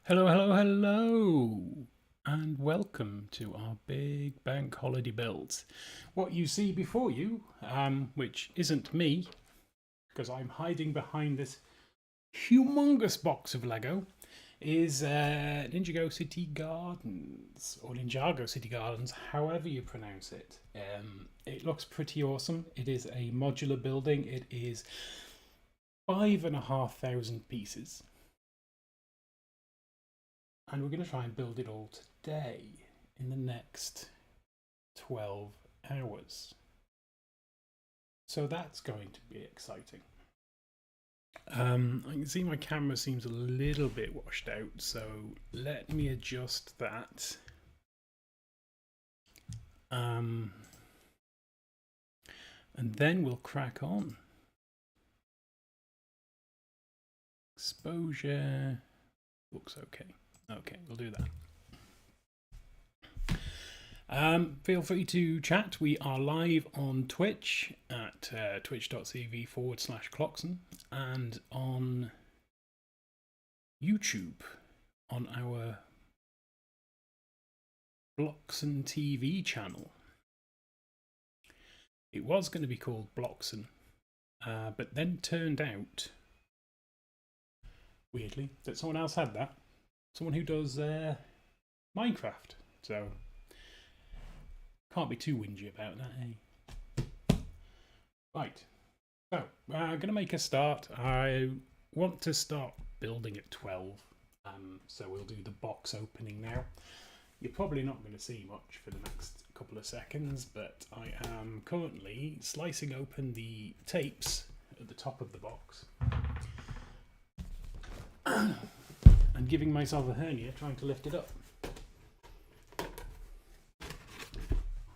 Hello, hello, hello, and welcome to our big bank holiday builds. What you see before you, which isn't me, because I'm hiding behind this humongous box of Lego, is NINJAGO City Gardens, or NINJAGO City Gardens, however you pronounce it. It looks pretty awesome. It is a modular building. It is 5,500 pieces. And we're going to try and build it all today in the next 12 hours. So that's going to be exciting. I can see my camera seems a little bit washed out, so let me adjust that. And then we'll crack on. Exposure looks okay. Okay, we'll do that. Feel free to chat. We are live on Twitch at twitch.tv/Clockson and on YouTube on our Bloxon TV channel. It was going to be called Bloxon, but then turned out, weirdly, that someone else had that. Someone who does Minecraft, so can't be too whingy about that, eh? Right, so I'm going to make a start. I want to start building at 12, so we'll do the box opening now. You're probably not going to see much for the next couple of seconds, but I am currently slicing open the tapes at the top of the box. And giving myself a hernia trying to lift it up.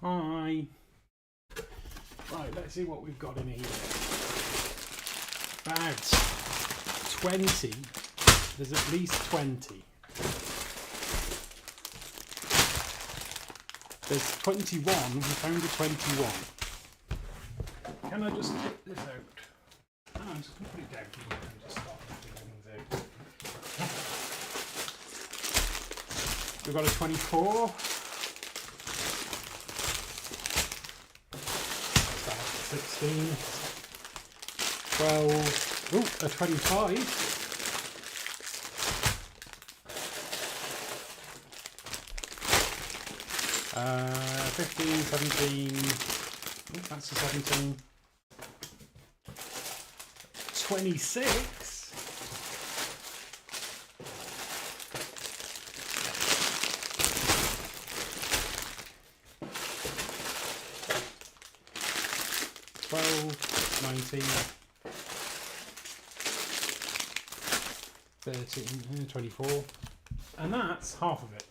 Hi. Right, let's see what we've got in here. Bags. 20. There's at least 20. There's 21. We found a 21. Can I just get this out? Oh, I'm just going to put it down here and just start lifting things out. We've got a 24. 16. 12. Ooh, a 25. 15, 17. Oh, that's a 17. 26. 12, 19, 13, 24, and that's half of it.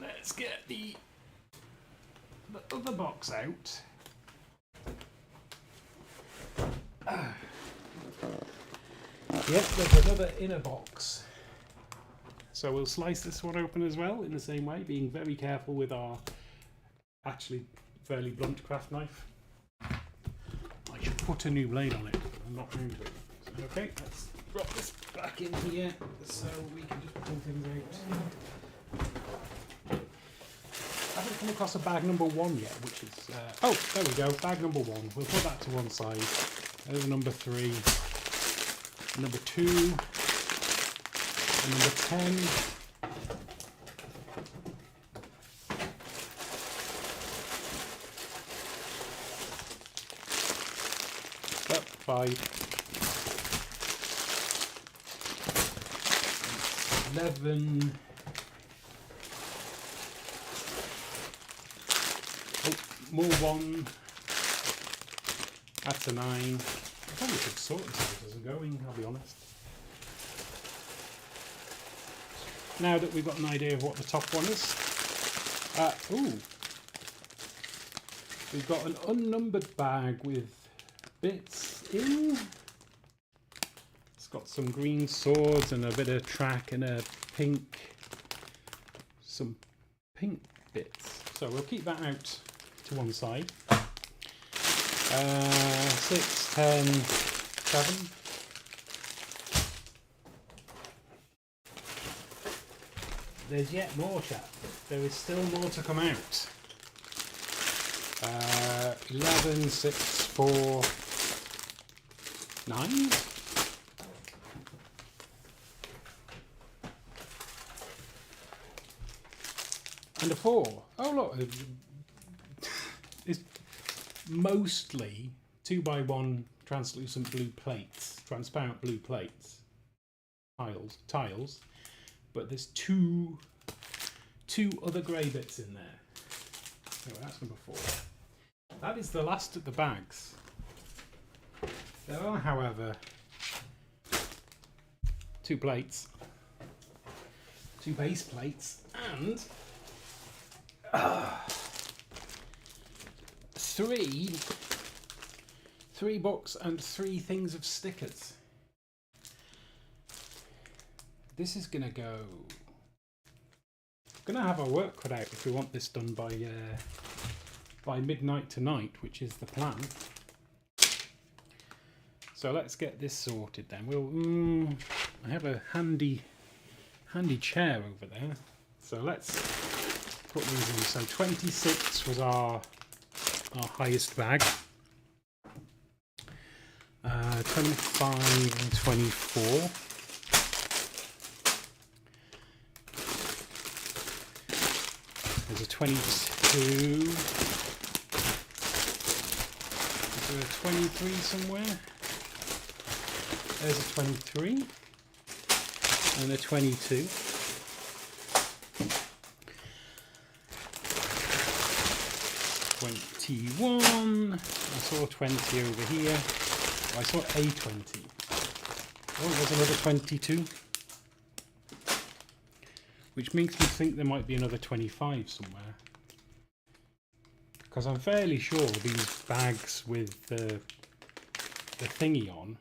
Let's get the other box out. Yep, there's another inner box. So we'll slice this one open as well in the same way, being very careful with our actually fairly blunt craft knife. I should put a new blade on it. I'm not going to. Okay, let's drop this back in here so we can just pull things out. I haven't come across a bag number 1 yet, which is... oh, there we go, bag number 1. We'll put that to one side. There's number 3, number 2, and number 10. Yep, 5. 11. Oh, more 1. That's a 9. I probably should sort this out as we're going, I'll be honest. Now that we've got an idea of what the top one is. Ooh. We've got an unnumbered bag with bits in. It's got some green swords and a bit of track and a pink, some pink bits. So we'll keep that out to one side. 6, 10, 7. there's yet more, chap. There is still more to come out. 11, 6, 4, 9. And a 4. Oh look, it's mostly 2x1 translucent blue plates, transparent blue plates, tiles, but there's two other grey bits in there. Oh, that's number 4. That is the last of the bags. There are, however, 2 plates, 2 base plates, and 3 books and 3 things of stickers. This is gonna go. Gonna have our work cut out if we want this done by midnight tonight, which is the plan. So let's get this sorted then. I have a handy chair over there. So let's put these in. So 26 was our highest bag. 25 and 24. There's a 22. Is there a 23 somewhere? There's a 23 and a 22. I saw 20 over here. I saw a 20. Oh, there's another 22. Which makes me think there might be another 25 somewhere. Because I'm fairly sure these bags with the thingy on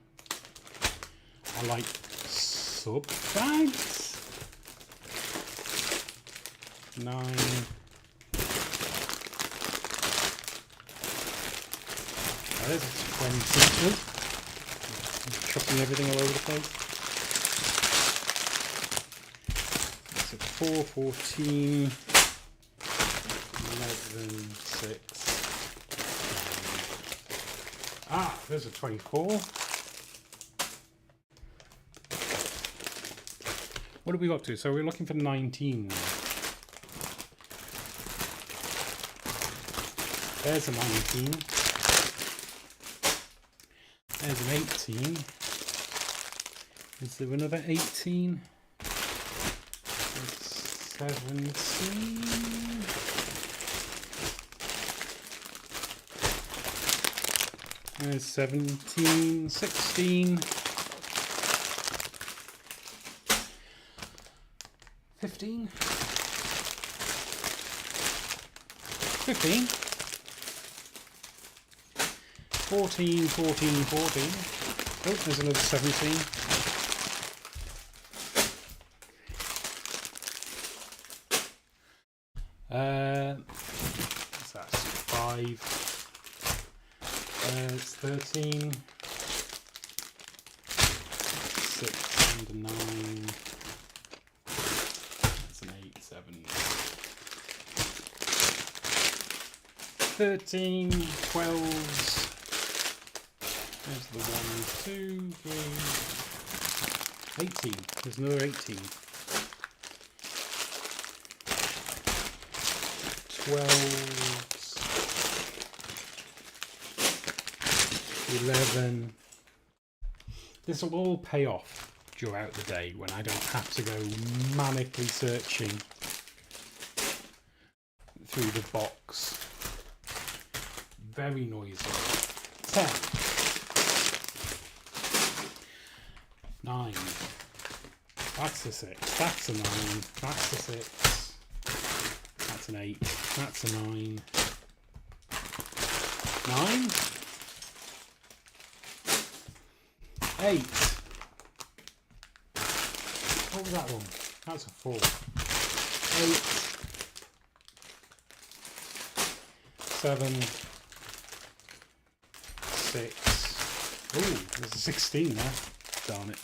are like sub bags. 9. There's a 20. I'm chucking everything all over the place. That's a 4, 14, 11, 6. There's a 24. What have we got to? So we're looking for 19 now. There's a 19. There's an 18. Is there another 18? There's 17. There's 17, 16. 15. 15. 14, 14, 14. Oh, there's another 17. That's 5. It's 13. 6 and a 9. That's an 8, 7. 13, 12. There's the 1, 2, 3, 18. There's another 18. 12, 11. This will all pay off throughout the day when I don't have to go manically searching through the box. Very noisy. 10. 9. That's a 6. That's a 9. That's a 6. That's an 8. That's a 9. 9. 8. What was that one? That's a 4. 8. 7. 6. Ooh, there's a 16 there. Darn it.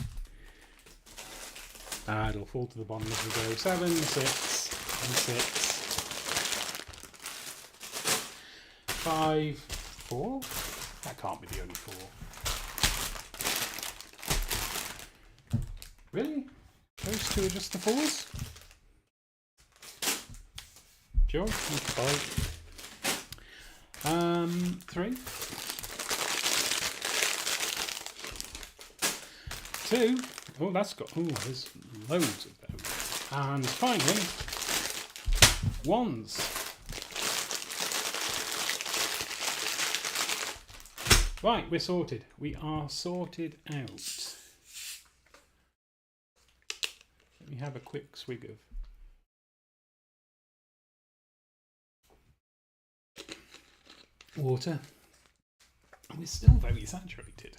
It'll fall to the bottom as we go. 7, 6, and 6. 5, 4. That can't be the only 4. Really? Those two are just the 4s? Sure. 5. 3. 2. Oh, that's got. Oh, there's loads of those. And finally, 1s. Right, we're sorted. We are sorted out. Let me have a quick swig of water. We're still very saturated.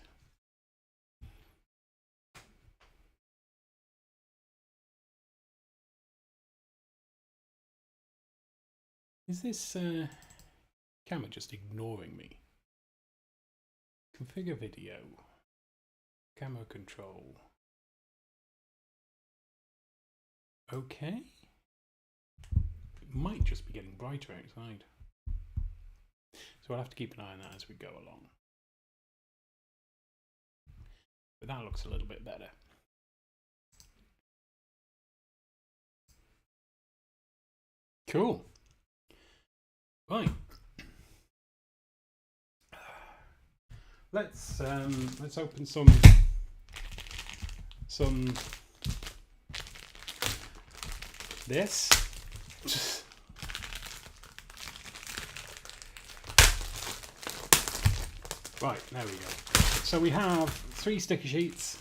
Is this camera just ignoring me? Configure video. Camera control. Okay. It might just be getting brighter outside. So I'll have to keep an eye on that as we go along. But that looks a little bit better. Cool. Right. Let's open some this. Right, there we go. So we have 3 sticker sheets.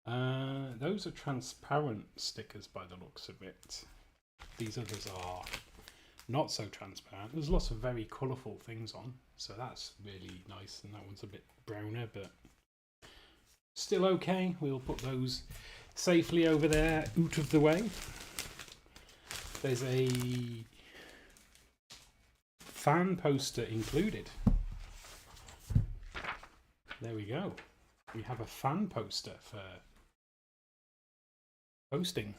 Those are transparent stickers by the looks of it. These others are not so transparent. There's lots of very colourful things on, so that's really nice. And that one's a bit browner, but still okay. We'll put those safely over there, out of the way. There's a fan poster included. There we go. We have a fan poster for posting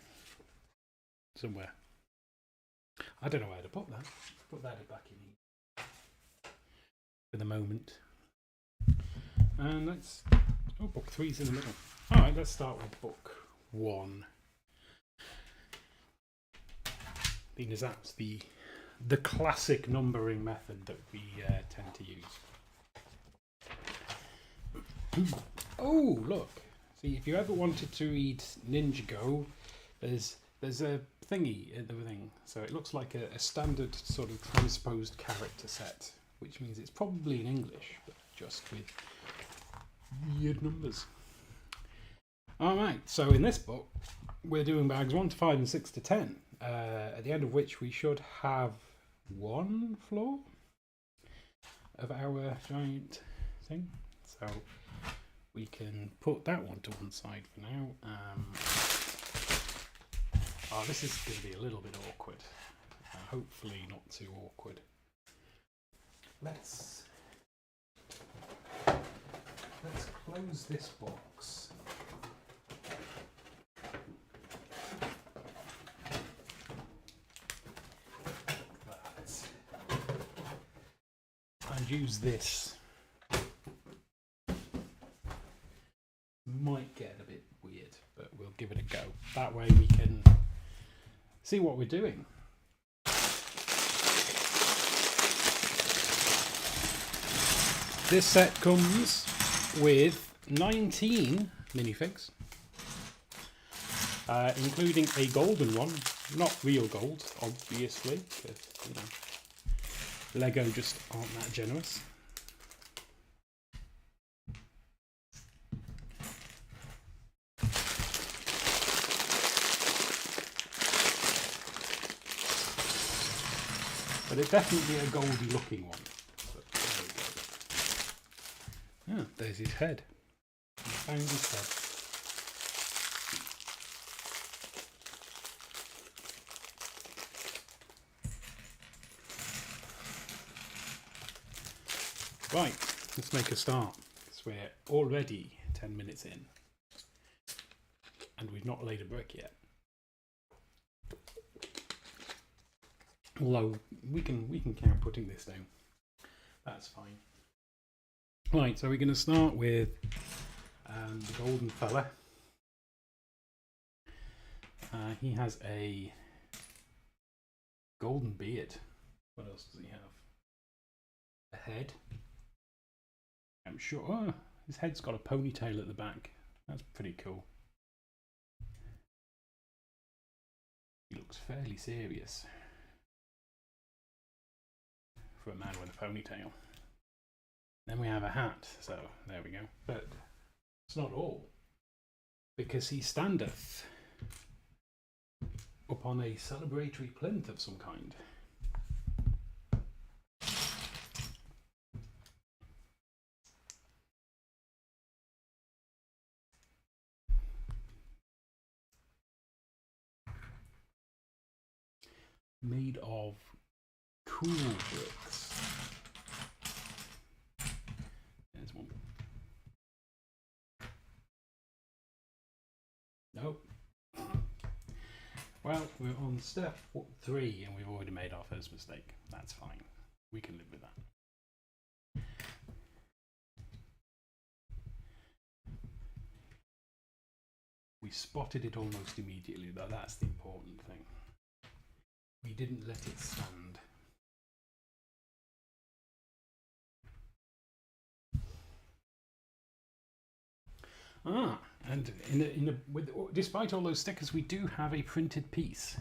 somewhere. I don't know where to put that. Put that back in for the moment. And let's. Oh, book 3's in the middle. All right, let's start with book 1. Being as that's the classic numbering method that we tend to use. Oh, look. See, if you ever wanted to read NINJAGO, there's a thingy in the thing. So it looks like a standard sort of transposed character set, which means it's probably in English, but just with weird numbers. Alright, so in this book, we're doing bags 1 to 5 and 6 to 10, at the end of which we should have 1 floor of our giant thing. So we can put that one to one side for now. Oh, this is going to be a little bit awkward. Hopefully not too awkward. Let's close this box. Like that. And use this. Might get a bit weird, but we'll give it a go. That way we can see what we're doing. This set comes with 19 minifigs, including a golden one. Not real gold, obviously, because you know, Lego just aren't that generous. But it's definitely a goldy looking one. But there we go. Ah, there's his head. He found his head. Right, let's make a start. So we're already 10 minutes in. and we've not laid a brick yet. Although we can count putting this down. That's fine. Right, so we're going to start with the golden fella. He has a golden beard. What else does he have? A head. I'm sure his head's got a ponytail at the back. That's pretty cool. He looks fairly serious for a man with a ponytail. Then we have a hat, so there we go. But it's not all, because he standeth upon a celebratory plinth of some kind. Made of cool bricks. There's one. Nope. Well, we're on step 3 and we've already made our first mistake. That's fine. We can live with that. We spotted it almost immediately, though. That's the important thing. We didn't let it stand. And despite all those stickers, we do have a printed piece.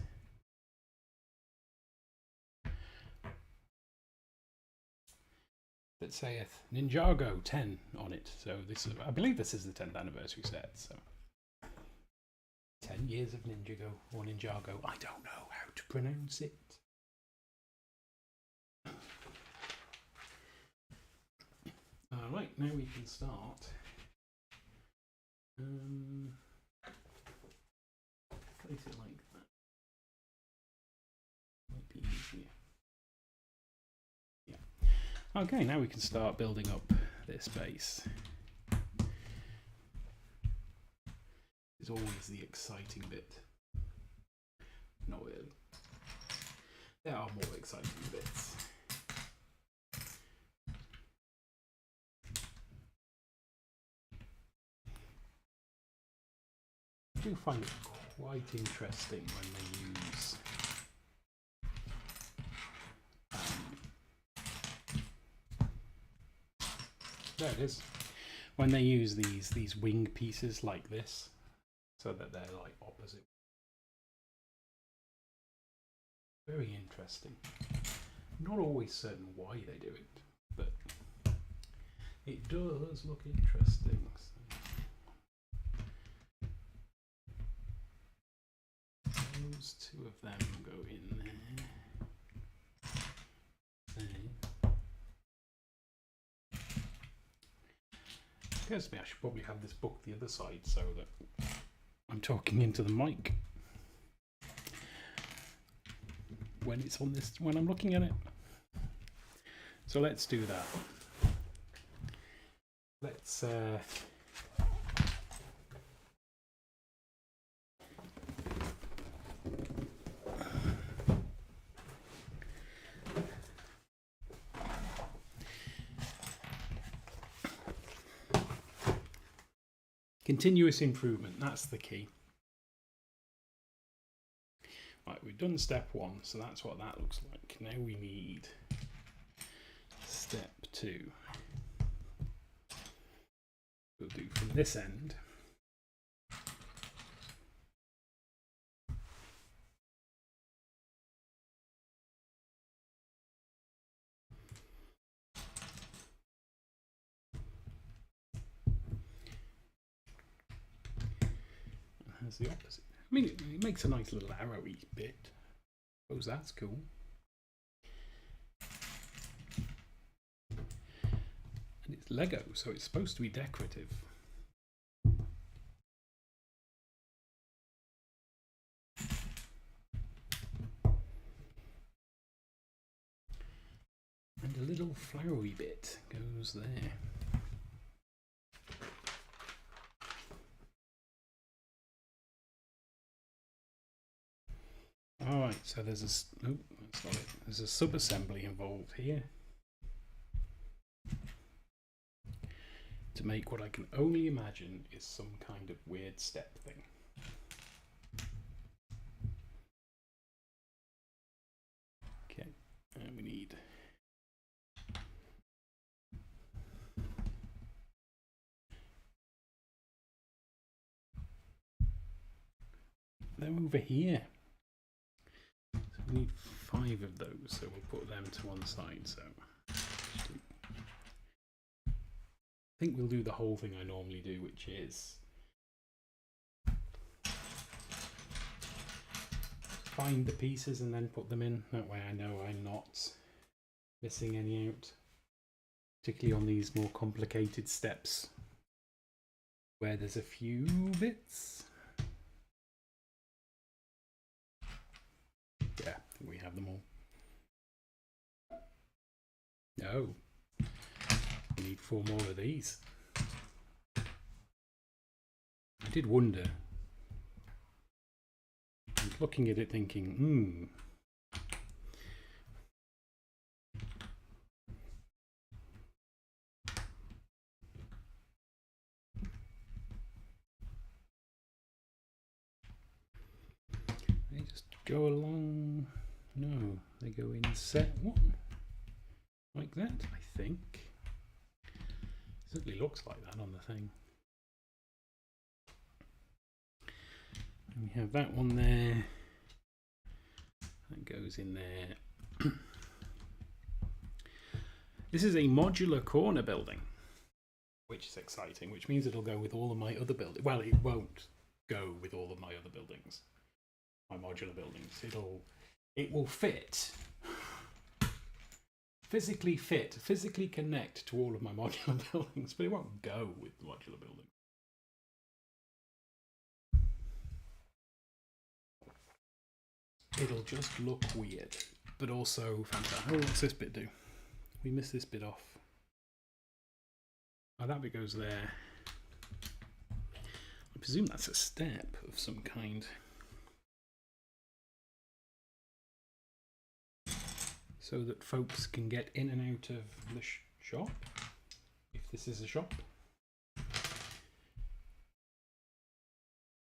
That saith Ninjago 10 on it. So I believe this is the 10th anniversary set. So 10 years of Ninjago or Ninjago. I don't know how to pronounce it. Right, now we can start. Place it like that. Might be easier. Yeah. Okay, now we can start building up this base. It's always the exciting bit. Not really. There are more exciting bits. I do find it quite interesting when they use there it is. When they use these wing pieces like this, so that they're like opposite. Very interesting. Not always certain why they do it, but it does look interesting. Those two of them go in there. Occurs to me I should probably have this book the other side so that I'm talking into the mic when it's on this, when I'm looking at it. So let's do that. Let's continuous improvement, that's the key. Right, we've done step 1, so that's what that looks like. Now we need step 2. We'll do from this end. As the opposite. I mean, it makes a nice little arrowy bit. I suppose that's cool. And it's Lego, so it's supposed to be decorative. And a little flowery bit goes there. So there's oh, that's not it. There's a sub-assembly involved here to make what I can only imagine is some kind of weird step thing. Okay, and we need them over here. So we need 5 of those, so we'll put them to one side. So I think we'll do the whole thing I normally do, which is find the pieces and then put them in. That way I know I'm not missing any out, particularly on these more complicated steps where there's a few bits. Yeah, I think we have them all. No, we need 4 more of these. I did wonder. I was looking at it thinking, They just go along. No, they go in set 1. Like that, I think. It certainly looks like that on the thing. And we have that one there. That goes in there. This is a modular corner building, which is exciting, which means it'll go with all of my other buildings. Well, it won't go with all of my other buildings, my modular buildings. It will fit, physically connect to all of my modular buildings, but it won't go with the modular building. It'll just look weird, but also fantastic. Oh, what's this bit do? We missed this bit off. Oh, that bit goes there. I presume that's a step of some kind. So that folks can get in and out of the shop, if this is a shop.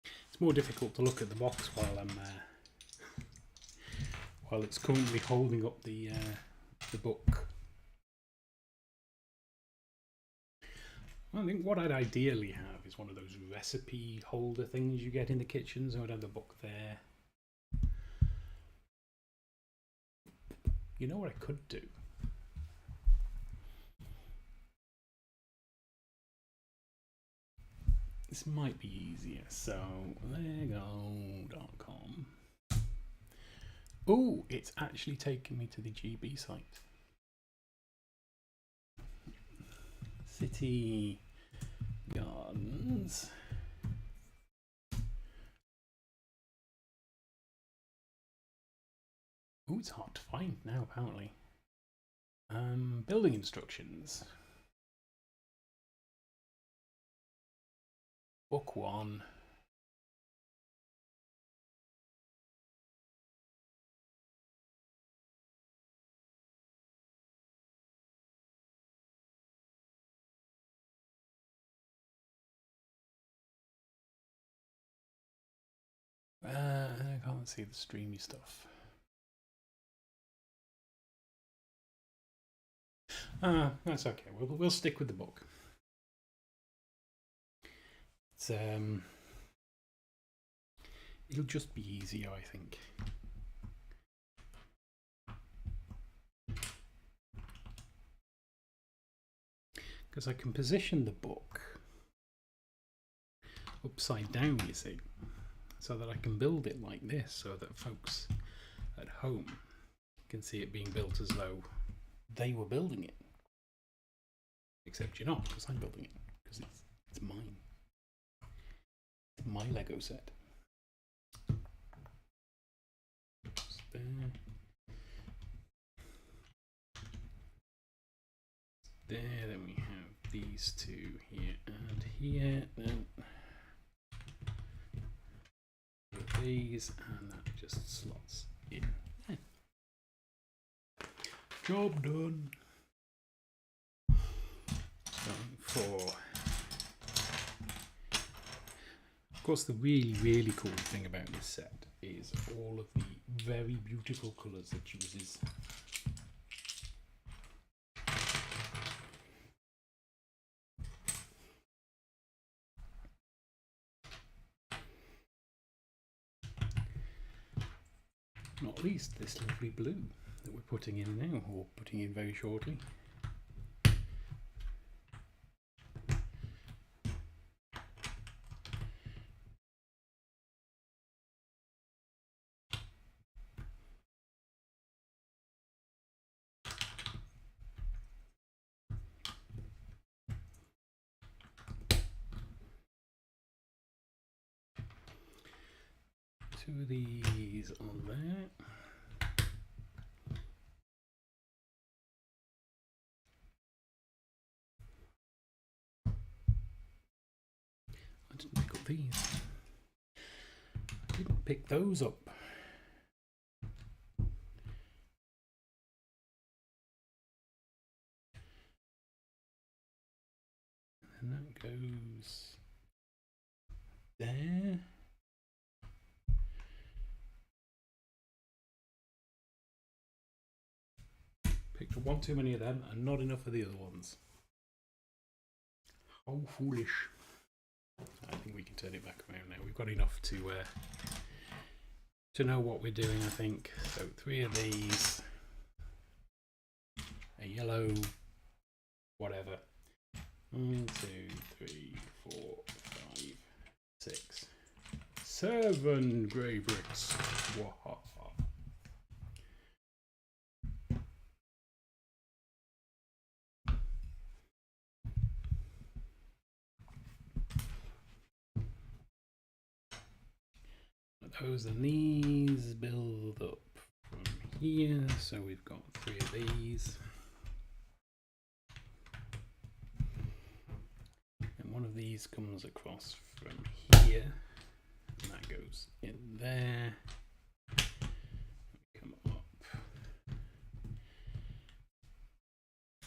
It's more difficult to look at the box while while it's currently holding up the book. I think what I'd ideally have is one of those recipe holder things you get in the kitchen, so I'd have the book there. You know what I could do? This might be easier. So, lego.com. Oh, it's actually taken me to the GB site. City Gardens. Oh, it's hard to find now, apparently. Building instructions. Book 1. I can't see the streamy stuff. That's okay. We'll stick with the book. It's it'll just be easier, I think. Because I can position the book upside down, you see, so that I can build it like this, so that folks at home can see it being built as though they were building it. Except you're not, because I'm building it, because it's mine. It's my Lego set. Just there. There, then we have these two here and here, then these, and that just slots in there. Job done. So of course, the really cool thing about this set is all of the very beautiful colours it uses. Not least this lovely blue that we're putting in now, or putting in very shortly. Two of these on there. I didn't pick up these. I didn't pick those up. And that goes there. Picked up one too many of them and not enough of the other ones. How foolish. I think we can turn it back around now. We've got enough to know what we're doing, I think. So 3 of these, a yellow, whatever. 1, 2, 3, 4, 5, 6, 7 grey bricks. Wahaha. Those and these build up from here, so we've got 3 of these. And one of these comes across from here, and that goes in there. Come up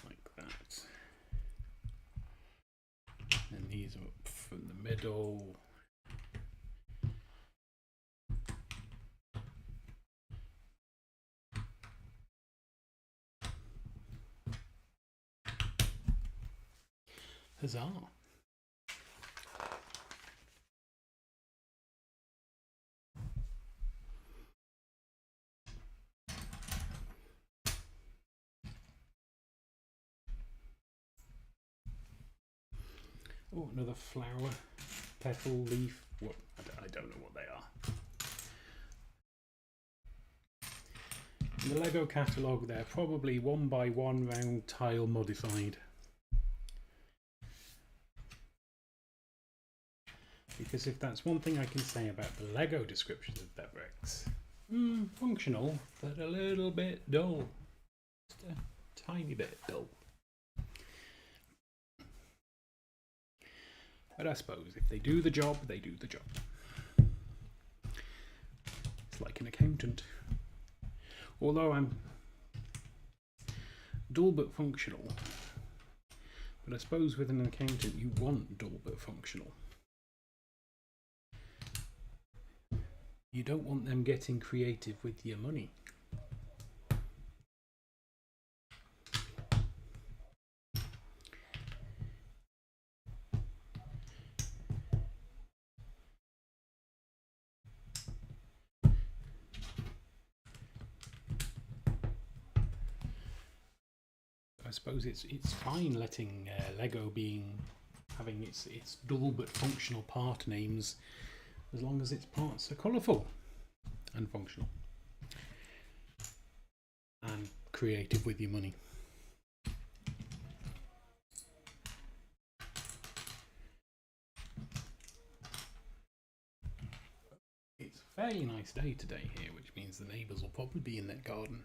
like that. And these are up from the middle. Huzzah. Oh, another flower, petal, leaf. What? I don't know what they are. In the Lego catalogue, they're probably 1x1 round tile modified. Because if that's one thing I can say about the Lego descriptions of their bricks, functional, but a little bit dull. Just a tiny bit dull. But I suppose if they do the job, they do the job. It's like an accountant. Although I'm dull but functional. But I suppose with an accountant you want dull but functional. You don't want them getting creative with your money. I suppose it's fine letting Lego having its dull but functional part names, as long as its parts are colourful and functional and creative with your money. It's a fairly nice day today here, which means the neighbours will probably be in their garden.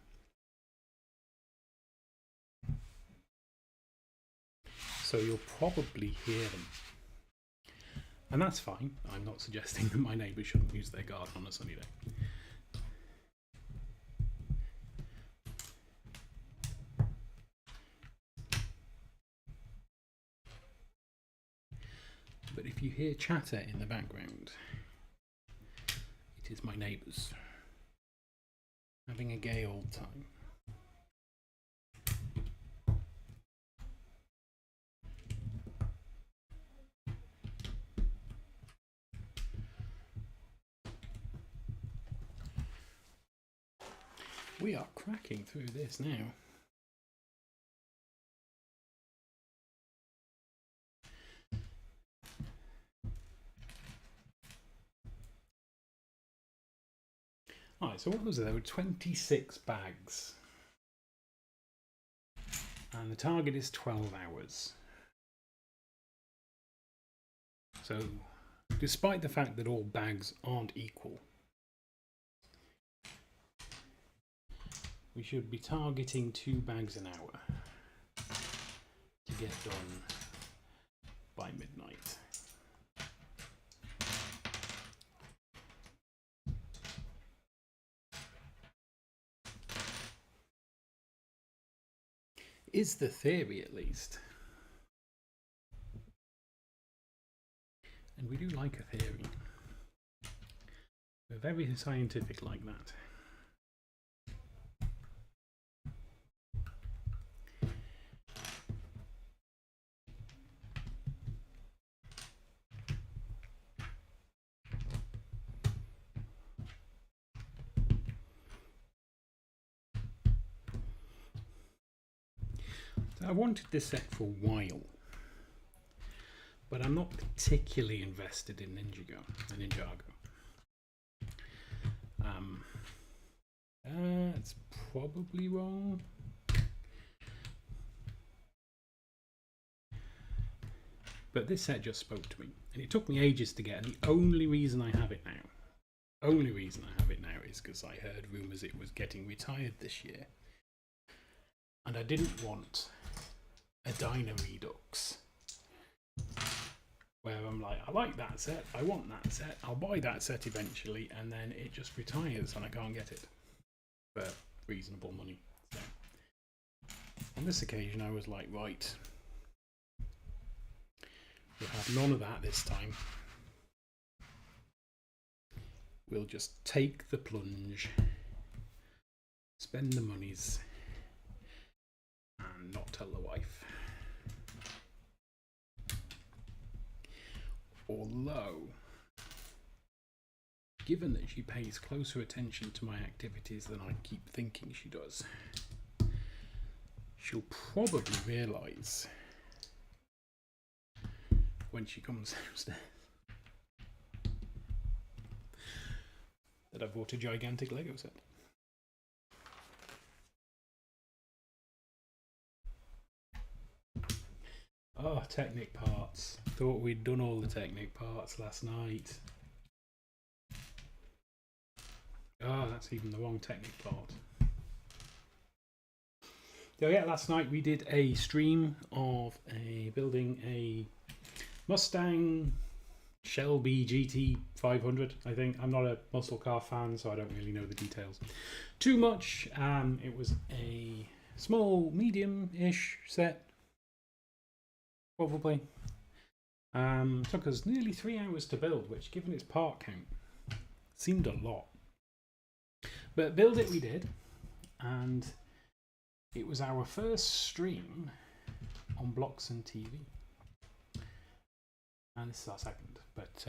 So you'll probably hear them. And that's fine. I'm not suggesting that my neighbours shouldn't use their garden on a sunny day. But if you hear chatter in the background, it is my neighbours having a gay old time. We are cracking through this now. Alright, so what was it? There were 26 bags. And the target is 12 hours. So, despite the fact that all bags aren't equal, we should be targeting 2 bags an hour to get done by midnight. Is the theory, at least. And we do like a theory. We're very scientific like that. I wanted this set for a while, but I'm not particularly invested in Ninjago. It's probably wrong. But this set just spoke to me, and it took me ages to get. And the only reason I have it now, is because I heard rumours it was getting retired this year, and I didn't want a Diner Redux where I'm like, I like that set, I want that set, I'll buy that set eventually, and then it just retires and I can't get it for reasonable money. So on this occasion I was like, right, we'll have none of that this time. We'll just take the plunge, spend the monies, and not tell the wife. Although, given that she pays closer attention to my activities than I keep thinking she does, she'll probably realise when she comes downstairs that I bought a gigantic Lego set. Oh, Technic parts. Thought we'd done all the Technic parts last night. Oh, that's even the wrong Technic part. So yeah, last night we did a stream of building a Mustang Shelby GT 500, I think. I'm not a muscle car fan, so I don't really know the details too much. It was a small, medium-ish set. Probably. Took us nearly 3 hours to build, which, given its part count, seemed a lot. But build it we did, and it was our first stream on Blocks and TV. And this is our second. But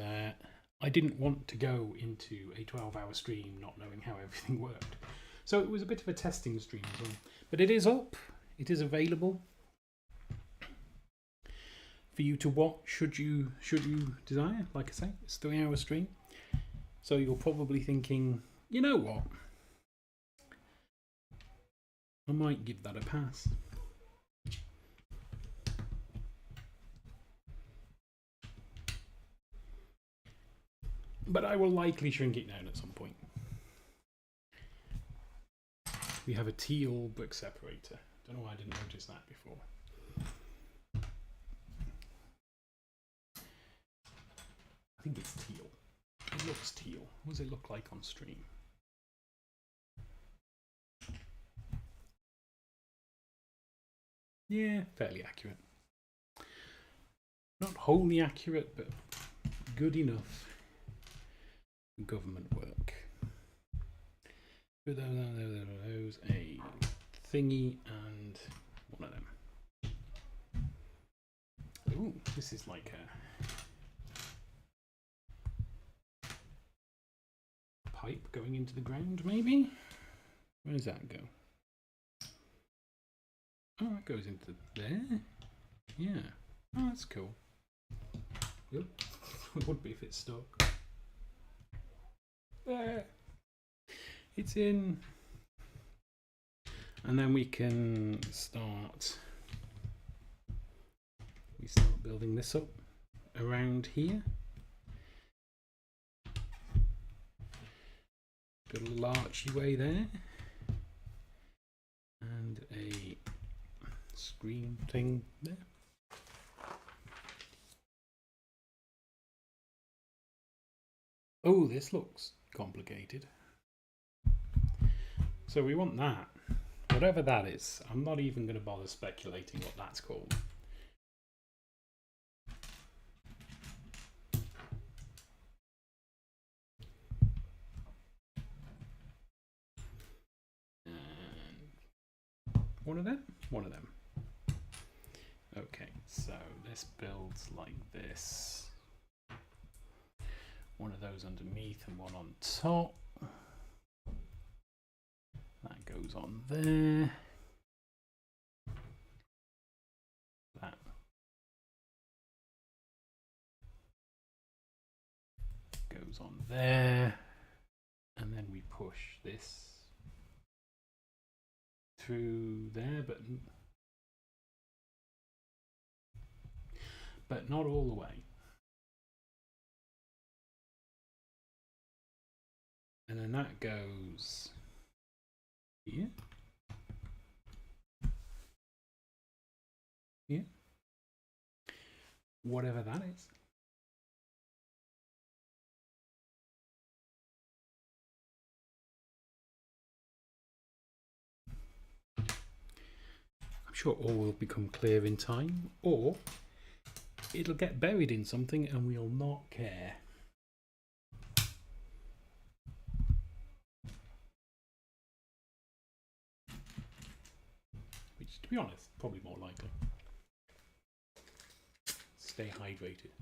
I didn't want to go into a 12-hour stream not knowing how everything worked. So it was a bit of a testing stream as well. But it is up. It is available for you to watch should you desire. Like I say, it's a 3-hour stream, so you're probably thinking, you know what, I might give that a pass. But I will likely shrink it down at some point. We have a teal brick separator. Don't know why I didn't notice that before. I think it's teal. It looks teal. What does it look like on stream? Yeah, fairly accurate. Not wholly accurate, but good enough government work. Those a thingy and one of them. Ooh, this is like a pipe going into the ground, maybe? Where does that go? Oh, that goes into there? Yeah. Oh, that's cool. Yep. It would be if it's stuck. There. It's in. And then we can start. We start building this up around here. Got a little archway there. And a screen thing there. Oh, this looks complicated. So we want that. Whatever that is. I'm not even going to bother speculating what that's called. And one of them? One of them. Okay, so this builds like this. One of those underneath and one on top. That goes on there. That goes on there. And then we push this through there, but not all the way. And then that goes here. Here. Whatever that is. I'm sure all will become clear in time, or it'll get buried in something and we'll not care. Which, to be honest, probably more likely. Stay hydrated.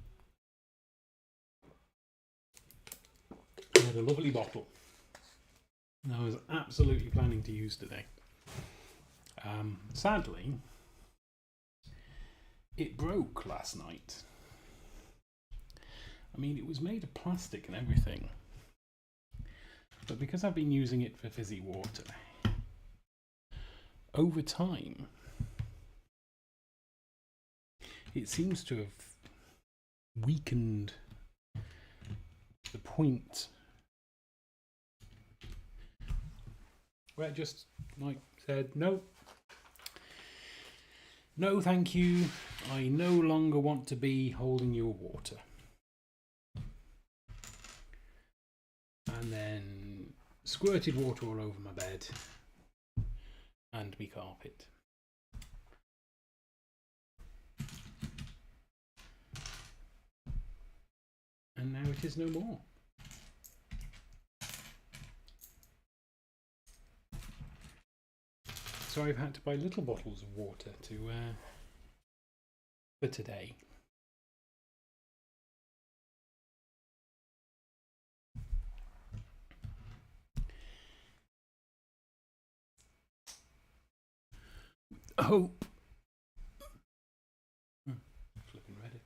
I had a lovely bottle I was absolutely planning to use today. Sadly, it broke last night. I mean, it was made of plastic and everything, but because I've been using it for fizzy water, over time, it seems to have weakened the point where it just like said, no, no thank you, I no longer want to be holding your water. And then squirted water all over my bed and my carpet. And now it is no more. So I've had to buy little bottles of water to for today. Hope. Flipping Reddit.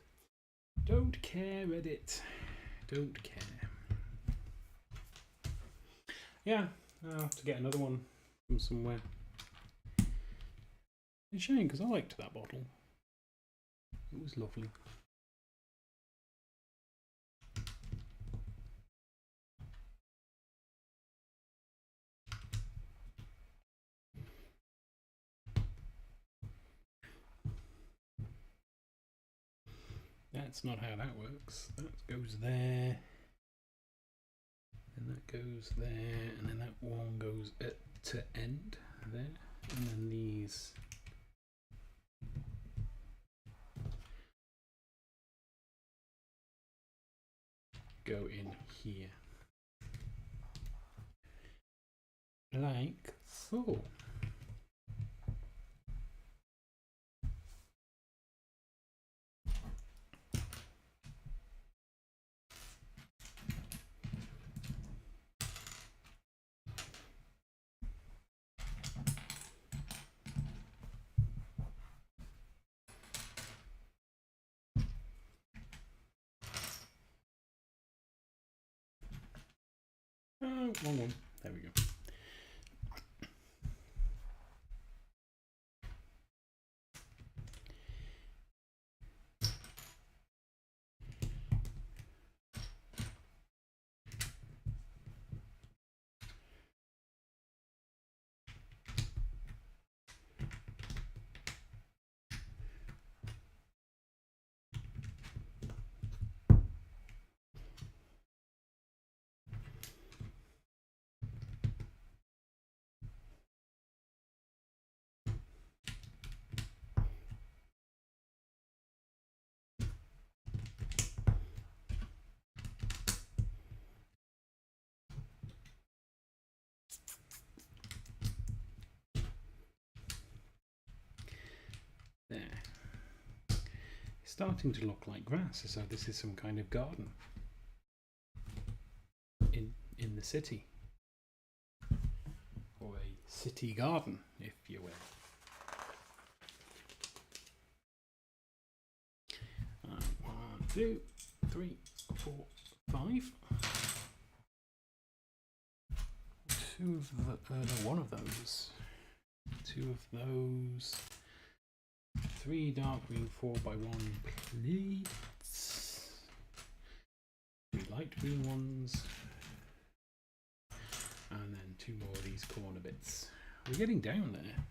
Don't care, Reddit. Don't care. Yeah, I'll have to get another one from somewhere. It's a shame because I liked that bottle. It was lovely. That's not how that works. That goes there, and that goes there, and then that one goes to end there, and then these go in here. Like so. Oh, wrong one. There we go. There. It's starting to look like grass, so this is some kind of garden in the city, or a city garden, if you will. 1, 2, 3, 4, 5. One of those. 2 of those. 3 dark green 4x1 plates. 2 light green ones. And then 2 more of these corner bits. We're getting down there.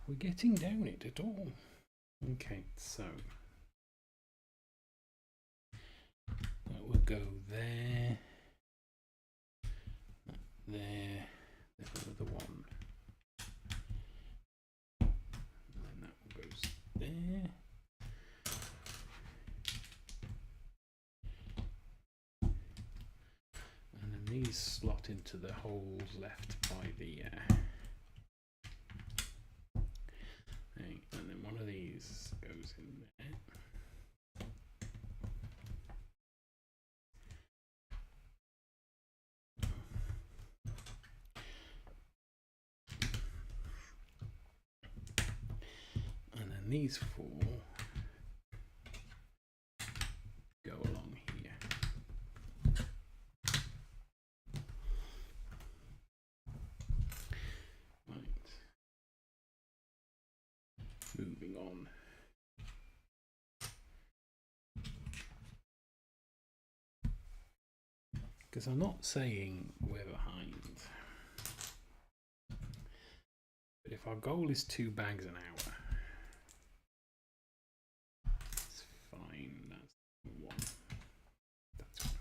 We're getting down it at all. Okay, so that would go there. There. There's another one. There. And then these slot into the holes left by the thing. And then one of these goes in there. And then these 4 go along here. Right. Moving on. Because I'm not saying we're behind. But if our goal is 2 bags an hour, it's fine. That's 1. That's 1.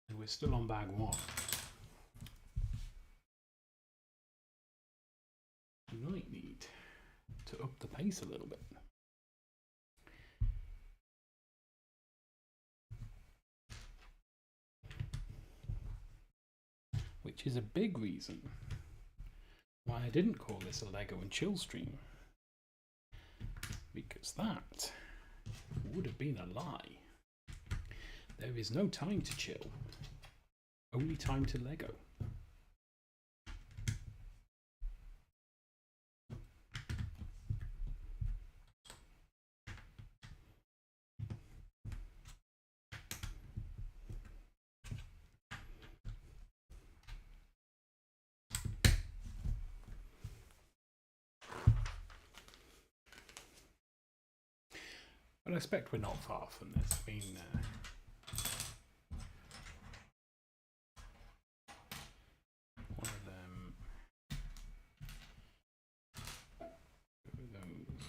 And we're still on bag 1. We might need to up the pace a little bit. Which is a big reason why I didn't call this a Lego and chill stream. Because that would have been a lie. There is no time to chill, only time to Lego. But I expect we're not far from this. I mean, one of them. Those.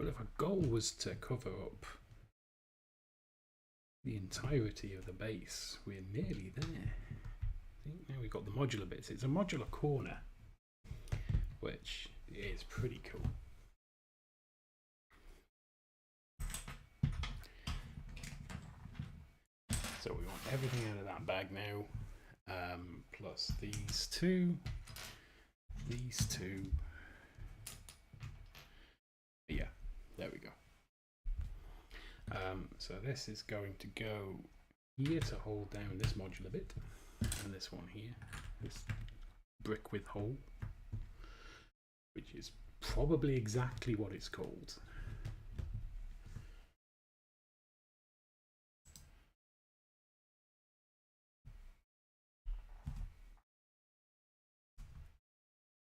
But if our goal was to cover up the entirety of the base, we're nearly there. See, now we've got the modular bits. It's a modular corner, which is pretty cool. So we want everything out of that bag now, plus these two. Yeah, there we go. So this is going to go here to hold down this modular bit, and this one here, this brick with hole, which is probably exactly what it's called.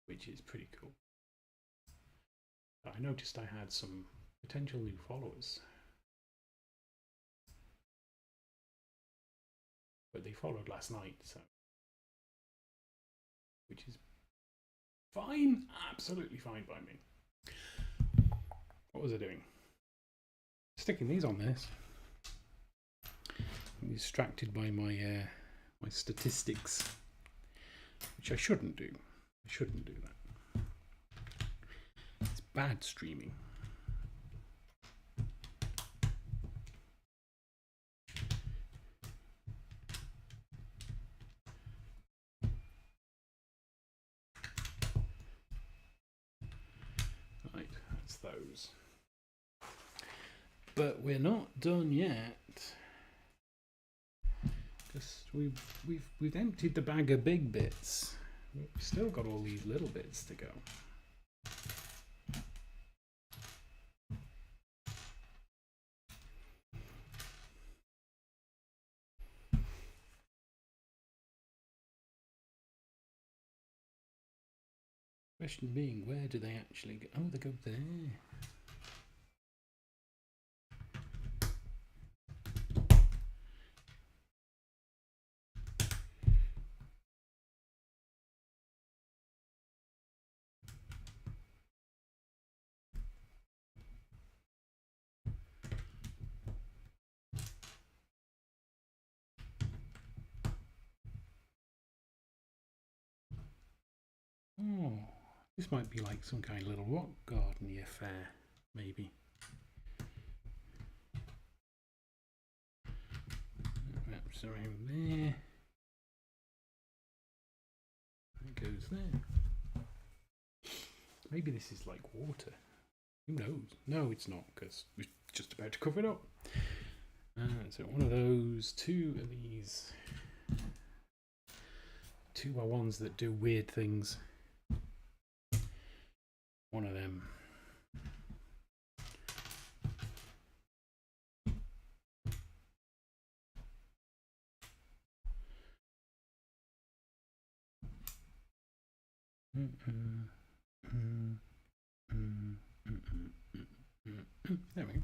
Which is pretty cool. I noticed I had some potential new followers, but they followed last night, so which is fine, absolutely fine by me. What was I doing? Sticking these on this. I'm distracted by my my statistics, which I shouldn't do. I shouldn't do that. It's bad streaming. Right, that's those. But we're not done yet. Because we've emptied the bag of big bits. We've still got all these little bits to go. Question being, where do they actually go? Oh, they go there. Oh, this might be like some kind of little rock garden affair, maybe. Wraps around there. That goes there. Maybe this is like water. Who knows? No, it's not, because we're just about to cover it up. So one of those, two of these. Two are ones that do weird things. One of them. There we go.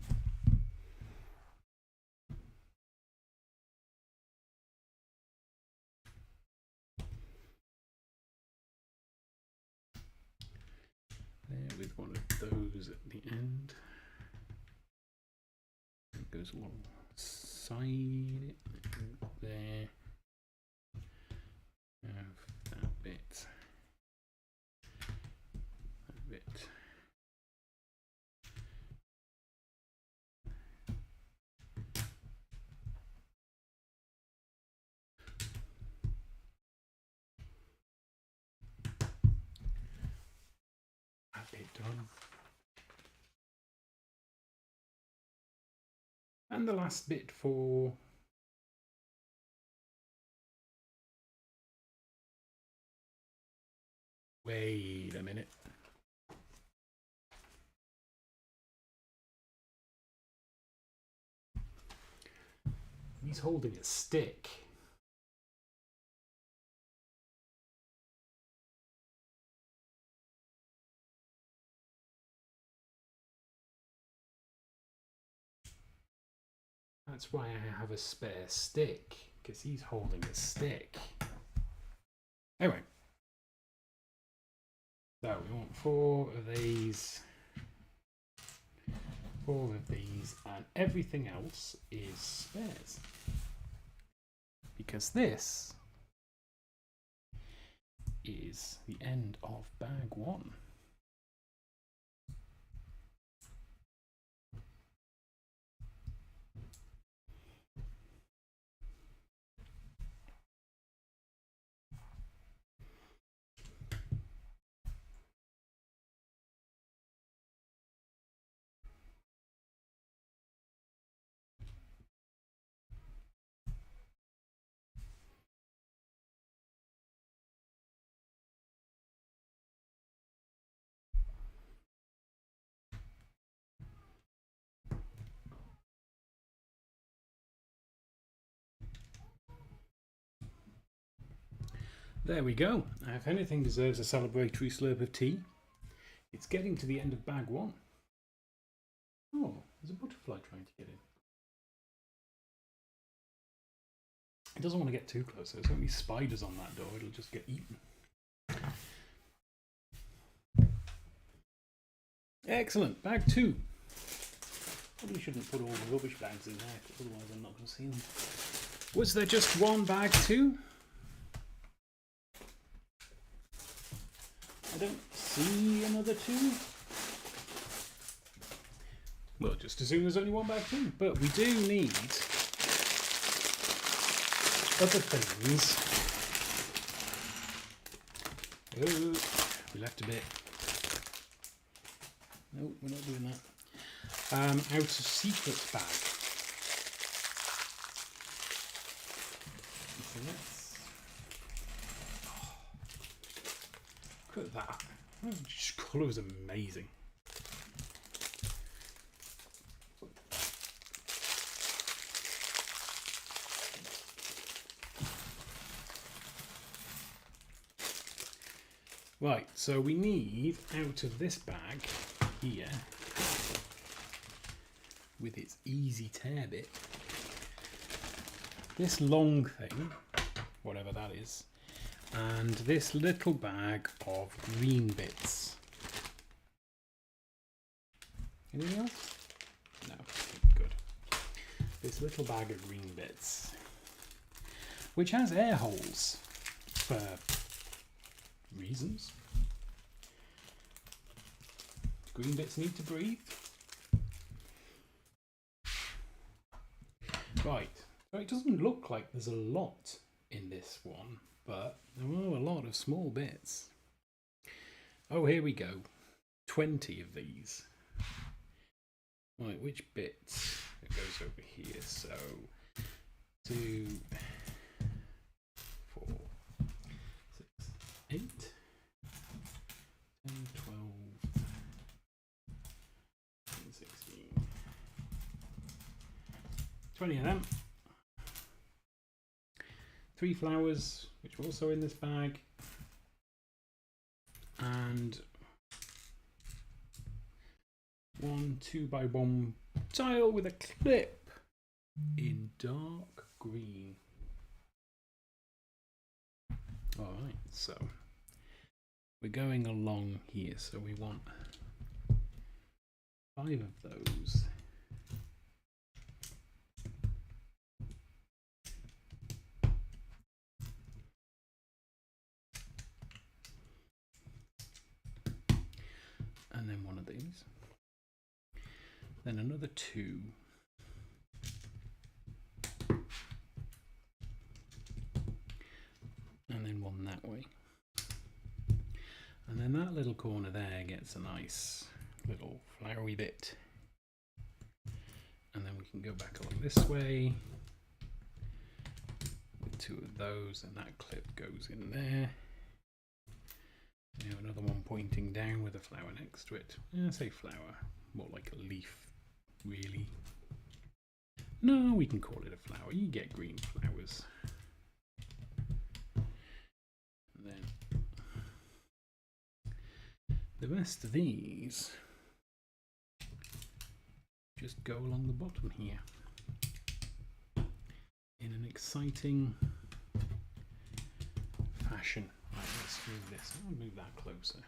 There with one of those at the end. It goes alongside it. There. Have that bit. That bit. That bit done. And the last bit for wait a minute. He's holding a stick. That's why I have a spare stick, because he's holding a stick. Anyway. So we want 4 of these. 4 of these, and everything else is spares. Because this is the end of bag 1. There we go. If anything deserves a celebratory slurp of tea, it's getting to the end of bag 1. Oh, there's a butterfly trying to get in. It doesn't want to get too close. There's going to be spiders on that door. It'll just get eaten. Excellent. Bag 2. Probably shouldn't put all the rubbish bags in there, otherwise I'm not going to see them. Was there just one bag 2? I don't see another 2. Well, just assume there's only one bag 2. But we do need other things. Oh, we left a bit. No, we're not doing that. Out of secret bag. Look at that. That colour is amazing. Right, so we need out of this bag here, with its easy tear bit, this long thing, whatever that is, and this little bag of green bits. Anything else? No, good. This little bag of green bits, which has air holes for reasons. Green bits need to breathe. Right, so it doesn't look like there's a lot in this one, but there are a lot of small bits. Oh, here we go. 20 of these. Right, which bits? It goes over here. So 2, 4, 6, 8, 10, 12, 16, 20 of them. 3 flowers, which are also in this bag, and 1 2x1 tile with a clip in dark green. Alright, so we're going along here, so we want 5 of those. And then 1 of these. Then another 2. And then 1 that way. And then that little corner there gets a nice little flowery bit. And then we can go back along this way with 2 of those, and that clip goes in there. We have another one pointing down with a flower next to it. I say flower, more like a leaf, really. No, we can call it a flower. You get green flowers. And then the rest of these just go along the bottom here in an exciting fashion. Right, let's move this. I'll move that closer.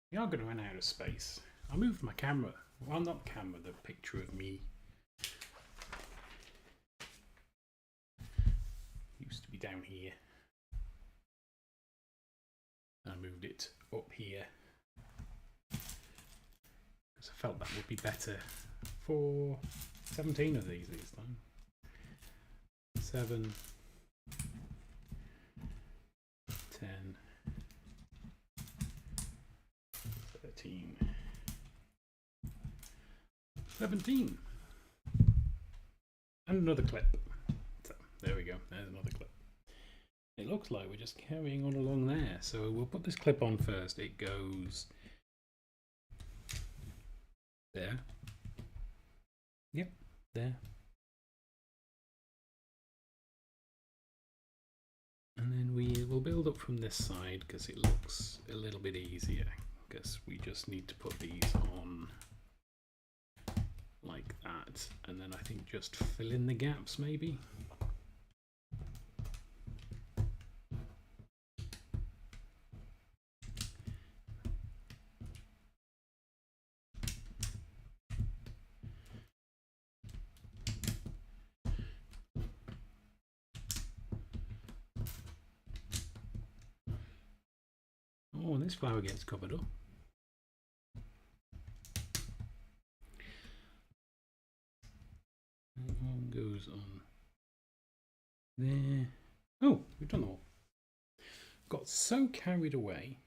We are going to run out of space. I moved my camera Well, not camera, the picture of me. Used to be down here. I moved it up here because I felt that would be better for 17 of these this time. 7, 10, 13, 17. And another clip. So there we go, there's another clip. It looks like we're just carrying on along there. So we'll put this clip on first. It goes there. Yep, there. And then we will build up from this side because it looks a little bit easier, because we just need to put these on like that, and then I think just fill in the gaps maybe. Oh, and this flower gets covered up. That one goes on there. Oh, we've done them all. Got so carried away,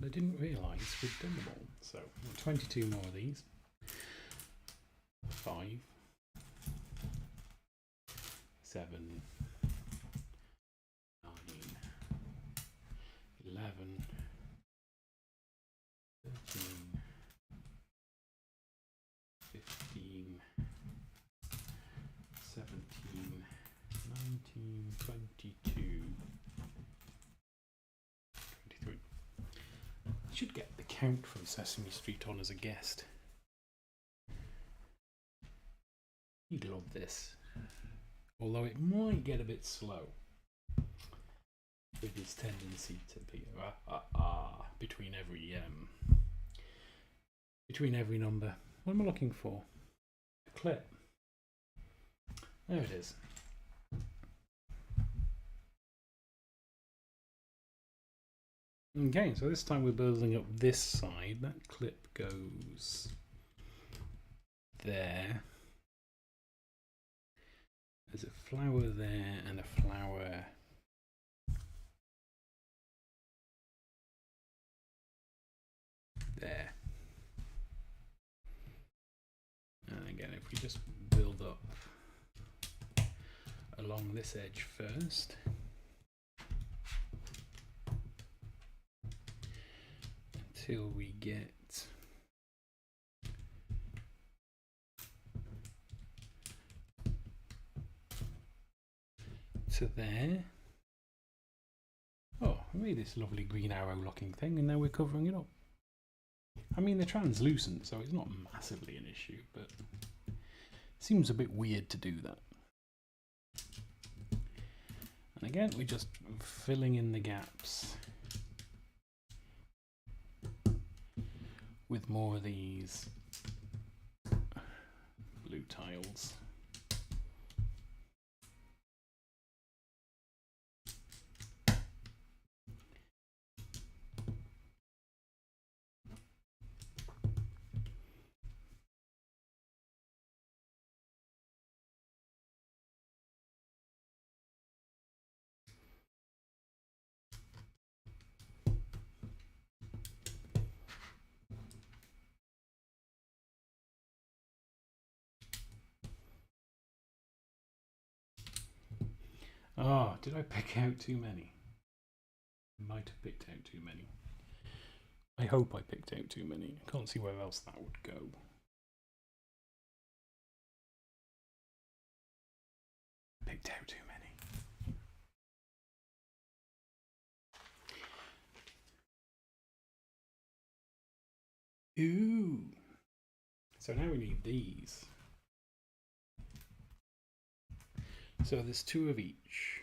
I didn't realise we'd done them all. So 22 more of these. 5, 7, 9, 11, 13, 15, 17, 19, 22, 23. I should get the Count from Sesame Street on as a guest. He'd love this. Although it might get a bit slow with his tendency to be between every number. What am I looking for? A clip. There it is. Okay, so this time we're building up this side. That clip goes there. There's a flower there and a flower there. And again, if we just build up along this edge first. Until we get to there. Oh, I made this lovely green arrow looking thing and now we're covering it up. I mean, they're translucent, so it's not massively an issue, but it seems a bit weird to do that. And again, we're just filling in the gaps with more of these blue tiles. Oh, did I pick out too many? I might have picked out too many. I hope I picked out too many. I can't see where else that would go. Picked out too many. Ooh. So now we need these. So there's 2 of each.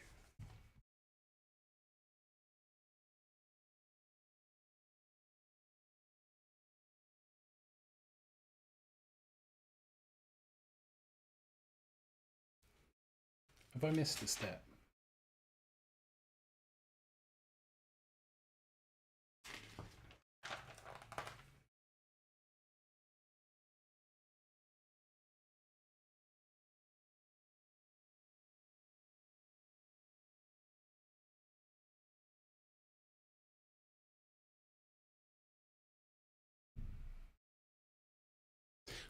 Have I missed a step?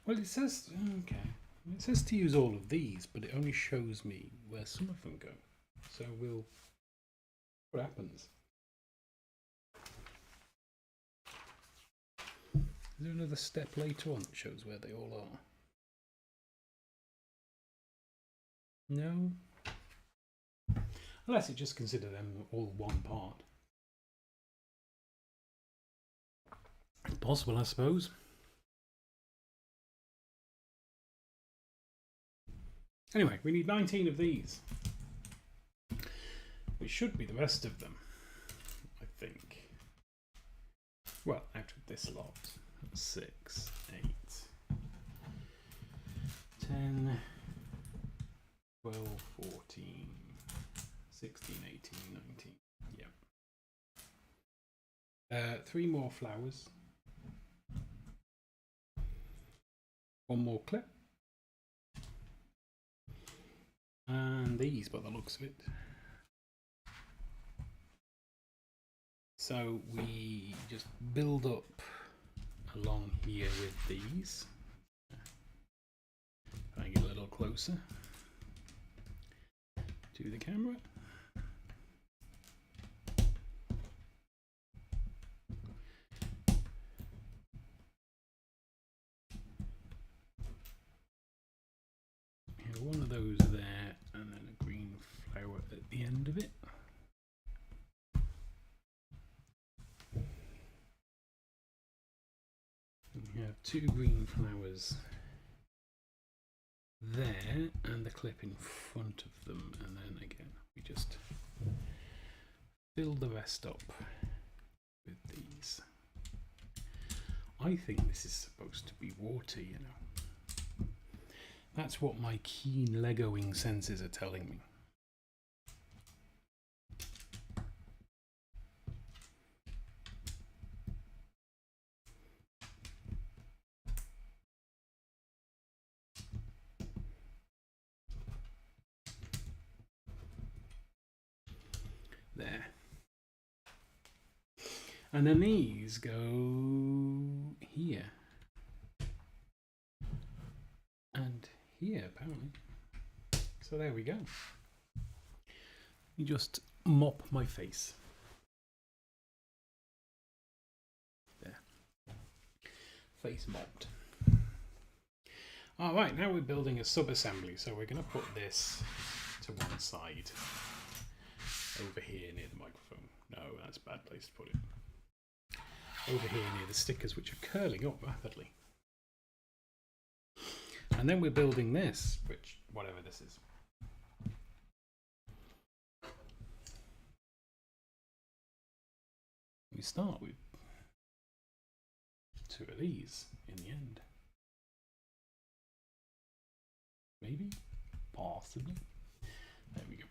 Well, it says, okay, it says to use all of these, but it only shows me where some of them go. So we'll, what happens? Is there another step later on that shows where they all are? No? Unless it just consider them all one part. Possible, I suppose. Anyway, we need 19 of these, which should be the rest of them, I think. Well, out of this lot, 6, 8, 10, 12, 14, 16, 18, 19. Yeah. 3 more flowers. 1 more clip. And these, by the looks of it. So we just build up along here with these. Try and get a little closer to the camera. One of those there, and then a green flower at the end of it. And we have 2 green flowers there, and the clip in front of them, and then again we just fill the rest up with these. I think this is supposed to be water, you know. That's what my keen Legoing senses are telling me. There. And then these go here. And here, apparently. So there we go. You just mop my face. There. Face mopped. Alright, now we're building a sub-assembly. So we're going to put this to one side. Over here near the microphone. No, that's a bad place to put it. Over here near the stickers, which are curling up rapidly. And then we're building this, which, whatever this is. We start with 2 of these in the end. Maybe? Possibly. There we go.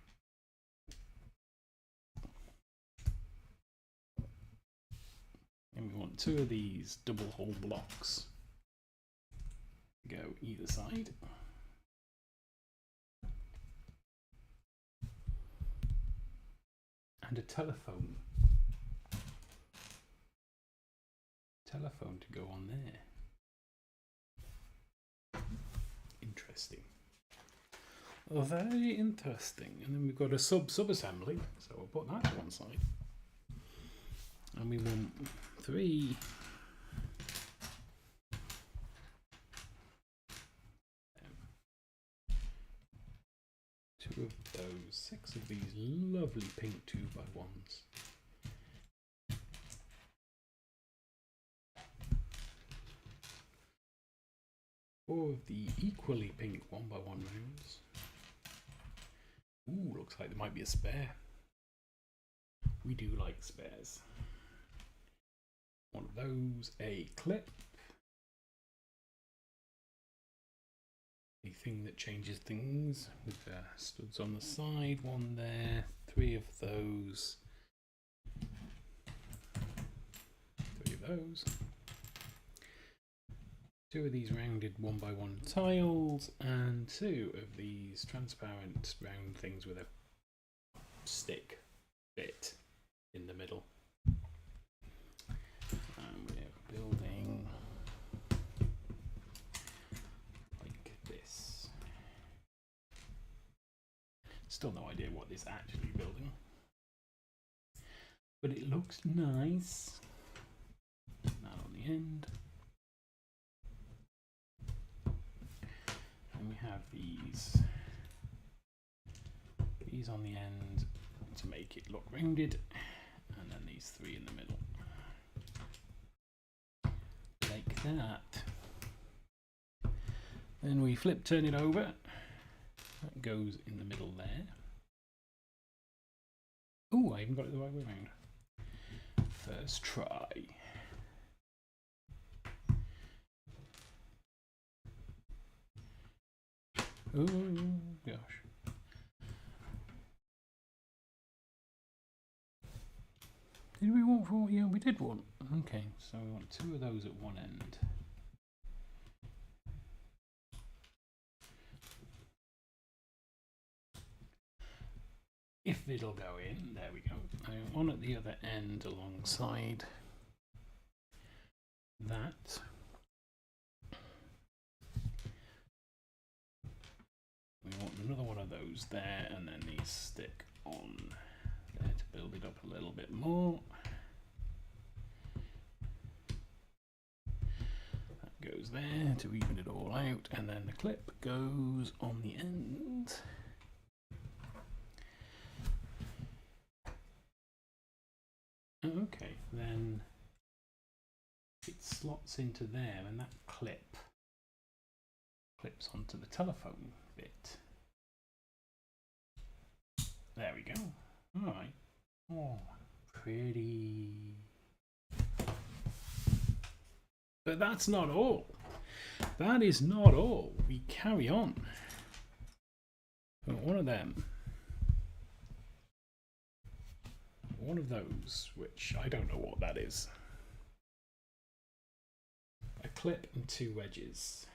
And we want 2 of these double hole blocks. Go either side. And a telephone. Telephone to go on there. Interesting. Oh, very interesting. And then we've got a sub-assembly, so we'll put that to one side. And we want 3 2 of those, 6 of these lovely pink 2x1s. Four of the equally pink 1x1 rounds. Ooh, looks like there might be a spare. We do like spares. One of those, a clip. A thing that changes things with studs on the side, one there, 3 of those, 3 of those, 2 of these rounded 1x1 tiles, and 2 of these transparent round things with a stick bit in the middle. And we're building like this. Still no idea what this actually building, but it looks nice. That on the end. And we have these on the end to make it look rounded, and then these 3 in the middle. Like that. Then we turn it over. That goes in the middle there. Oh, I even got it the right way around. First try. Oh gosh. Did we want 4? Yeah, we did want. Okay, so we want 2 of those at one end. If it'll go in, there we go. One at the other end alongside that. We want another one of those there, and then these stick on there to build it up a little bit more. That goes there to even it all out, and then the clip goes on the end. Okay, then it slots into there, and that clips onto the telephone bit. There we go. All right. Oh, pretty. But that's not all. That is not all. We carry on. But one of them. One of those, which I don't know what that is. A clip and 2 wedges.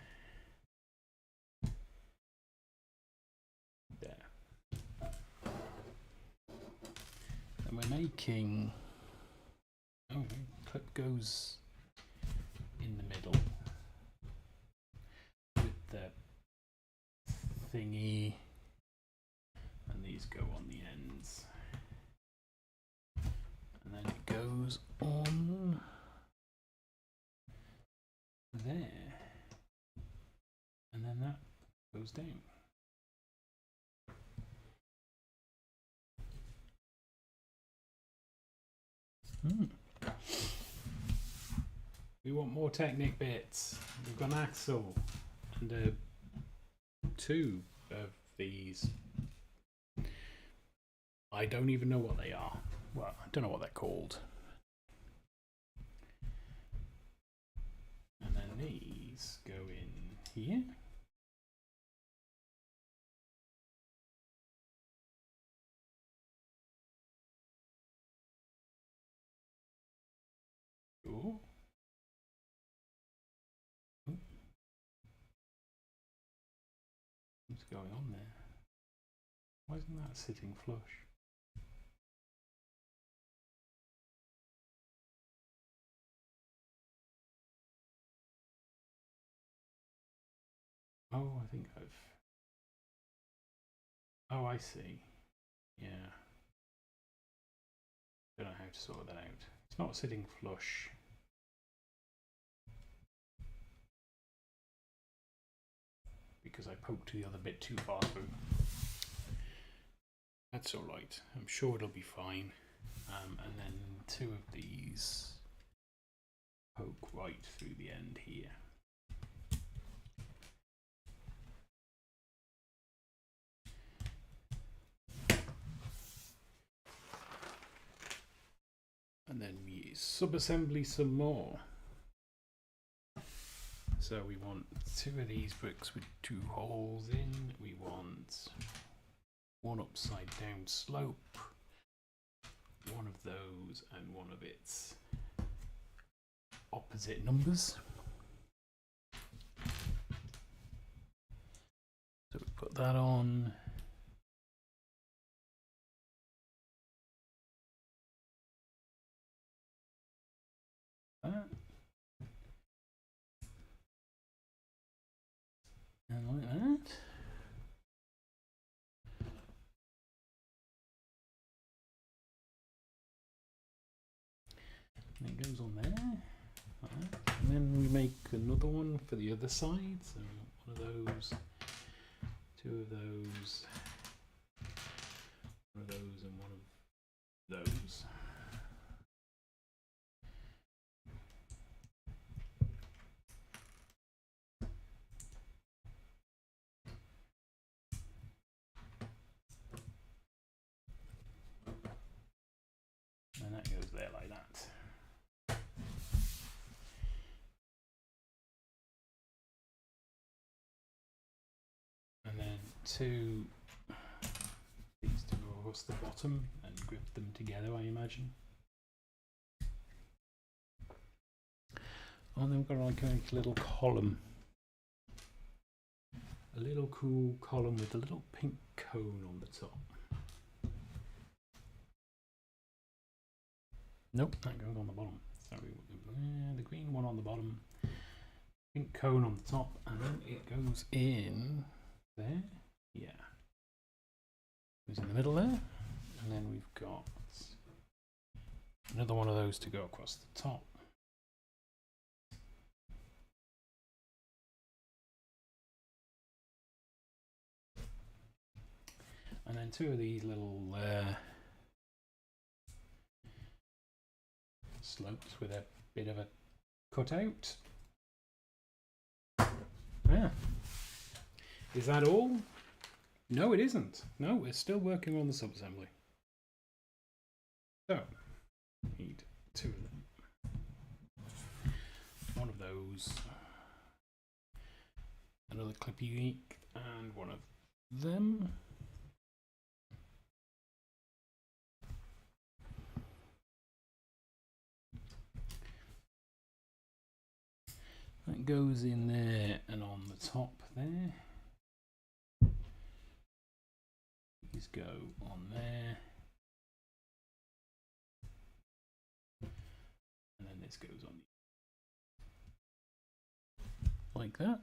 There. And we're making. Oh, the clip goes in the middle with the thingy, and these go on the ends. And then it goes on there, and then that goes down. We want more Technic bits. We've got an axle and 2 of these. I don't even know what they are. Well, I don't know what they're called. And then these go in here. Ooh. What's going on there? Why isn't that sitting flush? Oh, I think I've. Oh, I see. Yeah. Don't know how to sort that out. It's not sitting flush. Because I poked the other bit too far through. That's alright. I'm sure it'll be fine. And then 2 of these poke right through the end here. And then we sub-assembly some more. So we want 2 of these bricks with 2 holes in. We want 1 upside down slope, 1 of those, and 1 of its opposite numbers. So we put that on. That. And like that. And it goes on there. Right. And then we make another one for the other side. So 1 of those, 2 of those, 1 of those, and 1 of those. And that goes there like that. And then 2 these to go across the bottom and grip them together, I imagine. Oh, and then we've got like a little column. A little cool column with a little pink cone on the top. Nope, that goes on the bottom. Sorry, the green one on the bottom, pink cone on the top, and then it goes in there. Yeah, goes in the middle there, and then we've got another one of those to go across the top. And then 2 of these little slopes with a bit of a cutout. Yeah. Is that all? No, it isn't. No, we're still working on the subassembly. So, need 2 of them. 1 of those, another clippy geek, and 1 of them. That goes in there and on the top there. These go on there. And then this goes on like that.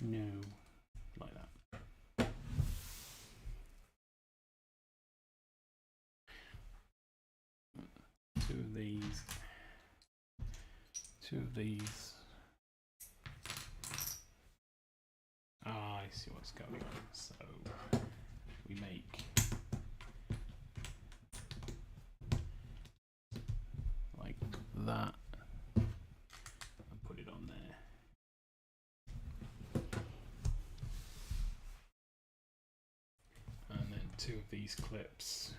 No, like that. Two of these. 2 of these. Ah, I see what's going on. So we make like that and put it on there. And then 2 of these clips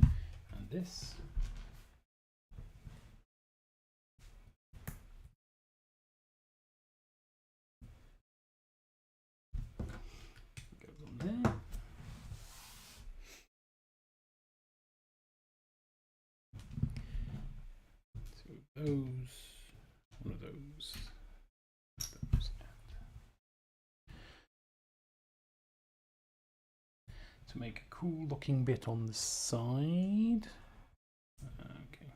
and this. There. 2 of those, 1 of those, to make a cool looking bit on the side. Okay,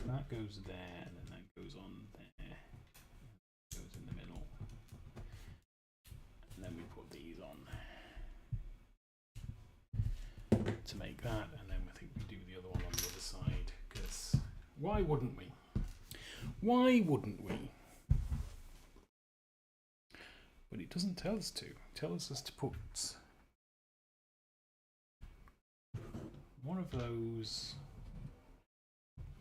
that goes there, and then that goes on there, goes in the middle, and then we put these on to make that, and then I think we do the other one on the other side, because why wouldn't we? Why wouldn't we? But it doesn't tell us to. It tells us to put 1 of those,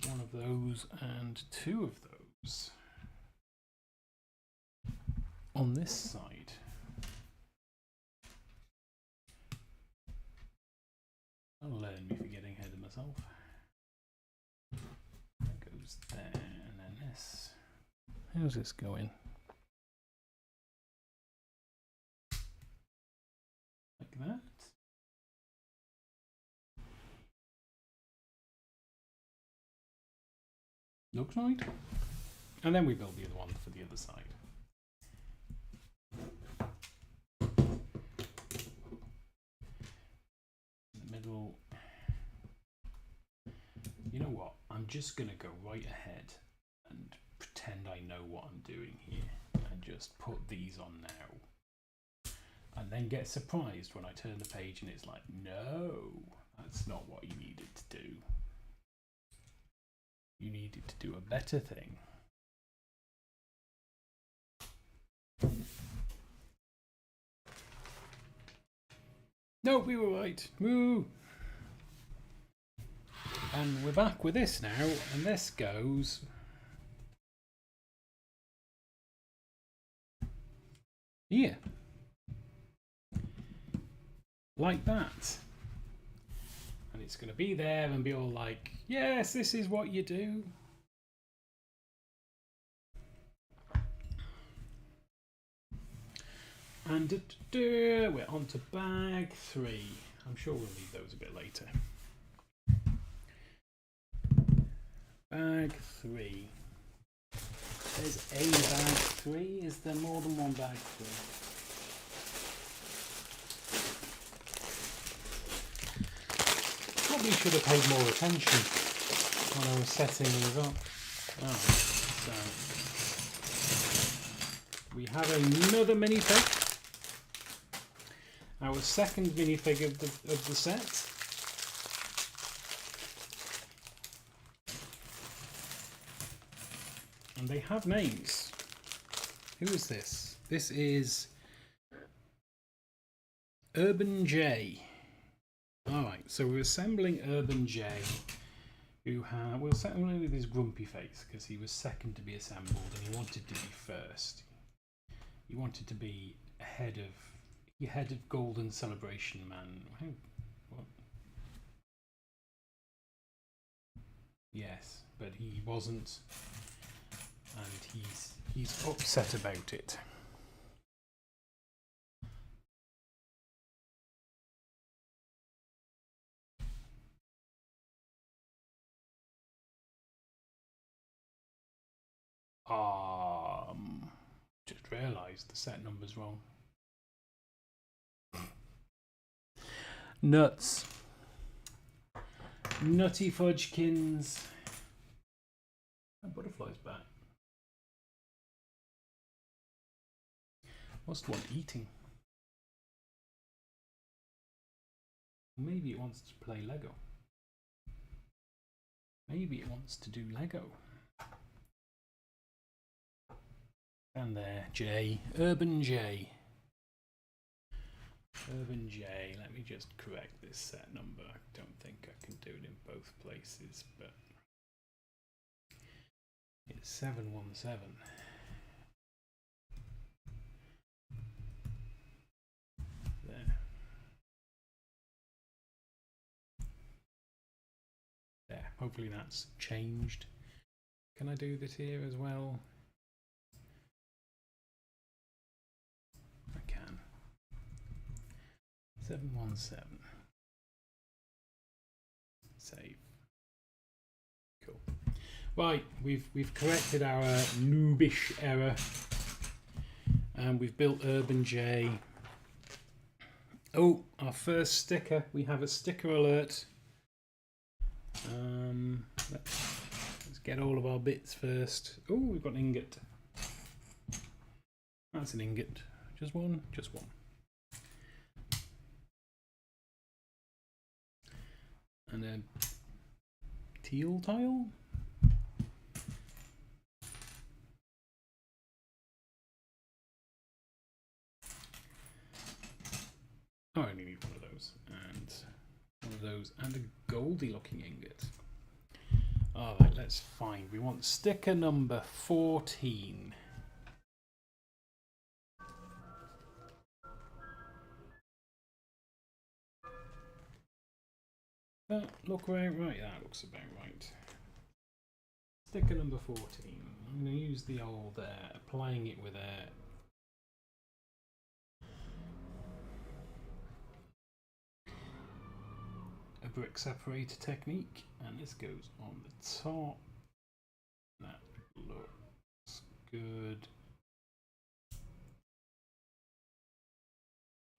1 of those, and 2 of those on this side. That'll learn me for getting ahead of myself. myself. That goes there, and then this. How's this going? Like that. Looks right. And then we build the other one for the other side. In the middle. You know what? I'm just going to go right ahead and pretend I know what I'm doing here. And just put these on now. And then get surprised when I turn the page and it's like, no, that's not what you needed to do. You needed to do a better thing. No, we were right. Woo! And we're back with this now, and this goes here. Like that. And it's going to be there and be all like, yes, this is what you do. And we're on to bag 3. I'm sure we'll leave those a bit later. Bag 3. There's a bag 3. Is there more than one bag 3? Probably should have paid more attention when I was setting these up. So we have another minifig. Our second minifig of the set. And they have names. Who is this? This is Urban J. Alright, so we're assembling Urban J, we're assembling with his grumpy face because he was second to be assembled and he wanted to be first. He wanted to be ahead of Golden Celebration Man. What? Yes, but he wasn't, and he's upset about it. Just realised the set number's wrong. Nuts. Nutty Fudgekins. That butterfly's back. Must want eating. Maybe it wants to play Lego. Maybe it wants to do Lego. And there, J. Urban J. Urban J. Let me just correct this set number. I don't think I can do it in both places, but it's 717. There. There. Hopefully that's changed. Can I do this here as well? I can. 717. Save. Cool. Right, we've corrected our noobish error, and we've built Urban J. Oh, our first sticker. We have a sticker alert. Let's get all of our bits first. Oh, we've got an ingot. That's an ingot. Just one? Just one. And a teal tile? Oh, I only need one of those. And one of those. And a goldy looking ingot. Alright, let's find. We want sticker number 14. Look about right, that looks about right. Sticker number 14. I'm going to use the old applying it with a brick separator technique, and this goes on the top. That looks good.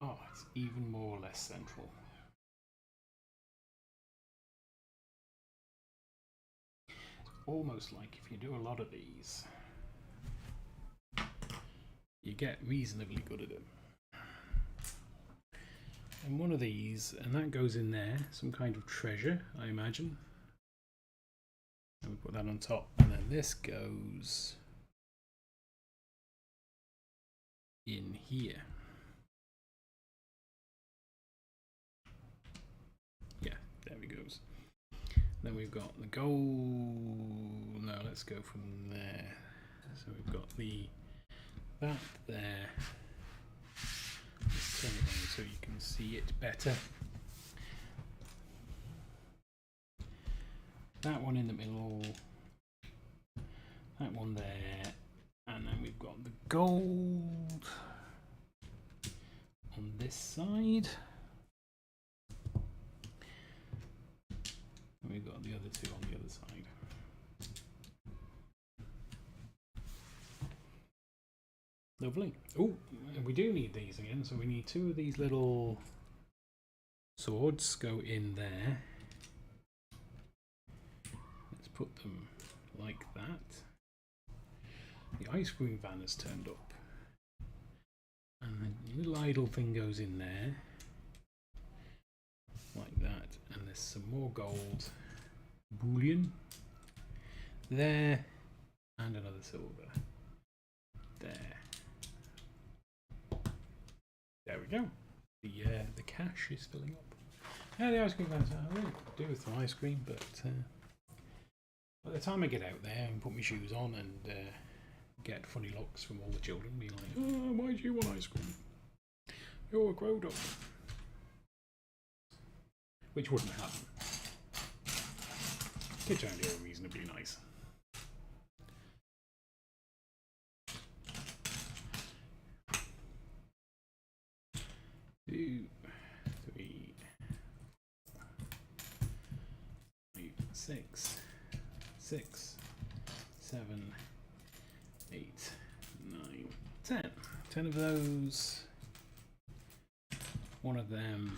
Oh, it's even more or less central. Almost like if you do a lot of these, you get reasonably good at them. And one of these, and that goes in there, some kind of treasure, I imagine. And we put that on top, and then this goes in here. Yeah, there we goes. Then we've got the gold. No, let's go from there. So we've got that there. Let's turn it on so you can see it better. That one in the middle. That one there. And then we've got the gold on this side. And we've got the other two on the other side. Lovely. Oh, we do need these again, so we need two of these little swords go in there. Let's put them like that. The ice cream van has turned up. And the little idle thing goes in there. Like that, and there's some more gold bullion there, and another silver there. There we go. The cash is filling up. Yeah, the ice cream vans I really could do with some ice cream, but by the time I get out there and put my shoes on and get funny looks from all the children, be like, "Oh, why do you want ice cream? You're a grown up." Which wouldn't happen. Kids around here are reasonably nice. Two, three, 6, 6, 7, 8, 9, 10. 10 of those. One of them.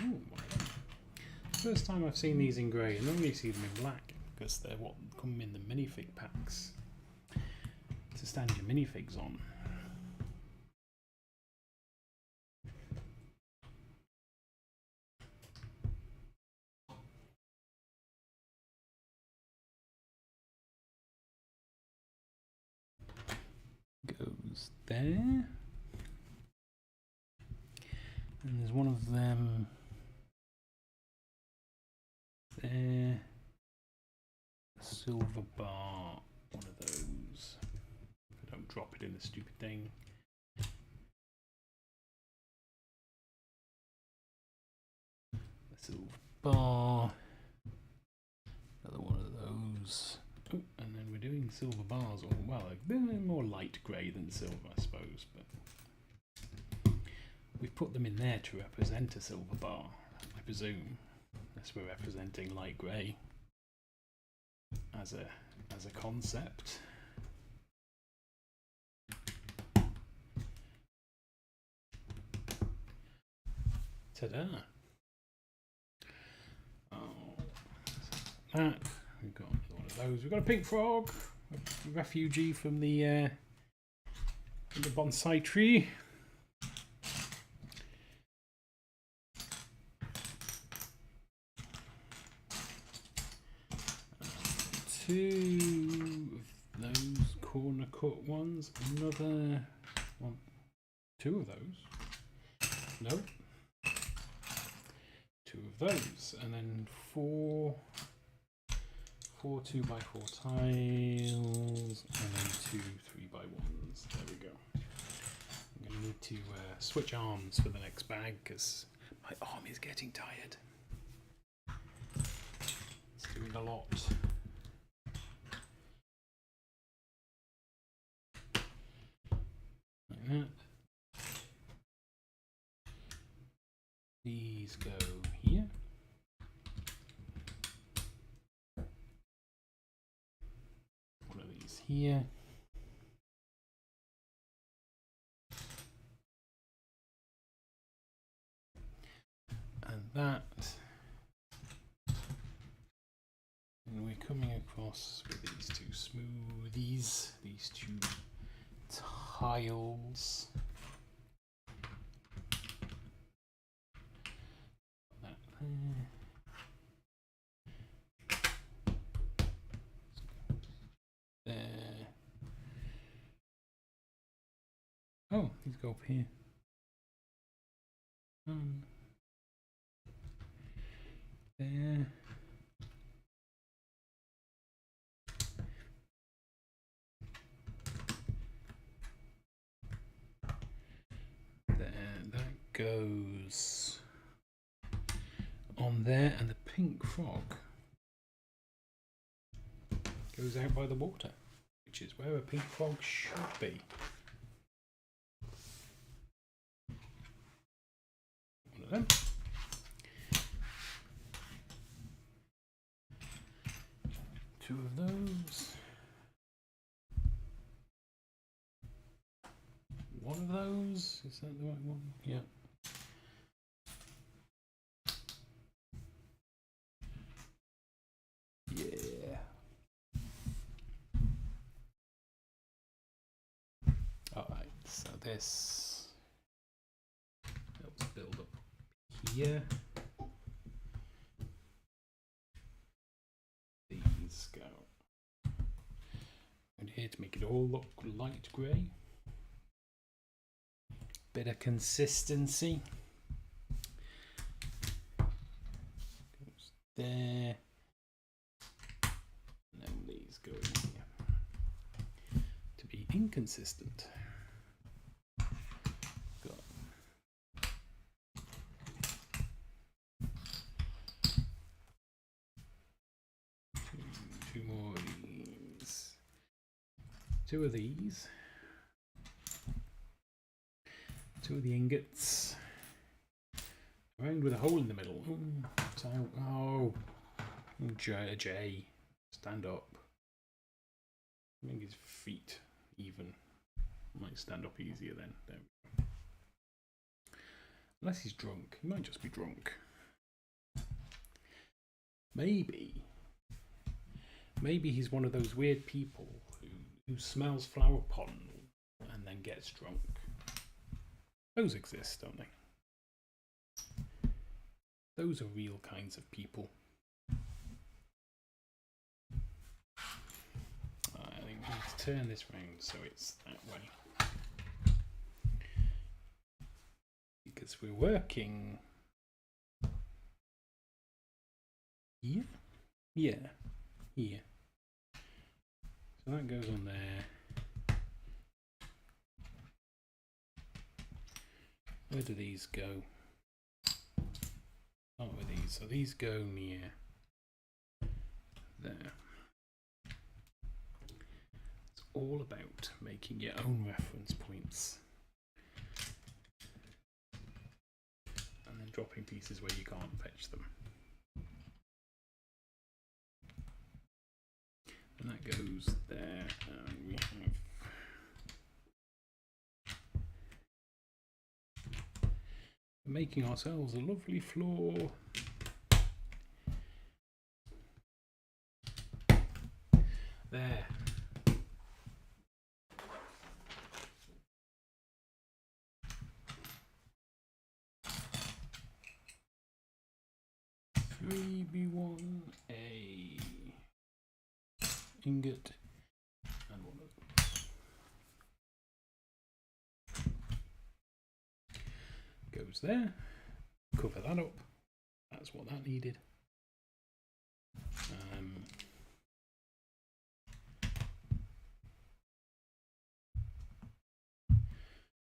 Ooh, first time I've seen these in grey. I normally see them in black because they're what come in the minifig packs to stand your minifigs on. Goes there. And there's one of them there. A silver bar, one of those. If I don't drop it in the stupid thing. A silver bar. Another one of those. Oh, and then we're doing silver bars. Or, well, they're more light grey than silver, I suppose, but we've put them in there to represent a silver bar, I presume, unless we're representing light grey as a concept. Ta-da! Oh, that we've got one of those. We've got a pink frog, a refugee from the bonsai tree. Two of those corner cut ones, another one, two of those, no, two of those, and then four 2x4 tiles, and then two 3x1s. There we go. I'm going to need to switch arms for the next bag because my arm is getting tired. a lot. Like that. These go here. One of these here. And that. And we're coming across with these two smoothies, these two tiles. That there. There. Oh, these go up here. There. That goes on there, and the pink frog goes out by the water, which is where a pink frog should be. One of them. Two of those. One of those. Is that the right one? Yeah. Yeah. Alright, so this helps build up here. These go and here to make it all look light grey. Bit of consistency. Goes there. And then these go in here. To be inconsistent. Got two more of these. Two of these. Two of the ingots. Around with a hole in the middle. It's out. Oh, Jay, stand up. Make his feet even. Might stand up easier then. There we go. Unless he's drunk. He might just be drunk. Maybe he's one of those weird people who smells flower pollen and then gets drunk. Those exist, don't they? Those are real kinds of people. I think we need to turn this round so it's that way. Because we're working here? Yeah, here. So that goes on there. Where do these go? Oh, with these. So these go near there. It's all about making your own reference points. And then dropping pieces where you can't fetch them. And that goes there. And we have making ourselves a lovely floor. There. Three B1, a ingot, and one of those. Goes there. Cover that up. That's what that needed.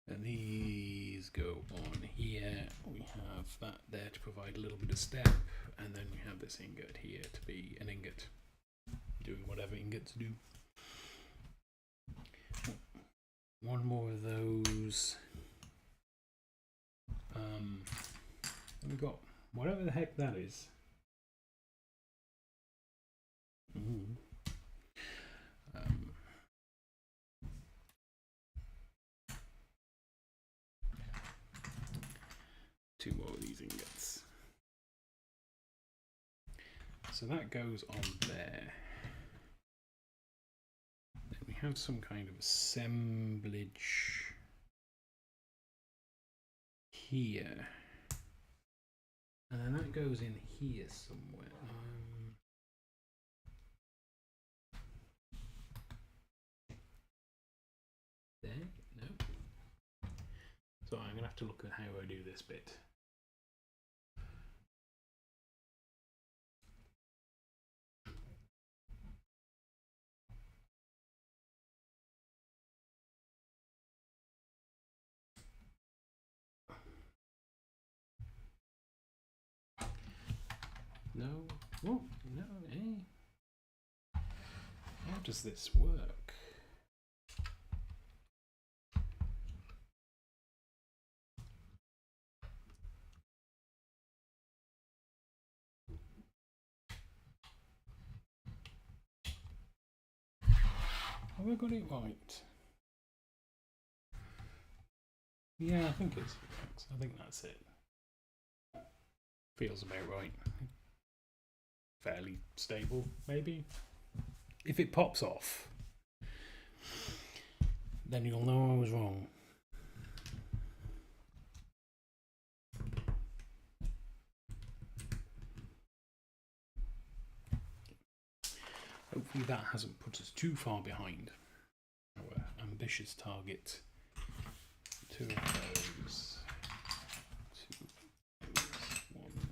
And these go on here. We have that there to provide a little bit of step, and then you have this ingot here to be an ingot, doing whatever ingots do. One more of those. We've got whatever the heck that is. Two more of these ingots. So that goes on there. Then we have some kind of assemblage here. And then that goes in here somewhere. There? No. So I'm going to have to look at how I do this bit. No. Oh, no, eh? How does this work? Have I got it right? Yeah, I think it's correct. I think that's it. Feels about right. Fairly stable, maybe. If it pops off, then you'll know I was wrong. Hopefully that hasn't put us too far behind our ambitious target. Two of those. One.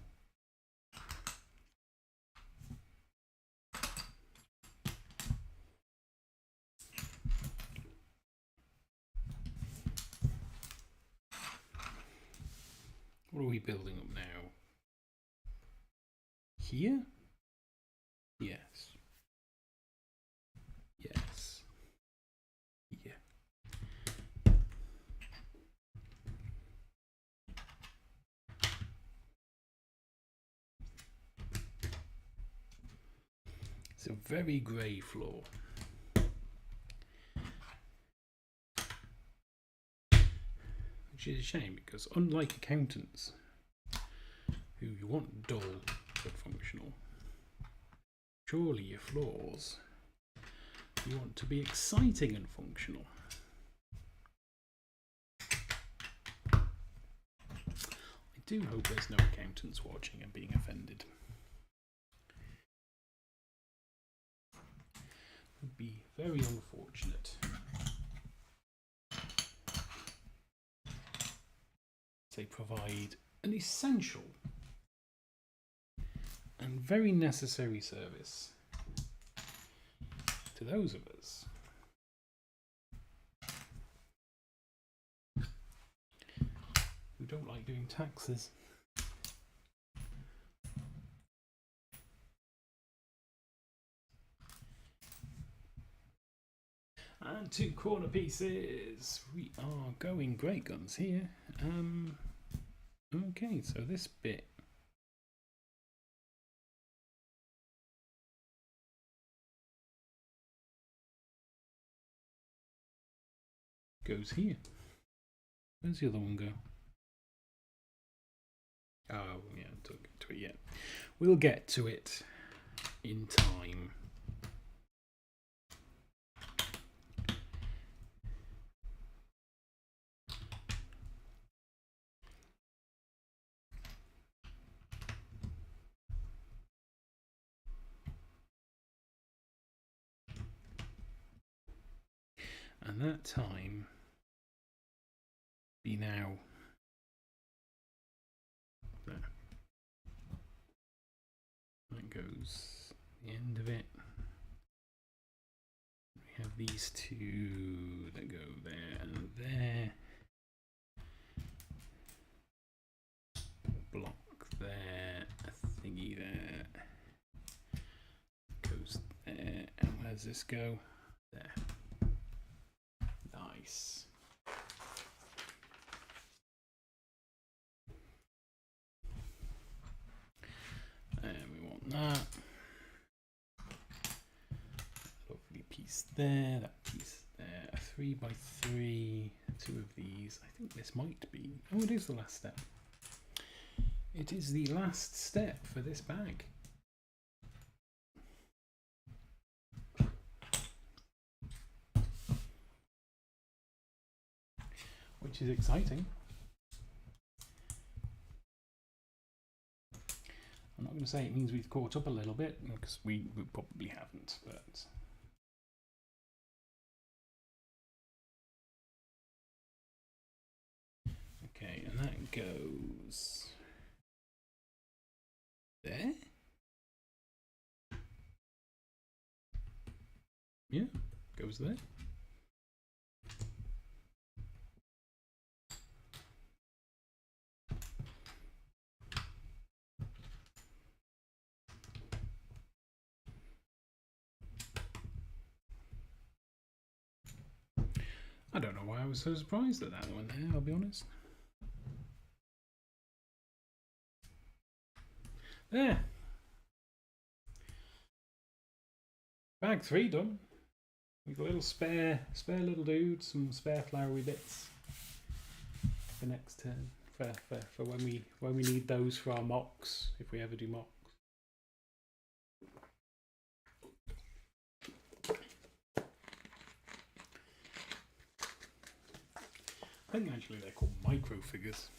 What are we building up now? Here? Yes. Yes. Yeah. It's a very grey floor. Which is a shame because unlike accountants, who you want dull but functional, surely your floors you want to be exciting and functional. I do hope there's no accountants watching and being offended. It would be very unfortunate. They provide an essential and very necessary service to those of us who don't like doing taxes. And 2 corner pieces. We are going great guns here. Okay, so this bit goes here. Where's the other one go? Oh, yeah, don't get to it yet. We'll get to it in time. And that time be now. There. That goes the end of it. We have these 2 that go there and there. Block there, a thingy thingy there. Goes there. And where does this go? There. Nice. And we want that. Lovely piece there, that piece there. A 3x3, two of these. I think this might be. Oh, it is the last step. It is the last step for this bag. Which is exciting. I'm not going to say it means we've caught up a little bit, because we probably haven't, but... Okay, and that goes... there? Yeah, goes there. I don't know why I was so surprised at that one there, I'll be honest. There. Bag 3 done. We've got a little spare little dude, some spare flowery bits for next turn. For when we need those for our mocks, if we ever do mocks. I think actually they're called micro figures.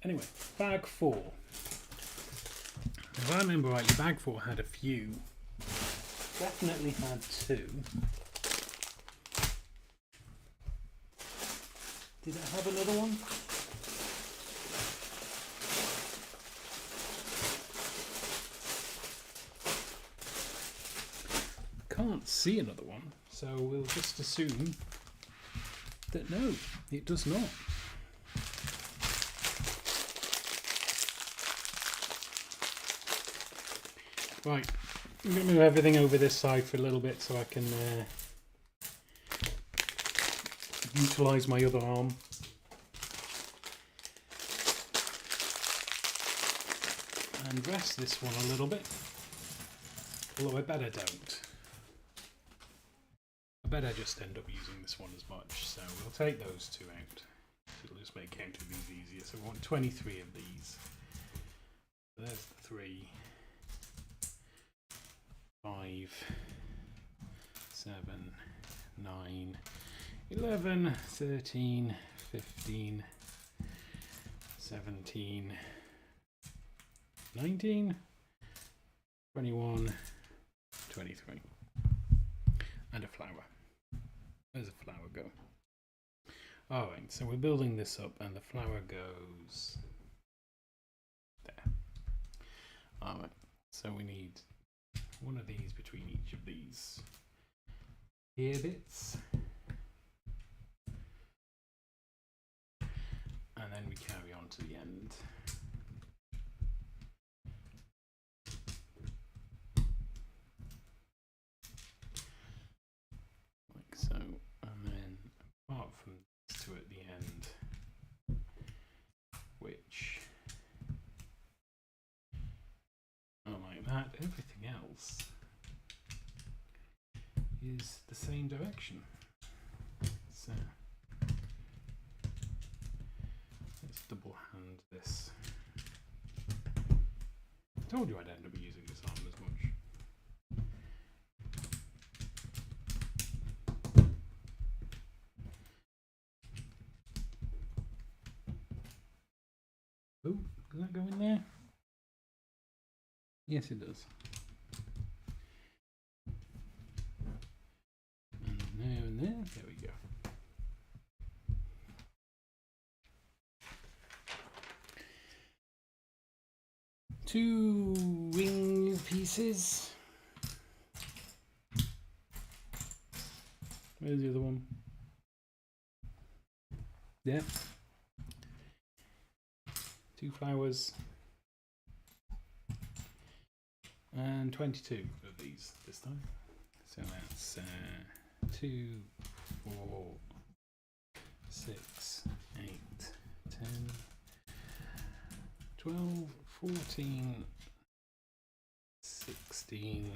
Anyway, bag 4. If I remember rightly, bag 4 had a few. Definitely had 2. Did it have another one? Can't see another one, so we'll just assume that no, it does not. Right, I'm going to move everything over this side for a little bit so I can utilise my other arm. And rest this one a little bit, although I bet I don't. I bet I just end up using this one as much, so we'll take those 2 out. It'll just make counting these easier. So we want 23 of these. So there's the 3, 5, 7, 9, 11, 13, 15, 17, 19, 21, 23. And a flower. Where's the flower go? Alright, so we're building this up and the flower goes there. Alright, so we need one of these between each of these here bits. And then we carry on to the end. Like so. And then apart from these 2 at the end, which are like that, everything else is the same direction. So let's double hand this. I told you I'd end up using this arm as much. Oh, does that go in there? Yes, it does. And there, there we go. Two wing pieces. Where's the other one? Yeah. 2 flowers. And 22 of these this time. So that's 2, 4, 6, 8, 10, 12, 14, 16,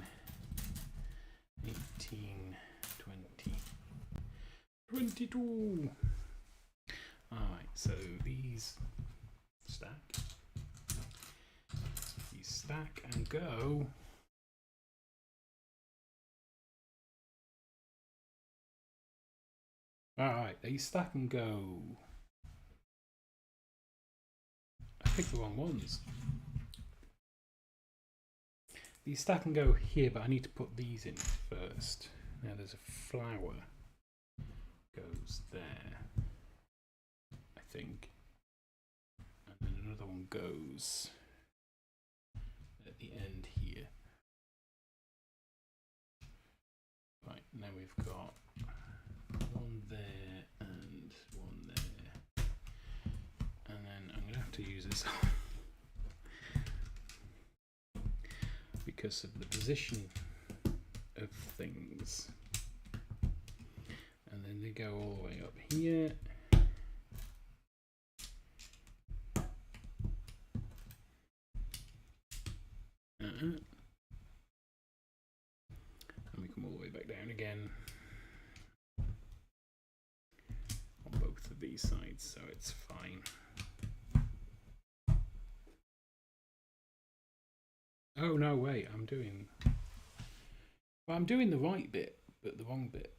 18, 20, 22. Alright, so these stack and go. Alright, these stack and go. I picked the wrong ones. These stack and go here, but I need to put these in first. Now there's a flower goes there, I think, and then another one goes at the end here. Right, now we've got one there and one there, and then I'm gonna have to use this because of the position of things. And then they go all the way up here. And we come all the way back down again on both of these sides, so it's fine. Oh no, wait, I'm doing the right bit, but the wrong bit.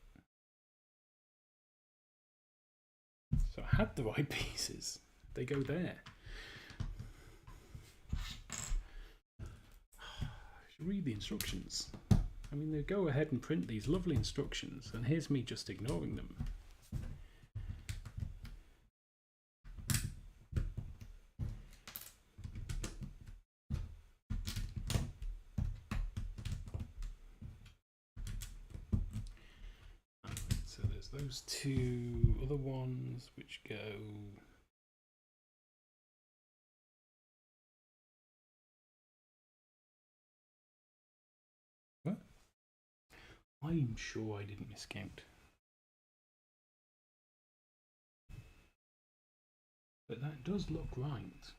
So I had the right pieces. They go there. I should read the instructions. I mean, they go ahead and print these lovely instructions, and here's me just ignoring them. Those two other ones which go what? I'm sure I didn't miscount, but that does look right.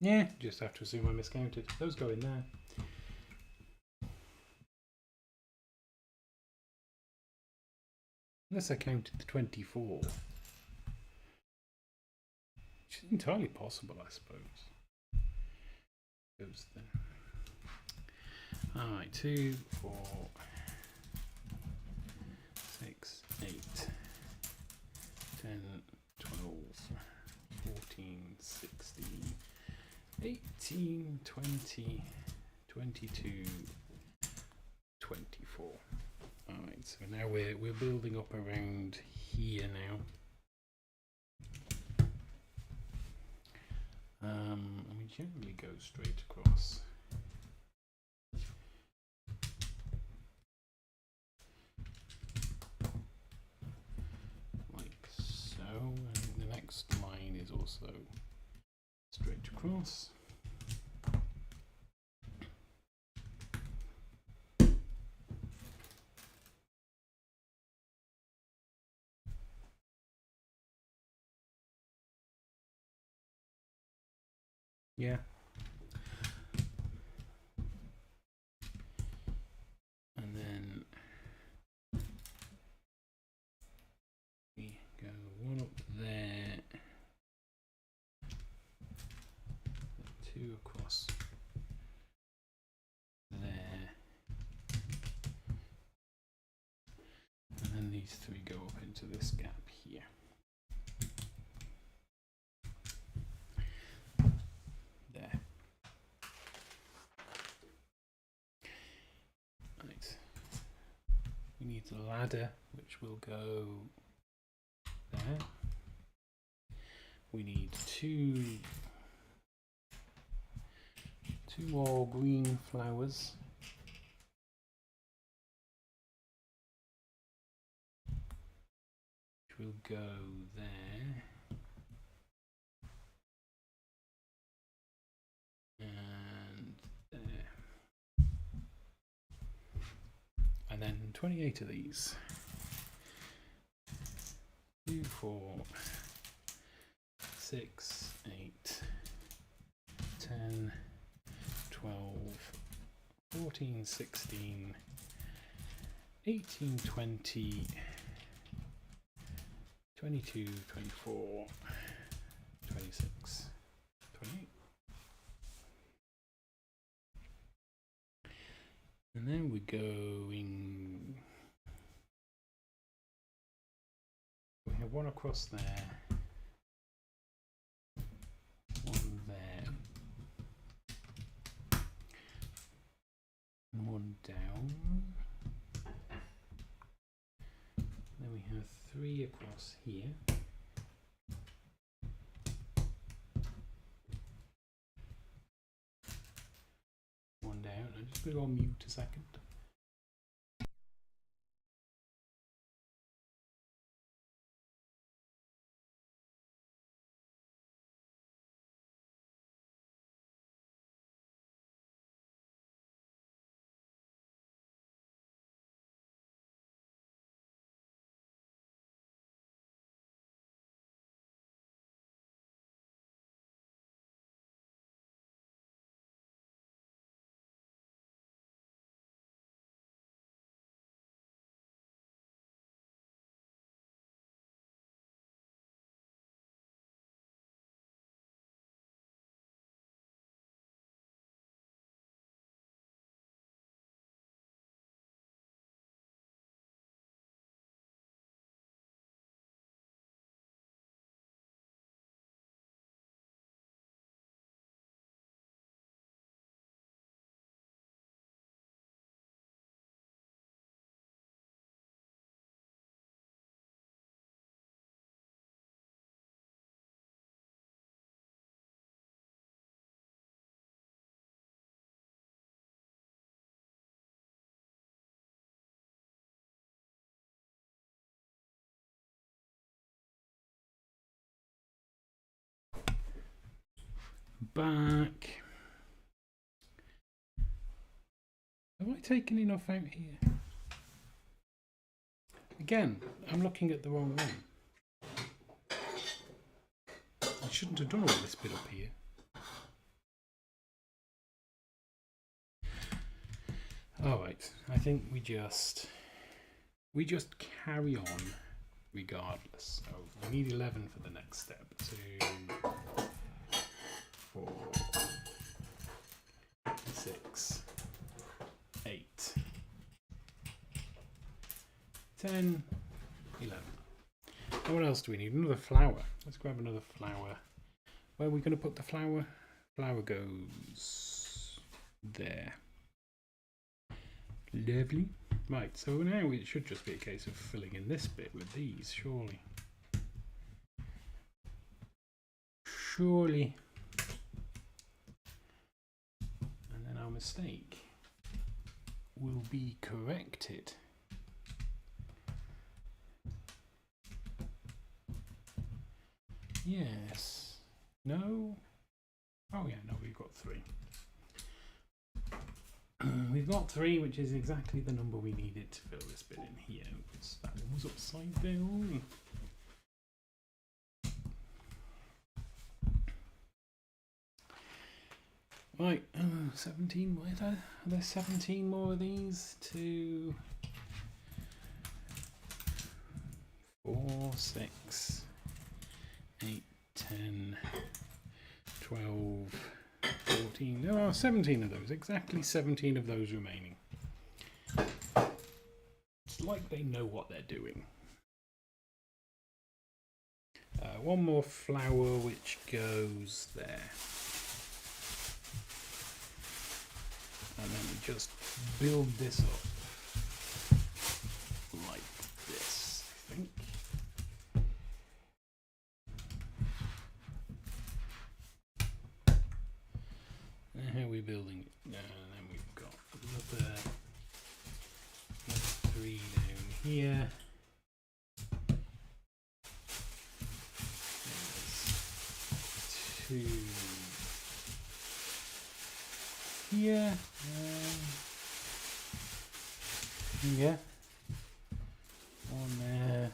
Yeah, just have to assume I miscounted. Those go in there. Unless I counted the 24. Which is entirely possible, I suppose. Goes there. Alright, 2, 4, 6, 8, 10, 12, 14, 16. 18, 20, 22, 24. Alright, so now we're building up around here now. And we generally go straight across. Like so, and the next line is also straight across. Yeah. And then we go one up there, two across there, and then these three go up into this gap here. There. Right. We need the ladder, which will go there. We need two more green flowers. will go there. And there. And then 28 of these. 2, 4, 6, 8, 10, 12, 14, 16, 18, 20, 22, 24, 26, 28. And then we're going, we have one across there, one there, and one down. Then we have 3 across here. One down. I'm just going to go on mute a second. Back. Have I taken enough out here? Again, I'm looking at the wrong one. I shouldn't have done all this bit up here. Alright, I think we just carry on regardless. So we need 11 for the next step. 2, 4, 6, 8, 10, 11. And what else do we need? Another flower. Let's grab another flower. Where are we going to put the flower? Flower goes there. Lovely. Right, so now it should just be a case of filling in this bit with these, surely. Surely. And then our mistake will be corrected. Yes. No? Oh yeah, no, we've got 3. We've got 3, which is exactly the number we needed to fill this bit in here. Because that one was upside down. Right, 17 more. Are there 17 more of these? 2, 4, 6, 8, 10, 12, 14. There are 17 of those. Exactly 17 of those remaining. It's like they know what they're doing. One more flower which goes there. And then we just build this up like this, I think. And how are we building it? And then we've got another 3 down here. to here. Yeah. One there.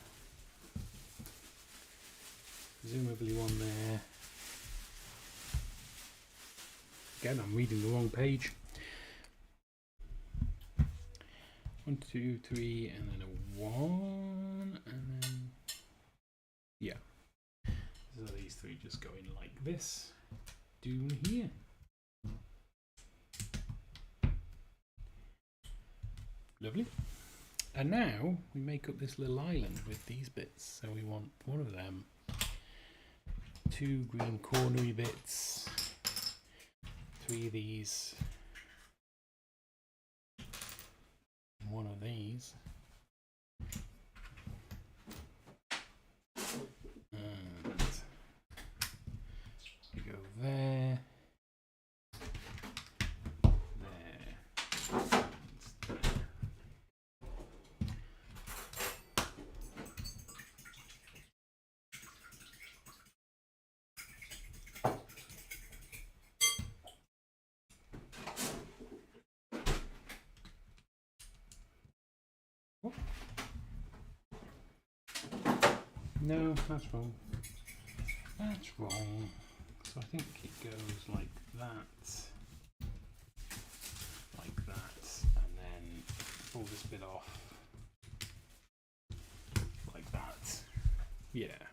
Presumably one there. Again, I'm reading the wrong page. 1, 2, 3, and then a 1, and then yeah. So these three just go in like this. Down here. Lovely. And now we make up this little island with these bits. So we want one of them, 2 green cornery bits, 3 of these, and 1 of these. And we go there. No, that's wrong. That's wrong. So I think it goes like that, and then pull this bit off, like that. Yeah.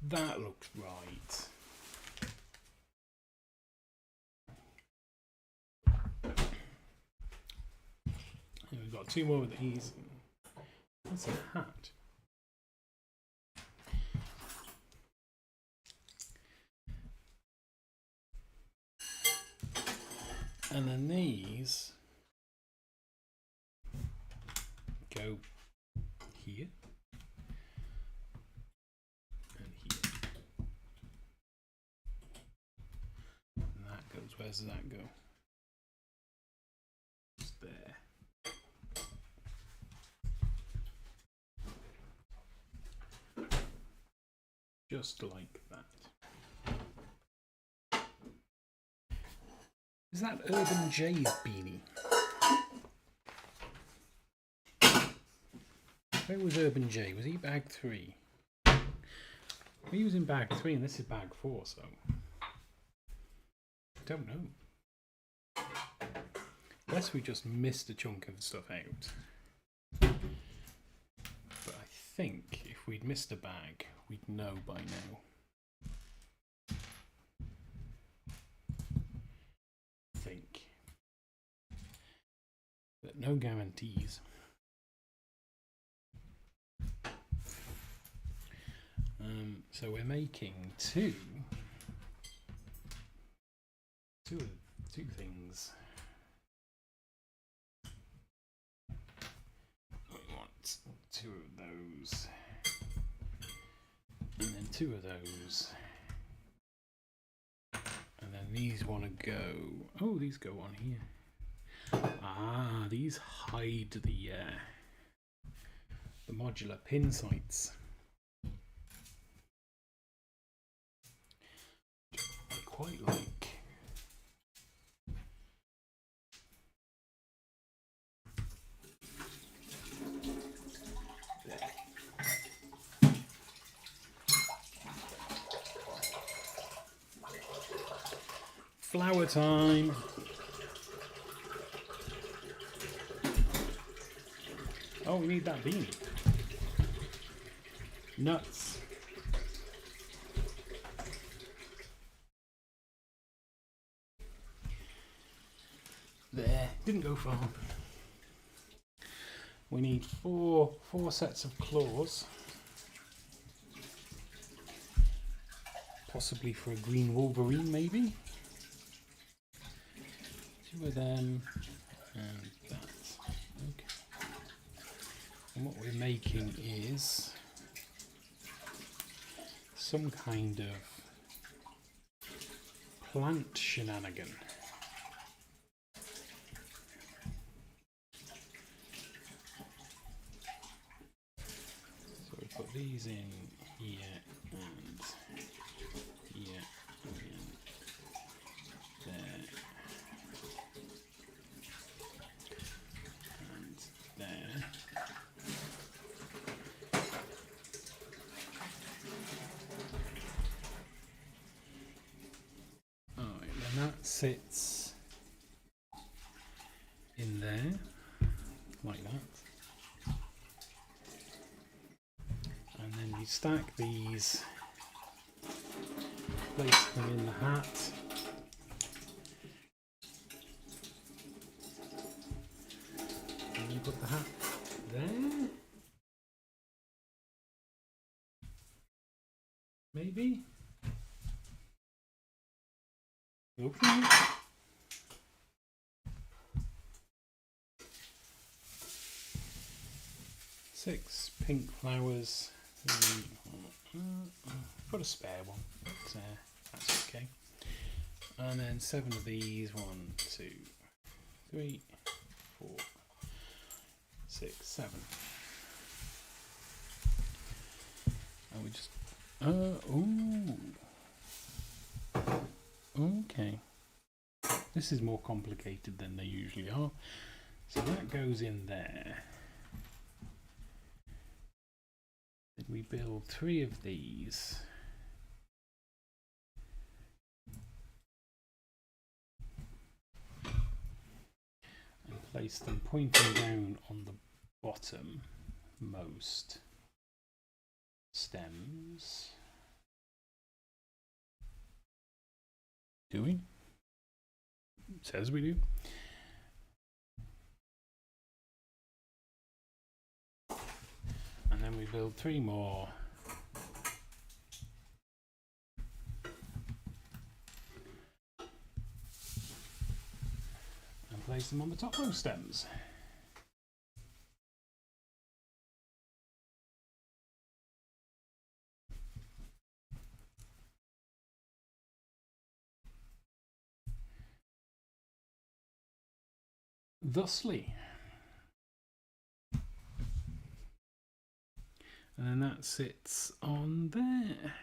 That looks right. And we've got 2 more of these. That's a hat. And then these go here and here. And that goes, where does that go? It's there. Just like that. Is that Urban Jay's beanie? Where was Urban Jay? Was he bag 3? He was in bag 3 and this is bag 4, so I don't know. Unless we just missed a chunk of stuff out. But I think if we'd missed a bag, we'd know by now. But no guarantees. So we're making two things. We want 2 of those, and then 2 of those, and then these want to go. Oh, these go on here. Ah, these hide the modular pin sights. I quite like. There. Flower time. Oh, we need that beanie. Nuts. There. Didn't go far. We need four sets of claws. Possibly for a green Wolverine, maybe. 2 of them. And that. Okay. And what we're making is some kind of plant shenanigan. So we put these in here and here. sits in there, like that. And then you stack these, place them in the hat. And you put the hat there. Maybe? Okay. Six pink flowers. Put a spare one, but that's okay. And then 7 of these. 1, 2, 3, 4, 6, 7. And we just okay. This is more complicated than they usually are. So that goes in there. Then we build 3 of these. And place them pointing down on the bottom most stems. Do we? It says we do. And then we build 3 more. And place them on the topmost stems. Thusly. And then that sits on there.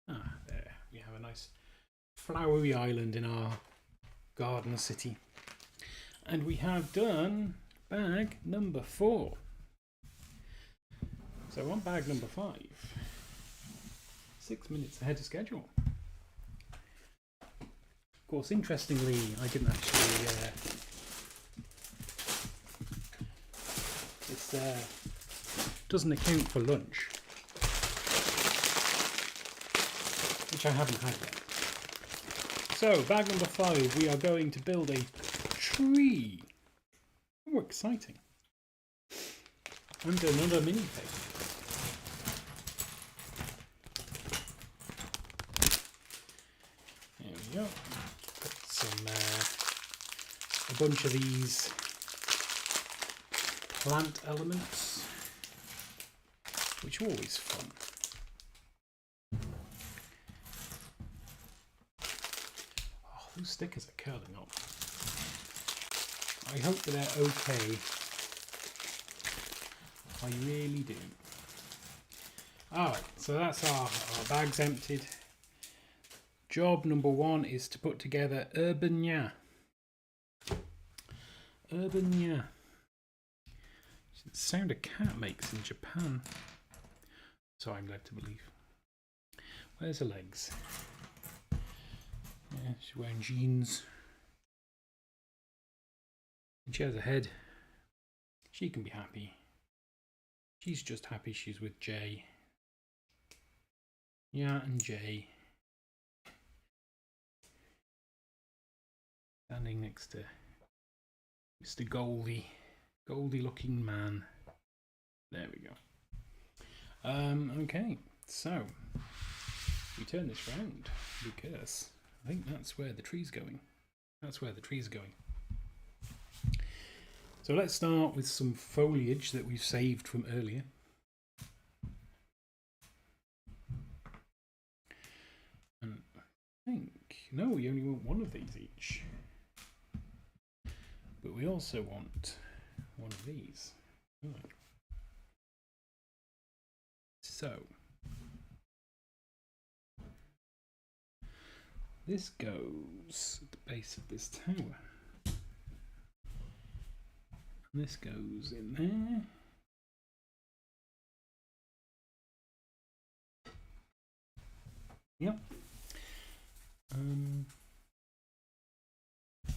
Ah, there. We have a nice flowery island in our garden city. And we have done bag number 4. So on bag number 5, 6 minutes ahead of schedule. Of course, interestingly, I didn't actually doesn't account for lunch, which I haven't had yet. So, bag number 5, we are going to build a tree. Oh, exciting. And another mini pig. There we go. Got some, a bunch of these plant elements, which are always fun. Oh, those stickers are curling up. I hope that they're okay. I really do. Alright, so that's our bags emptied. Job number 1 is to put together Urbania. Urbania. It's the sound a cat makes in Japan. So I'm led to believe. Where's her legs? Yeah, she's wearing jeans. And she has a head. She can be happy. She's just happy she's with Jay. Yeah, and Jay. Standing next to Mr. Goldie looking man. There we go. Okay, so we turn this round because I think that's where the tree's going. That's where the tree's going. So let's start with some foliage that we've saved from earlier. And I think, no, we only want 1 of these each. But we also want 1 of these. Right. So this goes at the base of this tower. And this goes in there. Yep.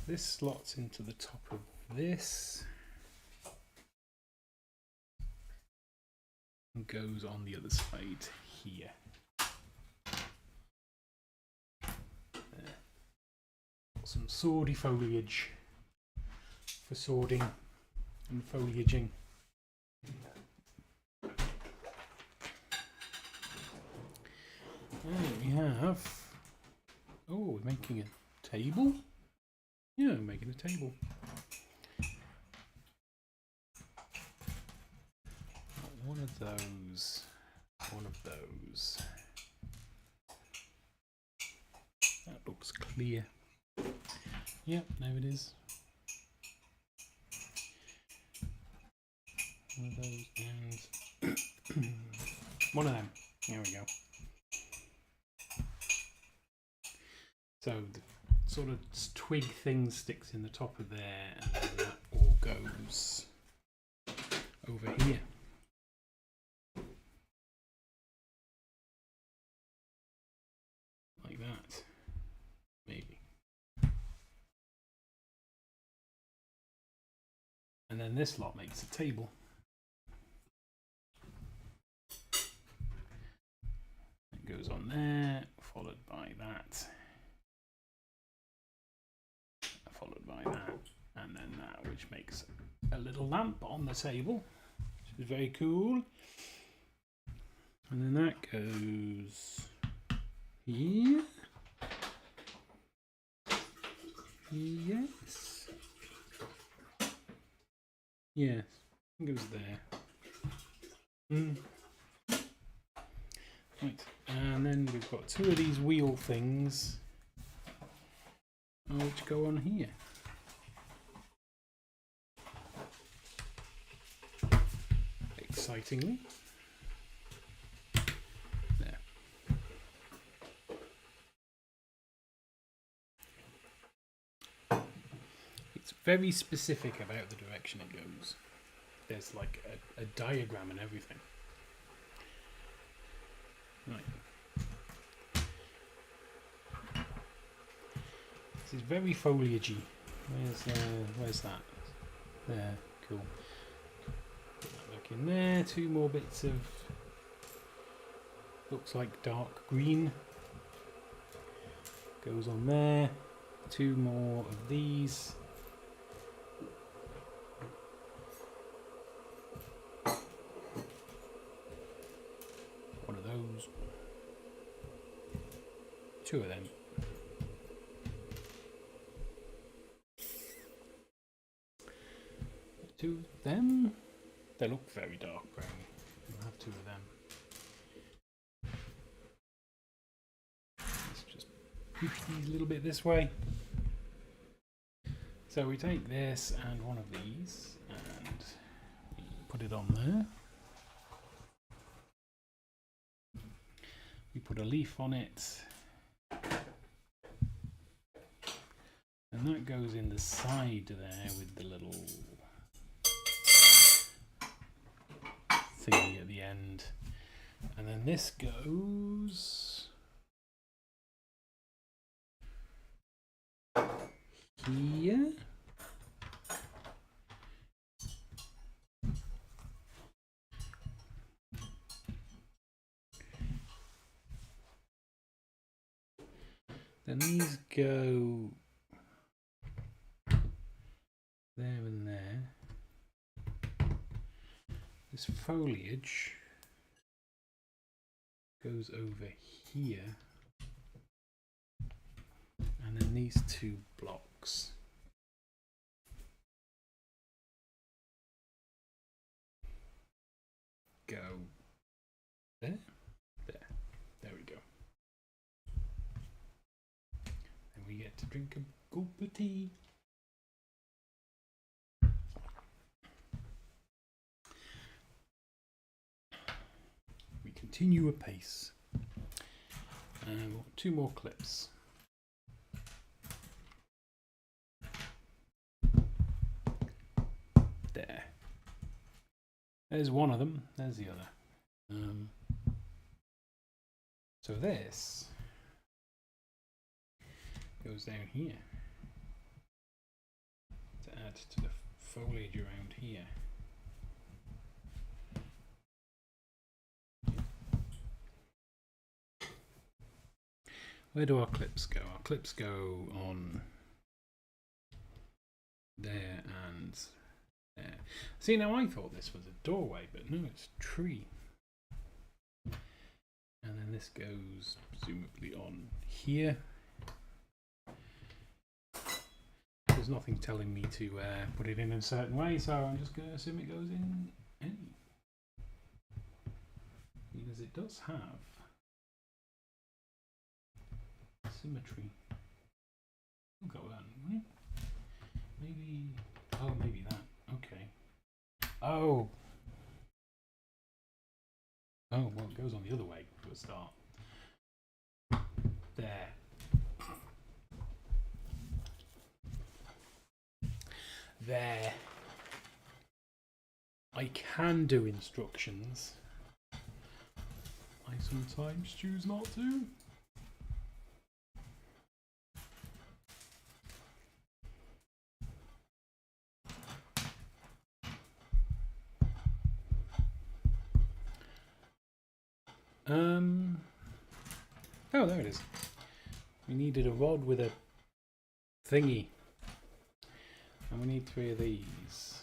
this slots into the top of this and goes on the other side here. There. Got some swordy foliage for swording and foliaging. There we have. Oh, we're making a table? Yeah, we're making a table. One of those. One of those. That looks clear. Yep, there it is. One of those and one of them. There we go. So the sort of twig thing sticks in the top of there, and then that all goes over here. Like that, maybe. And then this lot makes a table. It goes on there, followed by that. Followed by that, and then that, which makes a little lamp on the table, which is very cool. And then that goes here. Yes. Yes, it goes there. Right, and then we've got two of these wheel things. Which go on here. Excitingly. There. It's very specific about the direction it goes. There's like a diagram and everything. Right. This is very foliagey. Where's that? There, cool. Put that back in there. Two more bits of, looks like dark green. Goes on there. Two more of these. One of those. Two of them. Two of them. They look very dark brown. We'll have two of them. Let's just push these a little bit this way. So we take this and one of these and we put it on there. We put a leaf on it. And that goes in the side there with the little thingy at the end, and then this goes here. Then these go there and there. This foliage goes over here, and then these two blocks go there, there we go. And we get to drink a gulp of tea. Continue apace. And two more clips. There. There's one of them. There's the other. So this goes down here. add to the foliage around here. Where do our clips go? Our clips go on there and there. See, now I thought this was a doorway, but no, it's a tree. And then this goes presumably on here. There's nothing telling me to put it in a certain way, so I'm just going to assume it goes in any. Because it does have symmetry. We'll go that way. Maybe. Oh, maybe that. Okay. Oh. Oh, well, it goes on the other way for a start. There. There. I can do instructions. I sometimes choose not to. Oh, there it is. We needed a rod with a thingy. And we need 3 of these.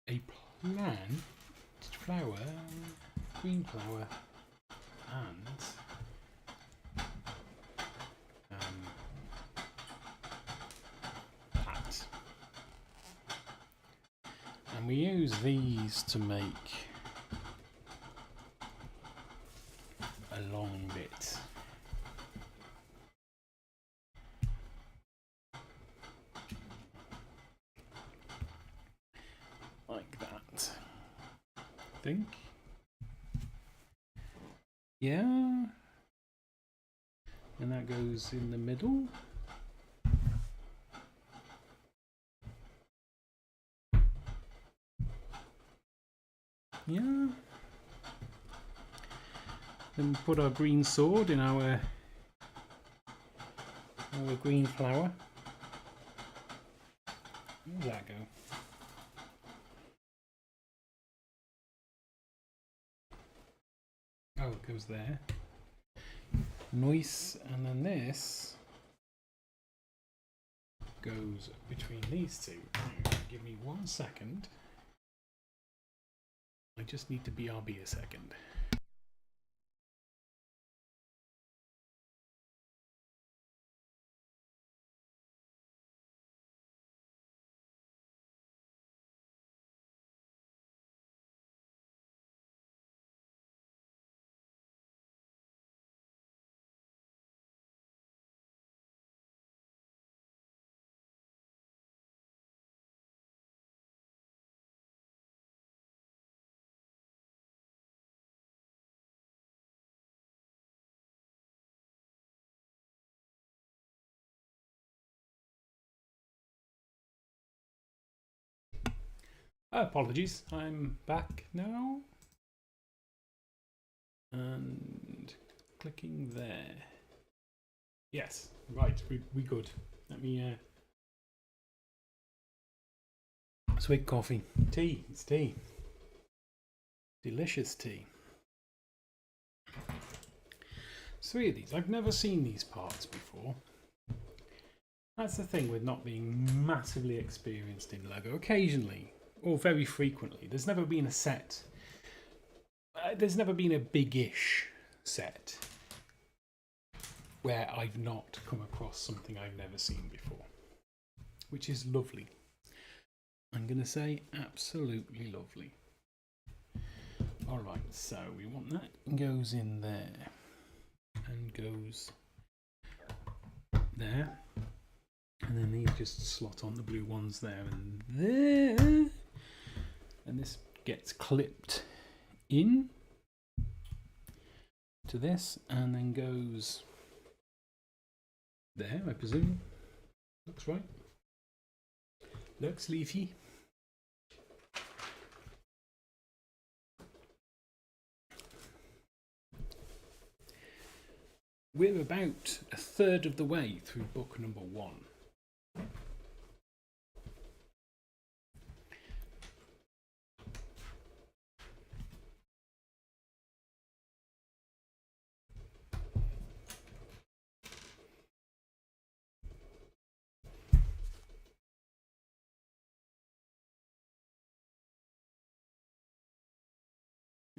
A plant, flower, green flower, and that. And we use these to make a long bit. Like that. I think. Yeah. And that goes in the middle. Yeah. Then put our green sword in our green flower. Where does that go? Oh, it goes there. Nice. And then this goes between these two. Give me 1 second. I just need to BRB a second. Apologies, I'm back now. And clicking there. Yes, right, we good. Let me sweet coffee. Tea, it's tea. Delicious tea. 3 of these. I've never seen these parts before. That's the thing with not being massively experienced in LEGO. Occasionally, or very frequently, there's never been a set. There's never been a big-ish set where I've not come across something I've never seen before, which is lovely. I'm going to say absolutely lovely. Alright, so we want that goes in there and goes there, and then these just slot on the blue ones there and there, and this gets clipped in to this and then goes there, I presume. Looks right. Looks leafy. we're about a third of the way through book number 1.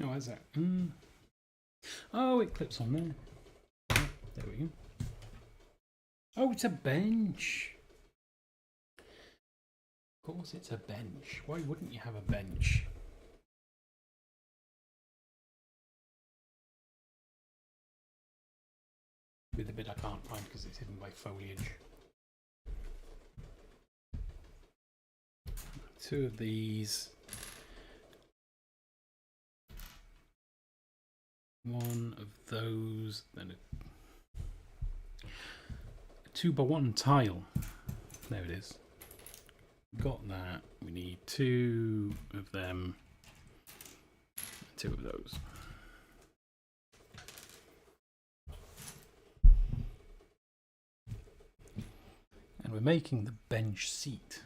Oh, where's that? Oh, it clips on there. Oh, there we go. Oh, it's a bench. Of course it's a bench. Why wouldn't you have a bench? With the bit I can't find because it's hidden by foliage. 2 of these. 1 of those, then a 2x1 tile. There it is. Got that. We need 2 of them, 2 of those. And we're making the bench seat.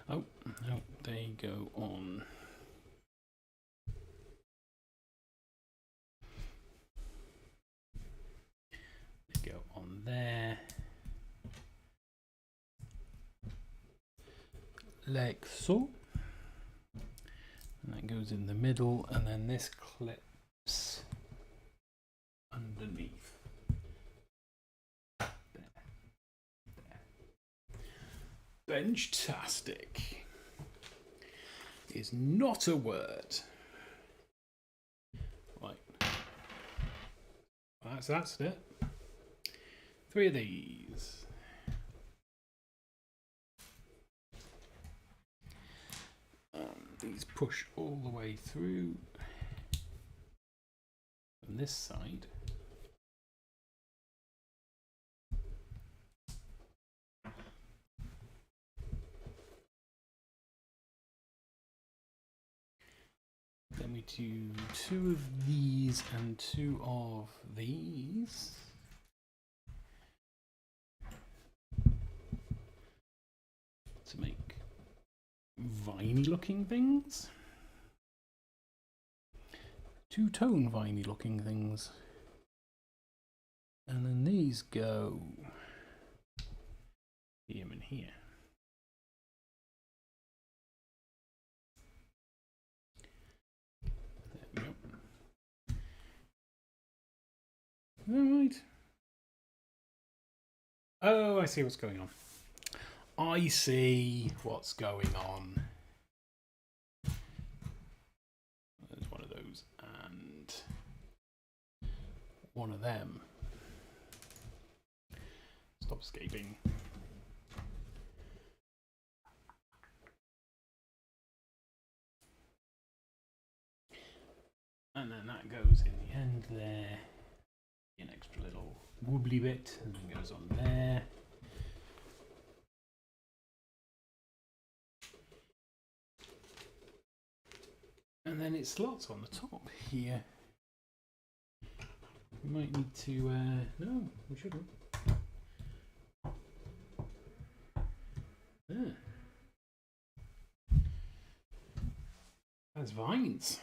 Oh, no, they go on. They go on there. Like so. And that goes in the middle, and then this clips underneath. Benchtastic is not a word. Right. That's it. 3 of these. These push all the way through from this side. Then we do 2 of these and 2 of these. To make viney looking things. 2-tone viney looking things. And then these go here and here. There we go. Alright. Oh, I see what's going on. I see what's going on. There's one of those and one of them. Stop escaping. And then that goes in the end there. An extra little wobbly bit, and then goes on there. And then it slots on the top here. We might need to, no, we shouldn't. Yeah. That's vines.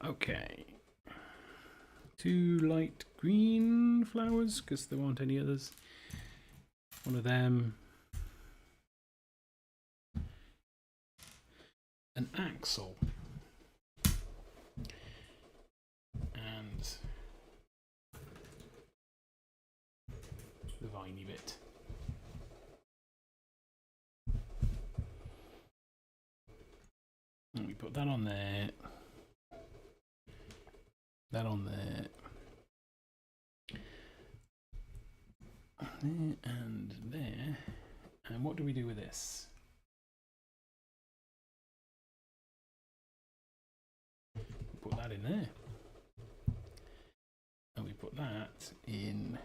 Okay. 2 light green flowers, because there aren't any others. One of them. An axle. And the viney bit. And we put that on there. That on there. There and there. And what do we do with this? Put that in there. And we put that in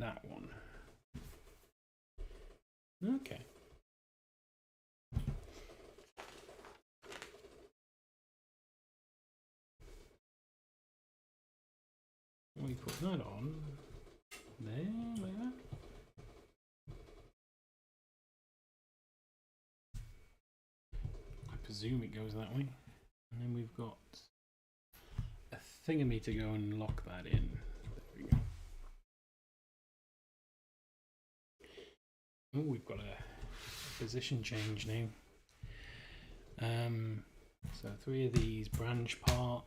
that one. Okay. We put that on there, like that. I presume it goes that way. And then we've got a thingamy to go and lock that in. There we go. Oh, we've got a position change now. So 3 of these branch part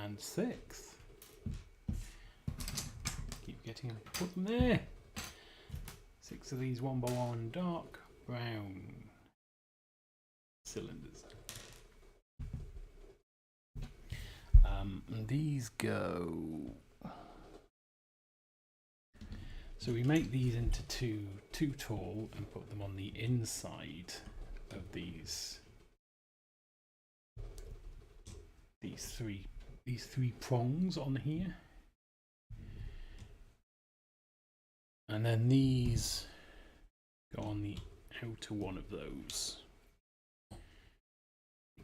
and 6. Keep getting put them there. 6 of these 1x1 dark brown cylinders. And these go. So we make these into two tall and put them on the inside of these three prongs on here. And then these go on the outer one of those.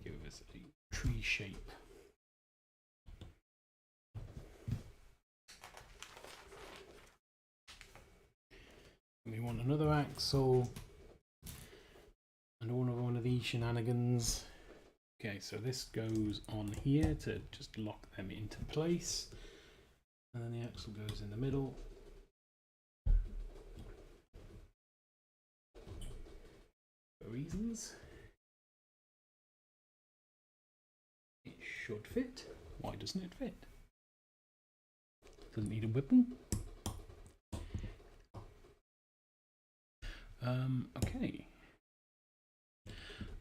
Give us a tree shape. We want another axle and one of these shenanigans. Okay, so this goes on here to just lock them into place, and then the axle goes in the middle. For reasons. It should fit. Why doesn't it fit? Doesn't need a weapon. Okay.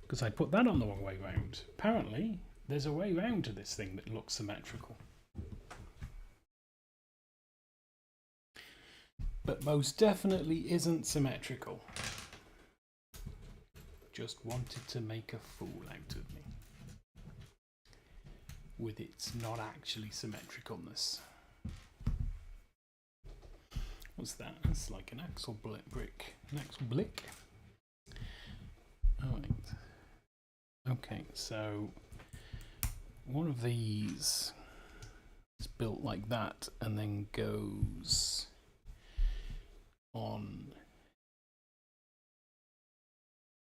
Because I put that on the wrong way round. Apparently, there's a way round to this thing that looks symmetrical. But most definitely isn't symmetrical. Just wanted to make a fool out of me. With its not actually symmetricalness. What's that? That's like an axle brick. An axle blick? Alright. Okay, so one of these is built like that and then goes on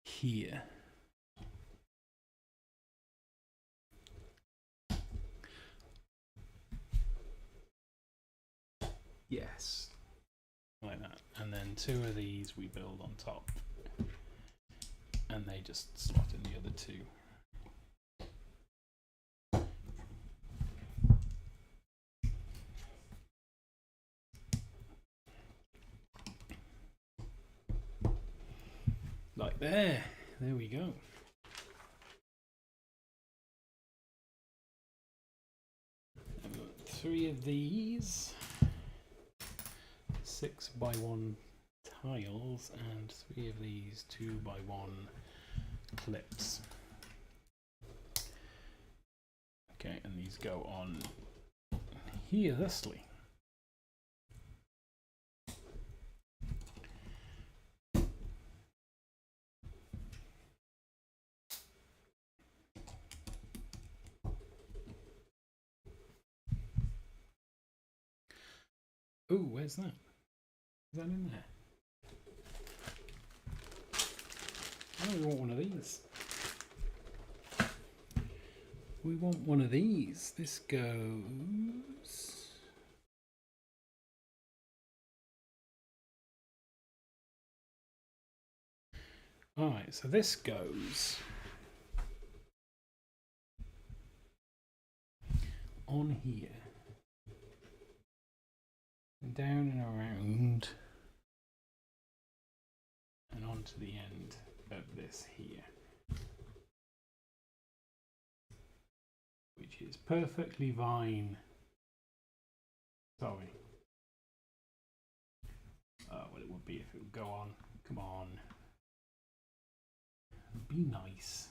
here. Yes. Like that. And then 2 of these we build on top. And they just slot in the other 2. Like there. There we go. I've got 3 of these 6x1 tiles and 3 of these 2x1 clips. Okay, and these go on here thusly. Ooh, where's that? Is that in there? Oh, we want one of these. We want one of these. This goes... Alright, so this goes on here. And down and around. And onto the end of this here. Which is perfectly fine. Sorry. Well, it would be if it would go on. Come on. Be nice.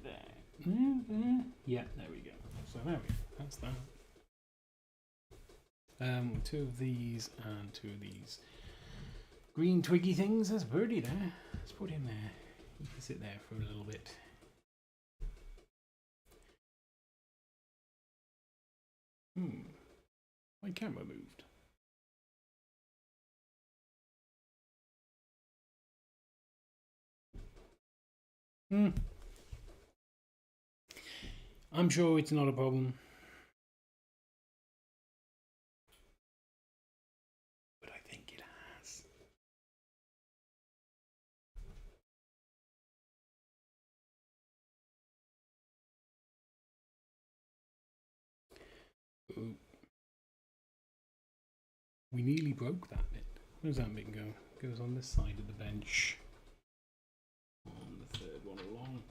There. Yeah, there we go. So there we go. That's that. Two of these and two of these green twiggy things. There's a birdie there. Let's put him there. He can sit there for a little bit. My camera moved. I'm sure it's not a problem. But I think it has. Ooh. We nearly broke that bit. Where does that bit go? It goes on this side of the bench. On the third one along.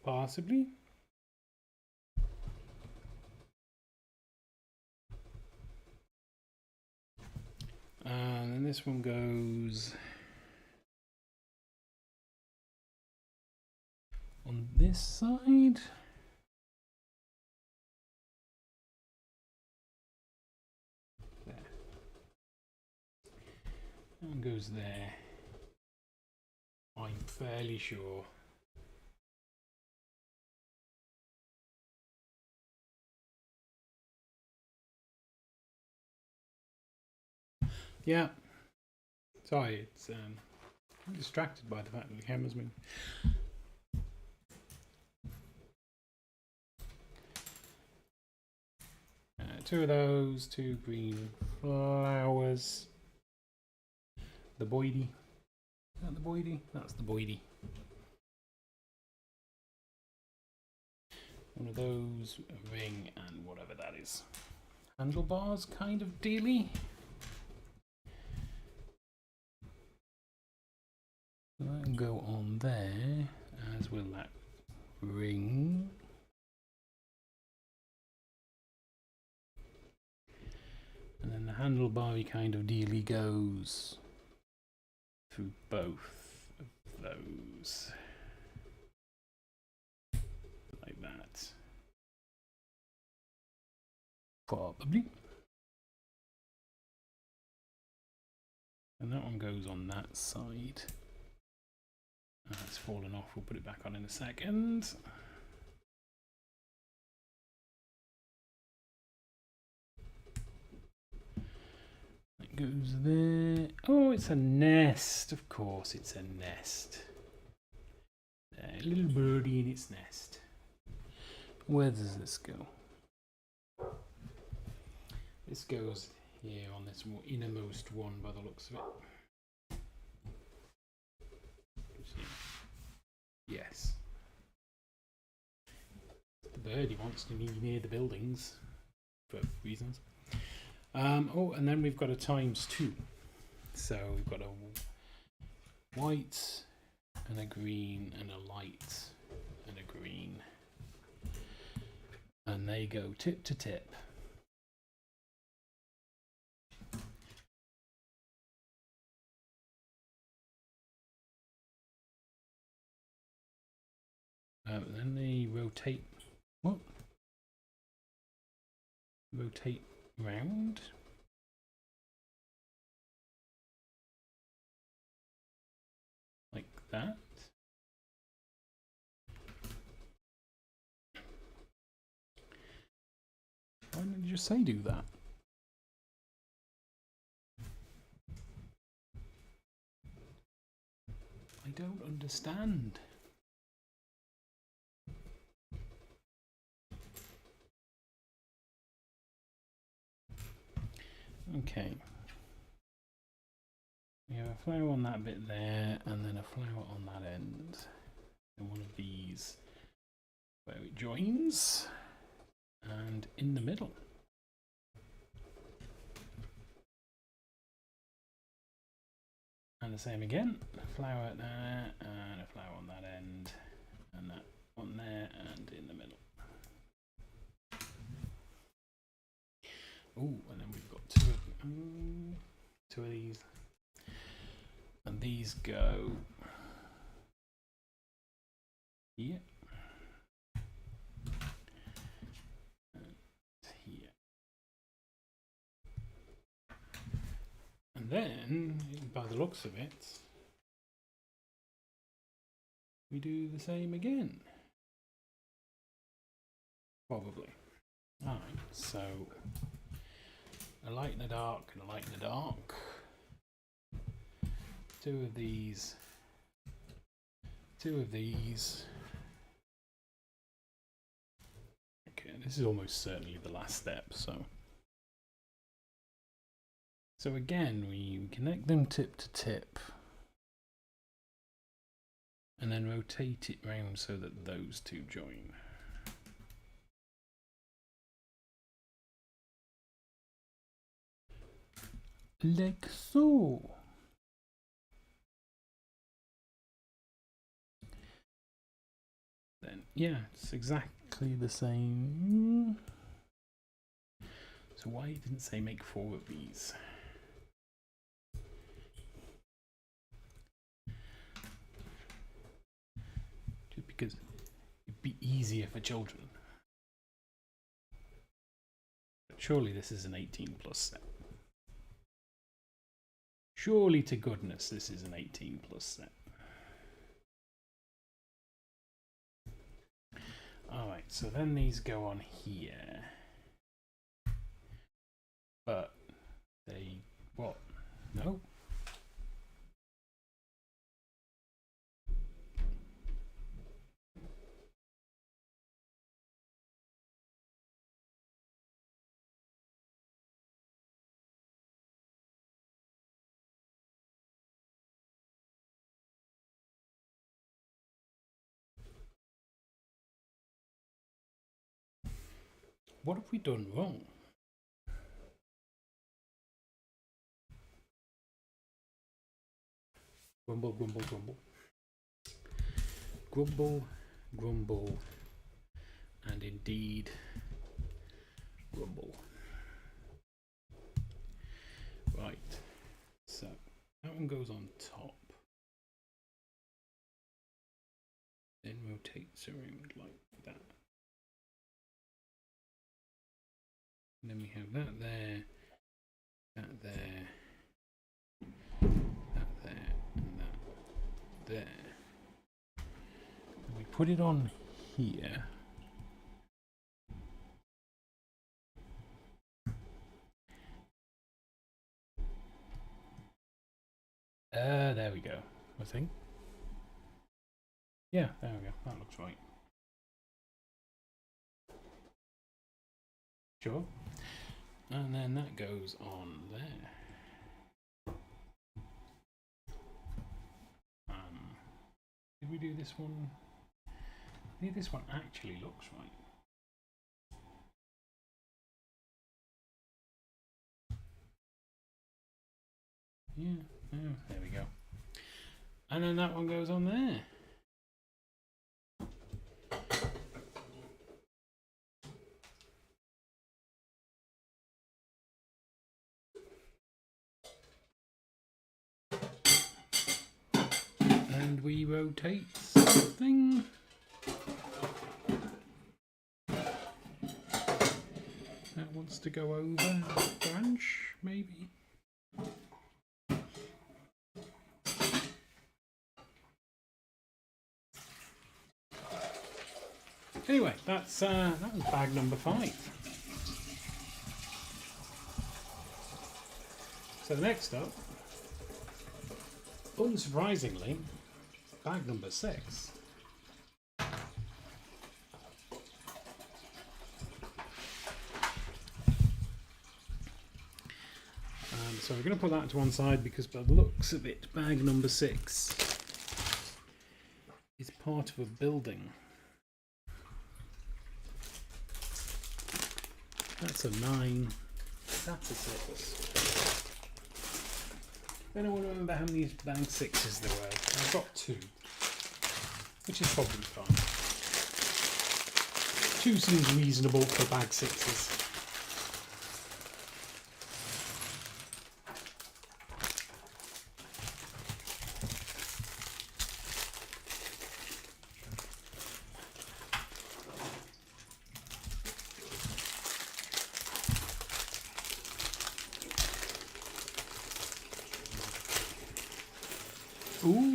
Possibly. And then this one goes on this side. There. And goes there. I'm fairly sure. Yeah. Sorry, it's I'm distracted by the fact that the camera's moving. Two of those, two green flowers. The boydie. Is that the boydie? That's the boydie. One of those, a ring, and whatever that is. Handlebars kind of dealy. That can go on there, as will that ring. And then the handlebar kind of dealy goes through both of those. Like that. Probably. And that one goes on that side. It's fallen off, we'll put it back on in a second. It goes there. Oh, it's a nest. Of course it's a nest. A little birdie in its nest. Where does this go? This goes here on this innermost one by the looks of it. Yes. The birdie wants to be near the buildings for reasons. Oh, and then we've got a ×2. So we've got a white and a green and a light and a green. And they go tip to tip. Then they rotate. What? Rotate round. Like that. Why didn't you just say do that? I don't understand. Okay. We have a flower on that bit there, and then a flower on that end. And one of these where it joins, and in the middle. And the same again, a flower there, and a flower on that end, and that one there, and in the middle. Oh, and then we've got two of them. 2 of these. And these go here. And here. And then, by the looks of it, we do the same again. Probably. Alright, so a light in the dark and a light in the dark. 2 of these. 2 of these. Okay, this is almost certainly the last step, so. So again, we connect them tip to tip. And then rotate it round so that those 2 join. Like so. Then, yeah, it's exactly the same. So why didn't it say make 4 of these? Just because it'd be easier for children. But surely this is an 18 plus set. Surely to goodness this is an 18 plus set. Alright, so then these go on here. But they, what? No? What have we done wrong? Grumble, grumble, grumble. Grumble, grumble, and indeed grumble. Right, so that one goes on top. Then rotates around like that. And then we have that there, that there, that there, and that there. And we put it on here. There we go, I think. Yeah, there we go, that looks right. Sure. And then that goes on there. Did we do this one? I think this one actually looks right. Yeah, oh, there we go. And then that one goes on there. And we rotate something. That wants to go over the branch, maybe. Anyway, that was bag number 5. So next up, unsurprisingly, bag number 6. So we're going to put that to one side because by the looks of it, bag number 6 is part of a building. That's a 9. That's a 6. Then I want to remember how many bag 6s there were. I've got 2, which is probably fine. 2 seems reasonable for bag 6s.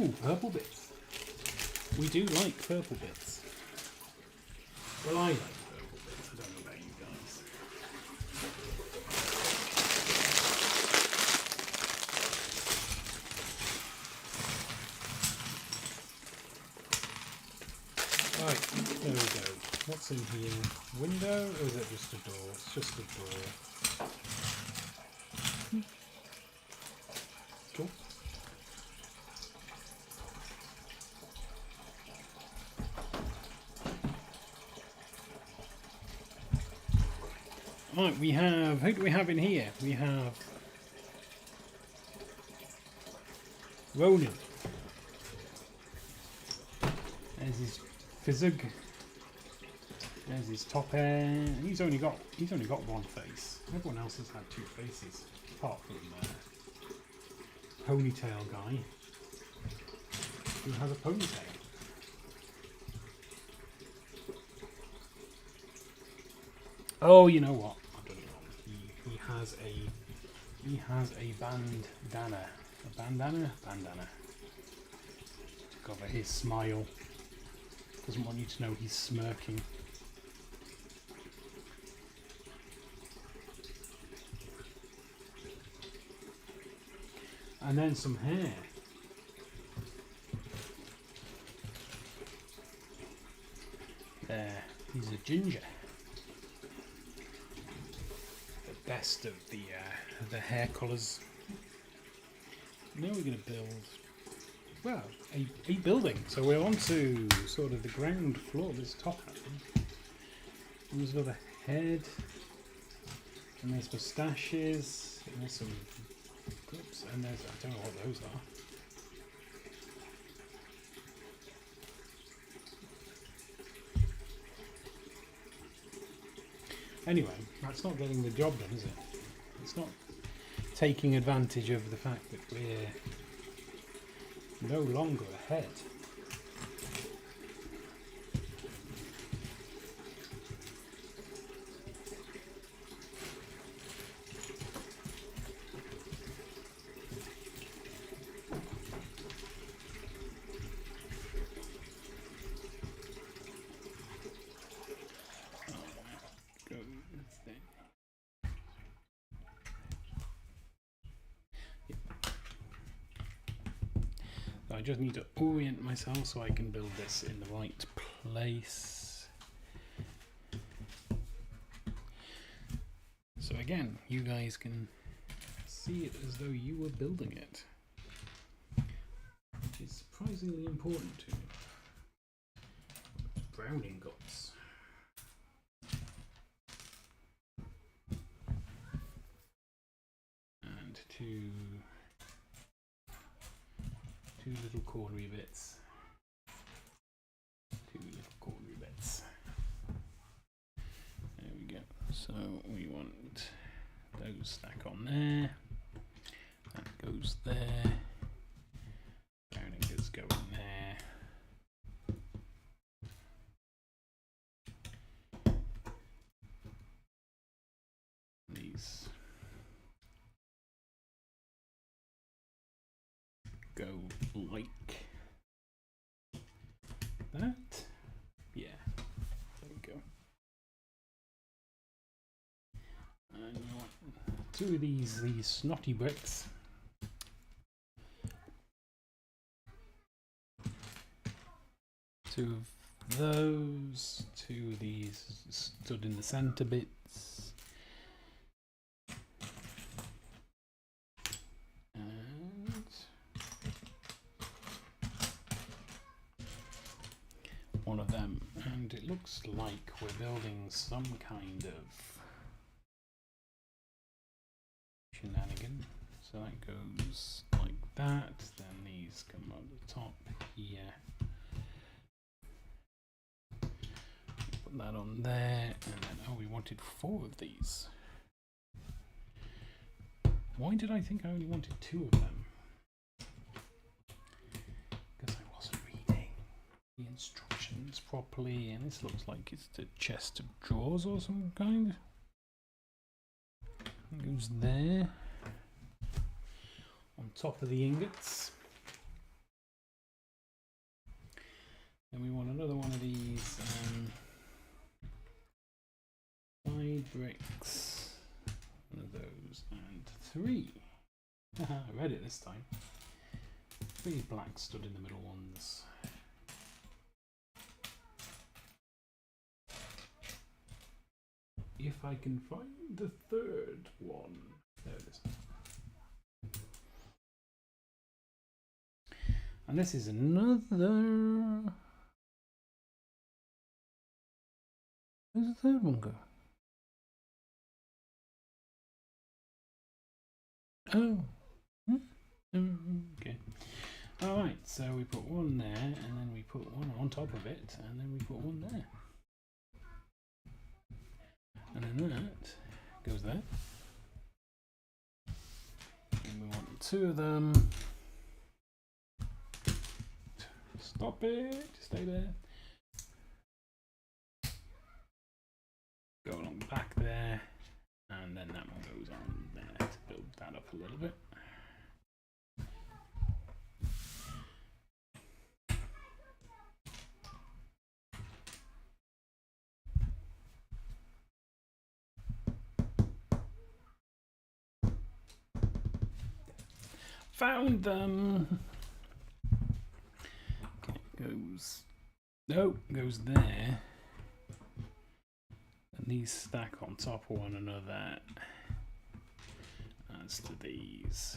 Ooh, purple bits. We do like purple bits. Well, I like purple bits. I don't know about you guys. Right, there we go. What's in here? Window, or is it just a door? It's just a door. Cool. Right, we have, who do we have in here? We have Ronan. There's his Fizzug. There's his top hair. He's only got one face. Everyone else has had two faces, apart from ponytail guy, who has a ponytail. Oh, you know what? I've done it wrong. He has a bandana. A bandana to cover his smile. Doesn't want you to know he's smirking. And then some hair. There, he's a ginger. The best of the hair colours. Now we're going to build, well, a building. So we're on to sort of the ground floor, this top half. And there's got a head, and there's moustaches, and there's some clips, and there's, I don't know what those are. Anyway, that's not getting the job done, is it? It's not taking advantage of the fact that we're no longer ahead. I just need to orient myself so I can build this in the right place. So again, you guys can see it as though you were building it, which is surprisingly important to me. Brown ingots. And two little cornery bits. Two little cornery bits. There we go. So we want those stack on there. That goes there. Brown ingots go in there. These go like that. Yeah, there we go. And you want two of these snotty bricks. Two of those. Two of these stood in the center bits. One of them, and it looks like we're building some kind of shenanigan. So that goes like that, then these come up the top here. Put that on there, and then, oh, we wanted 4 of these. Why did I think I only wanted 2 of them? Because I wasn't reading the instructions properly, and this looks like it's the chest of drawers or some kind. It goes there on top of the ingots. 6. One of those and 3. I read it this time. 3 black stood in the middle ones. If I can find the 3rd one. There it is. And this is another. Where's the 3rd one go? Oh. Okay. Alright, so we put one there, and then we put one on top of it, and then we put one there. And then that goes there. And we want 2 of them. Stop it, stay there. Go along the back there, and then that one goes on there to build that up a little bit. Found them. Okay, goes. No, goes there. And these stack on top of one another. As to these.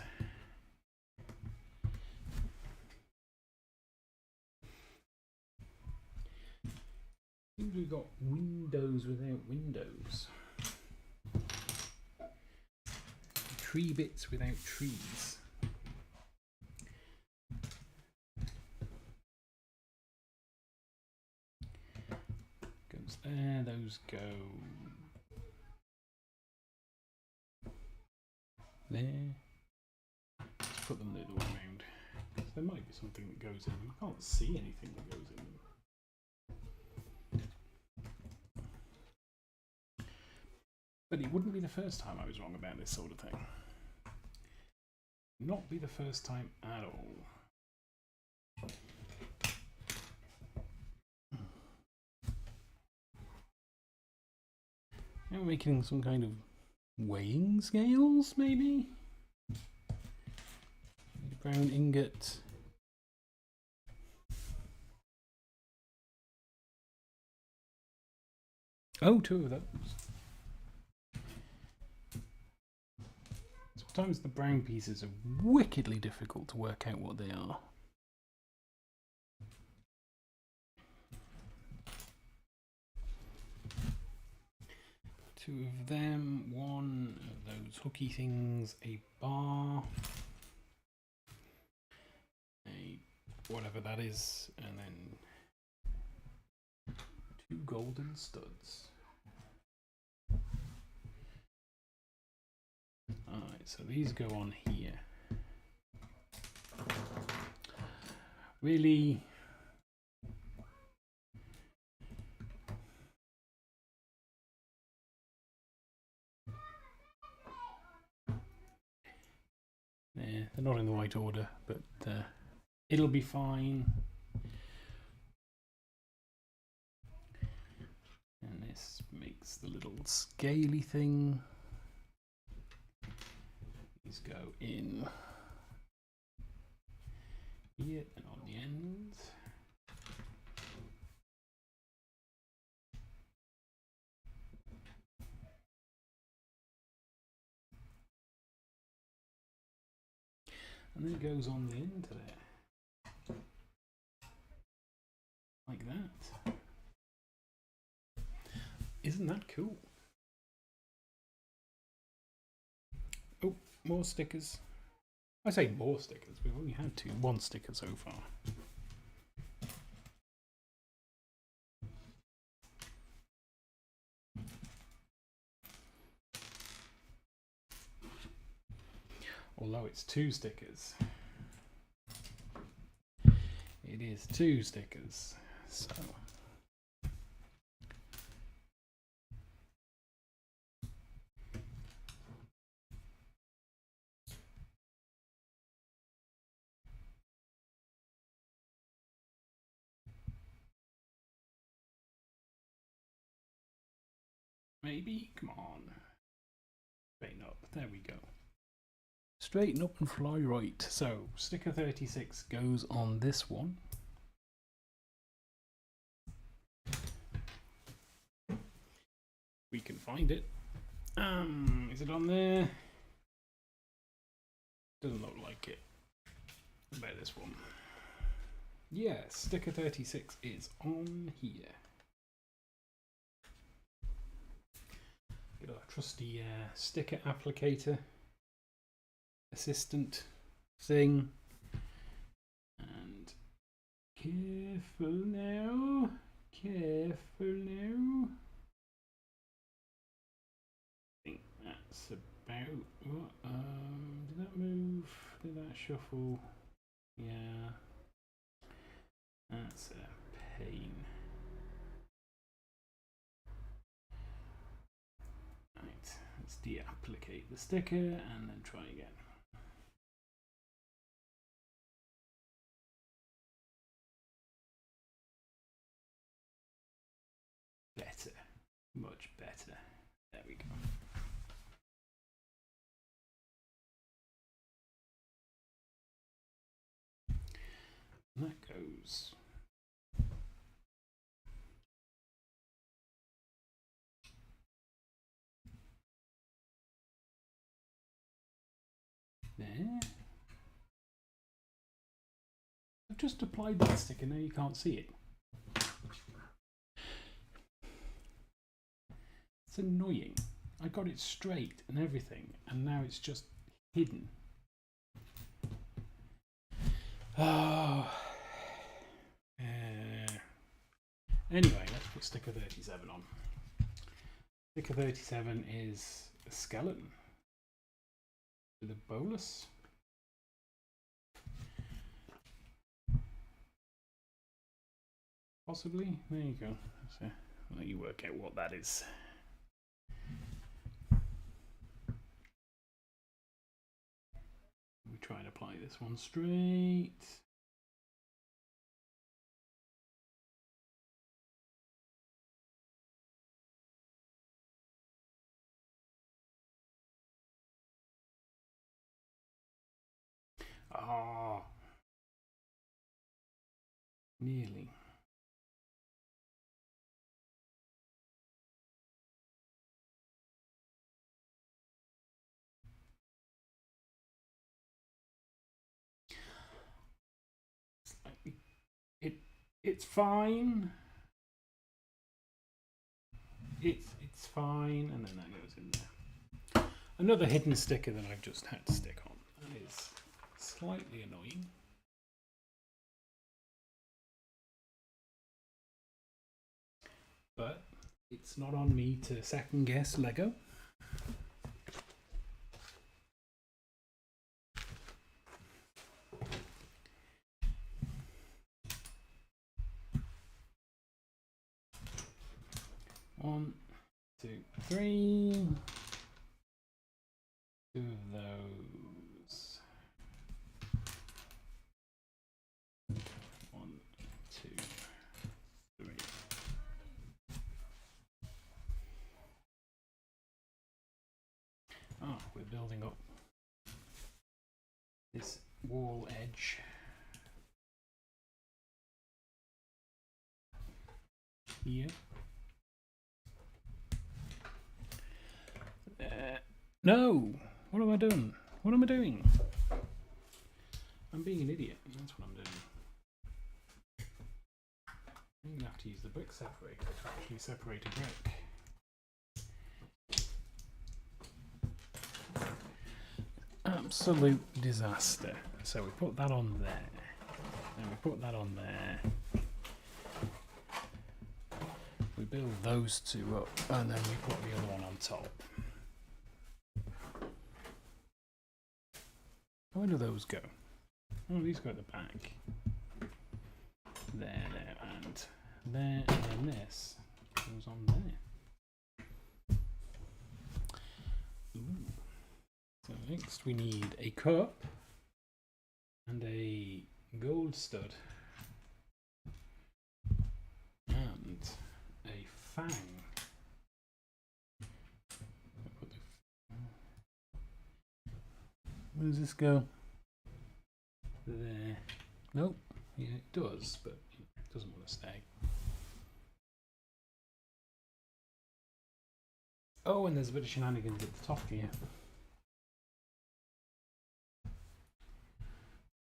Seems we've got windows without windows. Tree bits without trees. Goes there, those go there. Let's put them the other way around. There might be something that goes in them. I can't see anything that goes in them. But it wouldn't be the first time I was wrong about this sort of thing. Not be the first time at all. Now we're making some kind of weighing scales, maybe? Brown ingot. Oh, 2 of those. Sometimes the brown pieces are wickedly difficult to work out what they are. Two of them, one of those hooky things, a bar, a whatever that is, and then 2 golden studs. Alright, so these go on here. Really? Yeah, they're not in the right order, but it'll be fine. And this makes the little scaly thing. These go in here and on the ends. And then it goes on the end there. Like that. Isn't that cool? Oh, more stickers. I say more stickers, we've only had 1 sticker so far. Although it's 2 stickers. It is 2 stickers, so. maybe? Come on. Straighten up. There we go. Straighten up and fly right. So, sticker 36 goes on this one. We can find it. Is it on there? Doesn't look like it. What about this one? Yeah, sticker 36 is on here. Get our trusty sticker applicator assistant thing. And careful now. Careful now. I think that's about what did that move? Did that shuffle? Yeah. That's a pain. Right, let's deapplicate the sticker and then try again. Better, much better. There we go. And that goes. There. I've just applied that sticker, now you can't see it. It's annoying. I got it straight and everything, and now it's just hidden. Oh. Anyway, let's put sticker 37 on. Sticker 37 is a skeleton with a bolus. Possibly. There you go. So, I'll let you work out what that is. We try and apply this one straight. Ah, nearly. It's fine. It's fine, and then that goes in there. Another hidden sticker that I've just had to stick on. That is slightly annoying. But it's not on me to second guess Lego. One, two, three. Two of those. One, two, three. Ah, we're building up this wall edge. Here. No! What am I doing? What am I doing? I'm being an idiot. That's what I'm doing. I'm going to have to use the brick separator to actually separate a brick. Absolute disaster. So we put that on there. And we put that on there. We build those two up. And then we put the other one on top. Where do those go? Oh, these go at the back. There, and there, and then this goes on there. Ooh. So next we need a cup and a gold stud and a fang. Where does this go? There. Nope. Yeah, it does, but it doesn't want to stay. Oh, and there's a bit of shenanigans at the top here.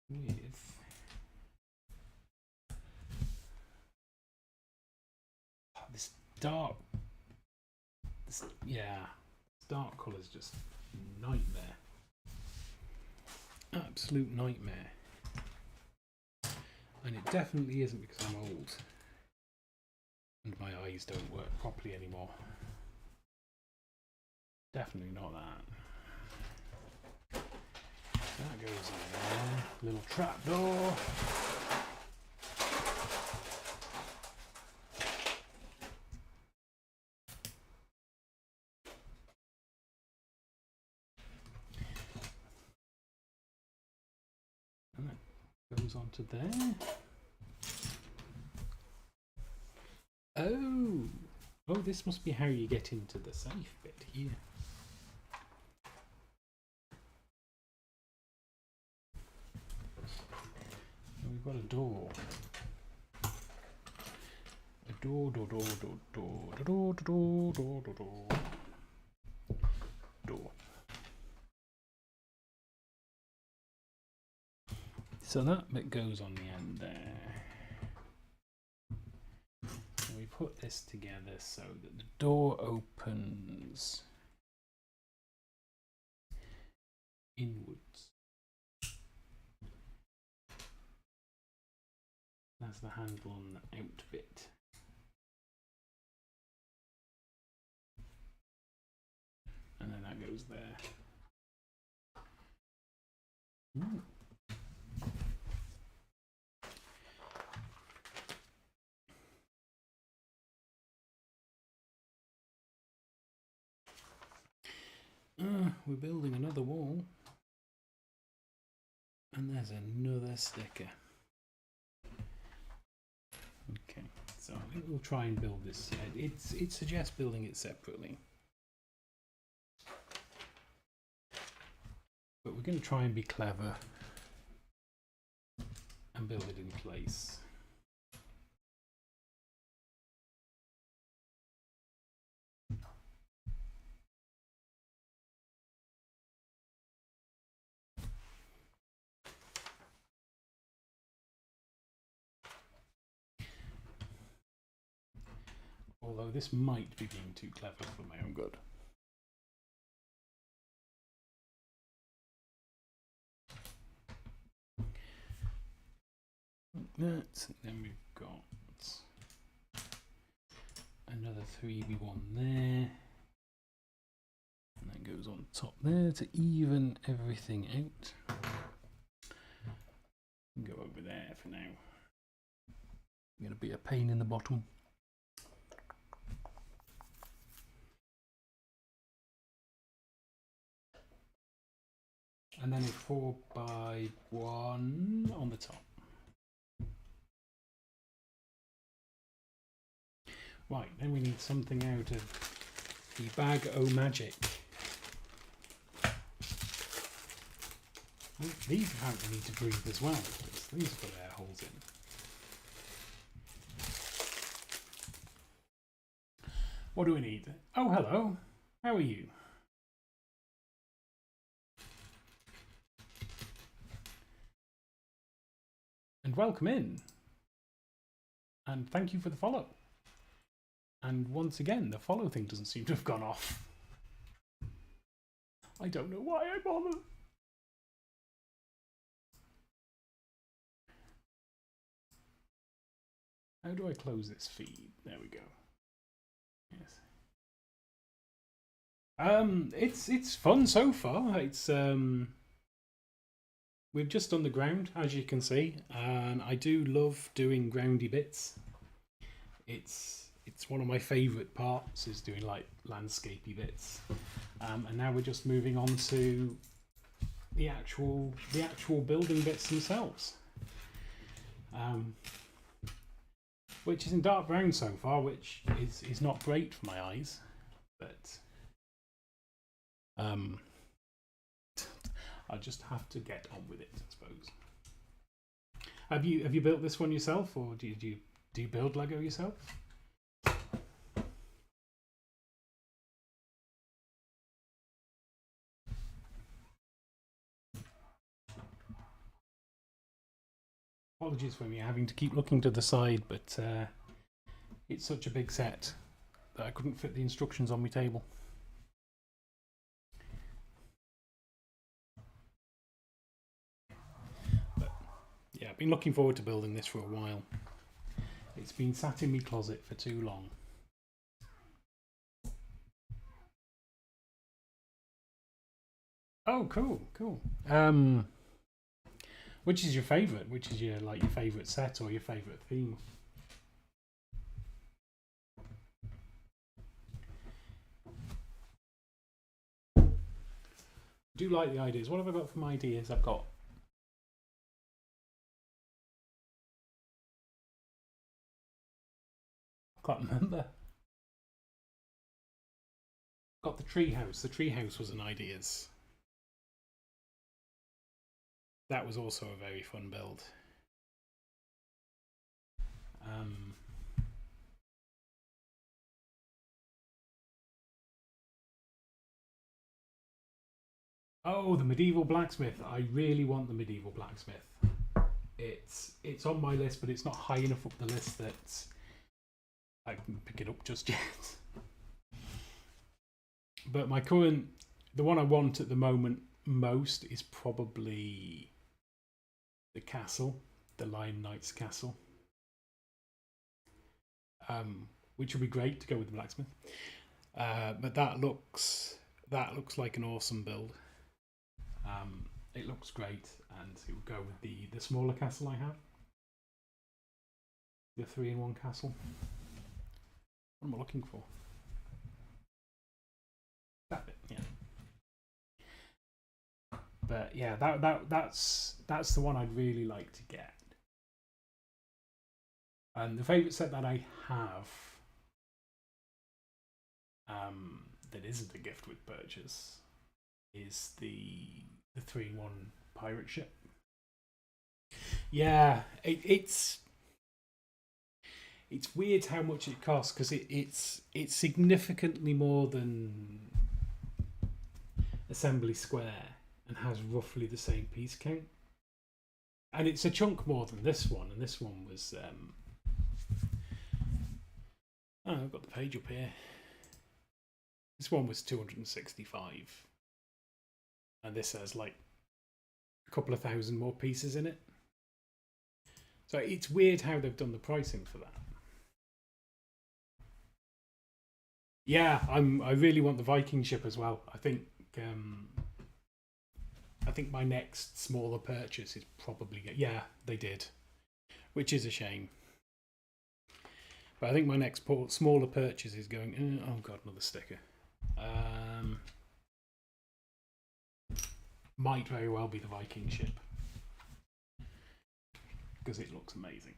With this dark, dark colour's just nightmare. Absolute nightmare. And it definitely isn't because I'm old and my eyes don't work properly anymore. Definitely not that. That goes in there. Little trap door. And that goes onto there. Oh! Oh, this must be how you get into the safe bit here. We've got a door. A door. So that bit goes on the end there. And we put this together so that the door opens inwards. That's the handle on the out bit. And then that goes there. Ooh. We're building another wall. And there's another sticker. Okay, so I think we'll try and build this. It suggests building it separately. But we're going to try and be clever and build it in place. Although this might be being too clever for my own good. That, then we've got another 3B1 there. And that goes on top there to even everything out. Go over there for now. I'm going to be a pain in the bottom. And then a 4x1 on the top. Right, then we need something out of the Bag O Magic. Oh, these apparently need to breathe as well. These have got air holes in. What do we need? Oh, hello. How are you? And welcome in. And thank you for the follow. And once again, the follow thing doesn't seem to have gone off. I don't know why I bother. How do I close this feed? There we go. Yes. It's fun so far. It's we've just done the ground, as you can see, and I do love doing groundy bits. It's one of my favourite parts, is doing like landscapey bits. And now we're just moving on to the actual building bits themselves. Which is in dark brown so far, which is not great for my eyes, but I just have to get on with it, I suppose. Have you built this one yourself, or do you build Lego yourself? Apologies for me having to keep looking to the side, but it's such a big set that I couldn't fit the instructions on my table. But yeah, I've been looking forward to building this for a while. It's been sat in my closet for too long. Oh, cool. Which is your favourite? Which is your favourite set or your favourite theme? I do like the ideas. What have I got from ideas? I can't remember. Got the treehouse. The treehouse was an ideas. That was also a very fun build. Oh, the medieval blacksmith. I really want the medieval blacksmith. It's on my list, but it's not high enough up the list that I can pick it up just yet. But the one I want at the moment most is probably the castle, the Lion Knight's castle, which would be great to go with the blacksmith. But that looks like an awesome build. It looks great, and it would go with the smaller castle I have, the 3-in-1 castle. What am I looking for? That bit, yeah. But yeah, that's the one I'd really like to get. And the favourite set that I have that isn't a gift with purchase is the 3-in-1 pirate ship. Yeah, it's weird how much it costs, because it's significantly more than Assembly Square and has roughly the same piece count. And it's a chunk more than this one, and this one was I've got the page up here. This one was 265, and this has like a couple of thousand more pieces in it. So it's weird how they've done the pricing for that. Yeah, I really want the Viking ship as well. I think my next smaller purchase is probably they did, which is a shame. But I think my next smaller purchase is going. Oh god, another sticker. Might very well be the Viking ship, because it looks amazing.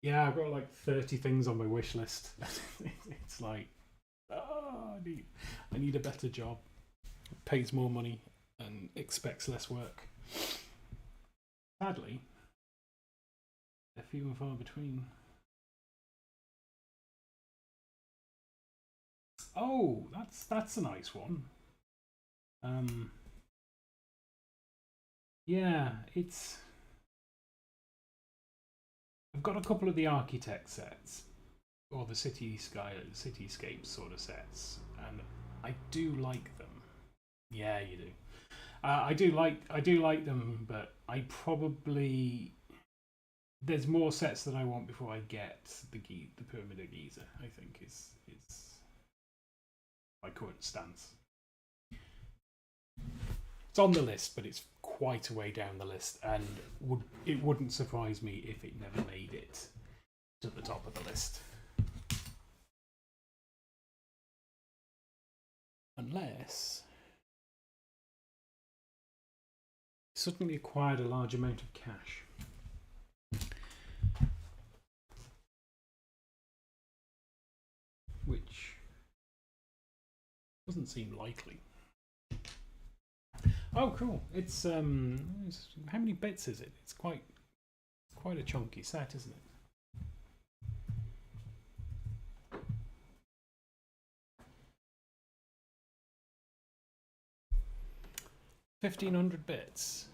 Yeah, I've got like 30 things on my wish list. It's like, I need a better job. It pays more money and expects less work. Sadly, they're few and far between. Oh, that's a nice one. Yeah, I've got a couple of the architect sets, or the cityscape sort of sets, and I do like them. Yeah, you do. I do like them, but there's more sets that I want before I get the Pyramid of Giza. I think is my current stance. It's on the list, but it's quite a way down the list, and it wouldn't surprise me if it never made it to the top of the list. Unless I suddenly acquired a large amount of cash. Which Doesn't seem likely. Oh, cool. How many bits is it? It's quite a chunky set, isn't it? $1,500 bits.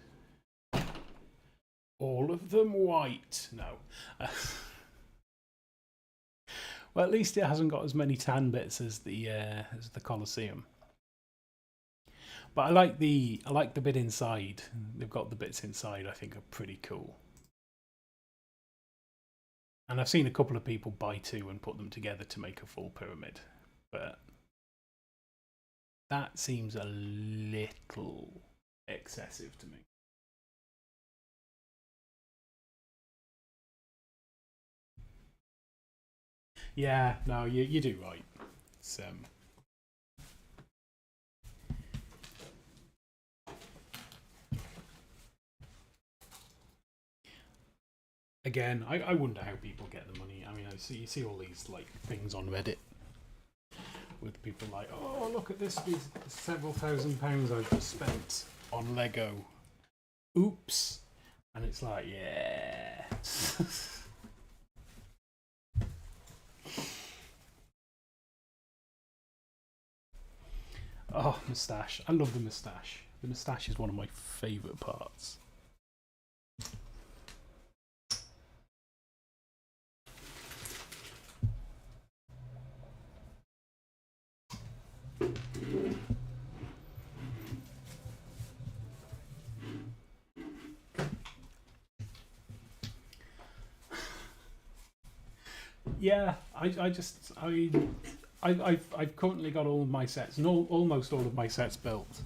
All of them white. No. Well, at least it hasn't got as many tan bits as the Colosseum. But I like the bit inside. They've got the bits inside. I think are pretty cool. And I've seen a couple of people buy two and put them together to make a full pyramid, but that seems a little excessive to me. Yeah, no, you do right. It's, again, I wonder how people get the money. I mean, you see all these like things on Reddit with people like, oh, look at this, these several £1,000s I've just spent on Lego. Oops. And it's like, yeah. Oh, moustache. I love the moustache. The moustache is one of my favourite parts. Yeah, I've currently got all of my sets and almost all of my sets built,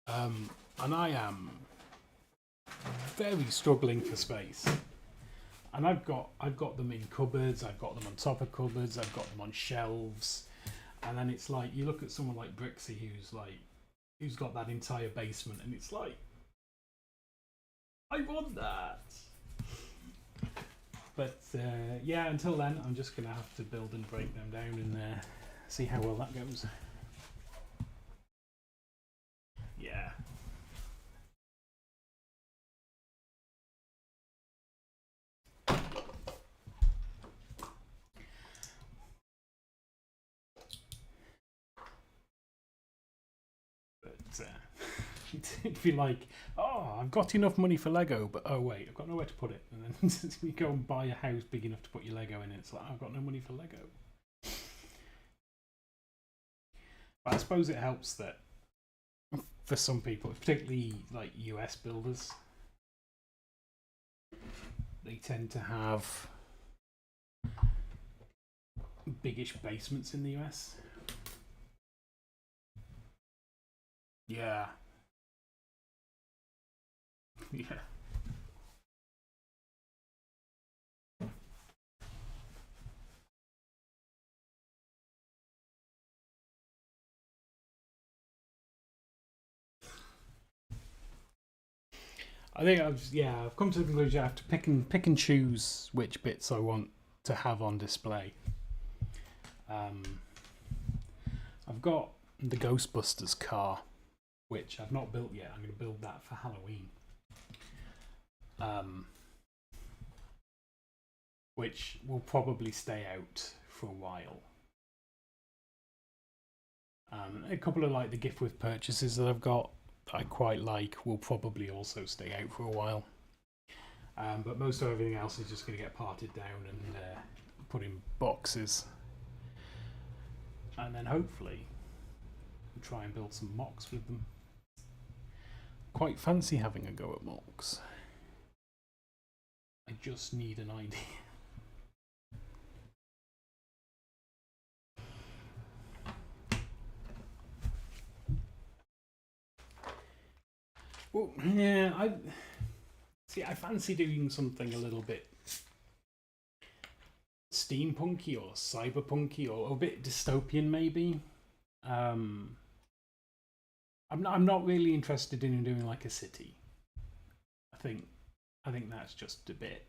and I am very struggling for space. And I've got them in cupboards, I've got them on top of cupboards, I've got them on shelves, and then it's like you look at someone like Brixie who's got that entire basement, and it's like, I want that. But yeah, until then, I'm just going to have to build and break them down and see how well that goes. Yeah. But it'd be like, oh, I've got enough money for Lego, but oh wait, I've got nowhere to put it. And then you go and buy a house big enough to put your Lego in, and it's like, I've got no money for Lego. But I suppose it helps that for some people, particularly like US builders, they tend to have biggish basements in the US. Yeah. Yeah. I think I've come to the conclusion I have to pick and choose which bits I want to have on display. I've got the Ghostbusters car, which I've not built yet. I'm going to build that for Halloween. Which will probably stay out for a while. A couple of like the gift with purchases that I've got that I quite like will probably also stay out for a while. But most of everything else is just going to get parted down and put in boxes. And then hopefully try and build some mocks with them. Quite fancy having a go at mocks. I just need an idea. Well, yeah, I fancy doing something a little bit steampunky or cyberpunky or a bit dystopian, maybe. I'm not really interested in doing like a city. I think that's just a bit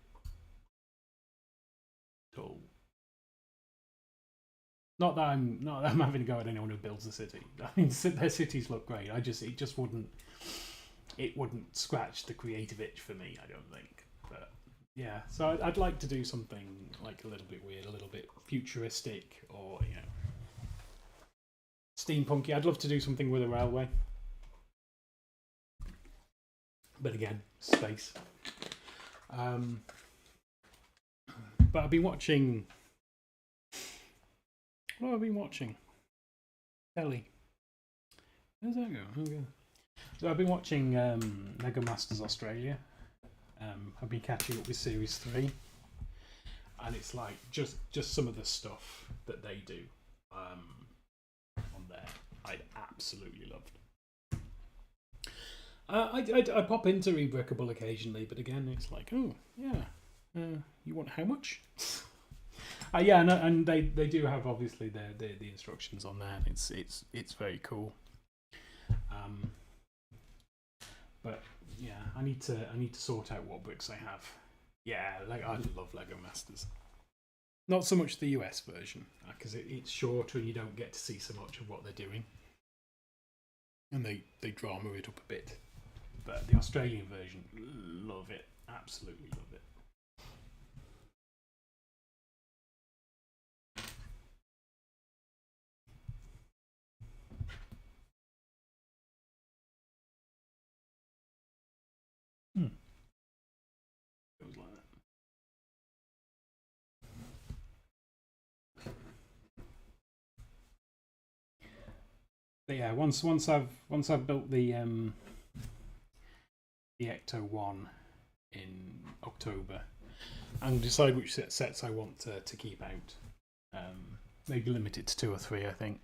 dull. not that I'm having to go at anyone who builds a city. I mean, their cities look great. It just wouldn't scratch the creative itch for me. I don't think. But yeah, so I'd like to do something like a little bit weird, a little bit futuristic, or steampunky. I'd love to do something with a railway. But again, space. But I've been watching. What have I been watching? Telly. Where's that go? Okay. So I've been watching Lego Masters Australia. I've been catching up with Series 3. And it's like just some of the stuff that they do on there. I absolutely loved. I pop into Rebreakable occasionally, but again, it's like, oh yeah, you want how much? Yeah, and they do have obviously the instructions on there. It's very cool. But yeah, I need to sort out what bricks I have. Yeah, like I love Lego Masters. Not so much the US version because it's shorter and you don't get to see so much of what they're doing, and they drama it up a bit. But the Australian version, love it, absolutely love it. It was like that. But yeah, once I've built the Ecto 1 in October and decide which sets I want to keep out. Maybe limit it to 2 or 3, I think,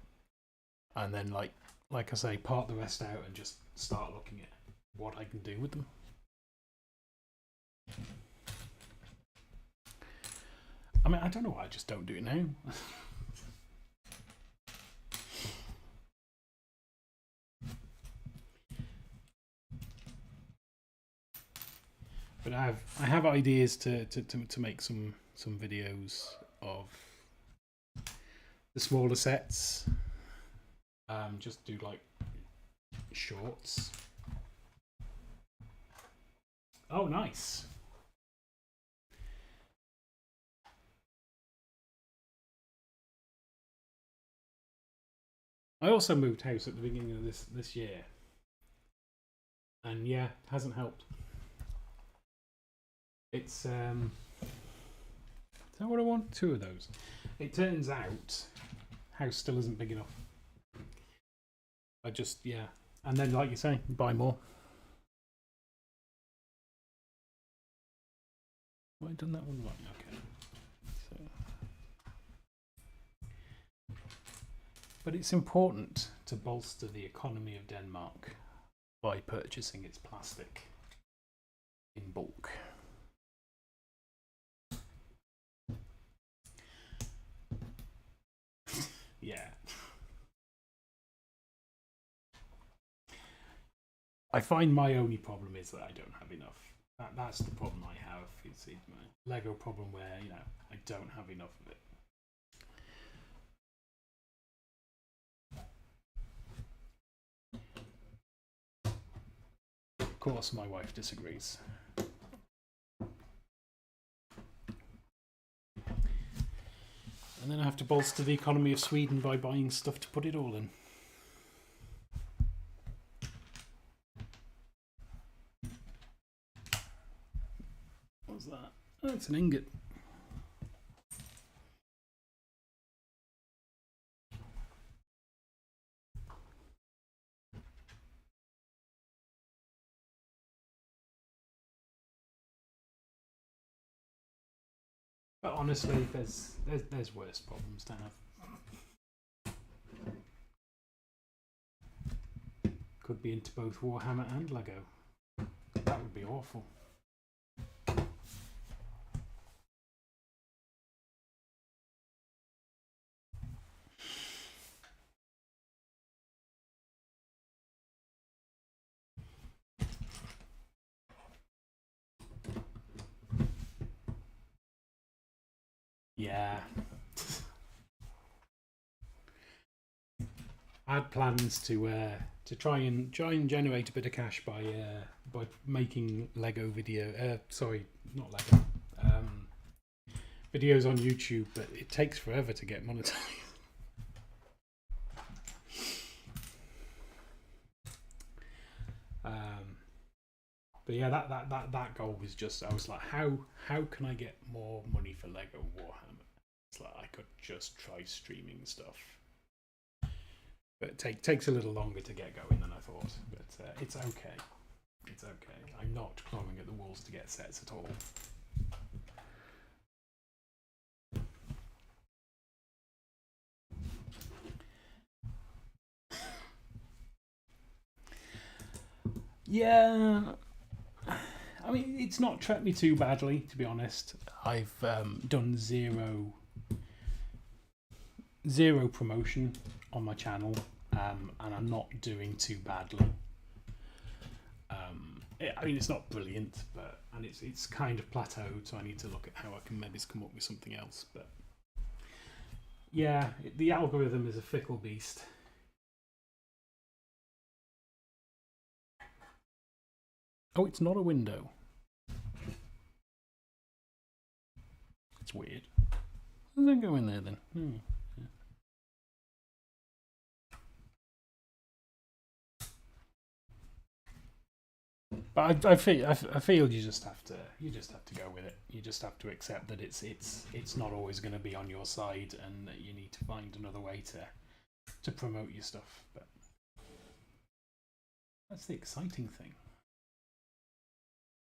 and then like I say, part the rest out and just start looking at what I can do with them. I mean, I don't know why I just don't do it now. But I have ideas to make some videos of the smaller sets. Just do like shorts. Oh, nice. I also moved house at the beginning of this year, and yeah, it hasn't helped. It's is that what I want? 2 of those. It turns out house still isn't big enough. I just and then like you say, buy more. Have I done that one right? Okay. So, but it's important to bolster the economy of Denmark by purchasing its plastic in bulk. Yeah. I find my only problem is that I don't have enough. That's the problem I have. It's my Lego problem where, I don't have enough of it. Of course, my wife disagrees. And then I have to bolster the economy of Sweden by buying stuff to put it all in. What's that? Oh, it's an ingot. But honestly, there's worse problems to have. Could be into both Warhammer and Lego. That would be awful. Yeah. I had plans to try and generate a bit of cash by making Lego video. Sorry, not Lego. Videos on YouTube, but it takes forever to get monetized. But yeah, that goal was just, I was like, how can I get more money for Lego Warhammer? It's like I could just try streaming stuff, but it takes a little longer to get going than I thought. But it's okay. It's okay. I'm not clawing at the walls to get sets at all. Yeah, I mean, it's not treated me too badly, to be honest. I've done zero promotion on my channel, and I'm not doing too badly. I mean, it's not brilliant, but it's kind of plateaued, so I need to look at how I can maybe come up with something else. But yeah, the algorithm is a fickle beast. Oh, it's not a window. It's weird. Does that go in there then? Yeah. But I feel you just have to go with it. You just have to accept that it's not always going to be on your side, and that you need to find another way to promote your stuff. But that's the exciting thing.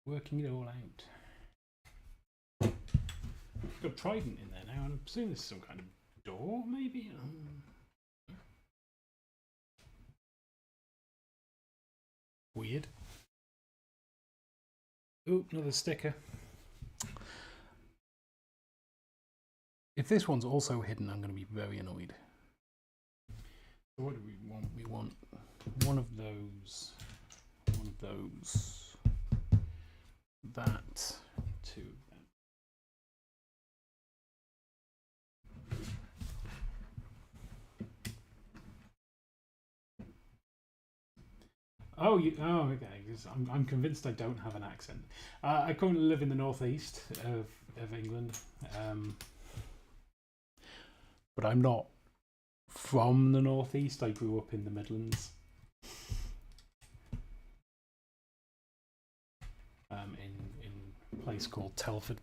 Working it all out. Got trident in there now, and I'm assuming this is some kind of door, maybe. Weird. Ooh, another sticker. If this one's also hidden, I'm going to be very annoyed. So what do we want? We want one of those. One of those. That. Two of them. Oh, okay. I'm convinced I don't have an accent. I currently live in the northeast of England, but I'm not from the northeast. I grew up in the Midlands, in a place called Telford,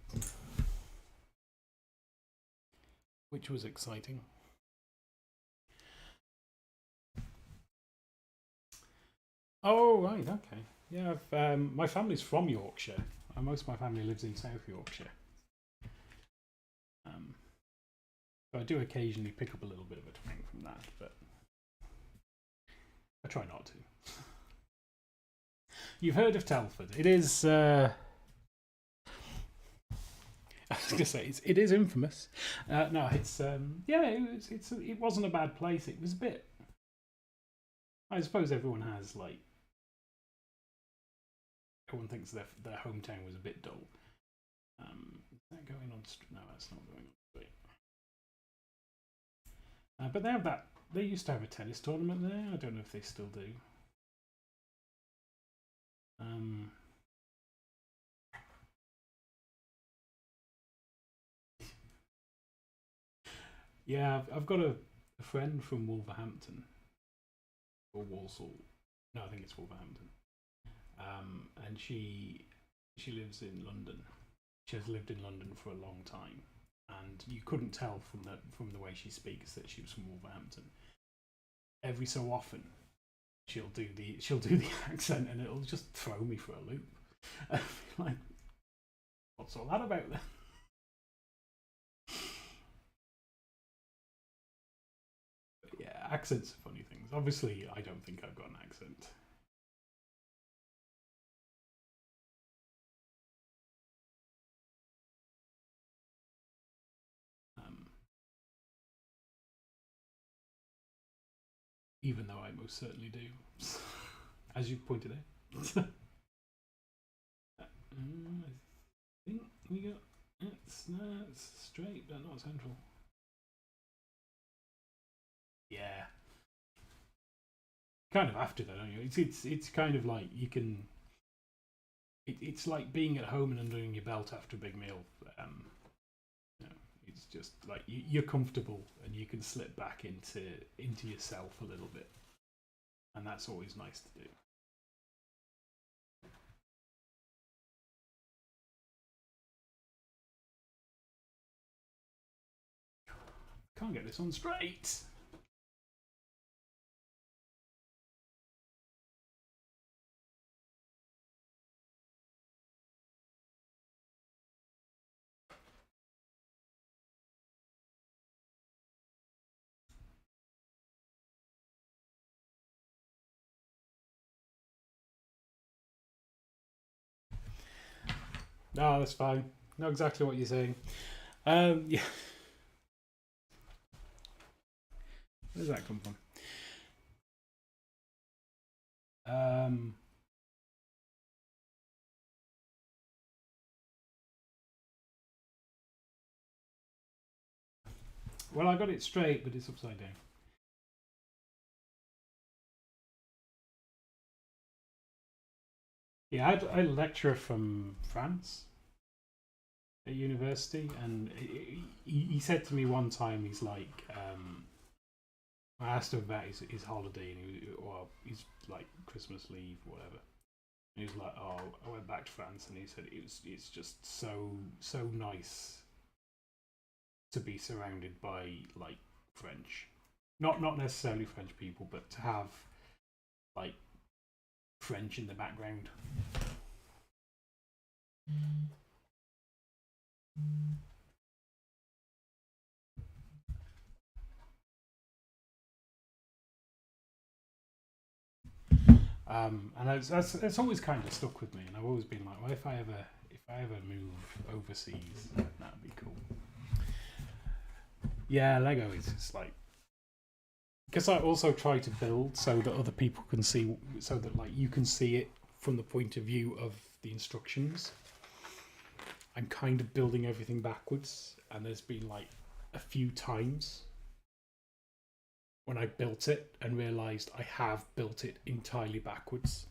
which was exciting. Oh, right, okay. Yeah, my family's from Yorkshire. Most of my family lives in South Yorkshire. So I do occasionally pick up a little bit of a twang from that, but I try not to. You've heard of Telford. It is... I was going to say, it is infamous. No, it's... yeah, it wasn't a bad place. It was a bit... I suppose everyone has, like... Everyone thinks their hometown was a bit dull. Is that going on? No, that's not going on straight. But they have that. They used to have a tennis tournament there. I don't know if they still do. Yeah, I've got a friend from Wolverhampton or Walsall. No, I think it's Wolverhampton. And she lives in London. She has lived in London for a long time, and you couldn't tell from the way she speaks that she was from Wolverhampton. Every so often, she'll do the accent, and it'll just throw me for a loop. Like, what's all that about then? But yeah, accents are funny things. Obviously, I don't think I've got an accent. Even though I most certainly do, as you pointed out. I think we got it's straight, but not central. Yeah. kind of have to, though, don't you? It's kind of like you can. It's like being at home and undoing your belt after a big meal. You know, it's just like you're comfortable and you can slip back into yourself a little bit, and that's always nice to do. Can't get this on straight. No, that's fine. Know exactly what you're saying. Yeah. Where does that come from? Well, I got it straight, but it's upside down. Yeah, I had a lecturer from France at university, and he said to me one time, he's like, I asked him about his holiday, and or his like Christmas leave, or whatever. And he was like, "Oh, I went back to France," and he said it's just so nice to be surrounded by like French, not necessarily French people, but to have like French in the background. And that's always kind of stuck with me, and I've always been like, well, if I ever move overseas, that'd be cool. Yeah, Lego is just like, because I also try to build so that other people can see, so that like you can see it from the point of view of the instructions. I'm kind of building everything backwards, and there's been like a few times when I built it and realised I have built it entirely backwards,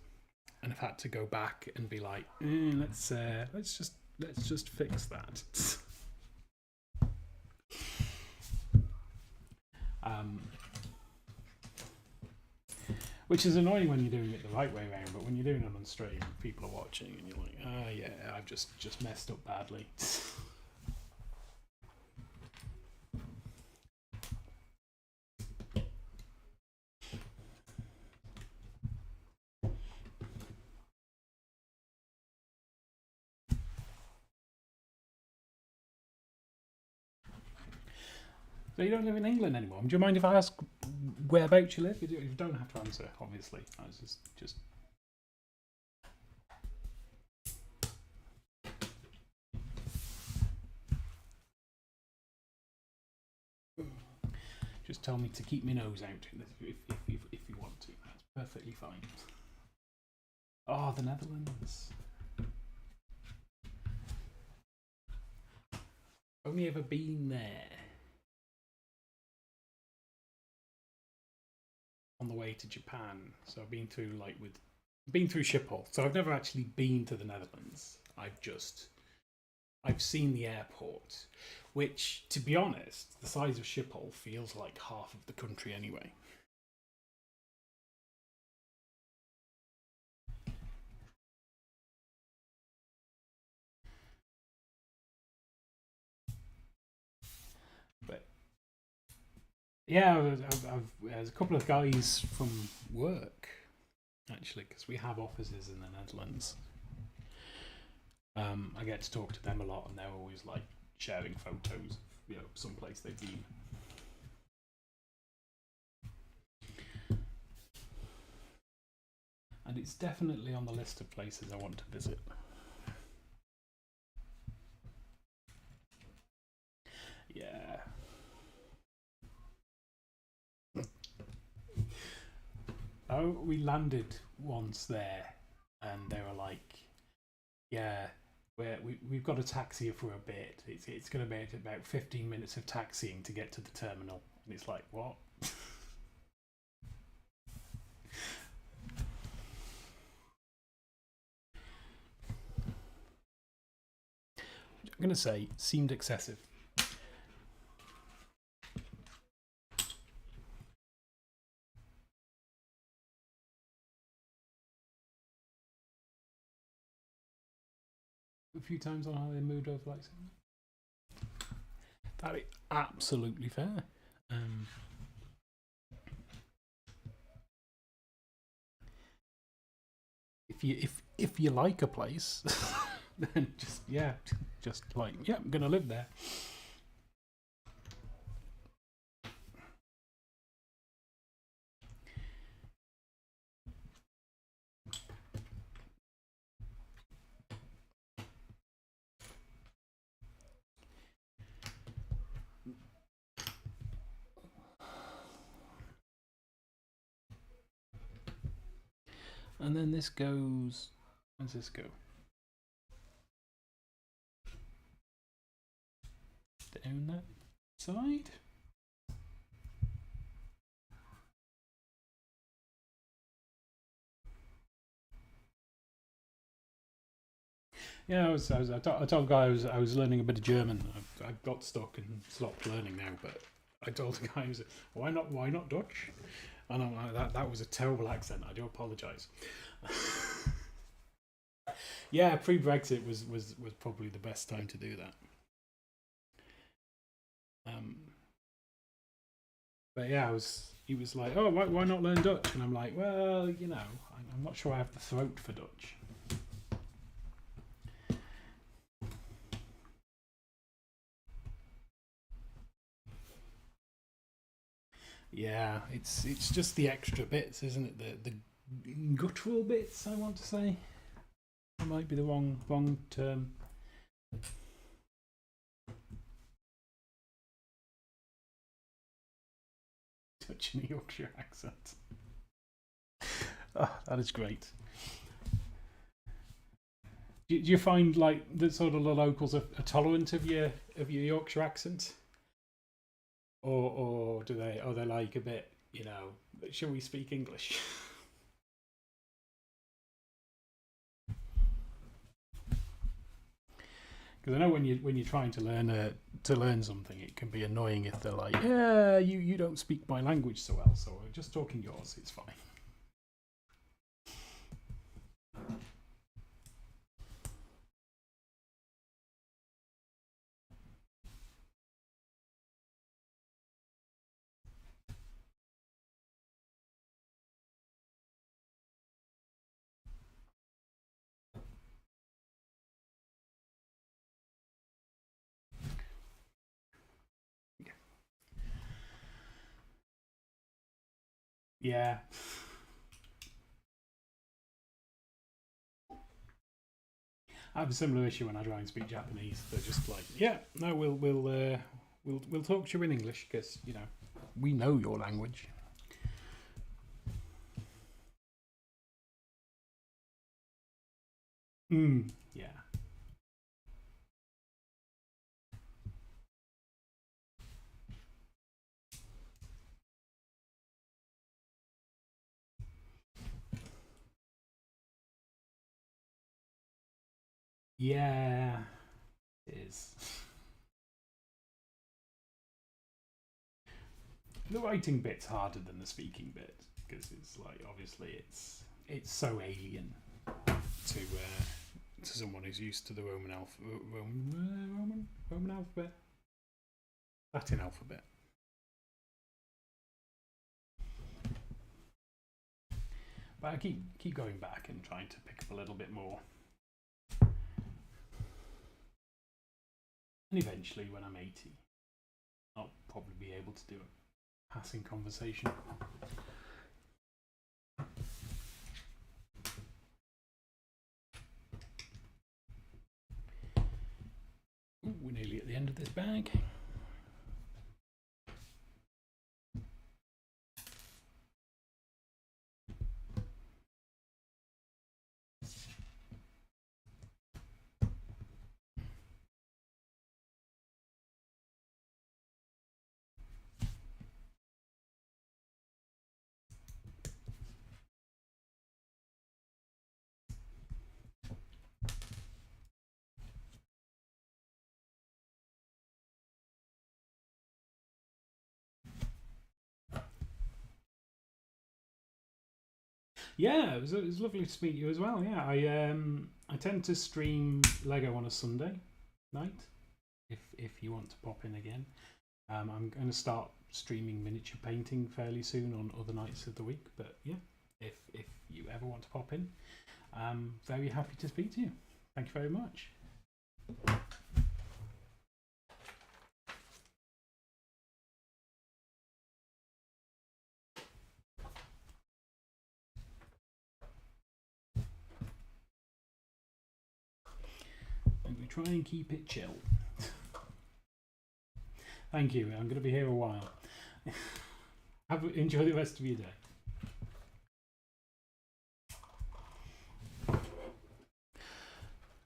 and I've had to go back and be like, let's just fix that. Which is annoying when you're doing it the right way around, but when you're doing it on stream, people are watching, and you're like, yeah, I've just messed up badly. So you don't live in England anymore. Do you mind if I ask whereabouts you live? You don't have to answer, obviously. I was just. Just tell me to keep my nose out if you want to. That's perfectly fine. Oh, the Netherlands. Only ever been there. On the way to Japan, so I've been through Schiphol. So I've never actually been to the Netherlands. I've seen the airport, which, to be honest, the size of Schiphol feels like half of the country anyway. But yeah, there's a couple of guys from work, actually, because we have offices in the Netherlands. I get to talk to them a lot, and they're always like sharing photos of someplace they've been. And it's definitely on the list of places I want to visit. Yeah. Oh, we landed once there, and they were like, "Yeah, we've got a taxi for a bit. It's going to be about 15 minutes of taxiing to get to the terminal." And it's like, what? I'm going to say seemed excessive. A few times on how they moved over like something. That is absolutely fair. If you like a place, then just like I'm gonna live there. And then this goes. Where does this go? Down that side. Yeah, I told a guy I was learning a bit of German. I got stuck and stopped learning now. But I told the guy, why not Dutch? And I'm like, that was a terrible accent. I do apologise. Yeah, pre-Brexit was probably the best time to do that. But yeah, he was like, oh, why not learn Dutch? And I'm like, well, I'm not sure I have the throat for Dutch. Yeah, it's just the extra bits, isn't it? The guttural bits, I want to say. That might be the wrong term. Dutch and Yorkshire accent. Oh, that is great. Do you find like that sort of the locals are tolerant of your Yorkshire accent, or do they? Are they like a bit? Shall we speak English? Because I know when you're trying to learn something, it can be annoying if they're like, yeah, you don't speak my language so well, so we're just talking yours. It's fine. Yeah. I have a similar issue when I try and speak Japanese. They're just like, yeah, no, we'll talk to you in English because we know your language. Yeah. Yeah, it is. The writing bit's harder than the speaking bit because it's like obviously it's so alien to someone who's used to the Roman alphabet, Latin alphabet. But I keep going back and trying to pick up a little bit more. And eventually, when I'm 80, I'll probably be able to do a passing conversation. Ooh, we're nearly at the end of this bag. Yeah, it was lovely to meet you as well. Yeah, I tend to stream Lego on a Sunday night. If you want to pop in again, I'm going to start streaming miniature painting fairly soon on other nights of the week. But yeah, if you ever want to pop in, I'm very happy to speak to you. Thank you very much. And we try and keep it chill. Thank you. I'm going to be here a while. Enjoy the rest of your day.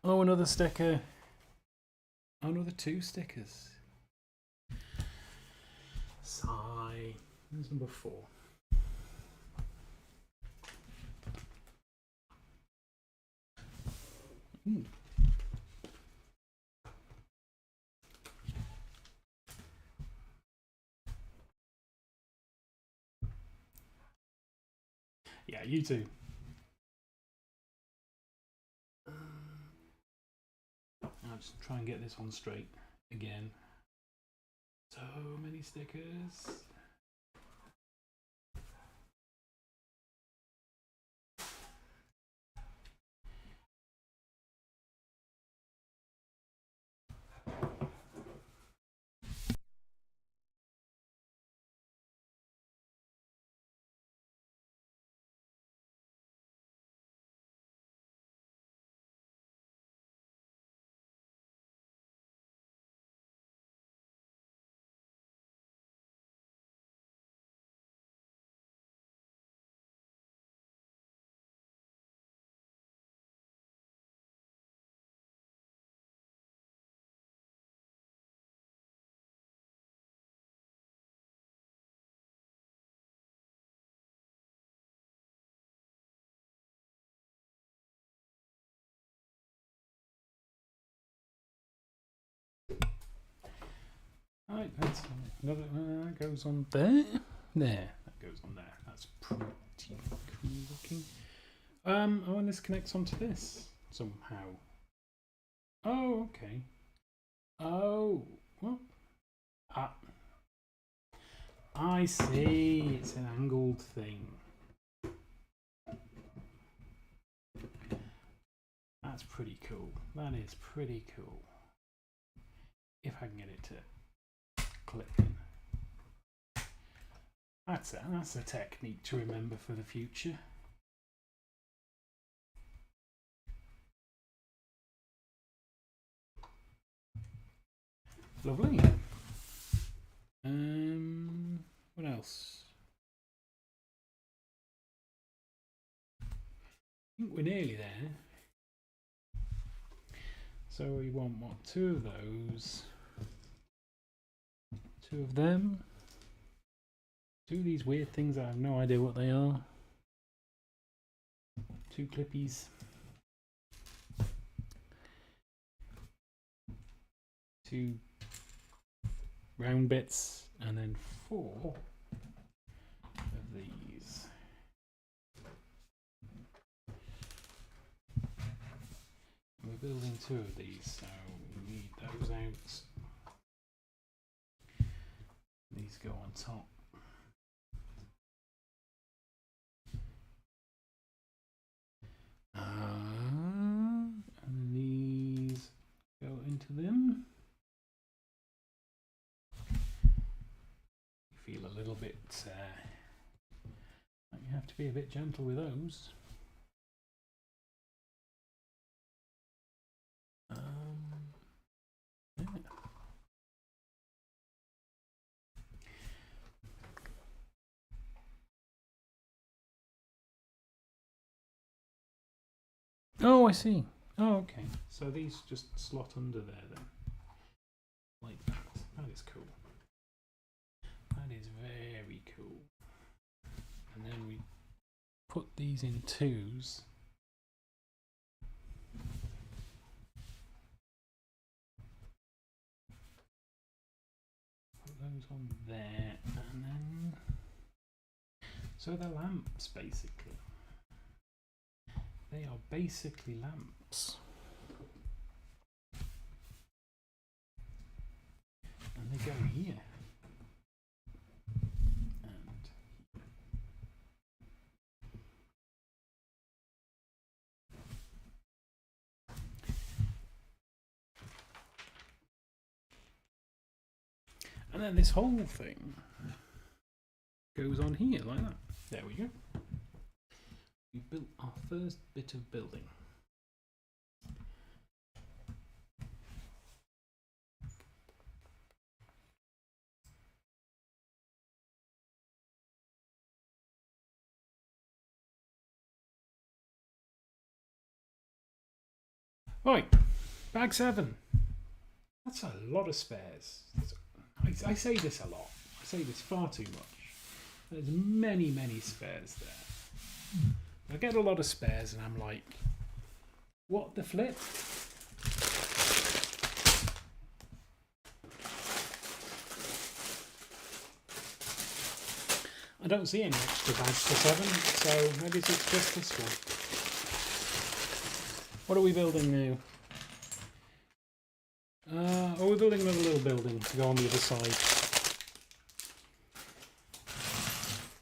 Oh, another sticker. Oh, another 2 stickers. Sigh. There's number 4. Ooh. Yeah, you too. I'll just try and get this one straight again. So many stickers. Right, that's another. That goes on there. There. That goes on there. That's pretty cool looking. Oh, and this connects onto this somehow. Oh, okay. Oh, what? I see. It's an angled thing. That's pretty cool. That is pretty cool. If I can get it to clip in. That's a technique to remember for the future. Lovely. What else? I think we're nearly there. So we want what? 2 of those. 2 of them. 2 of these weird things. I have no idea what they are. 2 clippies. 2 round bits, and then 4 of these. We're building 2 of these, so we need those out. These go on top. And these go into them. You feel a little bit like you have to be a bit gentle with those. Yeah. Oh, I see. Oh, okay. So these just slot under there then. Like that. That is cool. That is very cool. And then we put these in 2s. Put those on there, and then so they're lamps basically. They are basically lamps. And they go here. And then this whole thing goes on here like that. There we go. We built our first bit of building. Right, bag 7. That's a lot of spares. I say this a lot. I say this far too much. There's many, many spares there. I get a lot of spares and I'm like, what the flip? I don't see any extra bags for 7, so maybe it's just this one. What are we building now? We're building another little building to go on the other side.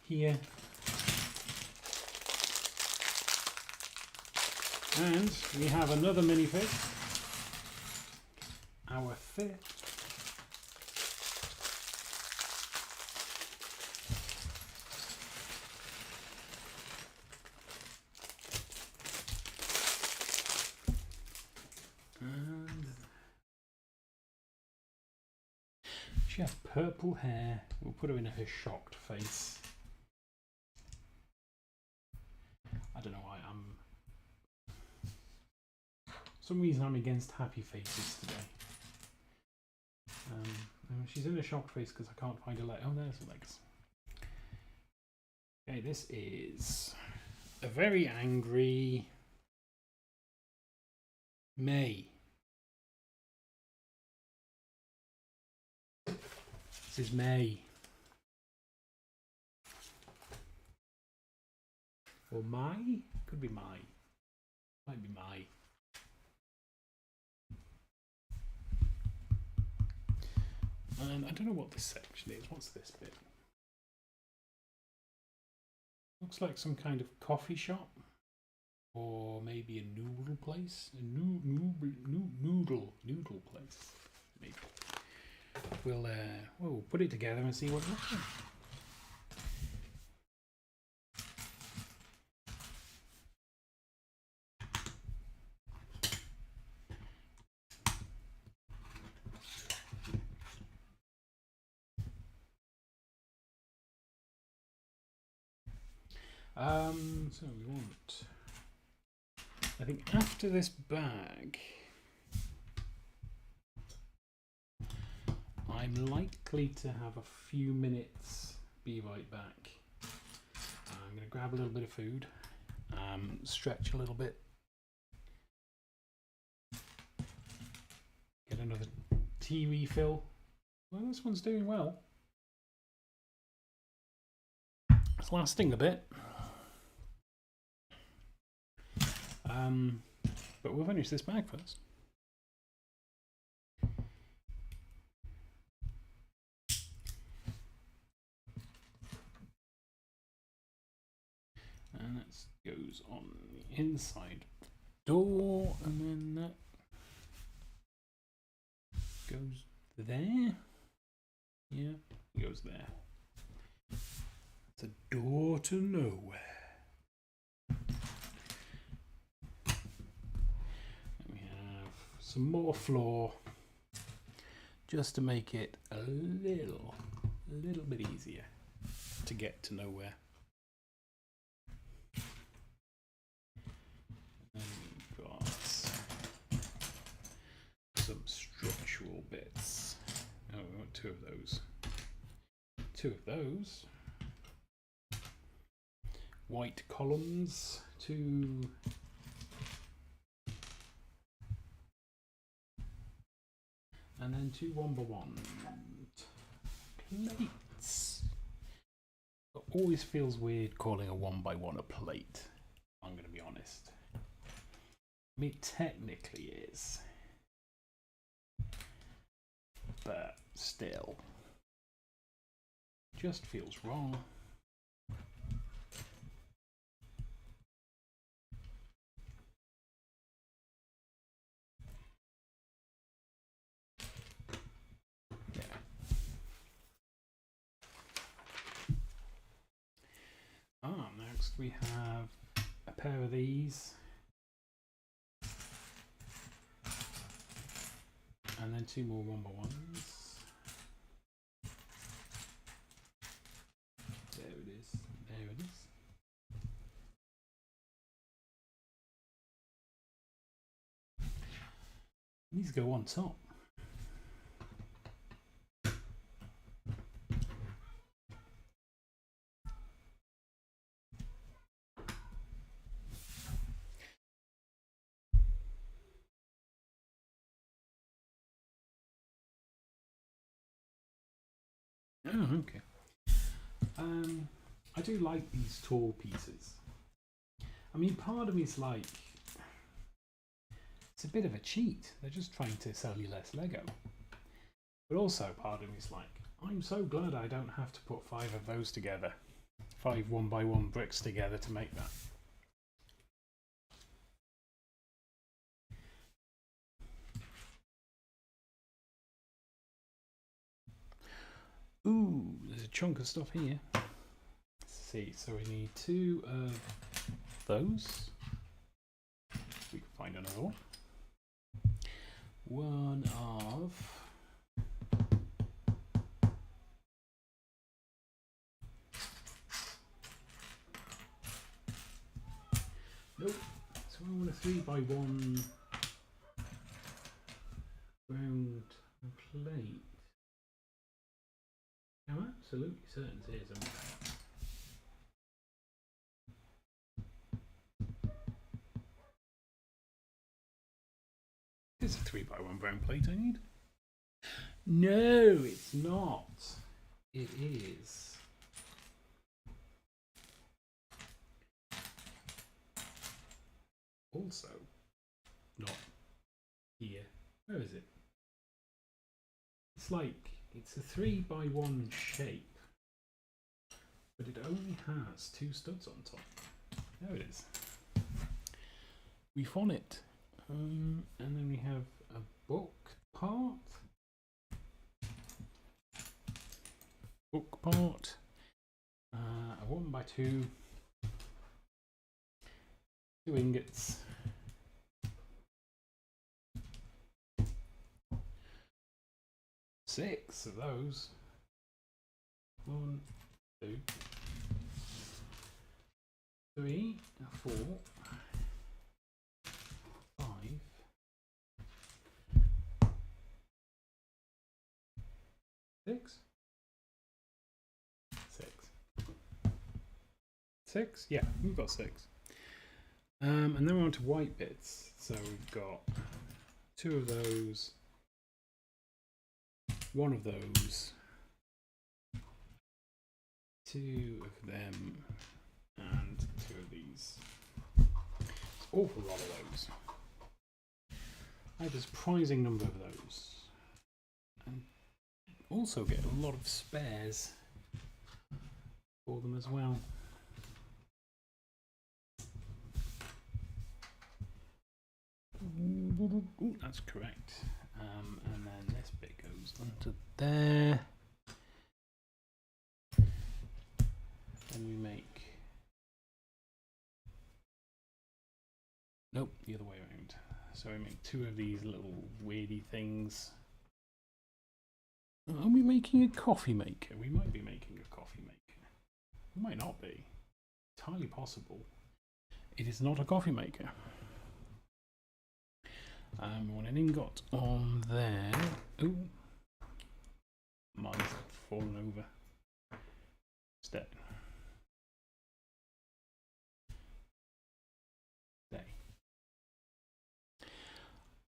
Here. And we have another minifig. Our 5th. She has purple hair. We'll put her in her shocked face. I don't know why for some reason I'm against happy faces today. She's in a shocked face because I can't find her leg. Oh, there's her legs. Okay, this is a very angry May. This is May. Or Mai? Could be Mai. Might be Mai. And I don't know what this section is. What's this bit? Looks like some kind of coffee shop. Or maybe a noodle place. A noodle place. Maybe. We'll put it together and see what it looks like. So we want, I think after this bag, I'm likely to have a few minutes, be right back. I'm going to grab a little bit of food, stretch a little bit, get another tea refill. Well, this one's doing well. It's lasting a bit. But we'll finish this bag first. And that goes on the inside door, and then that goes there. Yeah, goes there. It's a door to nowhere. And we have some more floor just to make it a little bit easier to get to nowhere. And we've got some structural bits. Oh, we want two of those. Two of those. White columns, two and then two 1x1 plates. It always feels weird calling a 1x1 a plate, I'm going to be honest. I mean, it technically is, but still, just feels wrong. Next we have a pair of these, and then 2 more 1x1s. There it is. There it is. These go on top. Oh, okay. I do like these tall pieces. I mean, part of me is like, it's a bit of a cheat. They're just trying to sell you less Lego. But also, part of me is like, I'm so glad I don't have to put 5 of those together. 5 1x1 bricks together to make that. Ooh, there's a chunk of stuff here. Let's see, so we need 2 of those. We can find another one. 1 of... Nope. So I want a 3x1 round plate. I'm absolutely certain it is. It's a 3x1 brown plate I need. No, it's not. It is. Also, not here. Where is it? It's like, it's a 3x1 shape, but it only has 2 studs on top. There it is. We found it. And then we have a book part. Book part. A 1x2. 2 ingots. 6 of those. 1, 2, 3, 4, 5, 6. 6? Yeah, we've got 6. And then we're on to white bits. So we've got 2 of those, 1 of those, 2 of them, and 2 of these. It's an awful lot of those. I have a surprising number of those. And also get a lot of spares for them as well. Ooh, that's correct. And then this bit goes onto there. And we make... Nope, the other way around. So we make 2 of these little weirdy things. Are we making a coffee maker? We might be making a coffee maker. We might not be. It's highly possible. It is not a coffee maker. We want an ingot on there. Ooh. Mine's fallen over. Stay. Stay.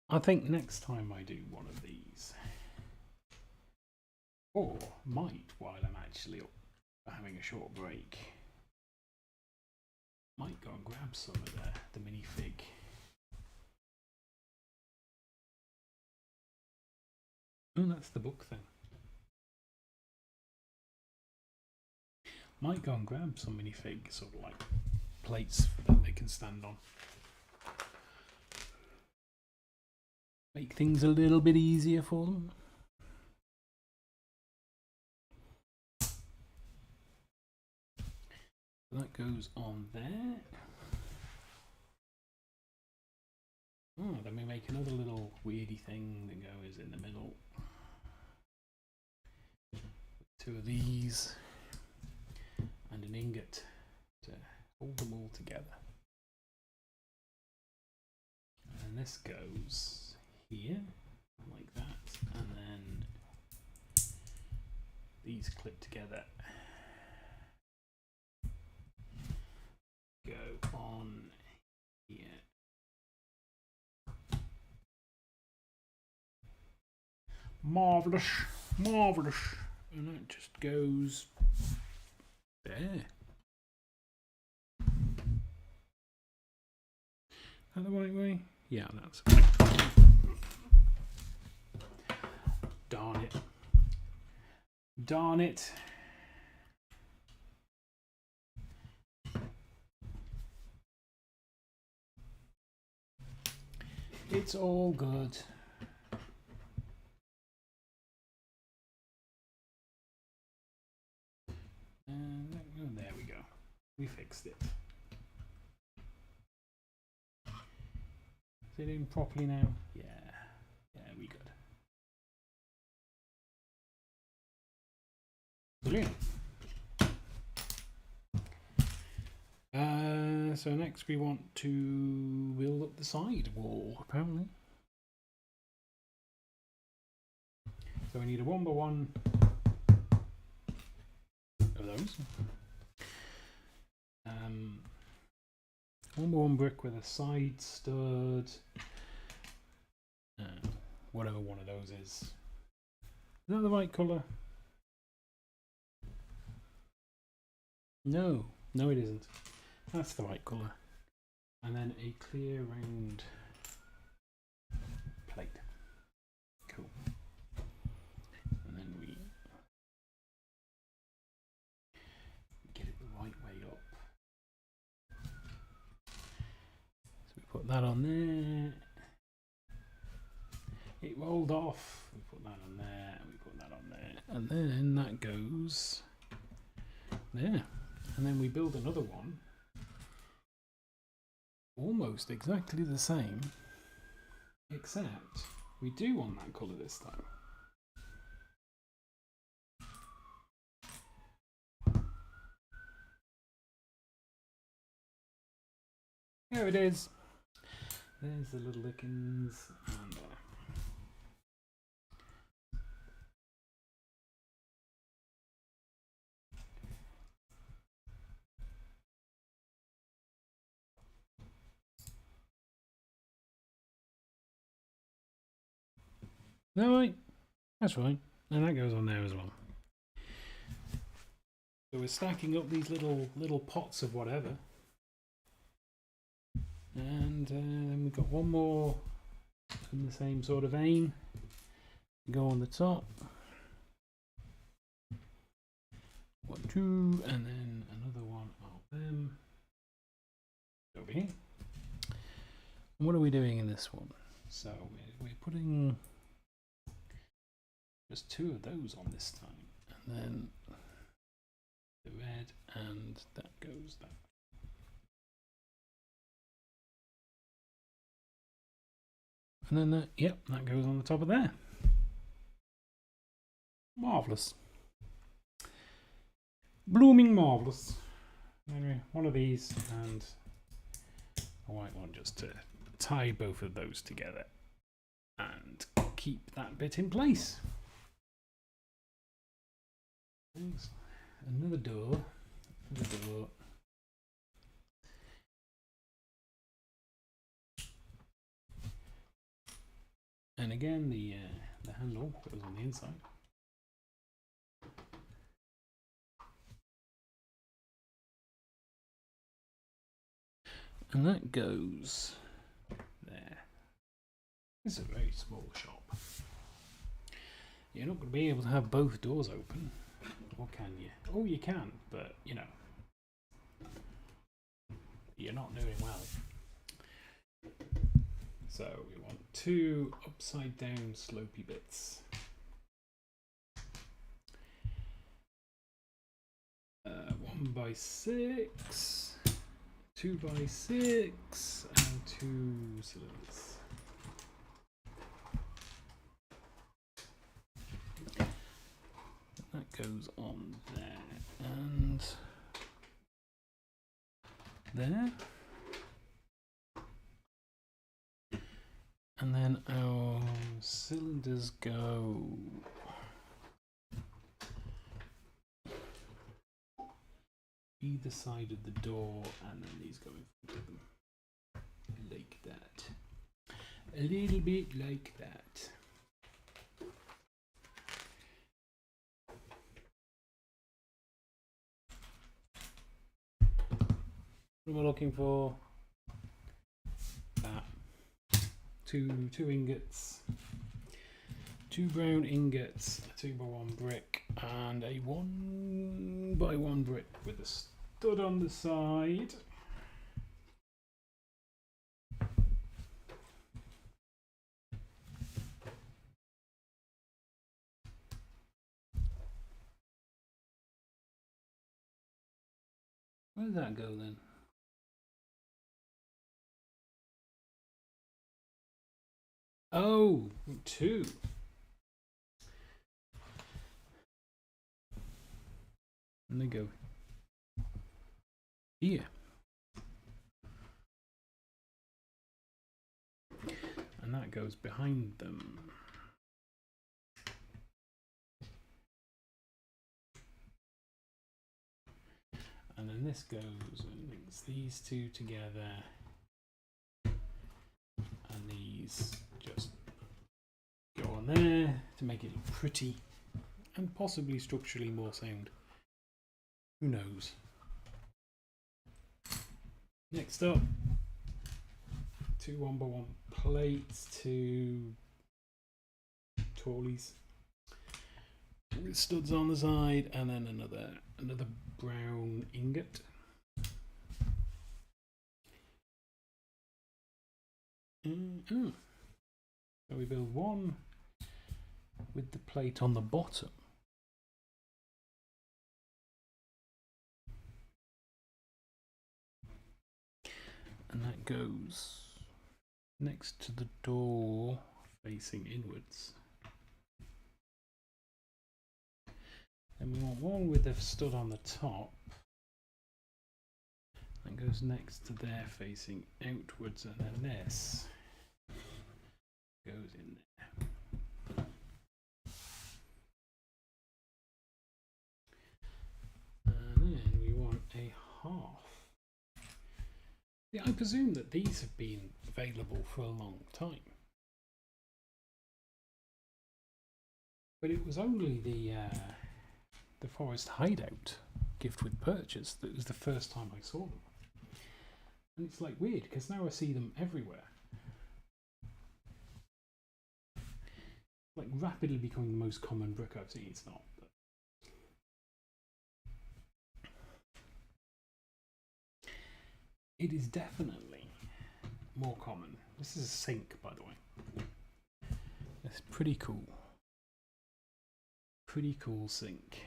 I think next time I do one of these, or might while I'm actually having a short break, might go and grab some of the minifig Oh, that's the book thing. Might go and grab some minifig sort of like plates that they can stand on. Make things a little bit easier for them. That goes on there. Oh, then we make another little weirdy thing that goes in the middle. Two of these and an ingot to hold them all together. And this goes here like that, and then these clip together. Go on here. Marvellous, marvellous. And that just goes there. Is that the right way? Yeah, that's right. Darn it. Darn it. It's all good. And there we go. We fixed it. Is it in properly now? Yeah. Yeah, we good. Brilliant. So next we want to build up the side wall, apparently. So we need a 1x1 of those. 1x1 brick with a side stud. Whatever one of those is. Is that the right colour? No, no it isn't. That's the right colour. And then a clear round plate. Cool. And then we get it the right way up. So we put that on there. It rolled off. We put that on there, and we put that on there. And then that goes there. And then we build another one. Almost exactly the same, except we do want that colour this time. Here it is. There's the little lickens. And no, right. That's right. And that goes on there as well. So we're stacking up these little pots of whatever. And then we've got one more in the same sort of vein. Go on the top. 1, 2, and then another one of them. Over here. And what are we doing in this one? So we're putting just 2 of those on this time, and then the red, and that goes that. And then that, yep, that goes on the top of there. Marvellous. Blooming marvellous. Anyway, one of these and a white one just to tie both of those together and keep that bit in place. Thanks. Another door. Another door. And again, the handle goes on the inside. And that goes there. This is a very small shop. You're not going to be able to have both doors open, or can you? Oh, you can, but you know, you're not doing well. So we want 2 upside down slopey bits. 1 by 6, 2 by 6, and 2 cylinders. That goes on there and there. And then our cylinders go either side of the door, and then these go in front of them. Like that. A little bit like that. What am I looking for? That. Two ingots. 2 brown ingots, a 2 by 1 brick, and a 1 by 1 brick with a stud on the side. Where did that go then? Oh, 2. And they go here. And that goes behind them. And then this goes and links these 2 together. And these just go on there to make it look pretty and possibly structurally more sound. Who knows? Next up, 2 1 by 1 plates, 2 tallies with studs on the side, and then another brown ingot. So we build 1 with the plate on the bottom. And that goes next to the door facing inwards. Then we want 1 with the stud on the top. That goes next to there facing outwards, and then this goes in there. And then we want a half. Yeah, I presume that these have been available for a long time. But it was only the Forest Hideout gift with purchase that was the first time I saw them. And it's like weird because now I see them everywhere. Like rapidly becoming the most common brick I've seen. It's not. But it is definitely more common. This is a sink, by the way. It's pretty cool. Pretty cool sink.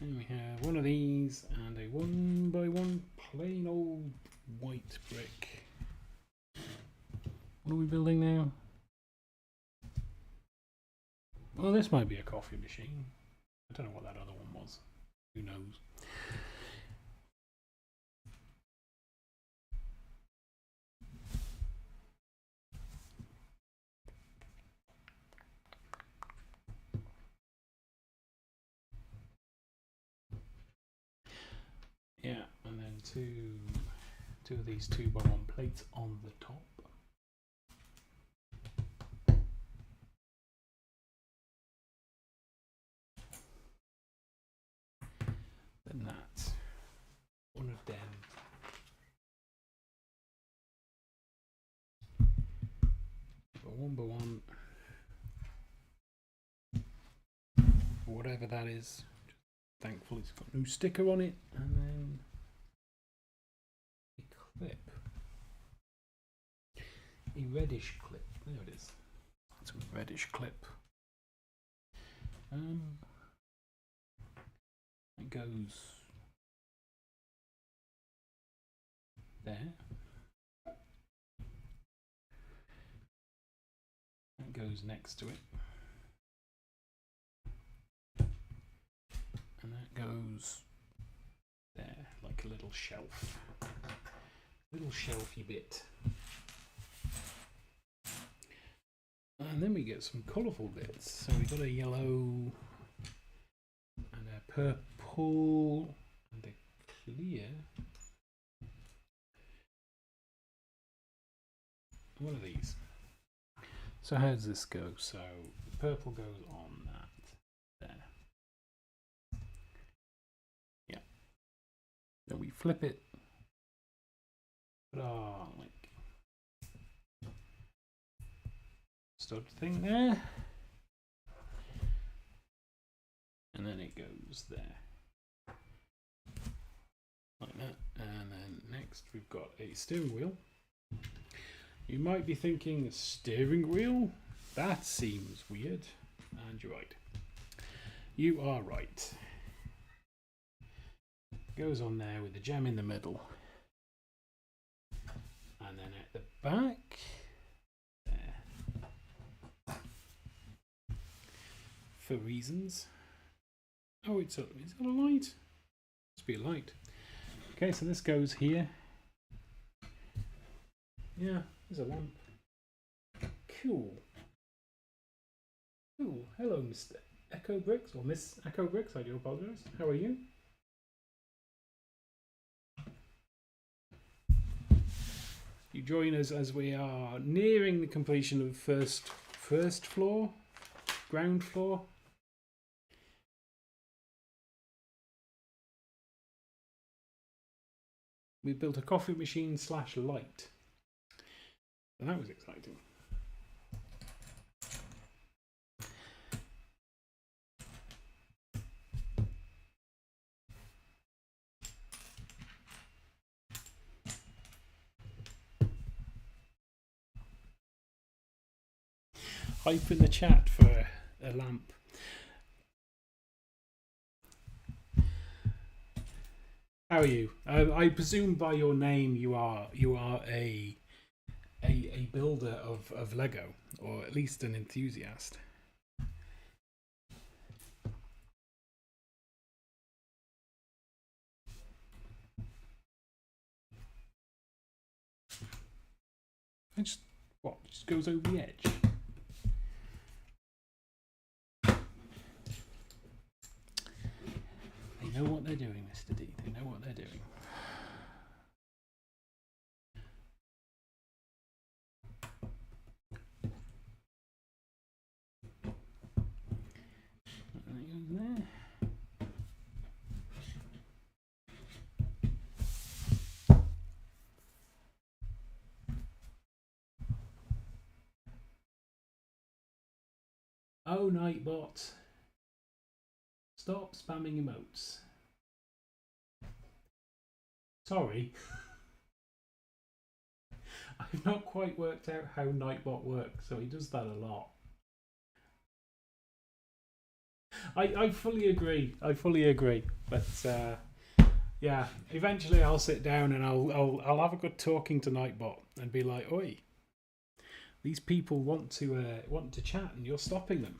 And we have 1 of these and a 1 by 1 plain old white brick. What are we building now? Well, this might be a coffee machine. I don't know what that other one was. Who knows? Yeah, and then two of these 2 by 1 plates on the top. Then that's 1 of them. 1x1, whatever that is. Thankfully it's got no sticker on it, and then a clip, a reddish clip. There it is. It's a reddish clip. It goes there. That goes next to it. And that goes there, like a little shelf. Little shelfy bit. And then we get some colourful bits. So we got a yellow and a purple and a clear. What are these? So how does this go? So the purple goes on that there. Yeah. Then we flip it. Put our like stud thing there. And then it goes there. Like that. And then next we've got a steering wheel. You might be thinking, a steering wheel? That seems weird. And you're right. You are right. Goes on there with the jam in the middle. And then at the back, there. For reasons. Oh, is it a light? Must be a light. Okay, so this goes here. Yeah, there's a lamp. Cool. Cool. Hello, Mr. Echo Bricks, or Miss Echo Bricks, I do apologise. How are you? You join us as we are nearing the completion of first floor, ground floor. We built a coffee machine / light. And that was exciting. Hype in the chat for a lamp. How are you? I presume by your name you are a builder of Lego, or at least an enthusiast. It just goes over the edge. They know what they're doing, Mr. D. They know what they're doing. There. Oh, Nightbot. Stop spamming emotes. Sorry. I've not quite worked out how Nightbot works, so he does that a lot. I fully agree. But yeah, eventually I'll sit down and I'll have a good talking to Nightbot and be like, "Oi, these people want to chat and you're stopping them."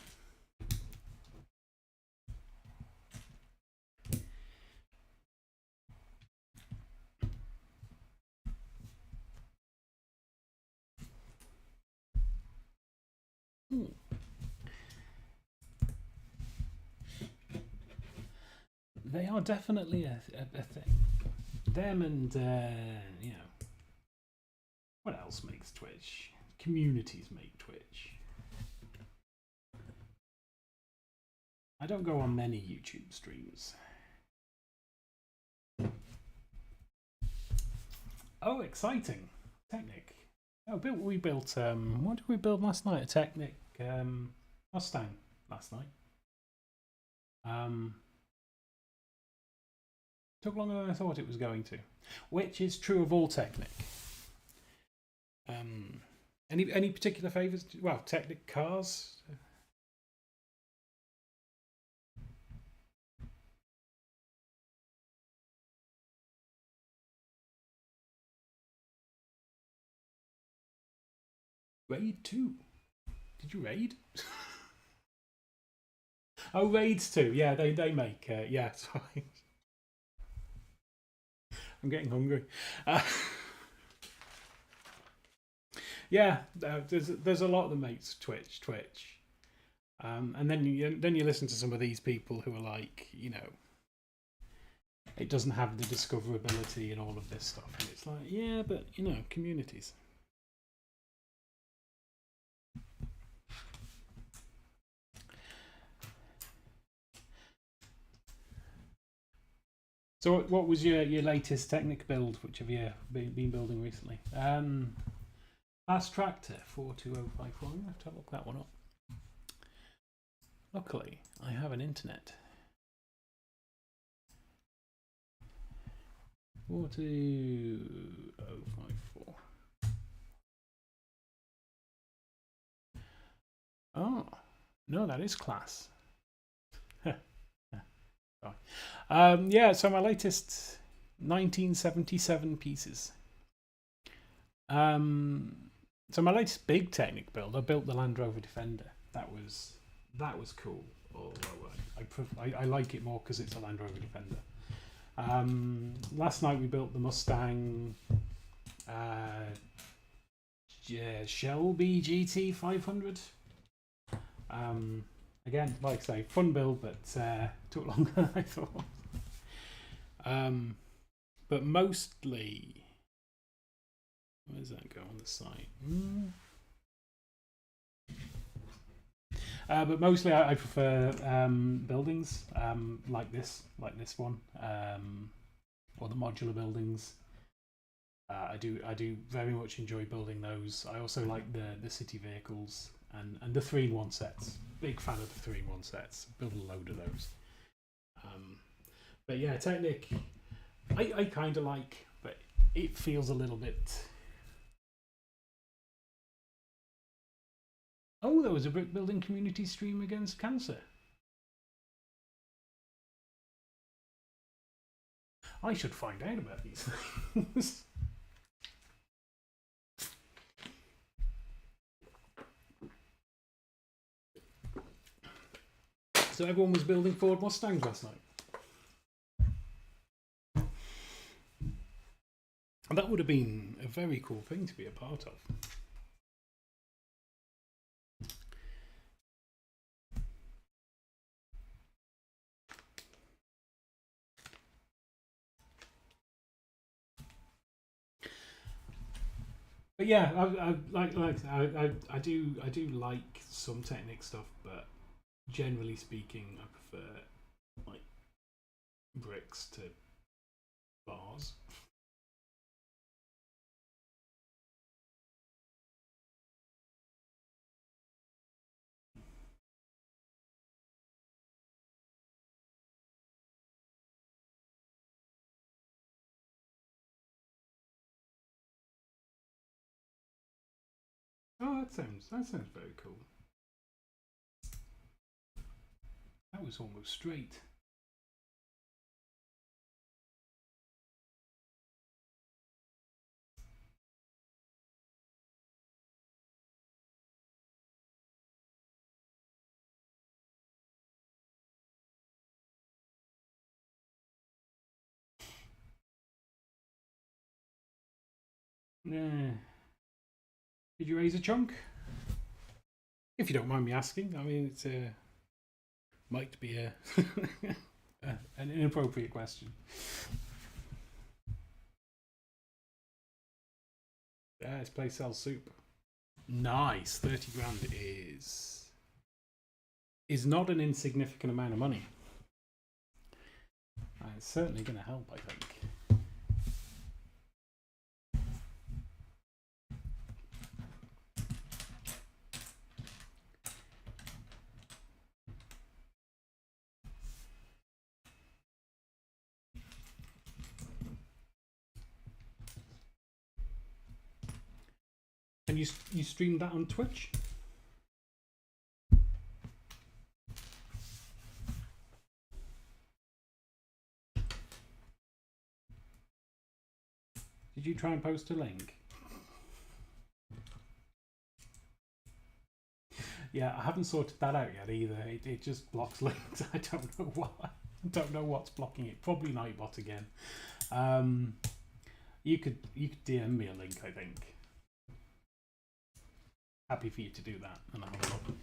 They are definitely a thing. Them and you know, what else makes Twitch? Communities make Twitch. I don't go on many YouTube streams. Oh, exciting! Technic. Oh, we built. What did we build last night? A Technic Mustang last night. Took longer than I thought it was going to, which is true of all Technic. Any particular favours? Well, Technic cars. Raid 2. Did you raid? Oh, Raids 2. Yeah, they make. Yeah, sorry. I'm getting hungry. Yeah, there's a lot that makes Twitch. And then you listen to some of these people who are like, it doesn't have the discoverability and all of this stuff, and it's like, yeah, but communities. So what was your latest Technic build? Which have you been building recently? Fast Tractor 42054. I'm going to have to look that one up. Luckily, I have an internet. 42054. Oh, no, that is class. Yeah, so my latest 1977 pieces. So my latest big Technic build, I built the Land Rover Defender. That was cool. Although I like it more because it's a Land Rover Defender. Last night we built the Mustang Shelby GT 500. Again, like I say, fun build, but took longer than I thought. But mostly, where does that go on the site? But mostly, I prefer buildings like this one, or the modular buildings. I do very much enjoy building those. I also like the city vehicles and the 3-in-1 sets. Big fan of the 3-in-1 sets. Build a load of those. But yeah, Technic, I kind of like, but it feels a little bit. Oh, there was a brick building community stream against cancer. I should find out about these things. So everyone was building Ford Mustangs last night. And that would have been a very cool thing to be a part of. But yeah, I do like some Technic stuff, but generally speaking, I prefer like bricks to bars. Oh, that sounds very cool. That was almost straight. Yeah. Did you raise a chunk? If you don't mind me asking. I mean, it's might be an inappropriate question. Yeah, this place sells soup. Nice. 30 grand is not an insignificant amount of money. It's certainly going to help, I think. And you streamed that on Twitch? Did you try and post a link? Yeah, I haven't sorted that out yet either. It just blocks links. I don't know why. I don't know what's blocking it. Probably Nightbot again. You could DM me a link, I think. Happy for you to do that, and I'll have a look.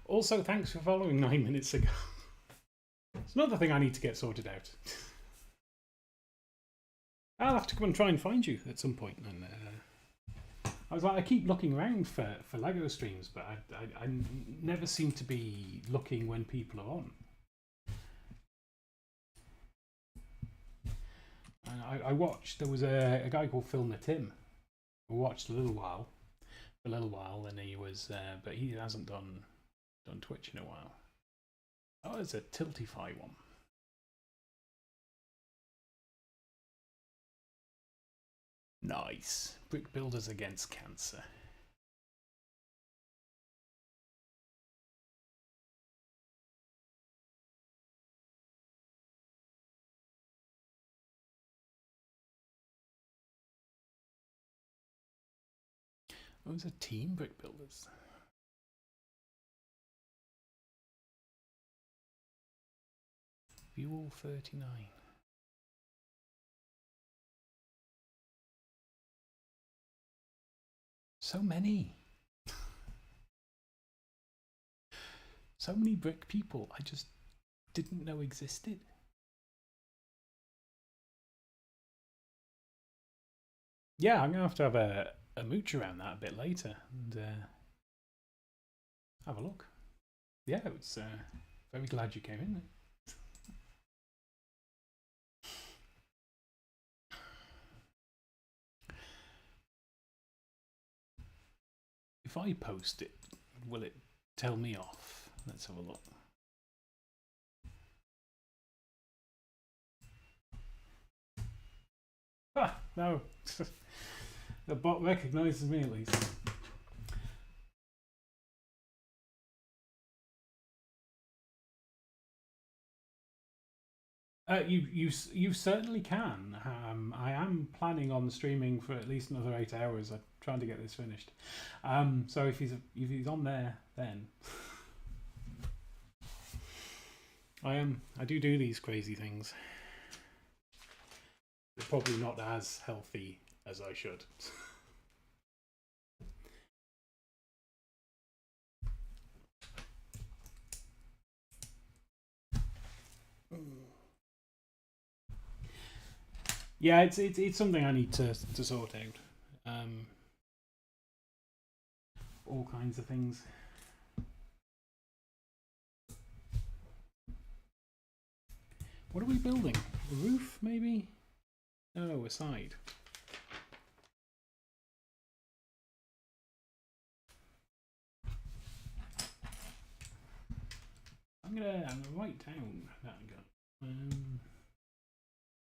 Also, thanks for following 9 minutes ago. It's another thing I need to get sorted out. I'll have to come and try and find you at some point. And I was like, I keep looking around for Lego streams, but I never seem to be looking when people are on. And I watched. There was a guy called Filmer Tim. I watched for a little while, and he was, but he hasn't done Twitch in a while. Oh, it's a Tiltify one. Nice. Brick builders against cancer. Those are team brick builders. View all 39. So many. So many brick people I just didn't know existed. Yeah, I'm going to have a mooch around that a bit later and have a look. Yeah, it was very glad you came in. If I post it, will it tell me off? Let's have a look. Ah, no. The bot recognises me at least. You certainly can. I am planning on streaming for at least another 8 hours. I'm trying to get this finished. So if he's on there, then I do these crazy things. They're probably not as healthy as I should. Yeah, it's something I need to sort out. All kinds of things. What are we building? A roof, maybe? Oh, a side. I'm gonna write down that gun.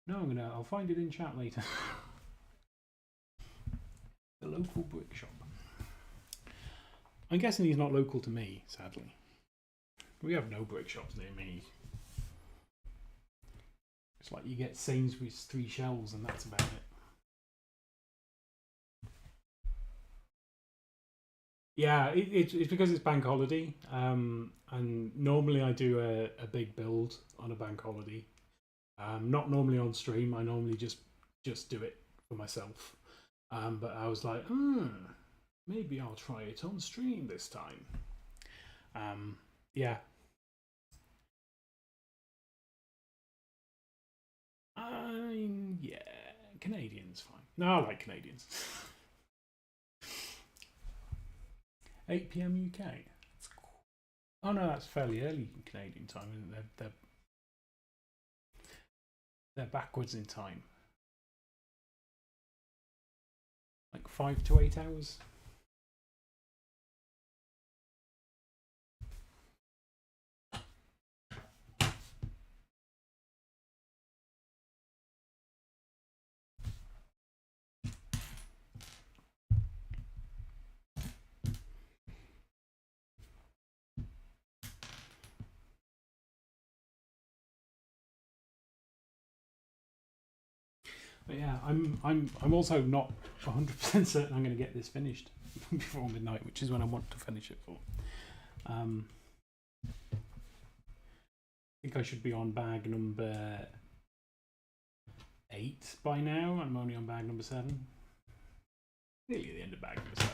No, I'll find it in chat later. The local brick shop. I'm guessing he's not local to me, sadly. We have no brick shops near me. It's like you get Sainsbury's 3 shelves and that's about it. Yeah, it's because it's bank holiday, and normally I do a big build on a bank holiday. Not normally on stream. I normally just do it for myself. But I was like, maybe I'll try it on stream this time. Yeah. Yeah, Canadians fine. No, I like Canadians. 8 PM UK. Oh no, that's fairly early in Canadian time, isn't it? They're backwards in time. 5 to 8 hours. But yeah, I'm also not 100% certain I'm going to get this finished before midnight, which is when I want to finish it for. I think I should be on bag number 8 by now. I'm only on bag number 7. Nearly at the end of bag number 7.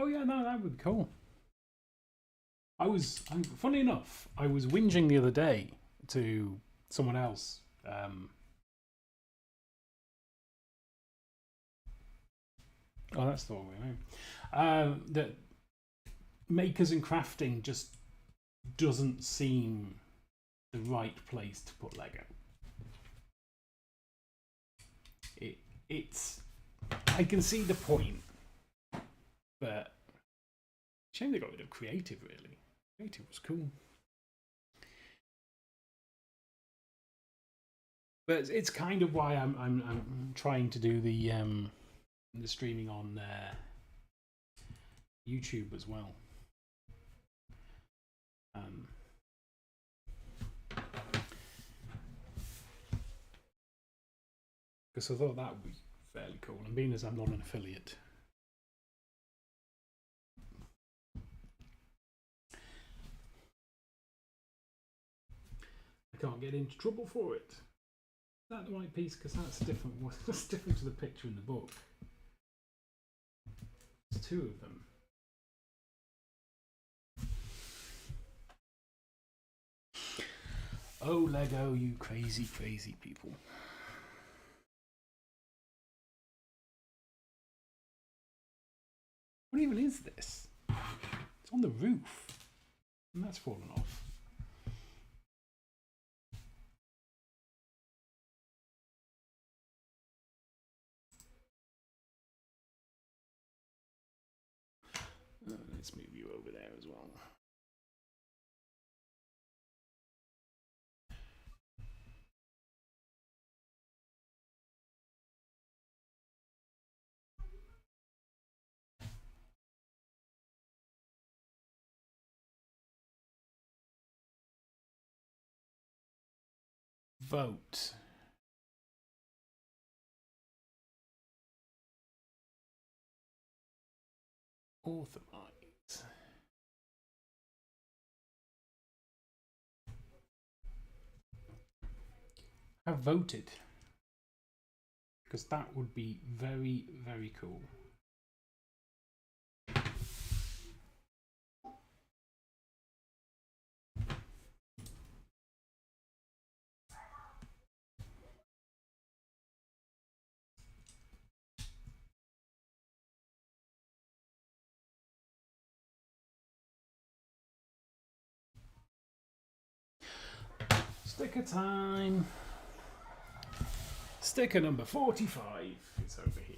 Oh yeah, no, that would be cool. Funny enough, I was whinging the other day to someone else. Oh, that's the wrong way. That makers and crafting just doesn't seem the right place to put Lego. It's I can see the point, but shame they got rid of creative. Really, creative was cool, but it's kind of why I'm trying to do the streaming on YouTube as well. Because I thought that would be fairly cool, and being as I'm not an affiliate. I can't get into trouble for it. Is that the right piece? Because that's different. That's different to the picture in the book. There's 2 of them. Oh, Lego, you crazy, crazy people. What even is this? It's on the roof. And that's fallen off. Let's move you over there as well. Vote. Authorize. Have voted. Because that would be very, very cool. Sticker time. Sticker number 45. It's over here.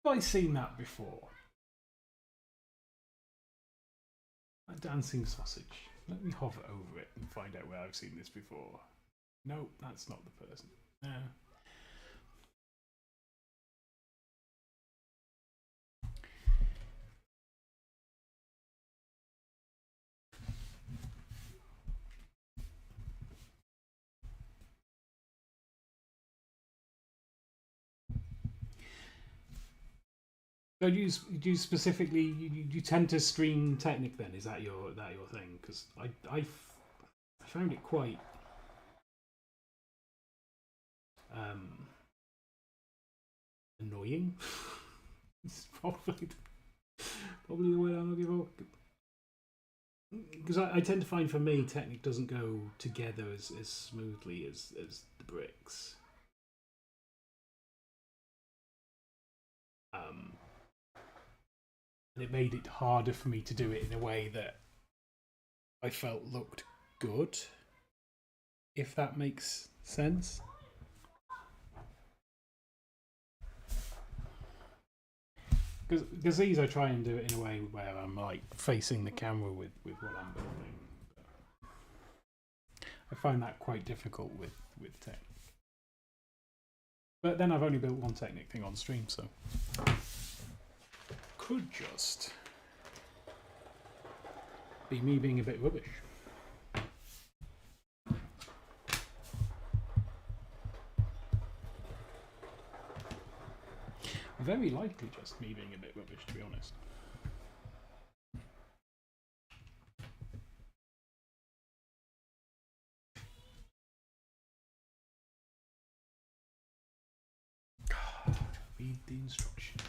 Have I seen that before? A dancing sausage. Let me hover over it and find out where I've seen this before. No, that's not the person. No. So you specifically you tend to stream Technic then? Is that your thing? Because I found it quite annoying. It's probably the way I'm looking for. because I tend to find for me Technic doesn't go together as smoothly as the bricks. And it made it harder for me to do it in a way that I felt looked good, if that makes sense. Because these I try and do it in a way where I'm like facing the camera with what I'm building. I find that quite difficult with Technic. But then I've only built one Technic thing on stream, so could just be me being a bit rubbish. Very likely just me being a bit rubbish, to be honest. Read the instructions.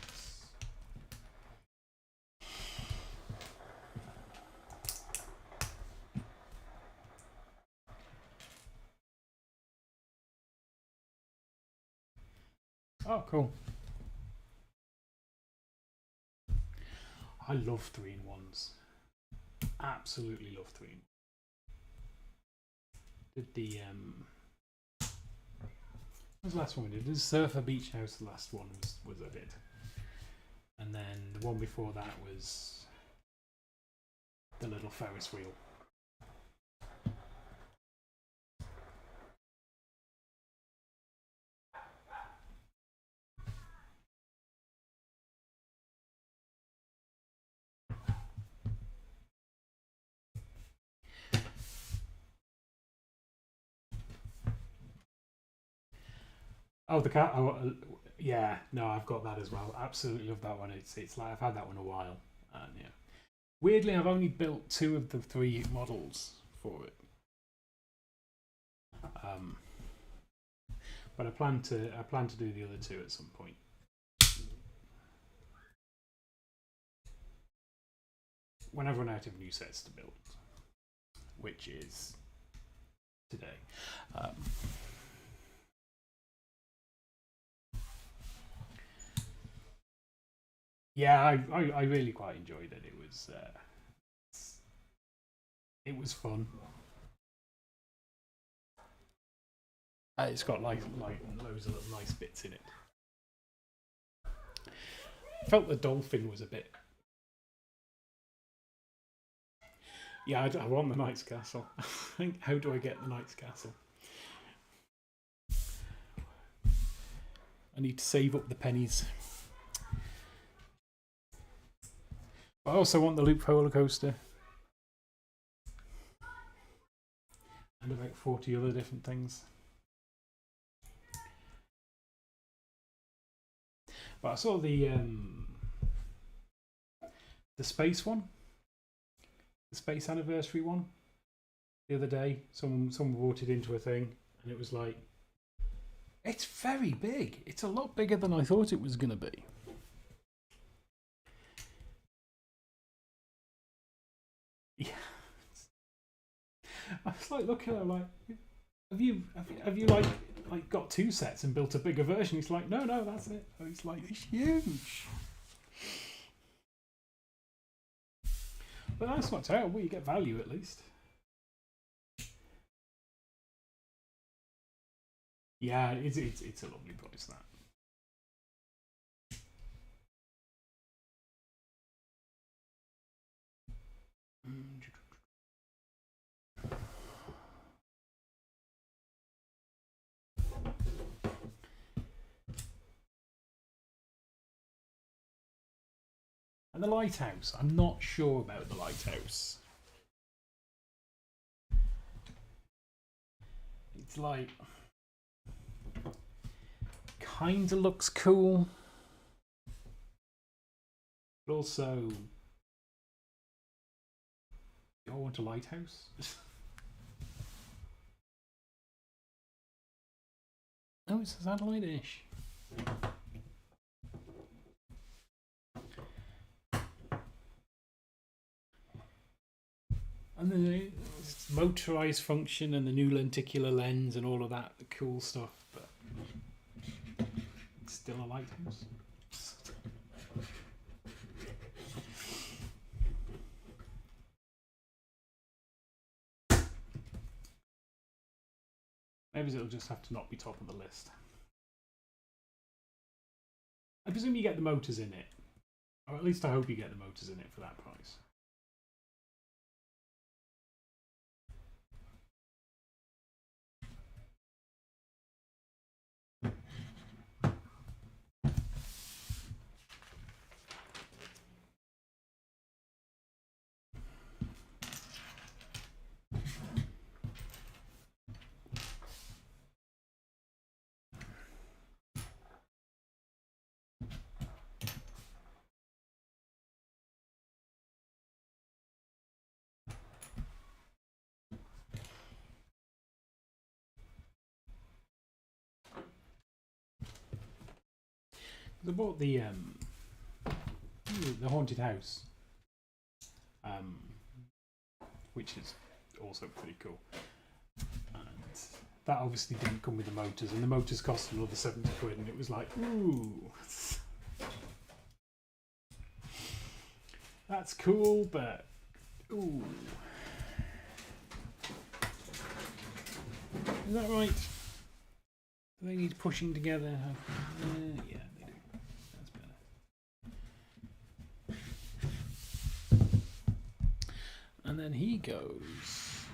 Oh, cool. I love 3-in-1s. Absolutely love 3-in-1s. Did the what was the last one we did? Did Surfer Beach House? The last one was I did, and then the one before that was the little Ferris wheel. Oh, the cat. Oh, yeah. No, I've got that as well. Absolutely love that one. It's like I've had that one a while, and yeah. Weirdly, I've only built 2 of the 3 models for it. But I plan to do the other 2 at some point. When I've run out of new sets to build, which is today. Yeah, I really quite enjoyed it. It was fun. It's got like loads of little nice bits in it. I felt the dolphin was a bit. Yeah, I want the Knight's Castle. I think, how do I get the Knight's Castle? I need to save up the pennies. I also want the Loop roller coaster. And about 40 other different things. But I saw the space one, the space anniversary one, the other day. Someone brought it into a thing, and it was like, it's very big. It's a lot bigger than I thought it was going to be. Yeah. I was like looking at it like, have you like got 2 sets and built a bigger version? He's like, no, that's it. And it's like, it's huge. But that's not terrible. You get value at least. Yeah, it's a lovely price, that. And the lighthouse. I'm not sure about the lighthouse. It's like, kinda looks cool, but also, do I want a lighthouse? Oh, it's a satellite dish. And the motorized function and the new lenticular lens and all of that cool stuff, but it's still a lighthouse. Maybe it'll just have to not be top of the list. I presume you get the motors in it. Or at least I hope you get the motors in it for that price. I bought the haunted house, which is also pretty cool. And that obviously didn't come with the motors, and the motors cost another 70 quid, and it was like, ooh, that's cool, but ooh, is that right? Do they need pushing together? Yeah, they do. That's better. And then he goes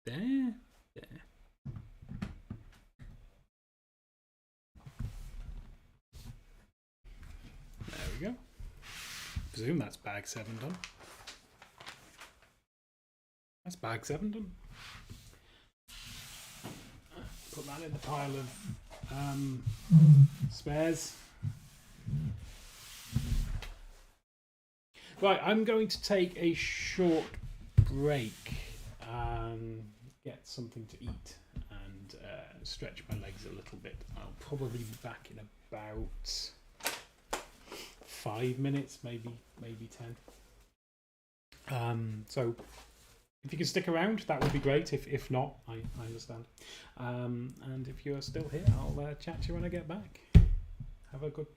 there. There we go. Presume that's bag 7 done. That's bag 7 done. Put that in the pile of spares. Right, I'm going to take a short break and get something to eat and stretch my legs a little bit. I'll probably be back in about 5 minutes, maybe 10. So if you can stick around, that would be great. If not, I understand. And if you're still here, I'll chat to you when I get back. Have a good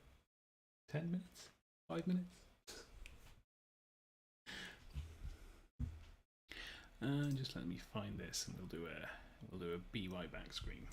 10 minutes, 5 minutes. And just let me find this, and we'll do a BY back screen.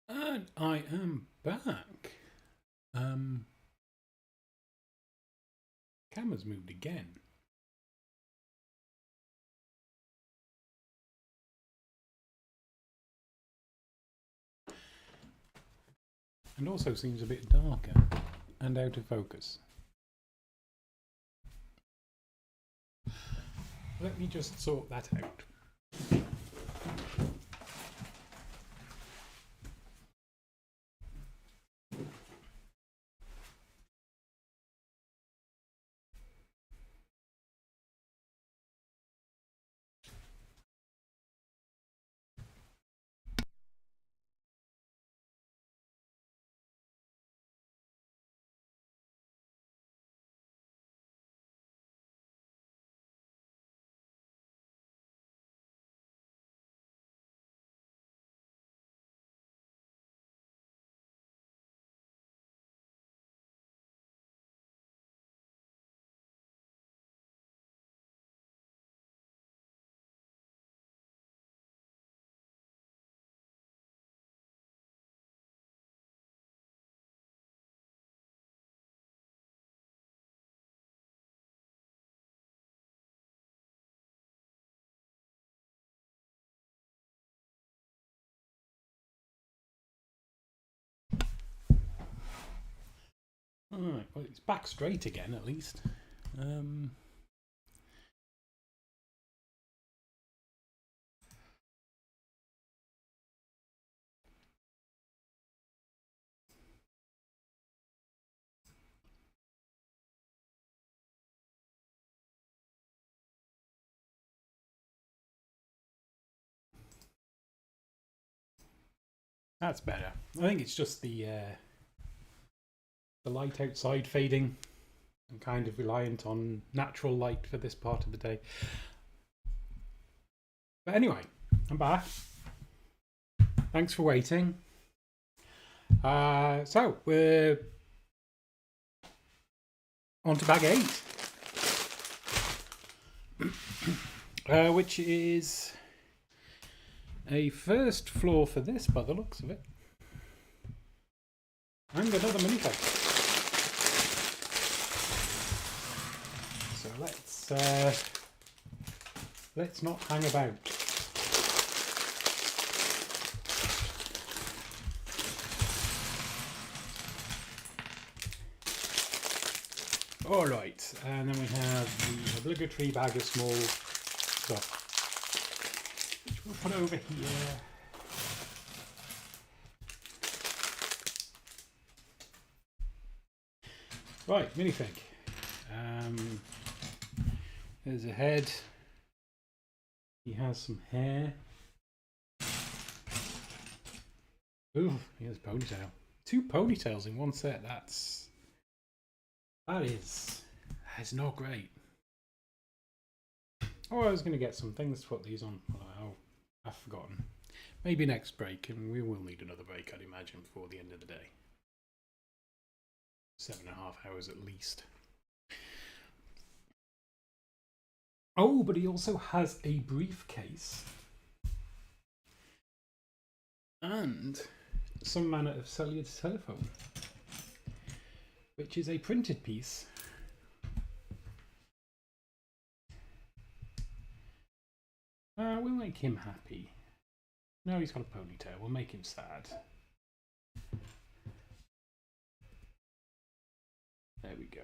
And I am back. Camera's moved again. And also seems a bit darker and out of focus. Let me just sort that out. Alright, well it's back straight again at least. That's better. I think it's just the light outside fading. I'm kind of reliant on natural light for this part of the day. But anyway, I'm back. Thanks for waiting. So we're on to bag 8, which is a first floor for this by the looks of it. And another minifig. So let's not hang about. All right, and then we have the obligatory bag of small stuff, which we'll put over here. Right, minifig. There's a head. He has some hair. Ooh, he has a ponytail. 2 ponytails in one set. That's not great. Oh, I was going to get some things to put these on. Oh, I've forgotten. Maybe next break, and we will need another break, I'd imagine, before the end of the day. 7.5 hours at least. Oh, but he also has a briefcase and some manner of cellular telephone, which is a printed piece. We'll make him happy. No, he's got a ponytail. We'll make him sad. There we go.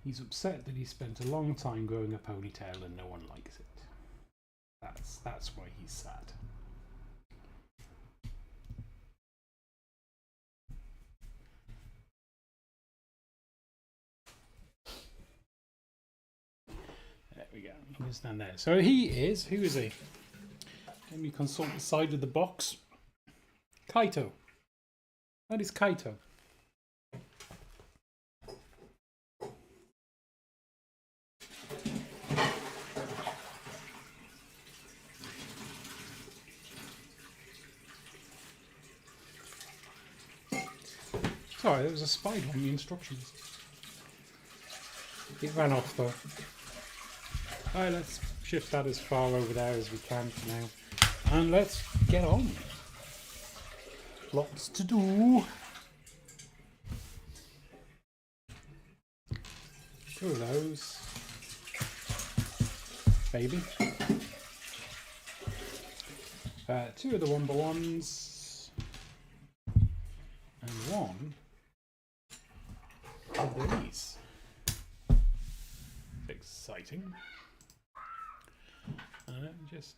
He's upset that he spent a long time growing a ponytail and no one likes it. That's why he's sad. There we go. He can stand there. So he is. Who is he? Let me consult the side of the box. Kaito. That is Kaito. Sorry, there was a spider on the instructions. It ran off though. Alright, let's shift that as far over there as we can for now. And let's get on. Lots to do. 2 of those. Baby. 2 of the 1x1s. And 1 of these. Exciting. Just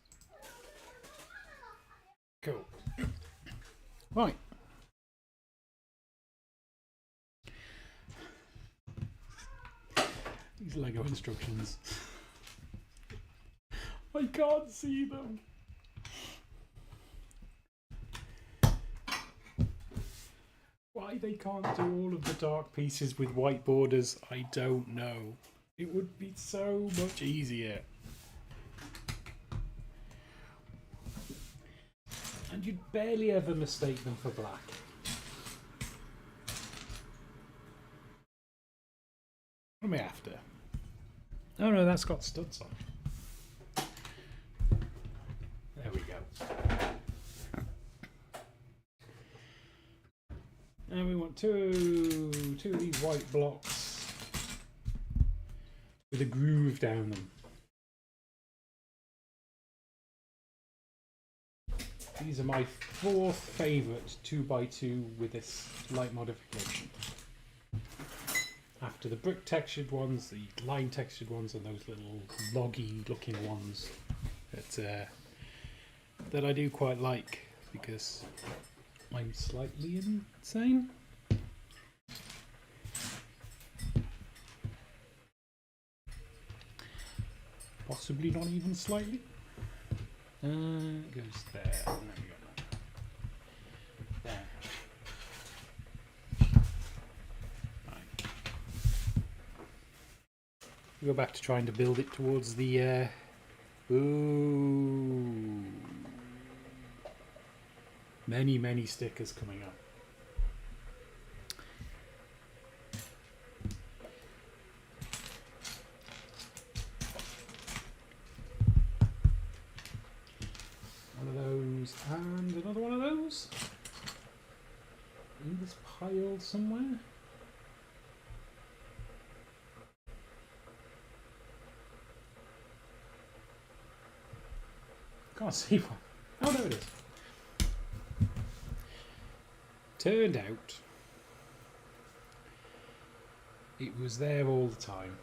cool. Right. These Lego instructions. I can't see them. Why they can't do all of the dark pieces with white borders, I don't know. It would be so much easier. And you'd barely ever mistake them for black. What am I after? Oh no, that's got studs on. There we go. And we want two of these white blocks with a groove down them. These are my 4th favourite 2x2 with this light modification. After the brick textured ones, the line textured ones, and those little loggy looking ones that I do quite like because I'm slightly insane. Possibly not even slightly. It goes there. There we go. There. Right. Go back to trying to build it towards the. Ooh. Many stickers coming up. And another one of those in this pile somewhere. Can't see one. Oh, there it is. Turned out it was there all the time.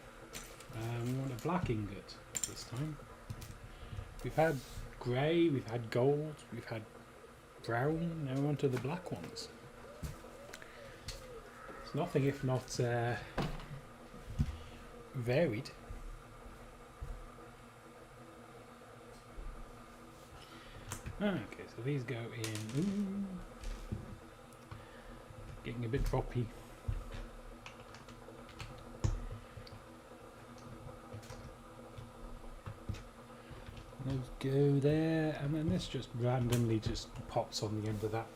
We want a black ingot this time. We've had grey, we've had gold, we've had brown, now onto the black ones. It's nothing if not varied. Okay, so these go in. Ooh, getting a bit droppy. Those go there, and then this just randomly just pops on the end of that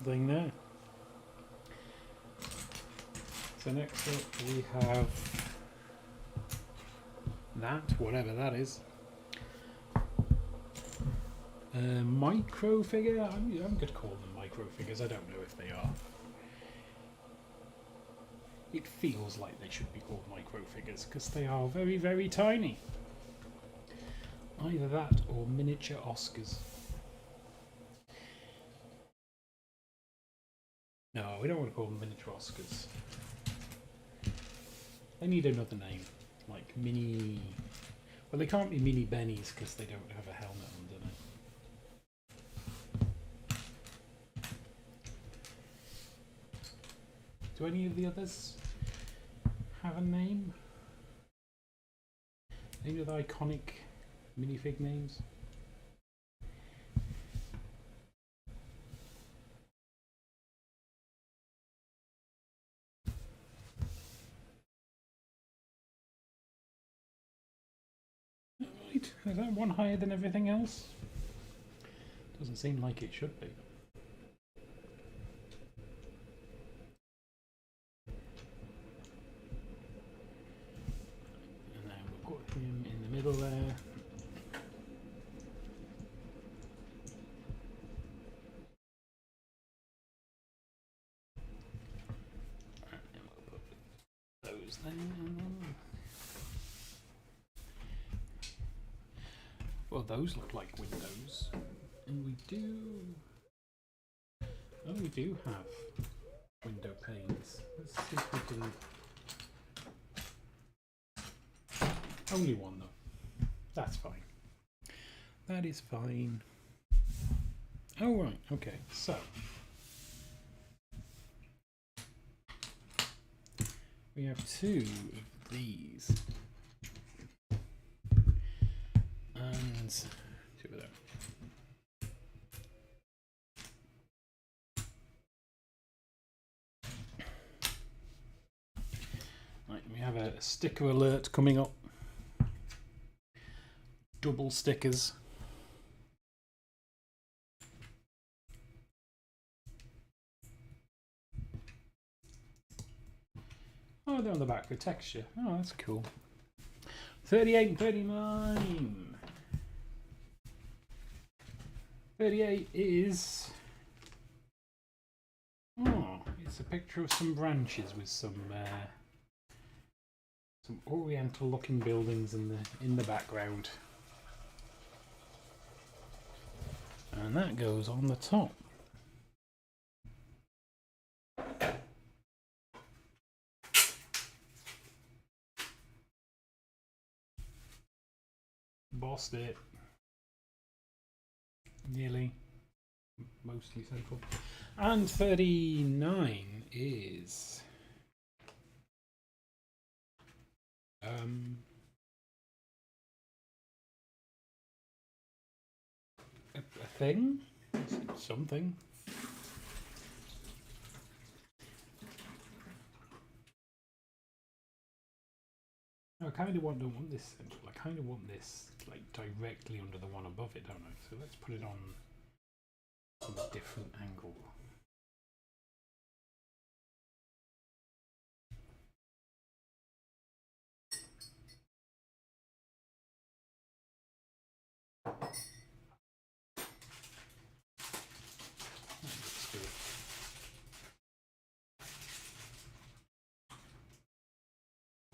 thing there. So next up we have that, whatever that is. Micro figure? I'm going to call them micro figures, I don't know if they are. It feels like they should be called micro figures because they are very, very tiny. Either that or miniature Oscars. No, we don't want to call them miniature Oscars. They need another name, like mini. Well, they can't be mini Bennies because they don't have a helmet on, do they? Do any of the others have a name? Any of the iconic minifig names? Right, is that one higher than everything else? Doesn't seem like it should be. And then we've got him in the middle there. Well, those look like windows, and we do. Oh, we do have window panes. Let's see if we can. Only one though. That's fine. That is fine. Oh right, okay. So we have two of these, and two of them. Right, we have a sticker alert coming up. Double stickers. Oh, they're on the back with texture. Oh, that's cool. 38 and 39. 38 is. Oh, it's a picture of some branches with some oriental-looking buildings in the background, and that goes on the top. Bossed it. Nearly. Mostly central. And 39 is a thing? Something. I kind of don't want this central. I kind of want this like directly under the one above it, don't I? So let's put it on a different angle.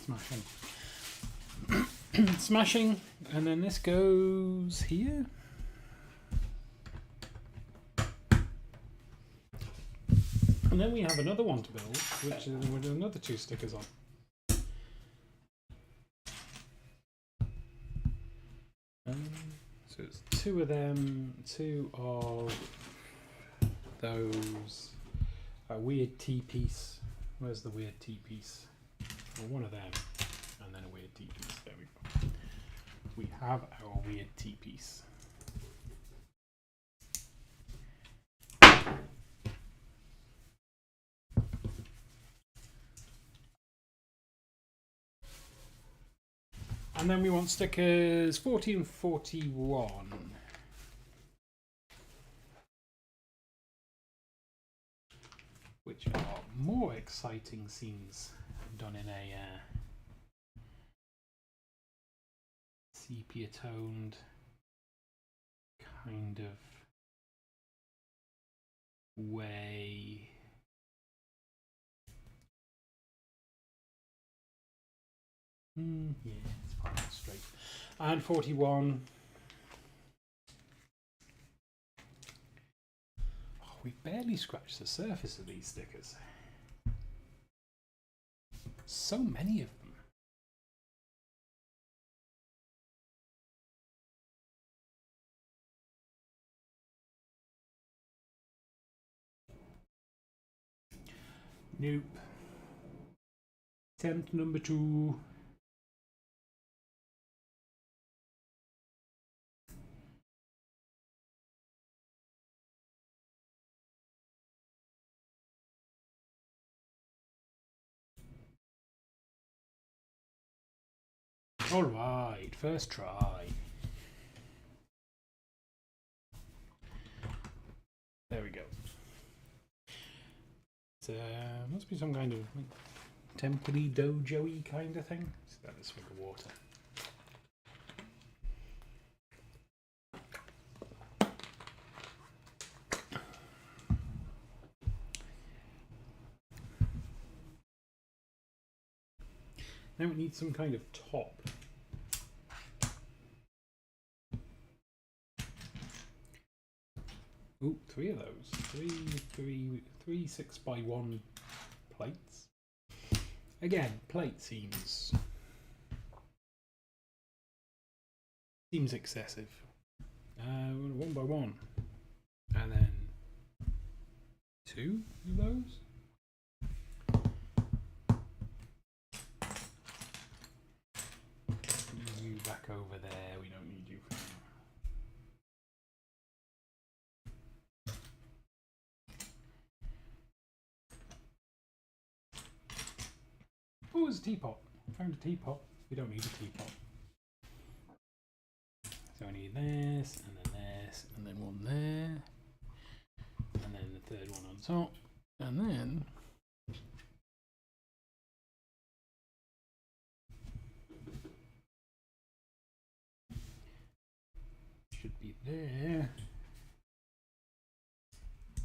Smashing. Smashing, and then this goes here. And then we have another one to build, which is with another two stickers on. So it's two of them, two of those. A weird T-piece. Where's the weird T-piece? Well, one of them, and then a weird T-piece. There we go. We have our weird T-piece. And then we want stickers 40 and 41. Which are more exciting scenes done in a sepia toned kind of way. Yeah, it's quite straight. And 41. Oh, we've barely scratched the surface of these stickers. So many of them. Nope. Attempt number 2. All right, first try. There we go. It must be some kind of temple-y, dojo-y kind of thing. So that is swig of water. Now it needs some kind of top. Ooh, 3 of those. Three 6x1 plates. Again, plate seems excessive. 1x1, and then 2 of those. You back over there. We don't need you for now. Oh, there's a teapot. Found a teapot. We don't need a teapot. So I need this, and then one there, and then the third one on top, and then should be there,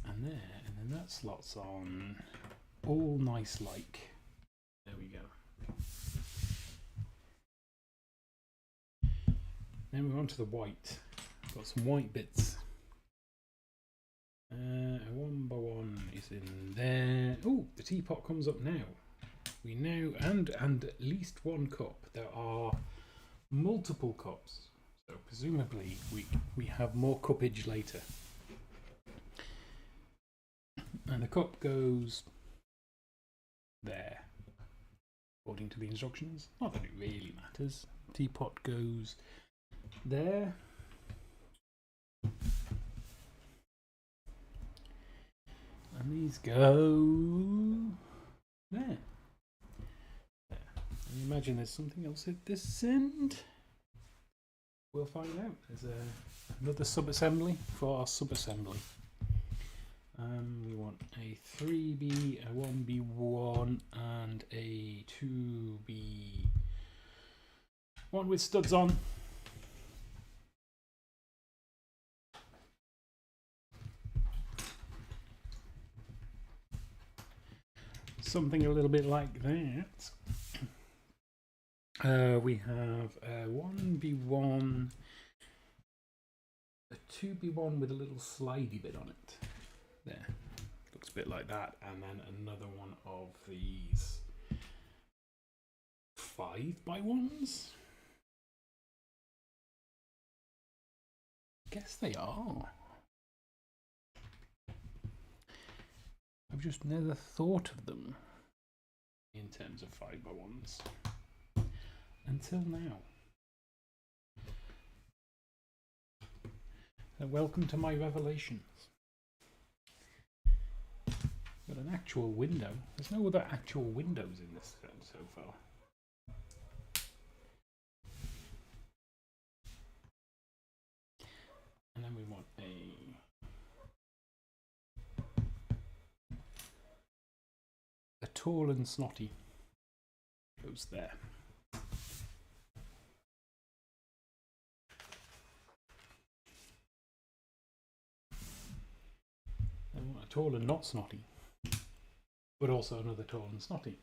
and there, and then that slots on all nice like. There we go. Then we're on to the white. Got some white bits. 1x1 is in there. Oh, the teapot comes up now. We now and at least one cup. There are multiple cups, so presumably we have more cuppage later. And the cup goes there, according to the instructions. Not that it really matters. Teapot goes there. And these go there. There. And imagine there's something else at this end. We'll find out. There's another sub-assembly for our sub-assembly. We want a 3B, a 1B1, and a 2B. One with studs on. Something a little bit like that. We have a 1B1, a 2B1 with a little slidey bit on it. There. Looks a bit like that. And then another one of these 5x1s. Guess they are. I've just never thought of them in terms of 5x1s until now. Welcome to my revelations. Got an actual window. There's no other actual windows in this film so far. And then we want a tall and snotty goes there. And we want a tall and not snotty, but also another tall and snotty.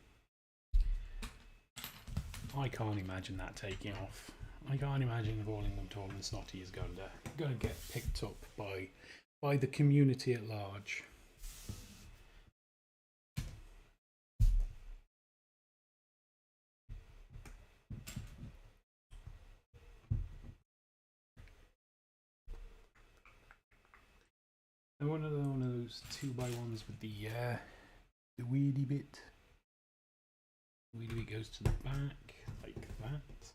I can't imagine that taking off. I can't imagine calling them tall and snotty is going to get picked up by the community at large. And one of those 2x1s with the weedy bit. The weedy bit goes to the back like that.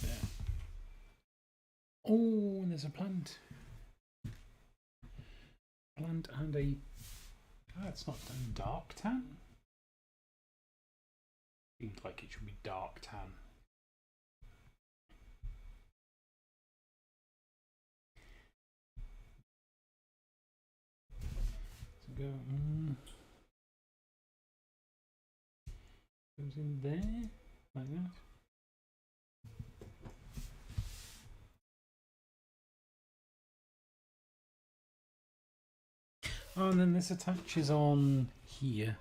There. Oh, and there's a plant. Plant and a. It's not dark tan. Seems like it should be dark tan. Go goes in there like that. Oh, and then this attaches on here.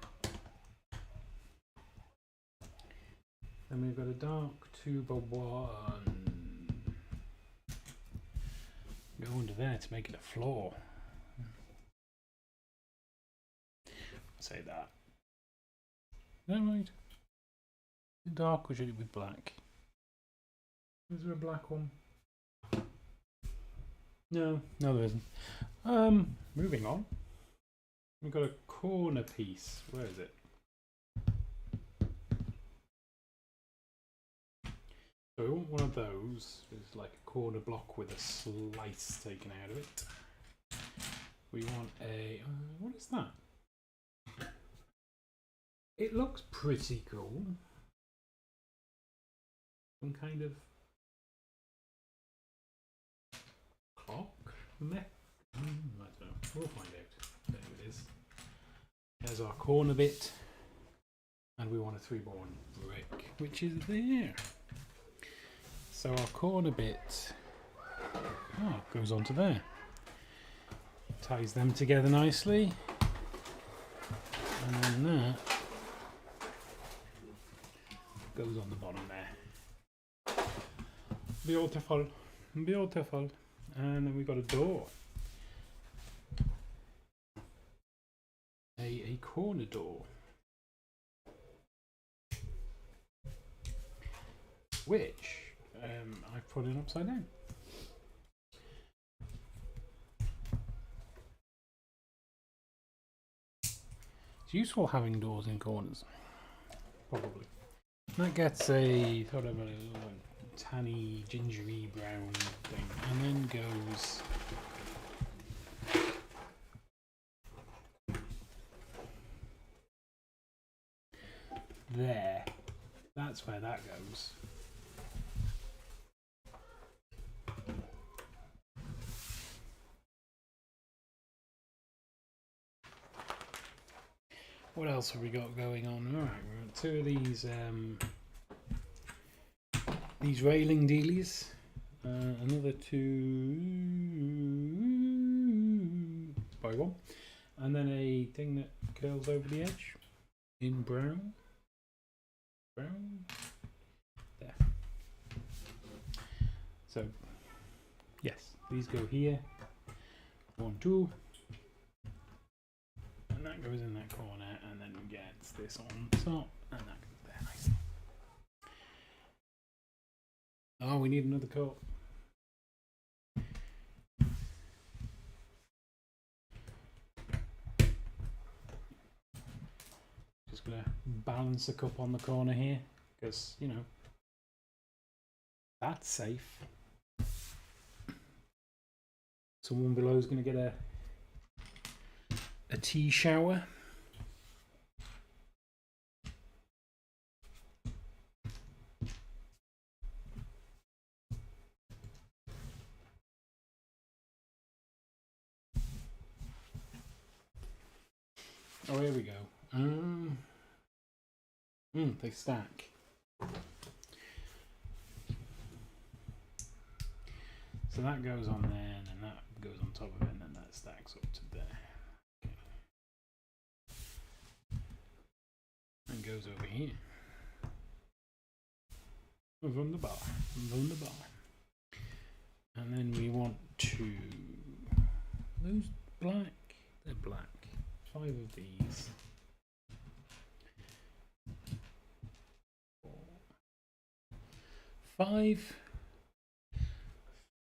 Then we've got a dark 2x1. Go under there to make it a floor. Say that. Is that right? Dark, or should it be black? Is there a black one? No, there isn't. Moving on. We've got a corner piece. Where is it? So we want one of those. It's like a corner block with a slice taken out of it. We want a... what is that? It looks pretty cool. Some kind of clock mech. I don't know. We'll find out. There it is. There's our corner bit. And we want a 3x1 brick, which is there. So our corner bit goes onto there. Ties them together nicely. And then that goes on the bottom there. Beautiful. Beautiful. And then we've got a door. A corner door. Which I've put it upside down. It's useful having doors in corners. Probably. That gets a sort of a tanny, gingery brown thing, and then goes there. That's where that goes. What else have we got going on? All right, we've got two of these railing dealies. Another 2x1, and then a thing that curls over the edge in brown. There. So yes, these go here. 1, 2. And that goes in that corner, and then gets this on top, and that goes there nicely. Oh, we need another coat. Just gonna balance the cup on the corner here, because you know that's safe. Someone below is gonna get a tea shower. Oh, here we go. They stack. So that goes on there, and then that goes on top of it, and then that stacks up to there. Okay. And goes over here. Wunderbar. Wunderbar. And then we want to... Those black? They're black. 5 of these. 5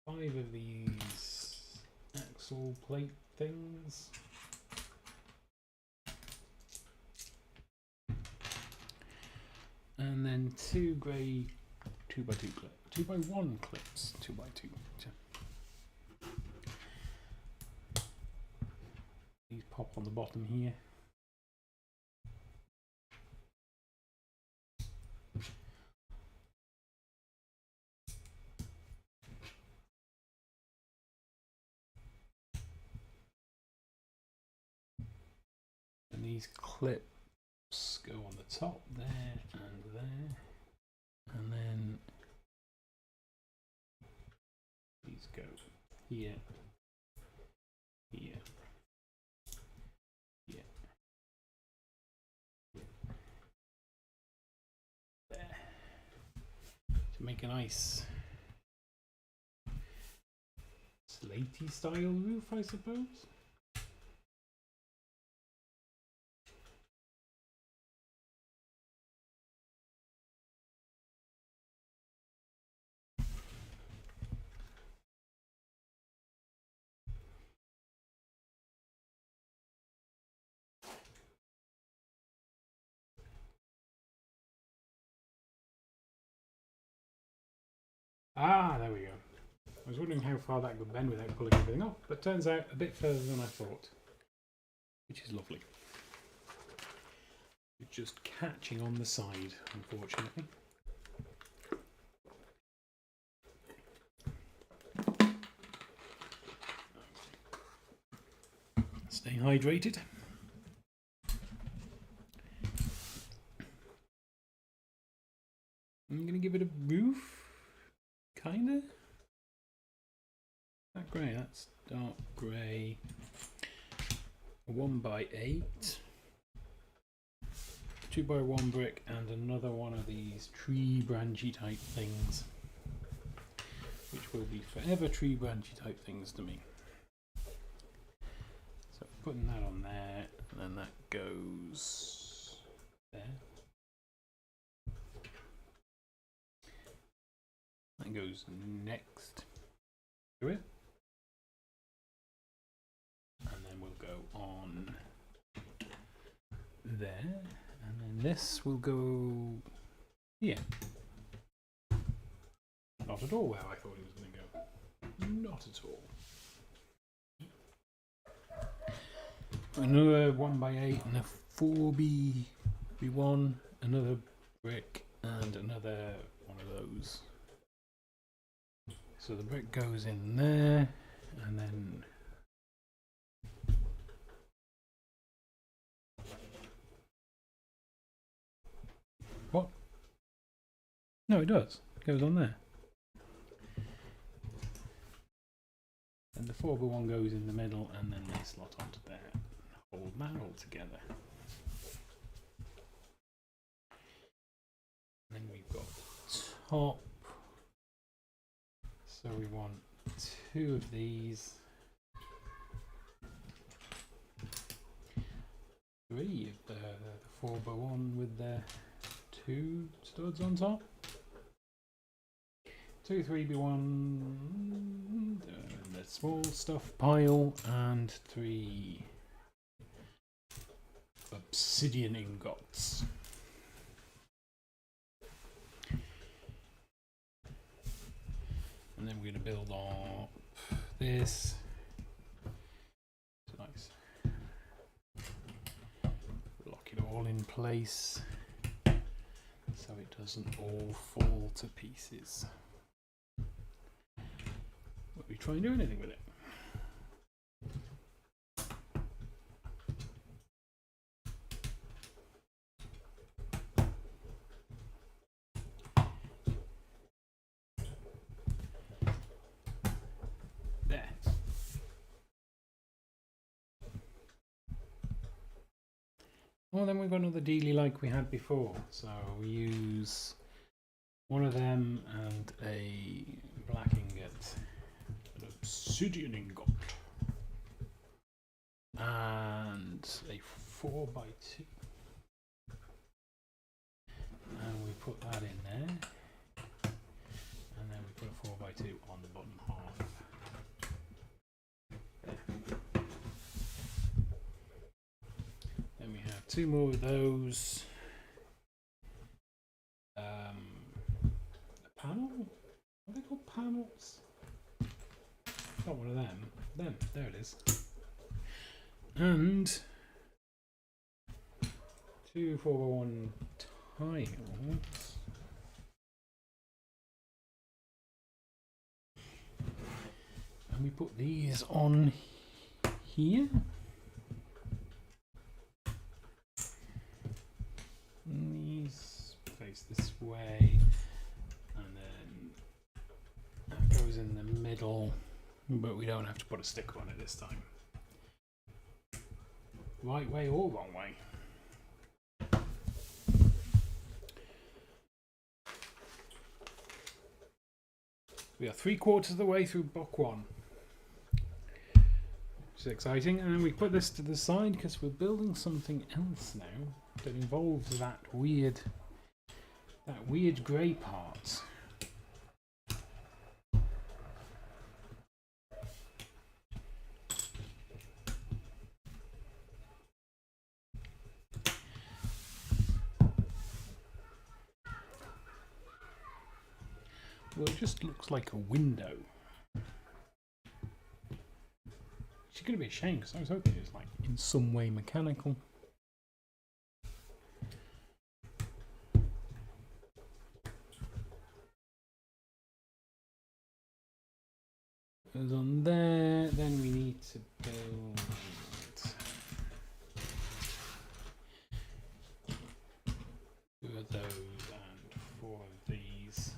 of these axle plate things. And then 2 grey 2x2 clips. 2x1 clips. 2x2. These pop on the bottom here. And these clips go on the top there and there. And then these go here, here, make a nice slatey style roof, I suppose. Ah, there we go. I was wondering how far that could bend without pulling everything off, but turns out a bit further than I thought, which is lovely. It's just catching on the side, unfortunately. Stay hydrated. I'm going to give it a roof. Kinda? That grey, that's dark grey. 1x8. 2x1 brick and another one of these tree branchy type things. Which will be forever tree branchy type things to me. So putting that on there, and then that goes there. That goes next to it, and then we'll go on there, and then this will go here. Not at all where I thought it was going to go. Not at all. Another 1x8 and a 4b1, another brick, and another one of those. So the brick goes in there, and then what? No, it does. It goes on there. And the 4x1 goes in the middle, and then they slot onto there. Hold that all together. And then we've got top. So we want 2 of these, 3 of the 4x1 with the 2 studs on top, 2 3x1, the small stuff pile, and 3 obsidian ingots. And then we're going to build up this. It's nice. Lock it all in place so it doesn't all fall to pieces. Will we try and do anything with it? Well, then we've got another dealie like we had before. So we use one of them and a black ingot, an obsidian ingot, and a 4x2. And we put that in there. And then we put a 4x2 on the bottom half. Then we have 2 more of those. A panel? Are they called panels? Not one of them. There it is. And 2 4x1 tiles. And we put these on here. And these face this way, and then that goes in the middle, but we don't have to put a sticker on it this time. Right way or wrong way? We are 3/4 of the way through book 1. Which is exciting. And we put this to the side because we're building something else now that involves that weird grey part. Well, it just looks like a window. It's going to be a shame because I was hoping it was like in some way mechanical. Goes on there. Then we need to build 2 of those and 4 of these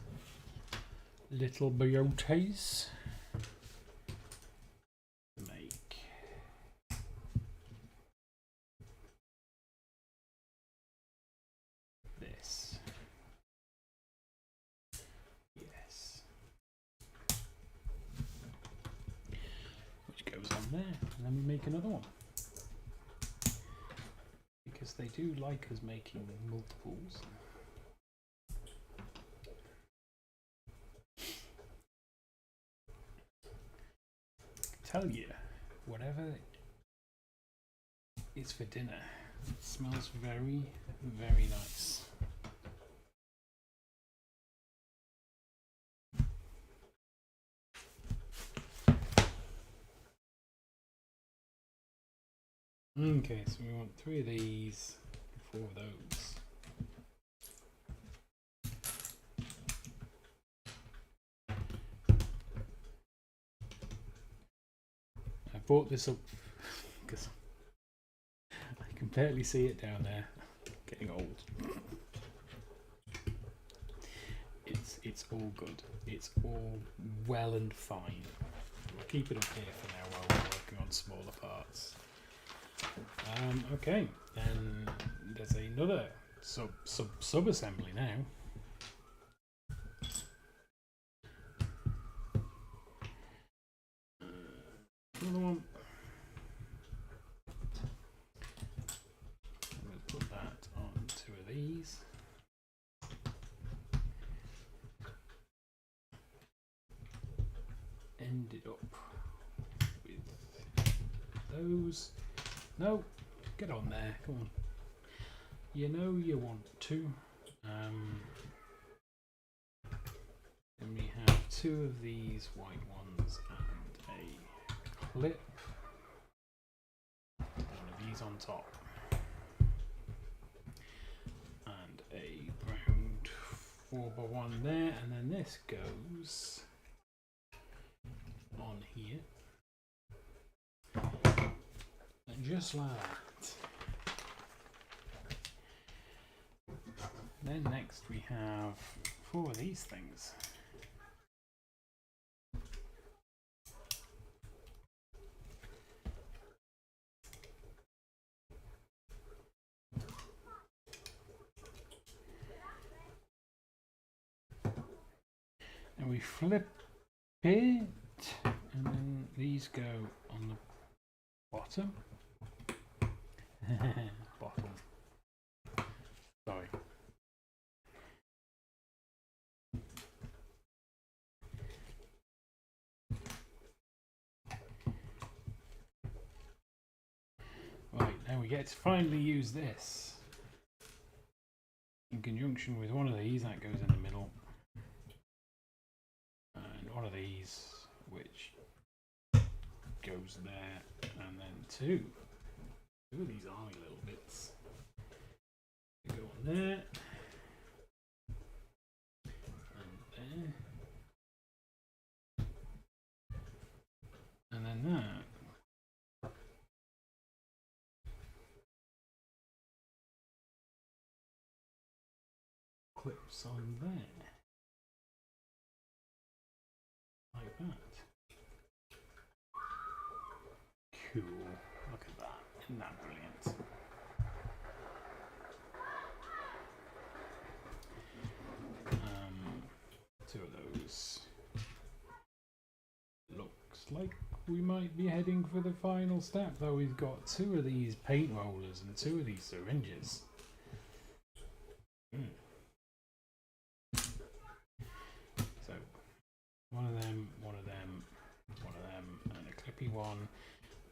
little biotes. Make this. Yes. Which goes on there, and then we make another one. Because they do like us making multiples. Tell you, whatever is for dinner, it smells very, very nice. Okay, so we want 3 of these, 4 of those. I bought this up because I can barely see it down there. Getting old. It's all good. It's all well and fine. We'll keep it up here for now while we're working on smaller parts. Okay, then there's another sub assembly now. Another one. I'm going to put that on 2 of these. End it up with those. No, get on there, come on. You know you want to. Then we have 2 of these white ones and a clip. One of these on top. And a round 4x1 there, and then this goes on here. And just like that. Then next we have 4 of these things. And we flip it, and then these go on the bottom. Bottom. Sorry. Right, now we get to finally use this in conjunction with one of these that goes in the middle, and one of these which goes there, and then two of these army little bits go on there and there, and then that clips on there like that. Cool. Look at that. Isn't that brilliant? Two of those like we might be heading for the final step, though we've got 2 of these paint rollers and 2 of these syringes. So, one of them, and a clippy one,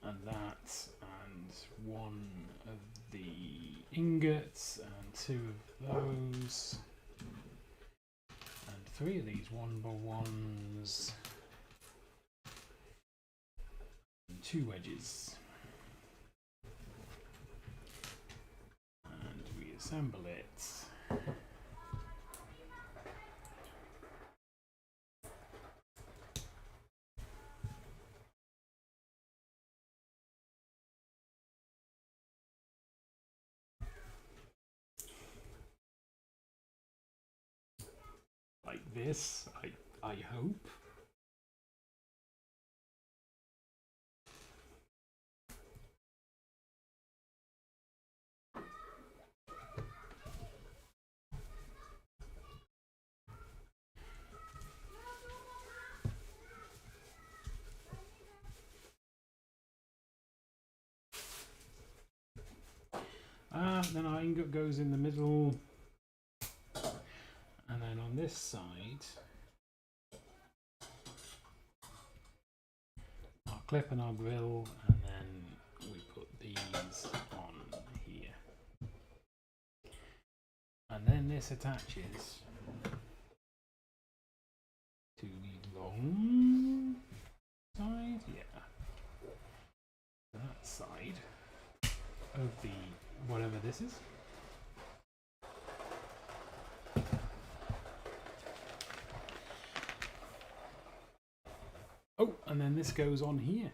and that, and 1 of the ingots, and 2 of those, and 3 of these 1x1s, and 2 wedges, and we assemble it. Like this, I hope. Then our ingot goes in the middle, and then on this side our clip and our grill, and then we put these on here, and then this attaches to the long side, that side of the whatever this is. Oh, and then this goes on here.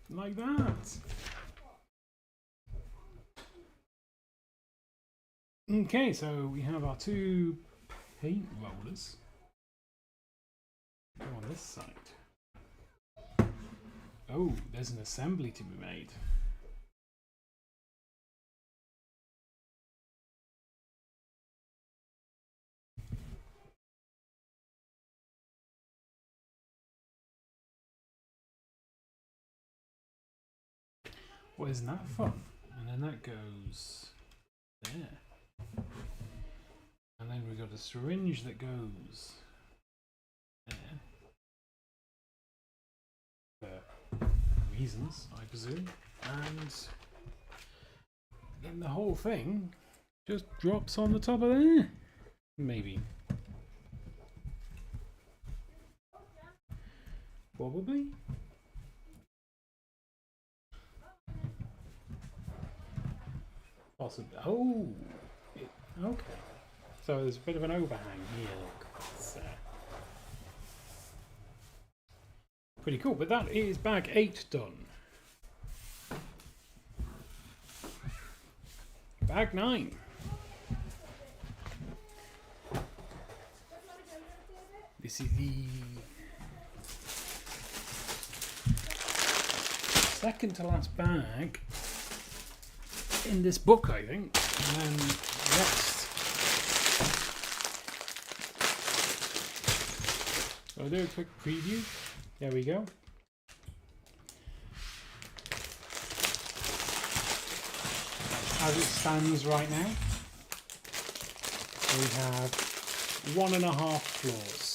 Like that. Okay, so we have our 2 paint rollers. Go on this side. Oh, there's an assembly to be made. Well, isn't that fun? And then that goes there. And then we've got a syringe that goes there. For reasons, I presume. And then the whole thing just drops on the top of there. Maybe. Probably. Possibly. Oh! Okay. So there's a bit of an overhang here, look. It's, pretty cool, but that is bag 8 done. Bag 9. This is the second to last bag in this book, I think. And then next. I'll do a quick preview. There we go. As it stands right now, we have 1.5 floors.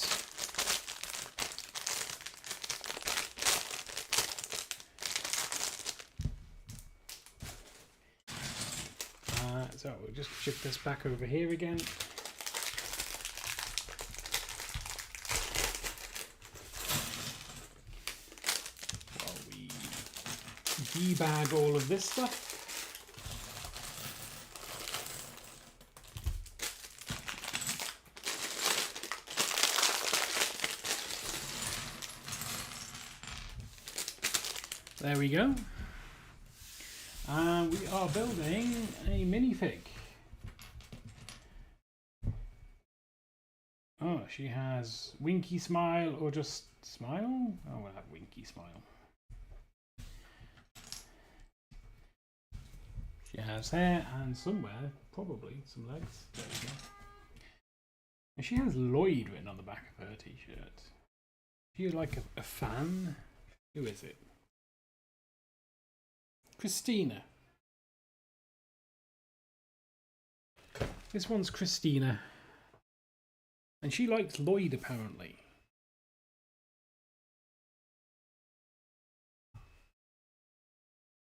So we'll just shift this back over here again. While we debag all of this stuff. There we go. We are building a minifig. Oh, she has Winky Smile or just Smile? Oh, we'll have Winky Smile. She has hair and somewhere, probably, some legs. There we go. And she has Lloyd written on the back of her t-shirt. Are you like a fan? Who is it? Christina. This one's Christina. And she likes Lloyd, apparently.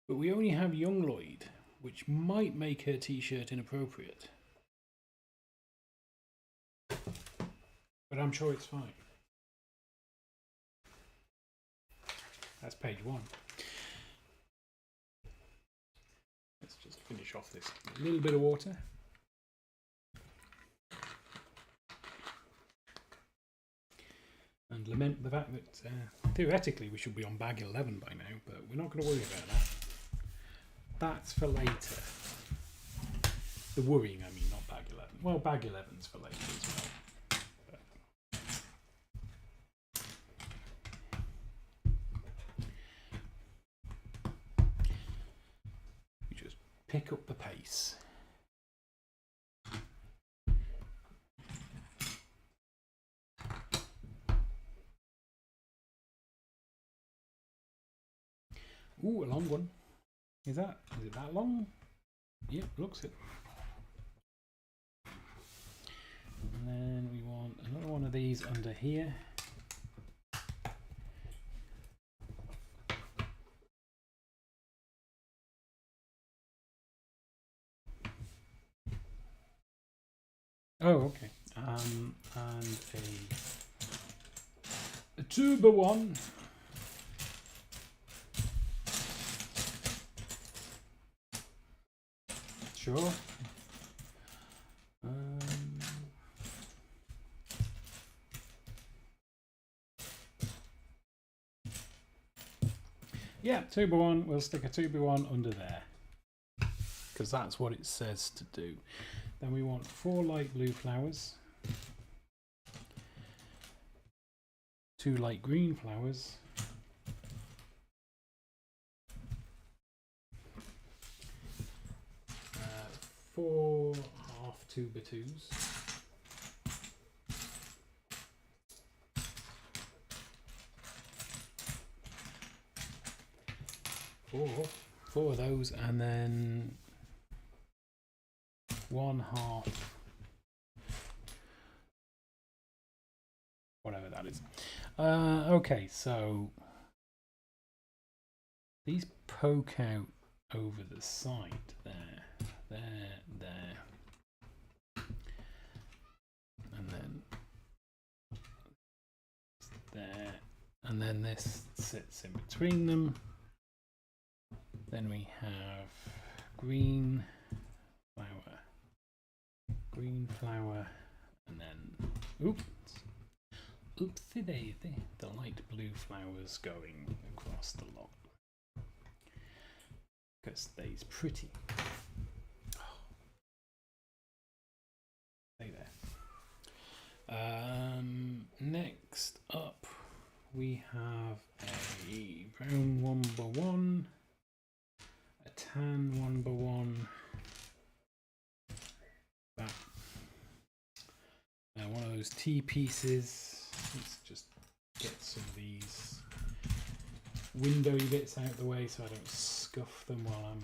But we only have young Lloyd, which might make her t-shirt inappropriate. But I'm sure it's fine. That's page 1. Let's just finish off this. A little bit of water. And lament the fact that theoretically we should be on bag 11 by now, but we're not going to worry about that. That's for later. The worrying, I mean, not bag 11. Well, bag 11's for later as well. You just pick up the pace. Ooh, a long one. Is it that long? Yep, looks it. And then we want another one of these under here. Oh, okay. And a tuber one. Sure. Yeah, tuber one. We'll stick a tuber one under there because that's what it says to do. Then we want 4 light blue flowers, 2 light green flowers, 4 half tuber 2s, 4 of those, and then 1 half whatever that is. Okay, so these poke out over the side there. There, and then there, and then this sits in between them. Then we have green flower, and then oopsie daisy, the light blue flowers going across the lot because they's pretty. Next up we have a brown 1x1, a tan 1x1, one of those tea pieces. Let's just get some of these windowy bits out of the way so I don't scuff them while I'm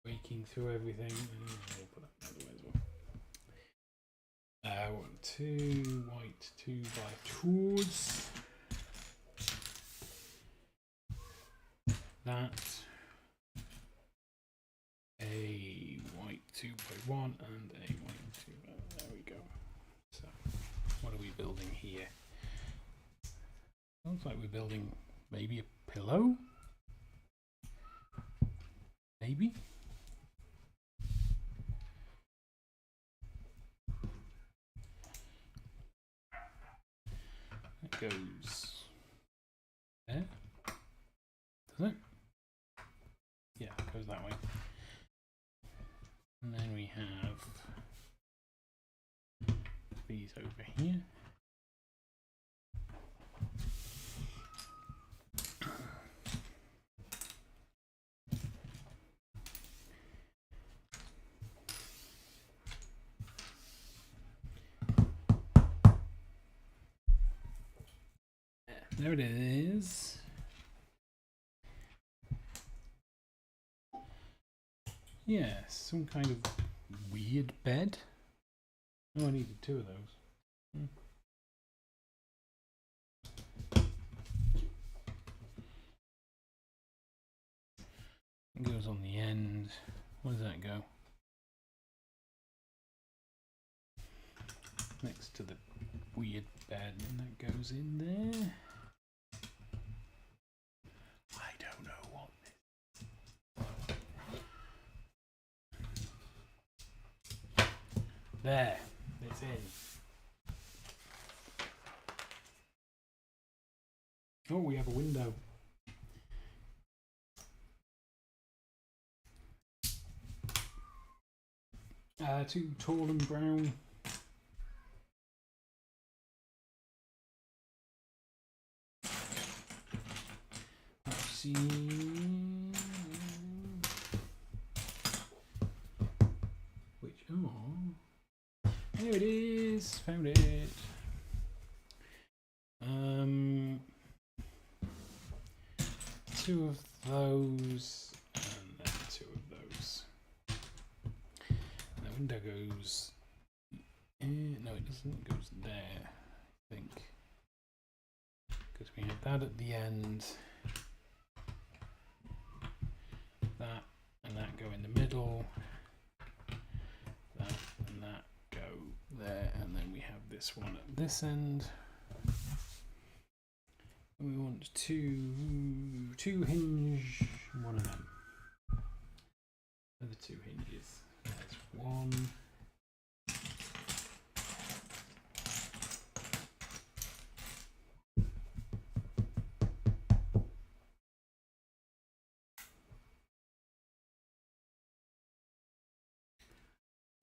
waking through everything. I'll put that out of the way as well. 2 white 2x2s. That. A white 2x1 and a white 2. There we go. So, what are we building here? Looks like we're building maybe a pillow. Maybe. It goes there. Does it? Yeah, it goes that way. And then we have these over here. There it is. Yes, some kind of weird bed. Oh, I needed 2 of those. It goes on the end. Where does that go? Next to the weird bed, and that goes in there. I don't know what this. There, it's in. Oh, we have a window. Too tall and brown. Let's see. Which? Oh, there it is. Found it. 2 of those, and then 2 of those. And the window goes. No, it doesn't. It goes there, I think, because we have that at the end. That and that go in the middle. That and that go there, and then we have this one at this end. We want two hinge, one of them. The 2 hinges. There's one.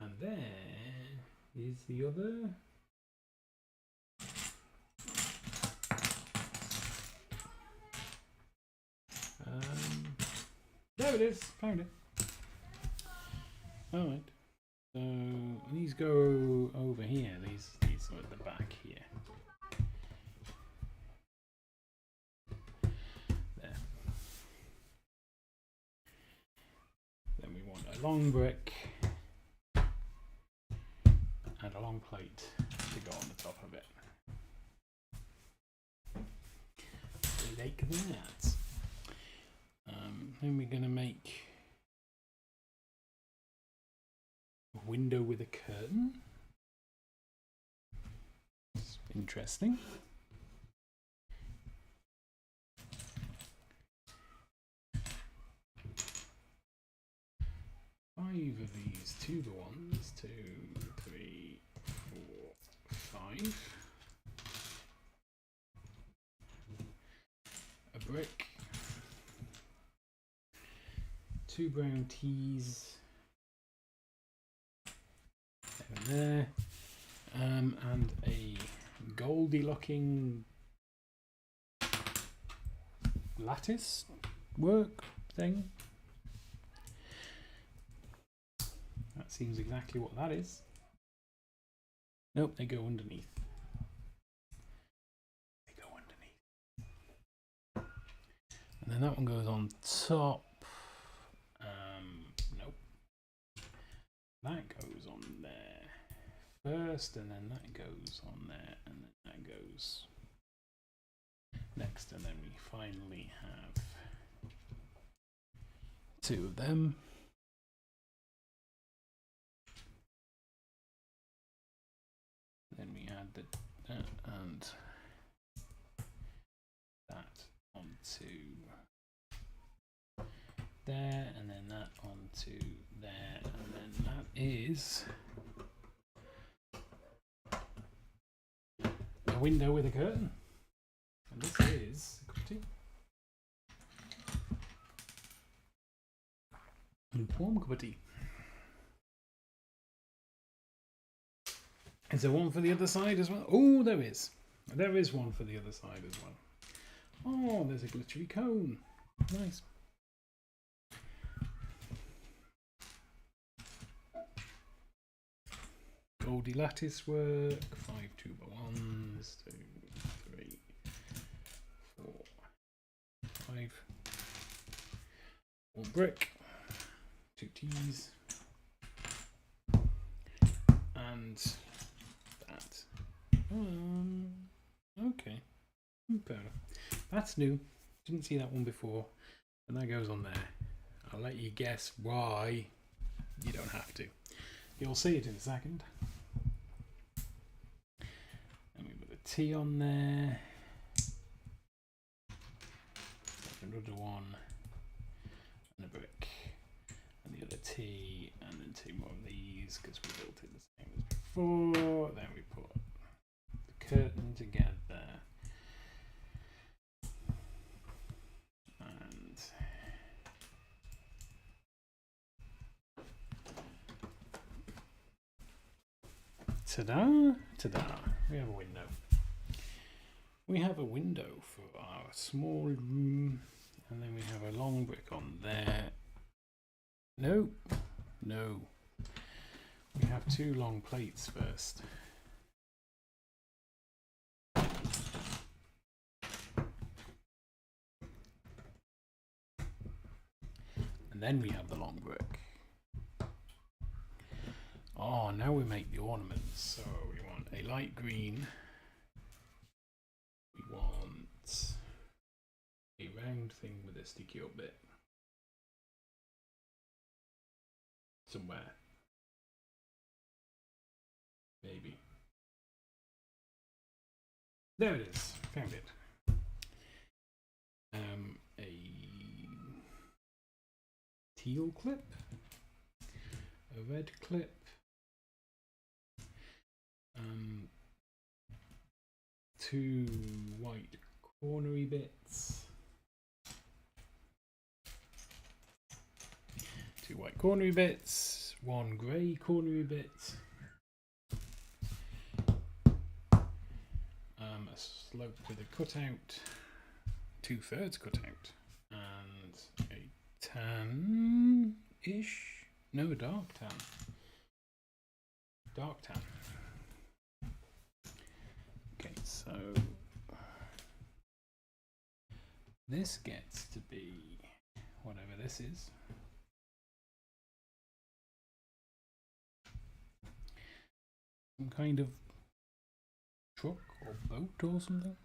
And there is the other. There it is. Found it. All right. So these go over here. These are at the back here. There. Then we want a long brick and a long plate to go on the top of it. Like that. Then we're going to make a window with a curtain. It's interesting. Five of these, 2 the ones, 2, 3, 4, 5. A brick. 2 brown tees there, and a goldy looking lattice work thing. That seems exactly what that is. Nope, they go underneath. They go underneath. And then that one goes on top. Nope. That goes on there first, and then that goes on there, and then that goes next, and then we finally have 2 of them. Then we add that and that onto there, and then that onto there, and then that is a window with a curtain. And this is a cup of tea. Lukewarm cup of tea. Is there one for the other side as well? Oh, there is. There is one for the other side as well. Oh, there's a glittery cone. Nice. Goldy lattice work. 5 2x1s. 2, 3, 5. 1 brick. 2 T's. And that. Okay. Fair enough. That's new. Didn't see that one before. And that goes on there. I'll let you guess why. You don't have to. You'll see it in a second. And we put a T on there. Another one. And a brick. And the other T. And then 2 more of these because we built it the same as before. Then we put the curtain together. And ta-da! Ta-da! We have a window. We have a window for our small room. And then we have a long brick on there. No. No. We have 2 long plates first. And then we have the long brick. Oh, now we make the ornaments. So we want a light green. We want a round thing with a sticky up bit. Somewhere. Maybe. There it is. Found it. A teal clip. A red clip. 2 white cornery bits. 2 white cornery bits. 1 grey cornery bit. A slope with a cutout. 2/3 cutout. And a tan-ish. No, dark tan. Dark tan. Okay, so this gets to be whatever this is. Some kind of truck or boat or something.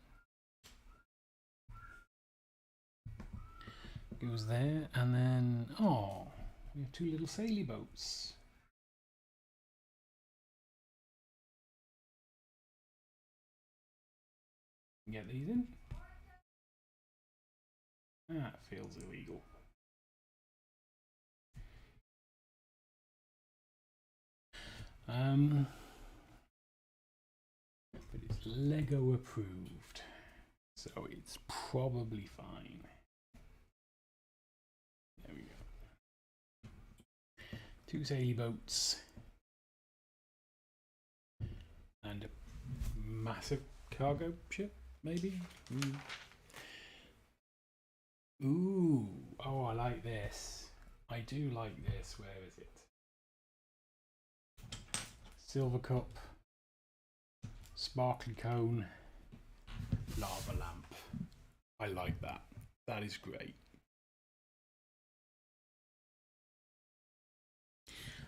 Goes there, and then we have 2 little saily boats. Get these in. That feels illegal. But it's Lego approved, so it's probably fine. There we go. 2 saily boats and a massive cargo ship, maybe. Ooh, oh, I like this. I do like this. Where is it? Silver cup, sparkly cone, lava lamp. I like that. That is great.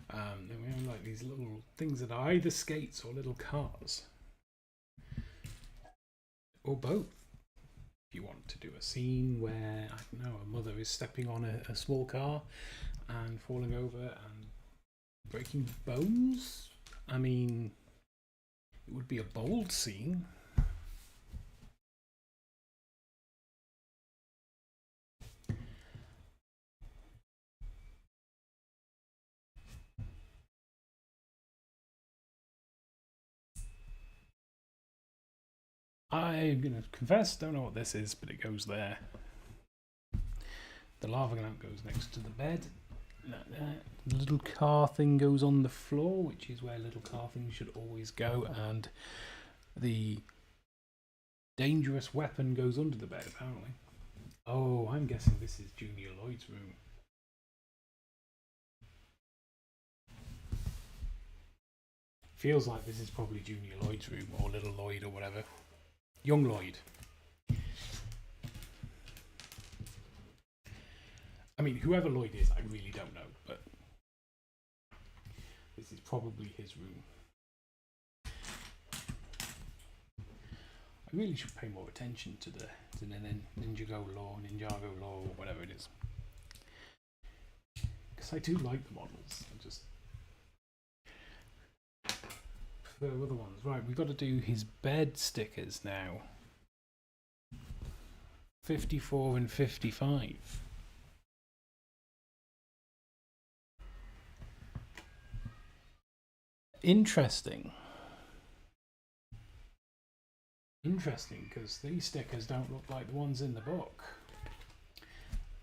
Then we have like these little things that are either skates or little cars, or both. If you want to do a scene where, I don't know, a mother is stepping on a small car and falling over and breaking bones. I mean, it would be a bold scene. I'm going to confess, don't know what this is, but it goes there. The lava lamp goes next to the bed. The little car thing goes on the floor, which is where little car things should always go, and the dangerous weapon goes under the bed, apparently. Oh, I'm guessing this is Junior Lloyd's room. Feels like this is probably Junior Lloyd's room, or Little Lloyd, or whatever. Young Lloyd. mean, whoever Lloyd is, I really don't know, but this is probably his room. I really should pay more attention to the NINJAGO lore, NINJAGO lore, or whatever it is. Because I do like the models. I just prefer other ones. Right, we've got to do his bed stickers now. 54 and 55. Interesting. Interesting, because these stickers don't look like the ones in the book.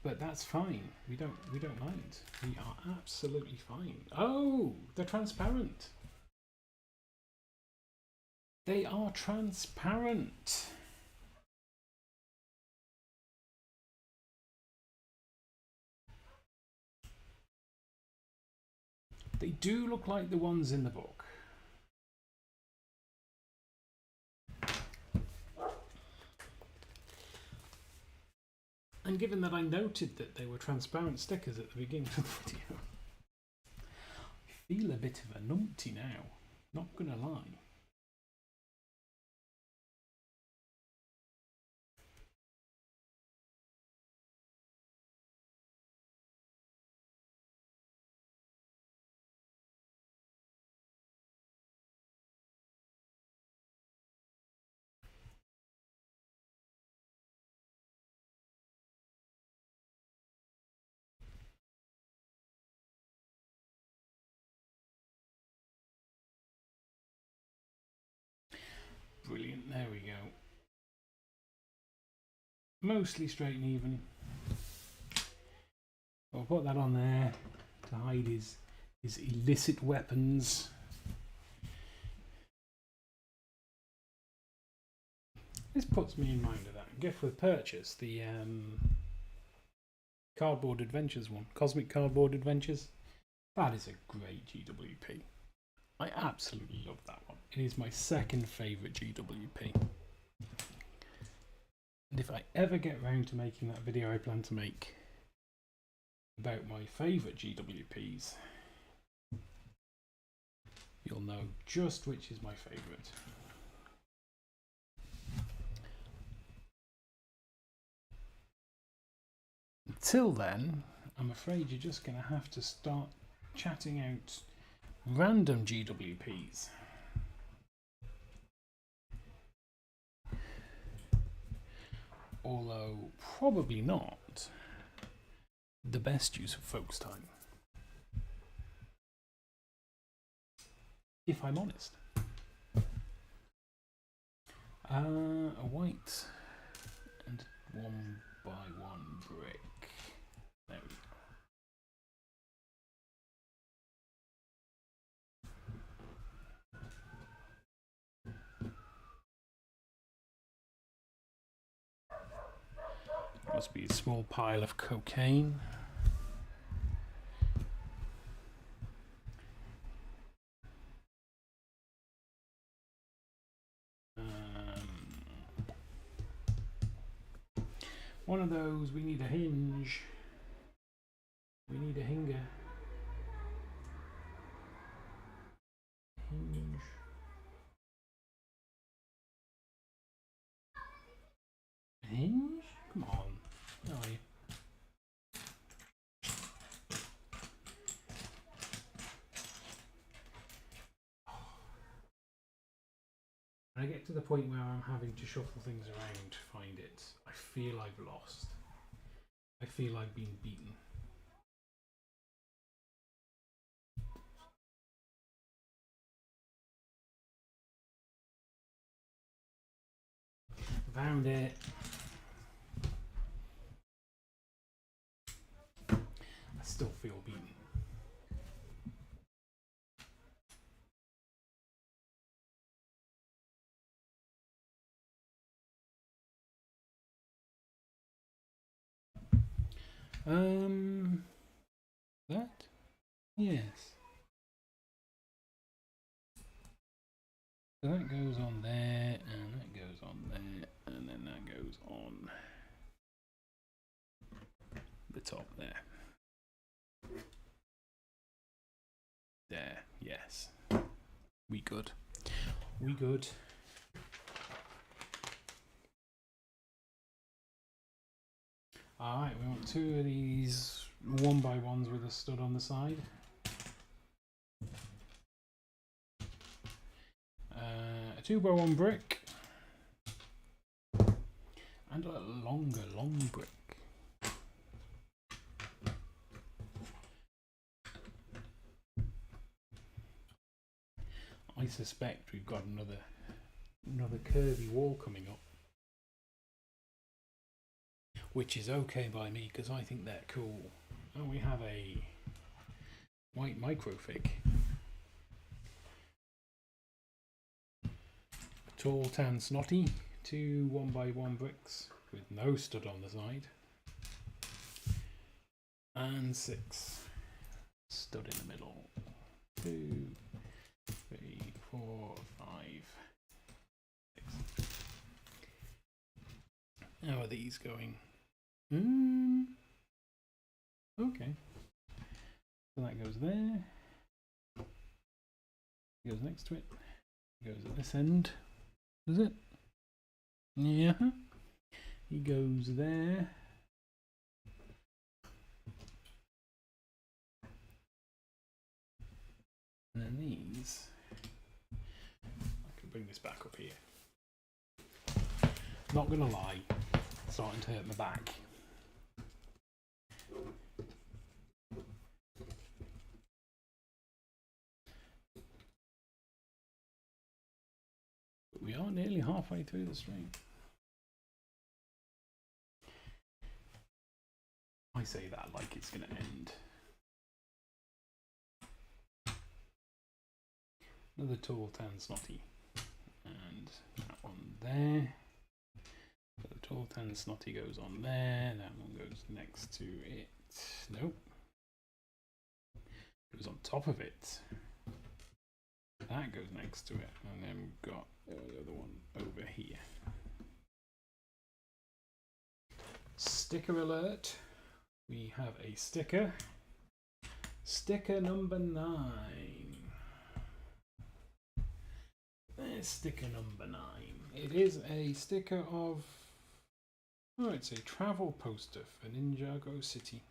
But that's fine. We don't mind. We are absolutely fine. Oh, they're transparent. They are transparent. They do look like the ones in the book. And given that I noted that they were transparent stickers at the beginning of the video, I feel a bit of a numpty now, not gonna lie. Brilliant, there we go. Mostly straight and even. I'll put that on there to hide his illicit weapons. This puts me in mind of that gift with purchase, the Cardboard Adventures one, Cosmic Cardboard Adventures. That is a great GWP. I absolutely love that one. It is my second favourite GWP. And if I ever get round to making that video I plan to make about my favourite GWPs, you'll know just which is my favourite. Until then, I'm afraid you're just going to have to start chatting out random GWPs. Although probably not the best use of folks' time, if I'm honest. A white and 1x1 brick. There we go. Must be a small pile of cocaine. One of those, we need a hinge. We need a hinger. Hinge. Hinge? Come on. How are you? When I get to the point where I'm having to shuffle things around to find it, I feel I've lost. I feel I've been beaten. Found it. I still feel beaten. That? Yes. So that goes on there, and that goes on there, and then that goes on the top there. We good. We good. Alright, we want 2 of these 1x1s with a stud on the side. A 2x1 brick. And a longer, long brick. I suspect we've got another curvy wall coming up, which is okay by me because I think they're cool. And we have a white microfig, a tall tan snotty, 2 1x1 bricks with no stud on the side, and 6 stud in the middle. 2, 3, 4, 5, 6. How are these going? Okay. So that goes there. Goes next to it. Goes at this end. Does it? Yeah. He goes there. And then these. I can bring this back up here. Not gonna lie, it's starting to hurt my back. But we are nearly halfway through the stream. I say that like it's gonna end. Another tall tan snotty. And that one there. So the tall tan snotty goes on there. That one goes next to it. Nope. Goes on top of it. That goes next to it. And then we've got the other one over here. Sticker alert. We have a sticker. Sticker number 9. There's sticker number 9. It is a sticker of, oh, it's a travel poster for Ninjago City.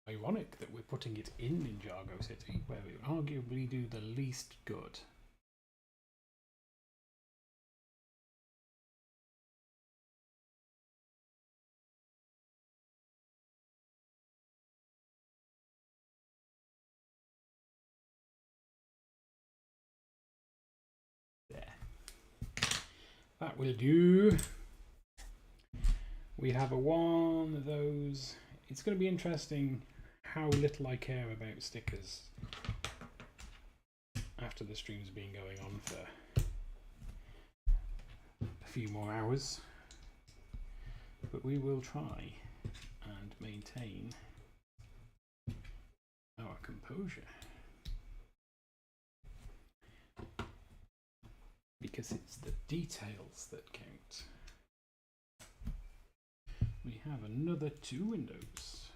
Ironic that we're putting it in Ninjago City, where we arguably do the least good. That will do. We have a one of those. It's going to be interesting how little I care about stickers after the stream's been going on for a few more hours. But we will try and maintain our composure. Because it's the details that count. We have another 2 windows.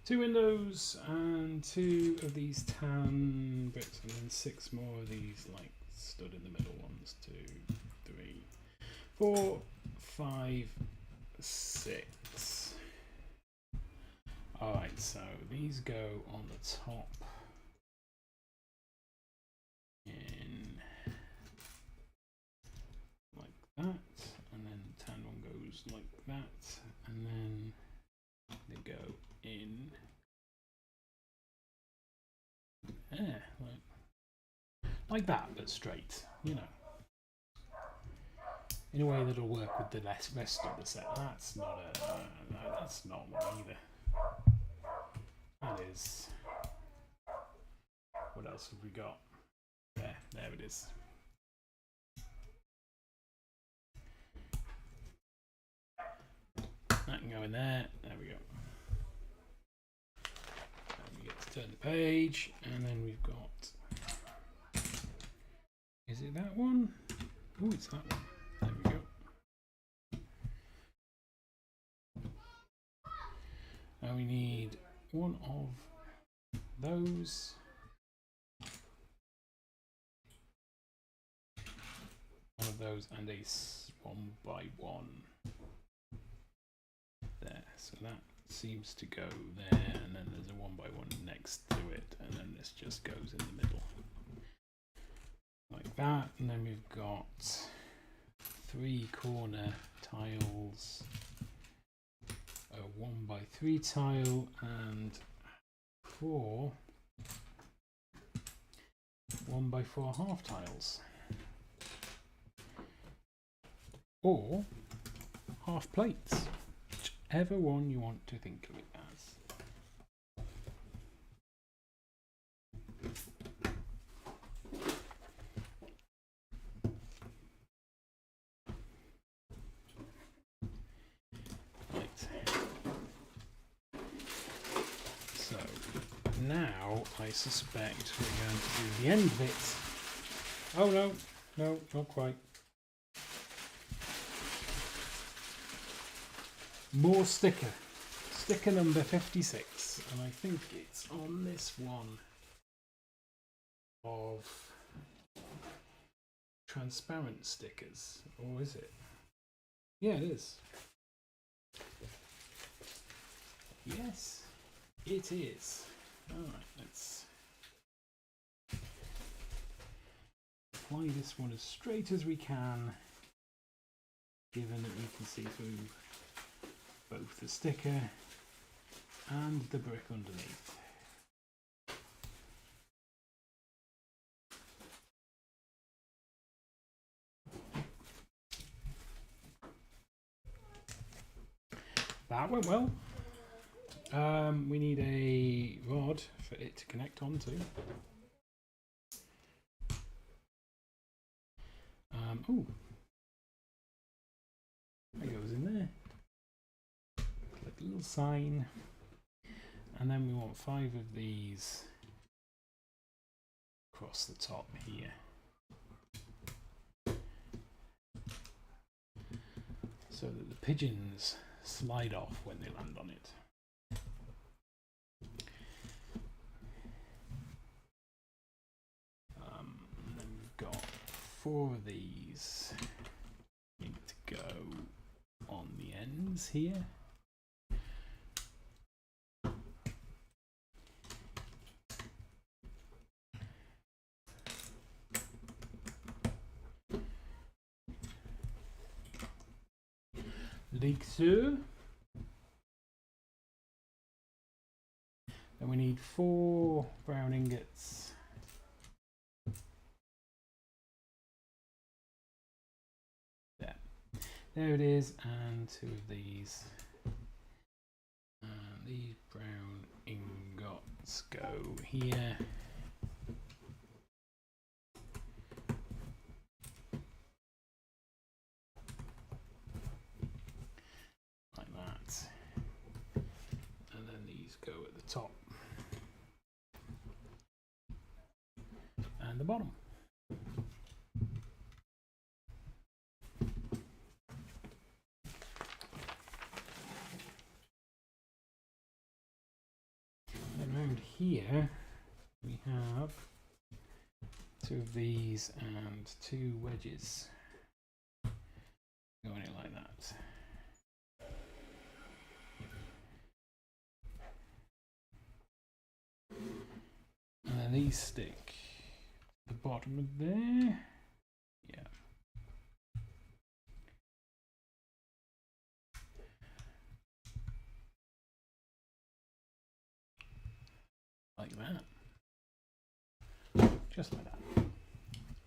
Two windows and 2 of these tan bricks, and then 6 more of these like stud in the middle ones. 2, 3, 4, 5, 6. Alright, so these go on the top in like that, and then the tan one goes like that, and then they go in there, like that, but straight, you know. In a way that'll work with the rest of the set. That's not a, no, that's not one either. That is, what else have we got? There it is. That can go in there, there we go. And we get to turn the page, and then we've got it that one? Oh, it's that one. There we go. Now we need one of those. One of those and a 1x1 there. So that seems to go there, and then there's a 1x1 next to it, and then this just goes in the middle. Like that, and then we've got 3 corner tiles, a 1x3 tile, and 4 1x4 half tiles, or half plates, whichever one you want to think of it as. Now I suspect we're going to do the end bit. Oh no, not quite. More sticker. Sticker number 56, and I think it's on this one of transparent stickers, or is it? Yeah, it is. Yes, it is. Alright, let's apply this one as straight as we can, given that we can see through both the sticker and the brick underneath. That went well. We need a rod for it to connect onto. Oh, that goes in there. Like a little sign. And then we want 5 of these across the top here. So that the pigeons slide off when they land on it. And then we've got 4 of these need to go on the ends here. Like so. Then we need 4 brown ingots. There it is, and 2 of these. And these brown ingots go here. Like that. And then these go at the top. And the bottom. Here we have 2 of these and 2 wedges going in like that. And then these stick to the bottom of there. Yeah. Like that. Just like that.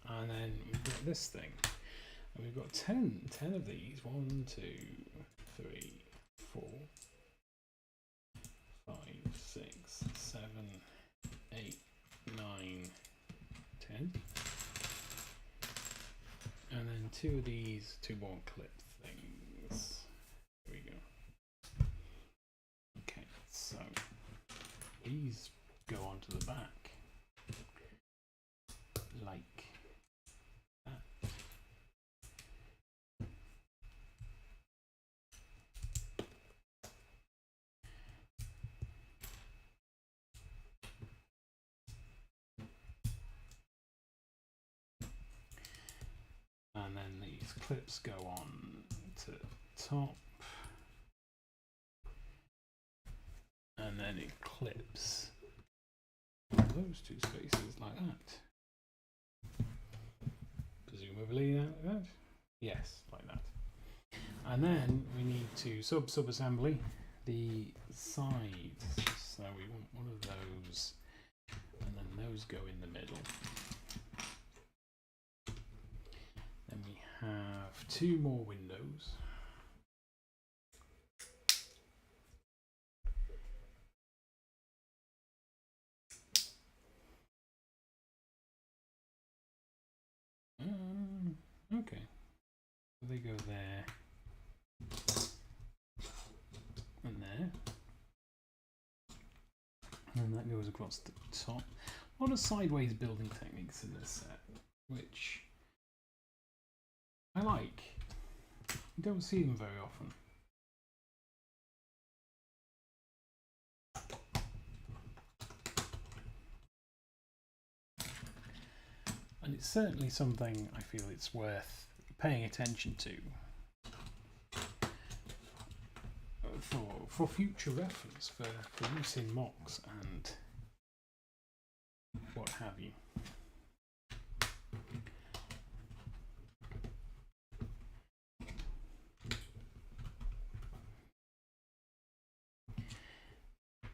And then we've got this thing. And we've got 10 of these. 1, 2, 3, 4, 5, 6, 7, 8, 9, 10. And then 2 of these 2-ball clip things. There we go. Okay, so these go onto the back like clips go on to the top, and then it clips those two spaces like that. Presumably like that. Yes, like that. And then we need to sub-assembly the sides. So we want one of those, and then those go in the middle. Then we have two more windows. Okay, so they go there and there, and that goes across the top. A lot of sideways building techniques in this set, which I like. You don't see them very often. And it's certainly something I feel it's worth paying attention to for future reference, for use in mocks and what have you.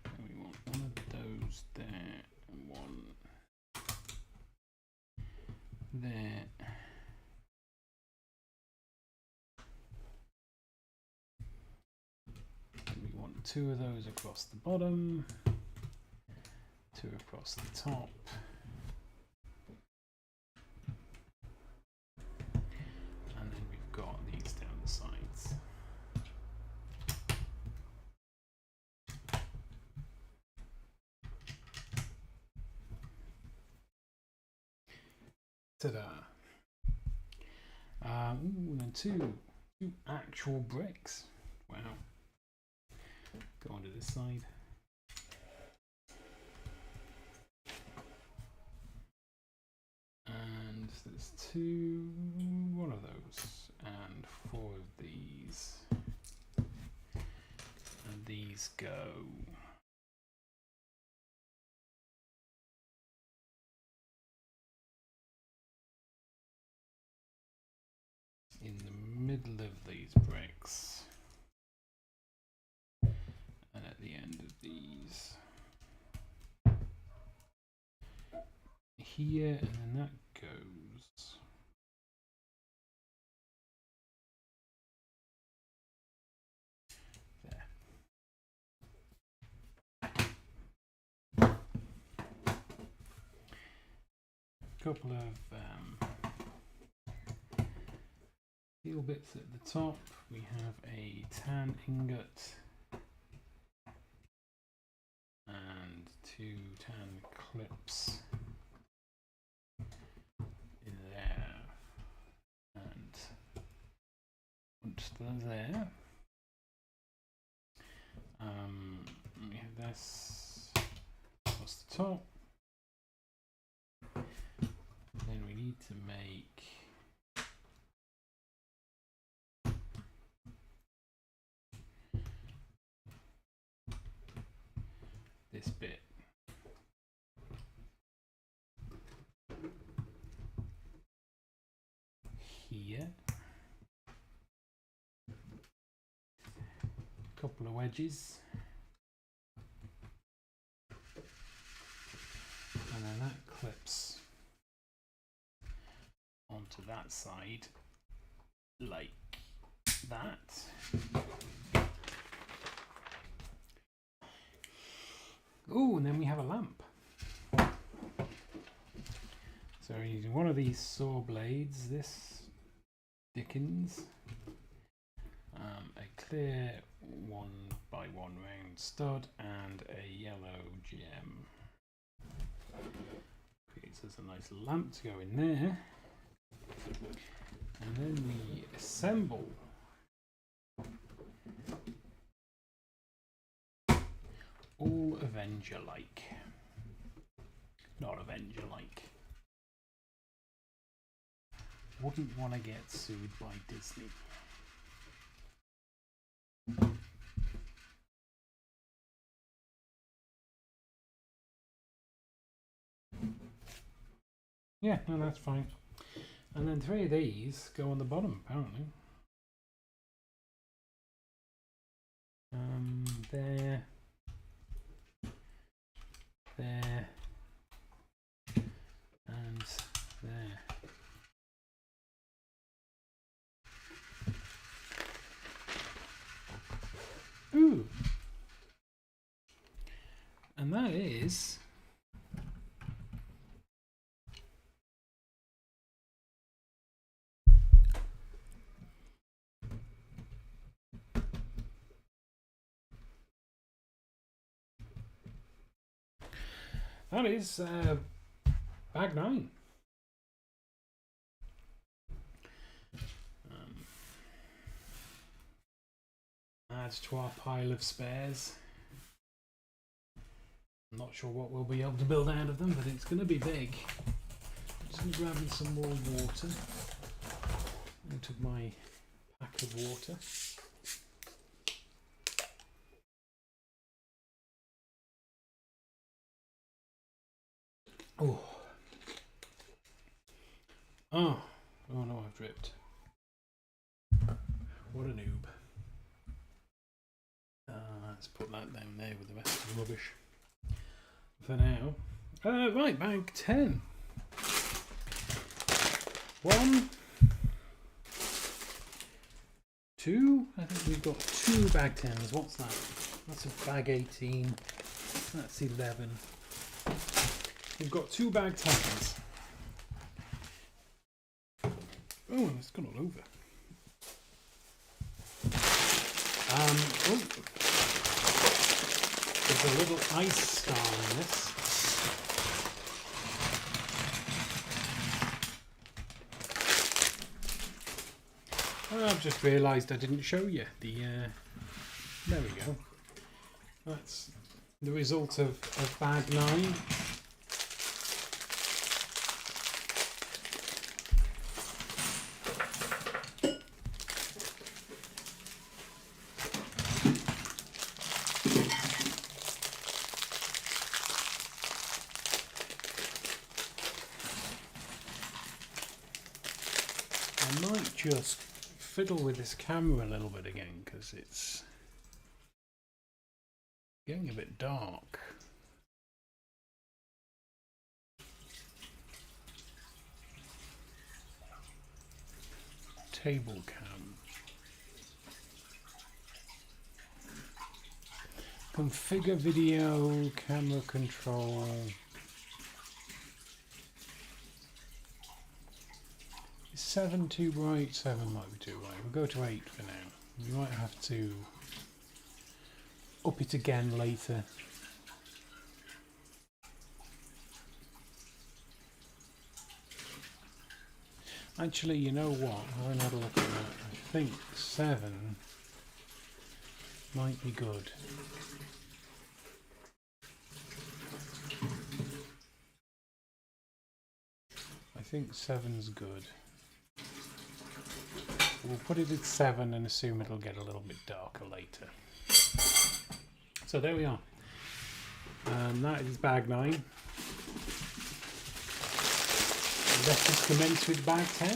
And we want one of those there and one there. And we want two of those across the bottom, two across the top, and then we've got these down the sides. Ta-da! And then two actual bricks. Wow. Go onto this side. And there's one of those, and four of these. And these go in the middle of these bricks, and at the end of these here, and then that goes there. Couple of steel bits at the top. We have a tan ingot and two tan clips in there, and once they're there, we have this across the top. Then we need to make this bit here, a couple of wedges, and then that clips onto that side like that. Oh, and then we have a lamp. So we're using one of these saw blades, this Dickens, a clear 1x1 round stud, and a yellow gem. Creates us a nice lamp to go in there. And then we assemble all Avenger-like. Not Avenger-like. Wouldn't want to get sued by Disney. Yeah, no, that's fine. And then 3 of these go on the bottom, apparently. There, there, and there. Ooh! And that is... That is bag 9. Adds to our pile of spares. I'm not sure what we'll be able to build out of them, but it's going to be big. I'm just going to grab in some more water out of my pack of water. Oh. Oh no, I've dripped. What a noob. Let's put that down there with the rest of the rubbish for now. Right, bag 10. 1, 2. I think we've got 2 bag 10s. What's that? That's a bag 18. That's 11. We've got 2 bag 10s. Oh, it's gone all over. Oh, there's a little ice star in this. Oh, I've just realised I didn't show you the. There we go. That's the result of bag 9. Just fiddle with this camera a little bit again because it's getting a bit dark. Table cam. Configure video, camera control. 7 too bright? 7 might be too bright. We'll go to 8 for now. We might have to up it again later. Actually, you know what? I haven't had a look at that. I think 7 might be good. I think 7's good. We'll put it at 7 and assume it'll get a little bit darker later. So there we are. And that is bag 9. Let us commence with bag 10.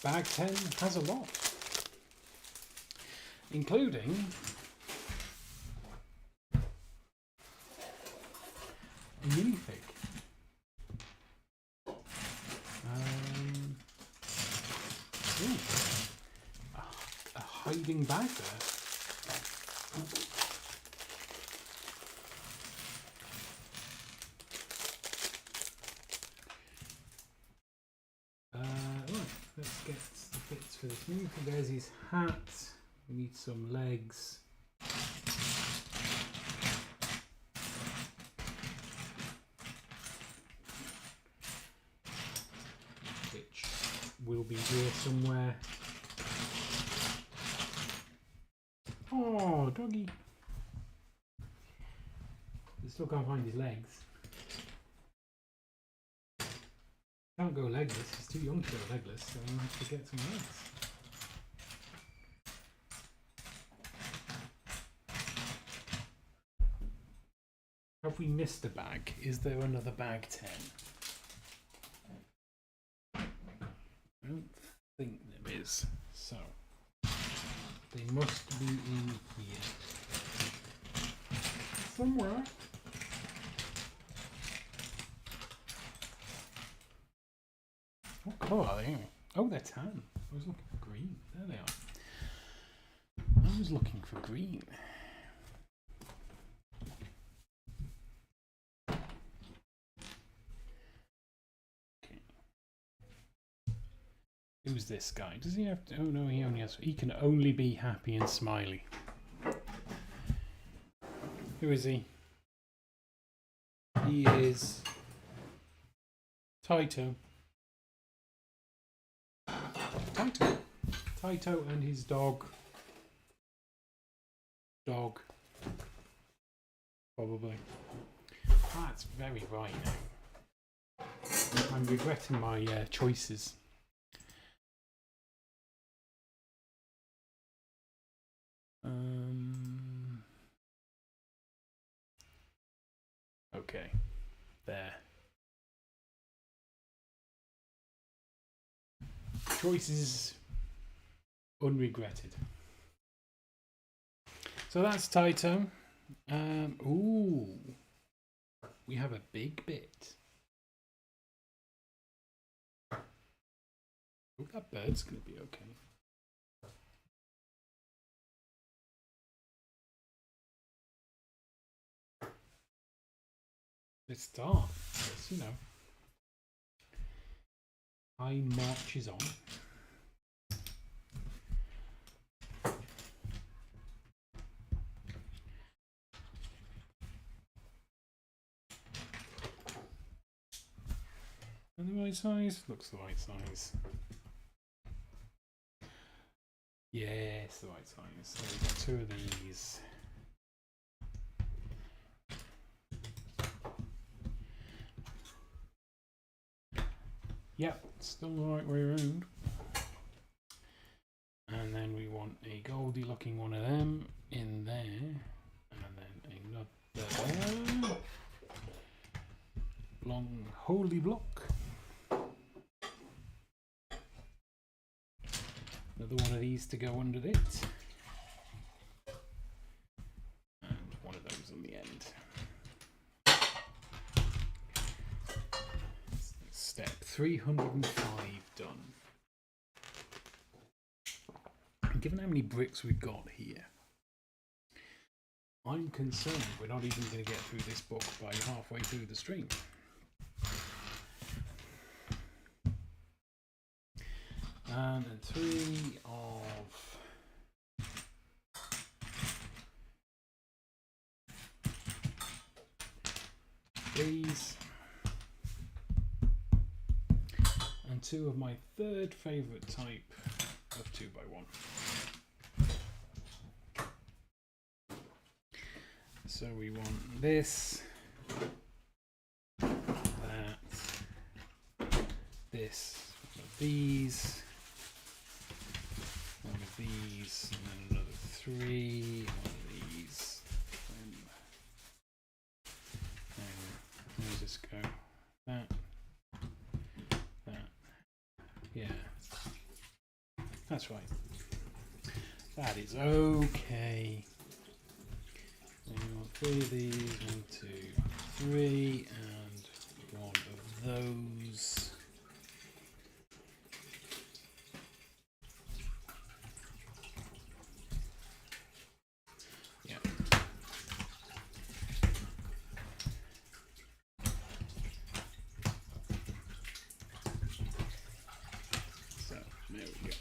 Bag 10 has a lot, including a minifig. A hiding bag there. Right, let's get the bits for this minifig. There's his hat. We need some legs. Will be here somewhere. Oh, doggy. still can't find his legs. Can't go legless. He's too young to go legless, so I have to get some legs. Have we missed a bag? Is there another bag 10? I don't think there is. So they must be in here somewhere. What colour are they? Oh, they're tan. I was looking for green. There they are. I was looking for green. Okay. Who's this guy? Does he have to? Oh no, he only has. He can only be happy and smiley. Who is he? He is Taito. Taito and his dog. Probably. That's very right now. I'm regretting my choices. Okay. There. Choices unregretted. So that's Taito. Ooh. We have a big bit. Oh, that bird's going to be okay. Let's start. Let's, time marches on. And the right size? Looks the right size. Yes, the right size. So we've got 2 of these. Yep, still the right way around. And then we want a goldy looking one of them in there. And then another long holy block. Another one of these to go under it. And one of those on the end. Step 305 done. And given how many bricks we've got here, I'm concerned we're not even going to get through this book by halfway through the stream. And then 3 of these. And 2 of my third favourite type of 2x1. So we want this, that, this, one of these, one of these, and then another 3, one of these, and let me just go that. Yeah, that's right. That is okay. And we want 3 of these, 1, 2, 3, and 1 of those. Yeah. So there we go.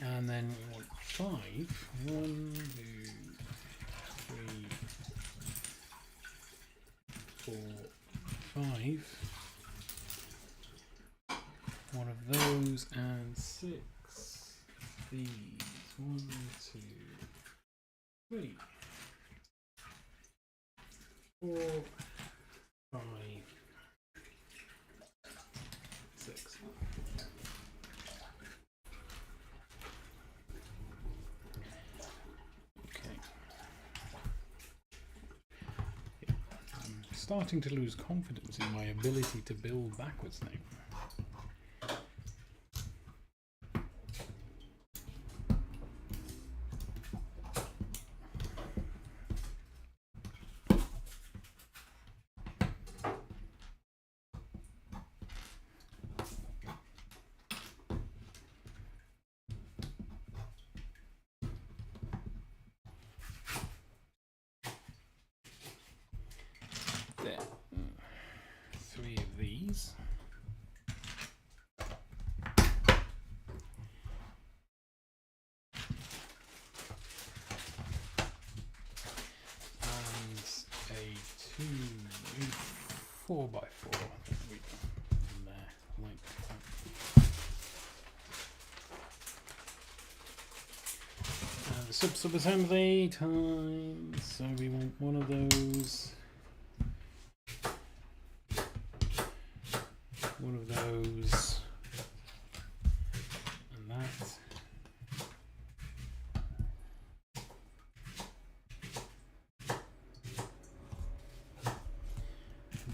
And then we want 5. 1, 2, 3, 4, 5. One of those and 6. These. 1, 2, 3. 4, 5, 6. Okay. I'm starting to lose confidence in my ability to build backwards now. There. 3 of these. And a 4x4. There we go. In there, like that. And the sub-assembly time. So we want one of those. One of those. And that.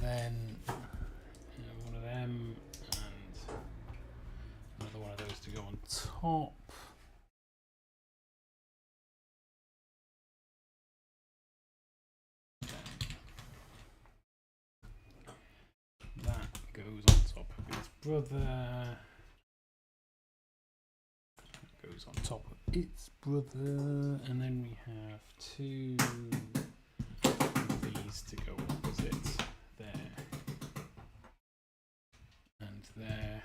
Then one of them and another one of those to go on top. That goes on top of its brother. That goes on top of its brother. And then we have 2 of these to go opposite. There and there.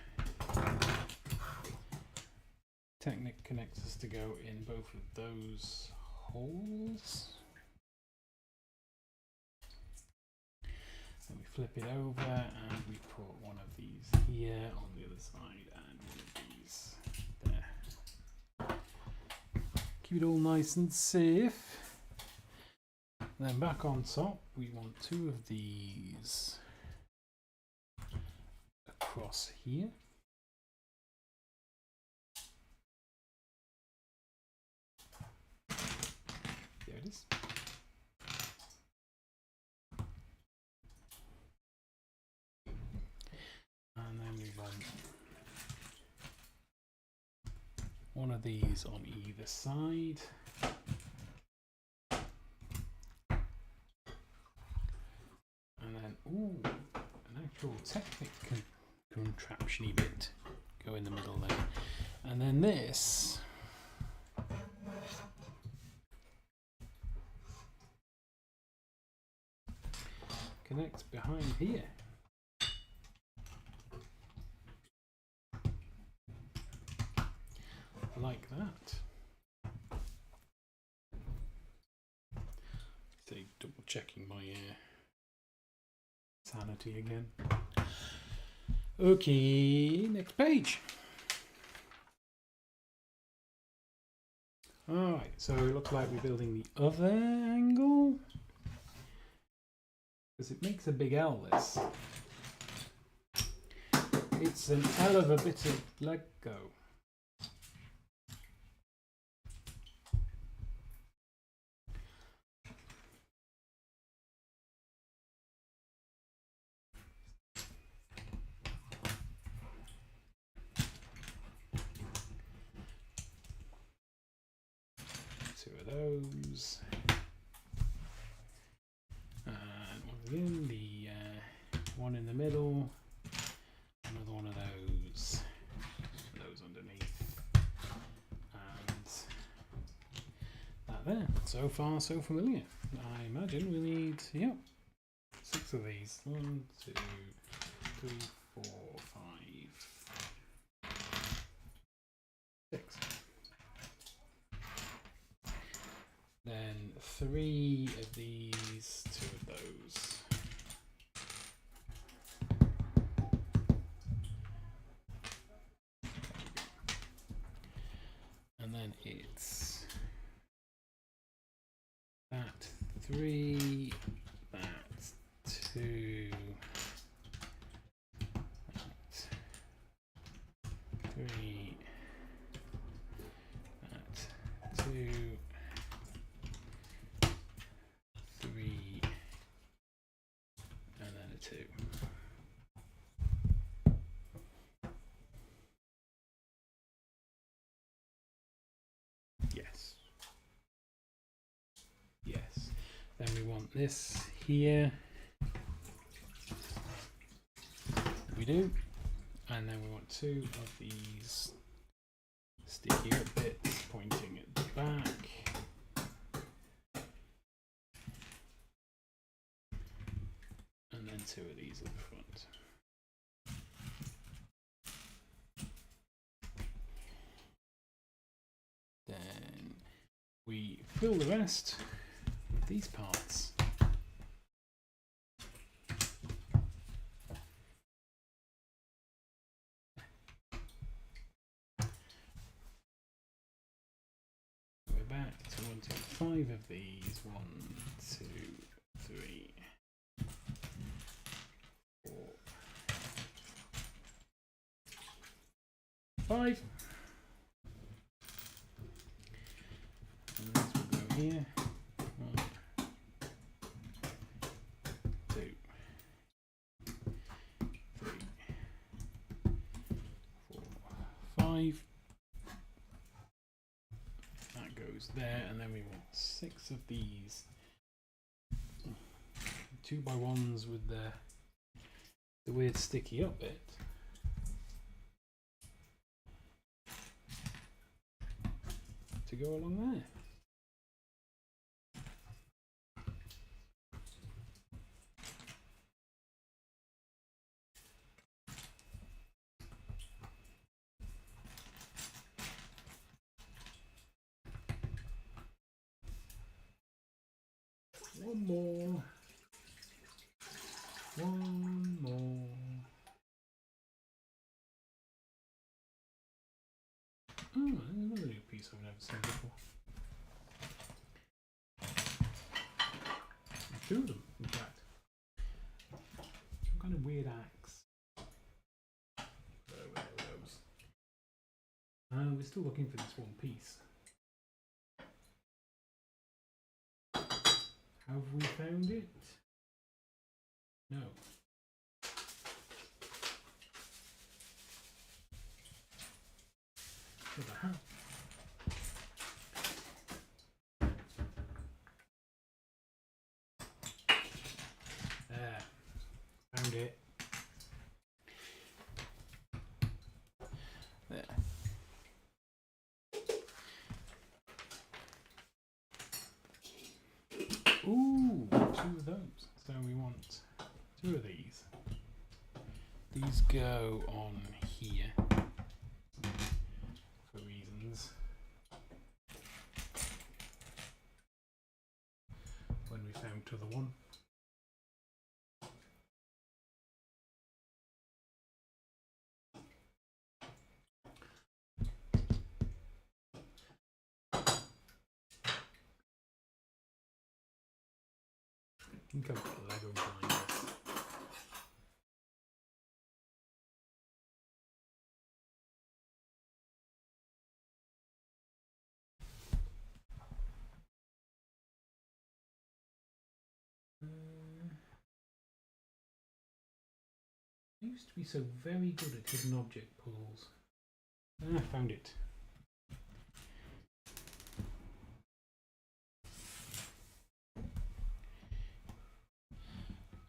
Technic connectors to go in both of those holes. Then we flip it over and we put one of these here on the other side and one of these there. Keep it all nice and safe. Then back on top, we want 2 of these across here. There it is. And then we want one of these on either side. And then, ooh, an actual Technic contraption-y bit go in the middle there. And then this connects behind here. Like that. So double checking my sanity again. Okay, next page. Alright, so it looks like we're building the other angle. Because it makes a big L, this. It's an L of a bit of Lego. Two of those. And once again, the one in the middle. Another one of those. Those underneath. And that there. So far, so familiar. I imagine we need, yep, 6 of these. 1, 2, 3, 4, 5, 6. Then 3 of these, 2 of those. And then it's that 3, that 2, that 3, that 2, 3, and then a 2. Yes. Yes. Then we want this here. We do. And then we want 2 of these sticky up bits pointing at the back. And then 2 of these at the front. Then we fill the rest with these parts. We're back to wanting 5 of these. 1, 2, 3, 4, 5. And these will go here. 1, 2, 3, 4, 5. That goes there, and then we want 6 of these 2x1s with the weird sticky up bit. To go along there. One more. One more. Oh, another new piece I've never seen before. 2 of them, in fact. Some kind of weird axe. Where are those? We're still looking for this one piece. Have we found it? No. What the hell? There. Found it. There. Ooh, 2 of those. So we want 2 of these. These go on here for reasons. When we found t'other one. I think I've got a Lego behind this. I used to be so very good at hidden object pulls. I found it.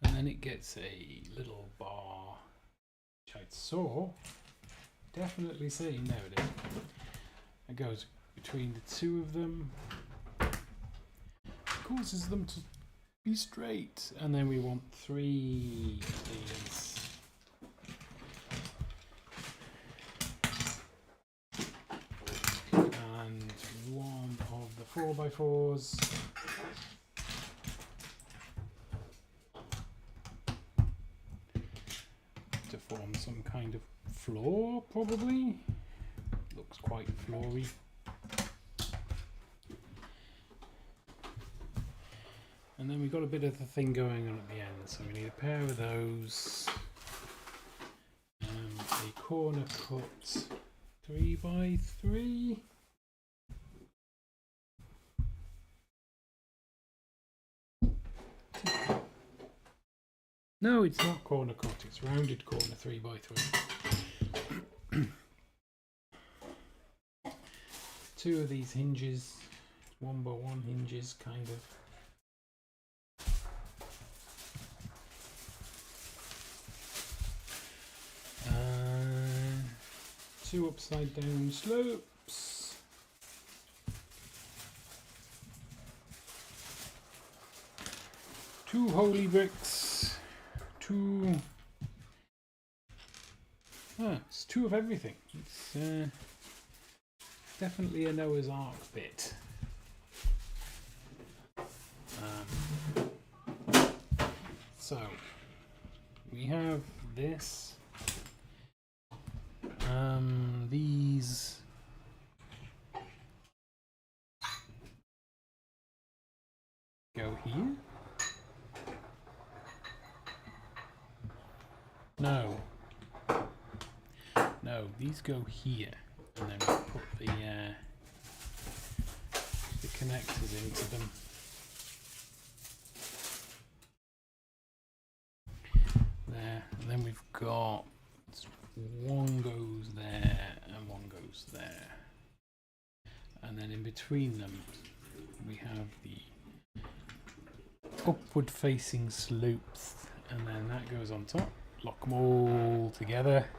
And then it gets a little bar, which I saw. Definitely seen. There it is. It goes between the 2 of them. Causes them to be straight. And then we want 3 of these. And 1 of the 4x4s. To form some kind of floor, probably. Looks quite floory. And then we've got a bit of the thing going on at the end, so we need a pair of those. A corner cut 3x3. No, it's not corner cut, it's rounded corner 3x3. Two of these hinges, 1x1 hinges, kind of. Two upside down slopes. Two holy bricks. It's two of everything. It's definitely a Noah's Ark bit. So we have this. These go here. No, these go here, and then we put the connectors into them. There, and then we've got one goes there and one goes there, and then in between them we have the upward facing slopes, and then that goes on top. Lock them all together,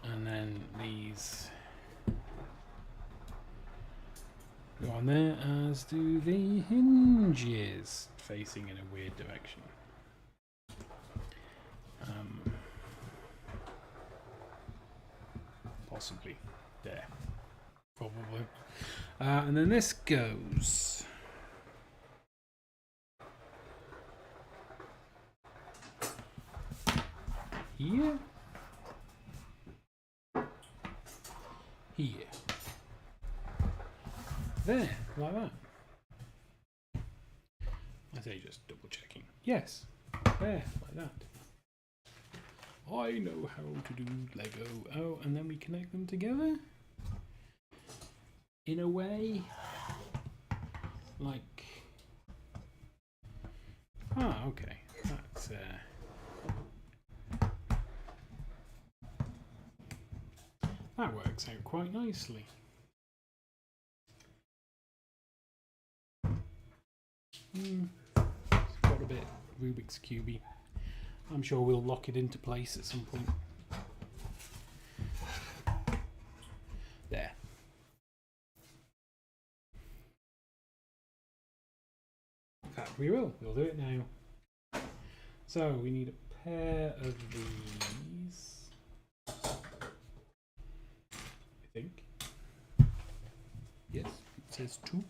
and then these go on there, as do the hinges facing in a weird direction. Possibly there, probably, and then this goes here, there, like that. I say just double checking. Yes, there, like that. I know how to do Lego. Oh, and then we connect them together in a way like. Okay, that's that works out quite nicely. It's got a bit Rubik's Cubey. I'm sure we'll lock it into place at some point. There. In fact, we will. We'll do it now. So we need a pair of these. I think. Yes, it says two.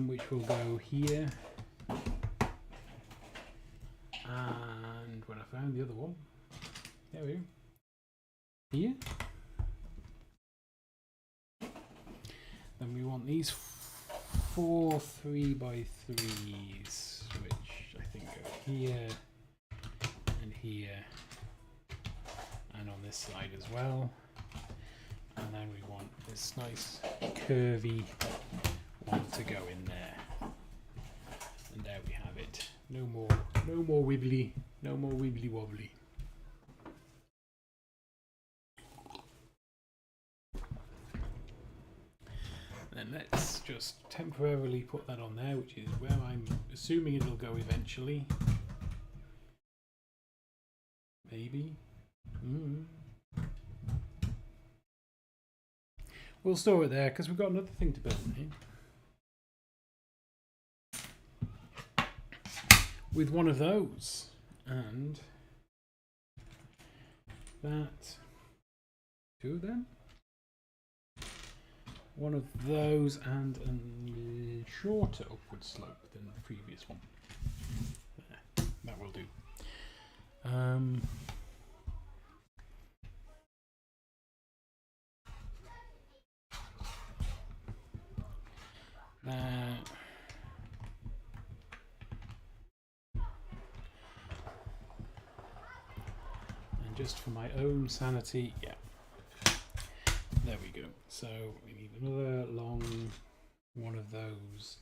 Which will go here. And when I found the other one, there we go. Here. Then we want these 4 3x3s, which I think go here and here, and on this side as well. And then we want this nice curvy one to go in there. And there we have it. No more wibbly, no more wibbly wobbly. Then let's just temporarily put that on there, which is where I'm assuming it'll go eventually. Maybe. We'll store it there because we've got another thing to build in. With one of those, and that, two of them, one of those, and a shorter upward slope than the previous one. There, that will do. that. And just for my own sanity, yeah. There we go. So we need another long one of those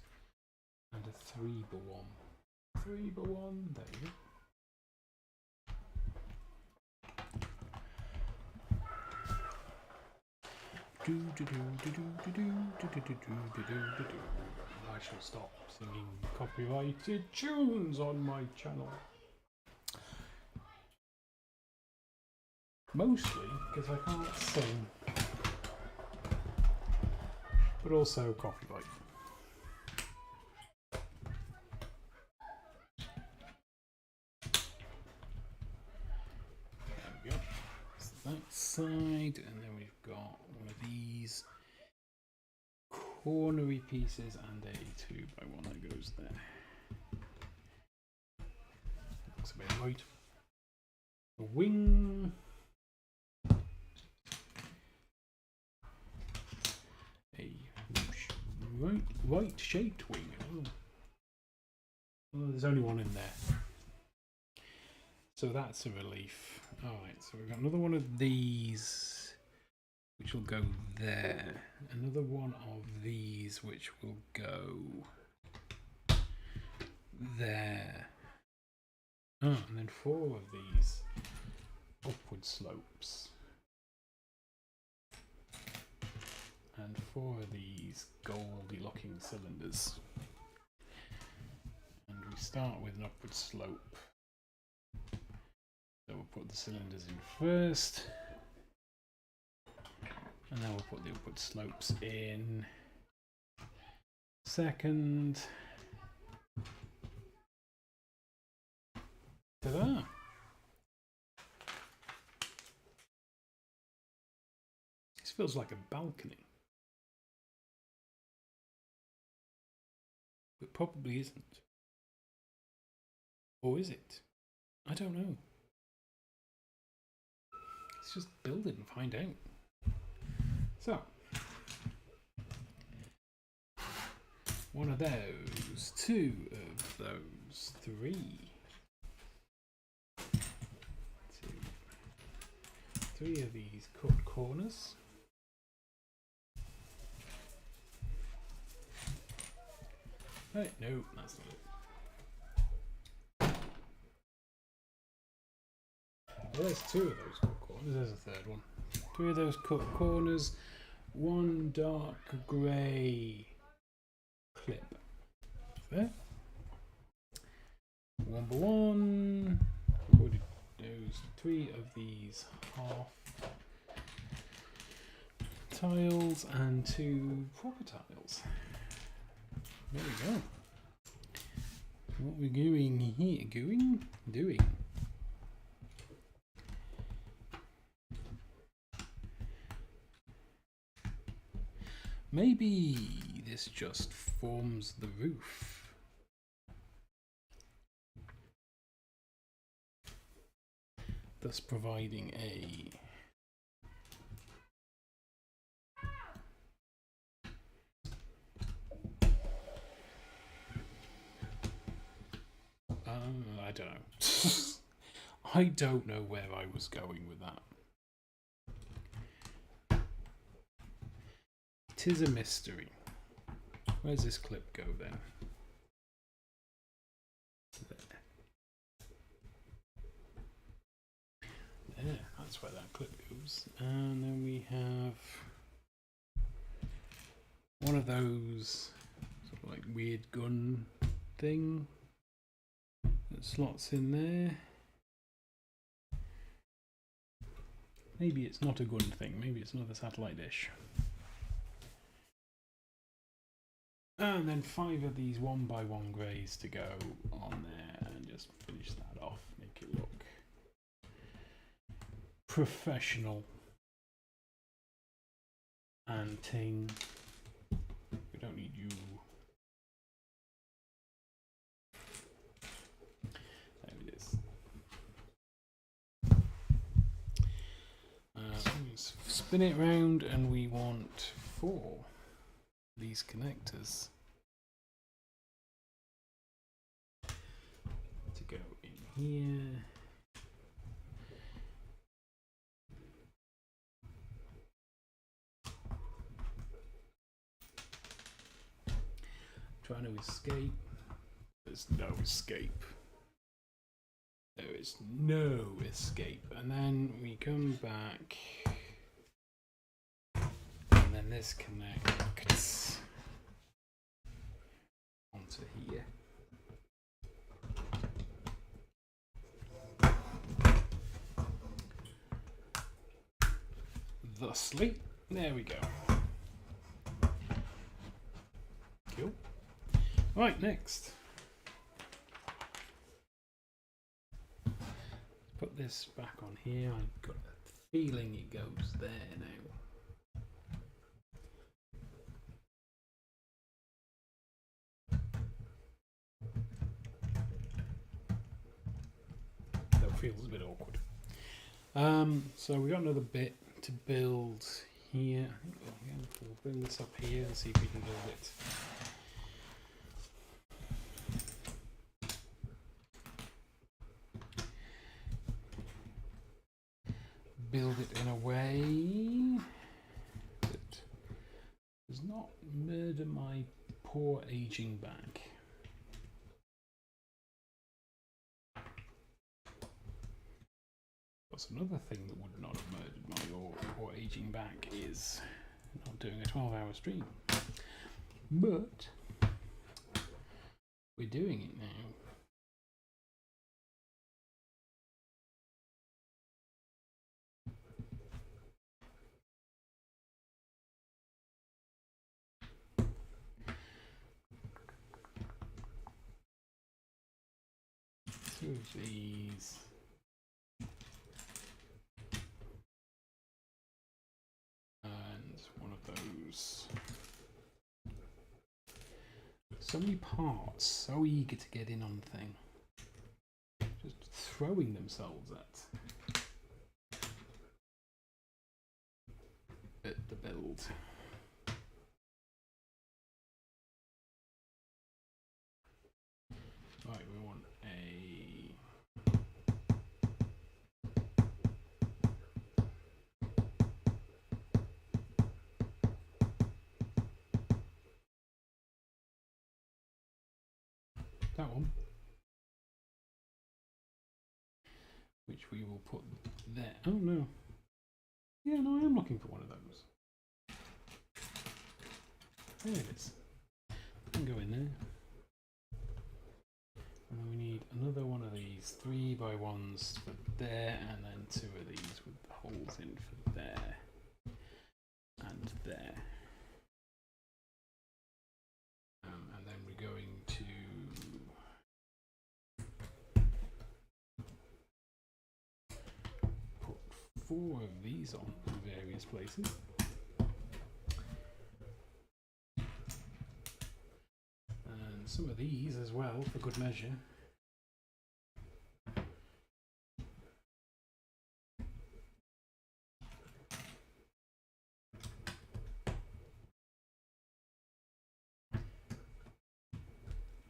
and a 3x1. 3x1, there you go. I shall stop singing copyrighted tunes on my channel. Mostly because I can't sing, but also copyright. There we go. So that side, and then we've got one of these cornery pieces and a 2x1 that goes there. Looks a bit right. A wing. A right shaped wing. Oh. Well, there's only one in there. So that's a relief. Alright, so we've got another one of these, which will go there. Another one of these, which will go there. Oh, and then 4 of these upward slopes. And 4 of these goldy looking cylinders. And we start with an upward slope. So we'll put the cylinders in first. And then we'll put the upward slopes in second. Ta-da! This feels like a balcony. It probably isn't. Or is it? I don't know. Let's just build it and find out. So, one of those, 2 of those, 3. 3 of these cut corners. Right, no, that's not it. Well, there's 2 of those cut corners. There's a third one. 3 of those cut corners. 1 dark grey clip. There. 1x1. Those 3 of these half tiles and 2 proper tiles. There we go. What we're doing here, doing. Maybe this just forms the roof. Thus providing a I don't know. I don't know where I was going with that. Tis a mystery. Where's this clip go then? There, that's where that clip goes. And then we have one of those sort of like weird gun thing that slots in there. Maybe it's not a gun thing, maybe it's another satellite dish. And then 5 of these 1x1 greys to go on there and just finish that off, make it look professional and ting. We don't need you. There it is. Spin it round, and we want 4 these connectors. here. Trying to escape. There's no escape. There is no escape. And then we come back. And then this connects onto here. Thusly, there we go. Cool. Right, next. Put this back on here. I've got a feeling it goes there now. That feels a bit awkward. So we got another bit to build here. I think we'll bring this up here and see if we can build it. Build it in a way that does not murder my poor aging back. That's another thing that would not have murdered my poor aging back is not doing a 12-hour stream. But we're doing it now. Two of these. And one of those. So many parts, so eager to get in on the thing. Just throwing themselves at the build. Right, we want that one, which we will put there. Oh no. Yeah, no, I am looking for one of those. There it is. I can go in there. And then we need another one of these 3x1s for there, and then two of these with the holes in for there and there. And then we're going to put 4 of these on in various places. And some of these as well, for good measure.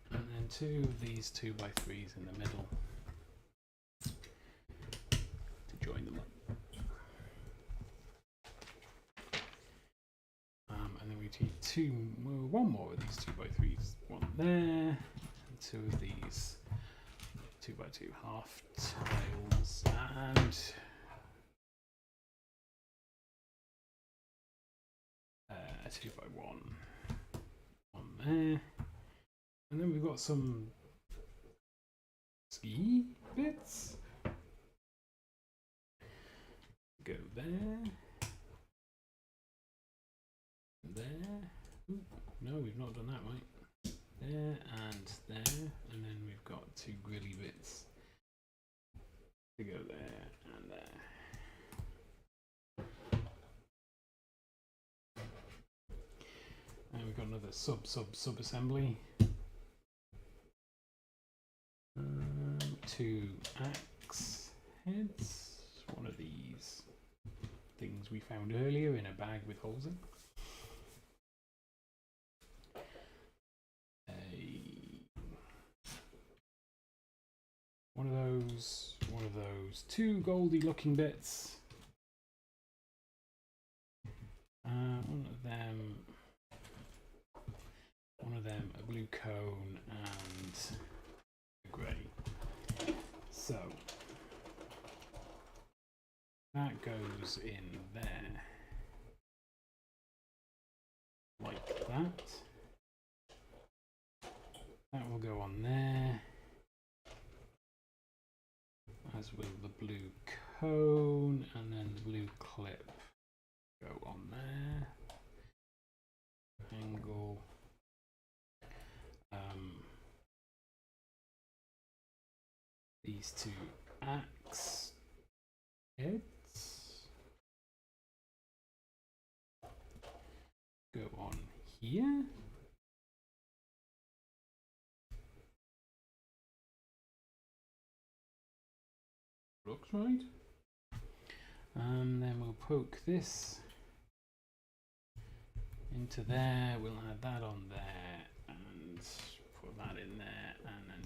And then 2 of these 2x3s in the middle to join them up. And then we need one more of these 2x3s, one there, and 2 of these 2x2 half tiles, and a 2x1, one there, and then we've got some ski bits. Go there. There. Ooh, no, we've not done that right. There and there, and then we've got 2 grilly bits to go there and there. And we've got another sub assembly. 2 axe heads. One of these things we found earlier in a bag with holes in. One of those. Two goldy looking bits. One of them, a blue cone and a grey. So that goes in there, like that. That will go on there, as will the blue cone, and then the blue clip go on there. Angle. These two axe heads go on here. Looks right. Then we'll poke this into there. We'll add that on there and put that in there, and then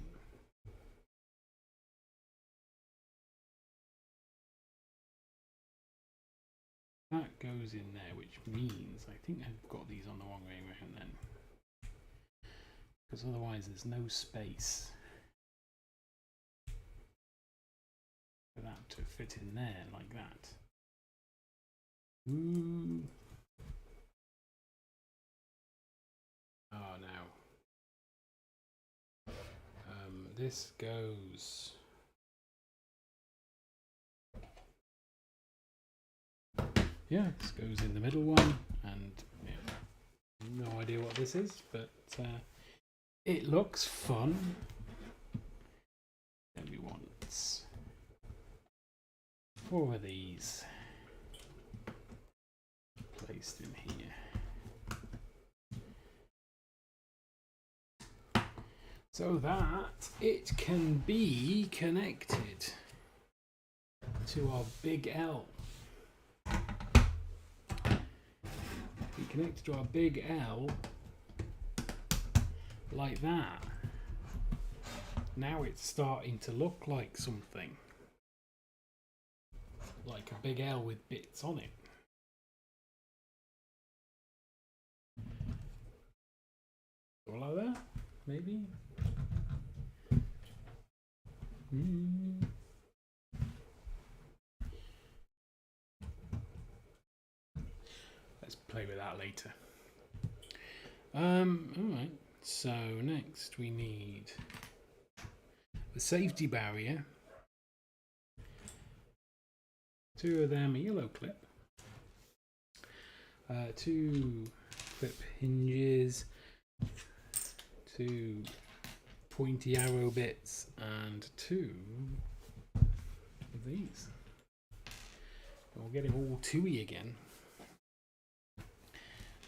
that goes in there, which means I think I've got these on the wrong way around then, because otherwise there's no space for that to fit in there like that. Ooh. Oh, now this goes this goes in the middle one, and no idea what this is, but it looks fun. Then we want 4 of these placed in here. So that it can be connected to our big L. Be connected to our big L like that. Now it's starting to look like something. Like a big L with bits on it. Or like that, maybe. Let's play with that later. Alright, so next we need the safety barrier. 2 of them, a yellow clip. 2 clip hinges. 2 pointy arrow bits, and 2 of these. We'll get it all 2-y again.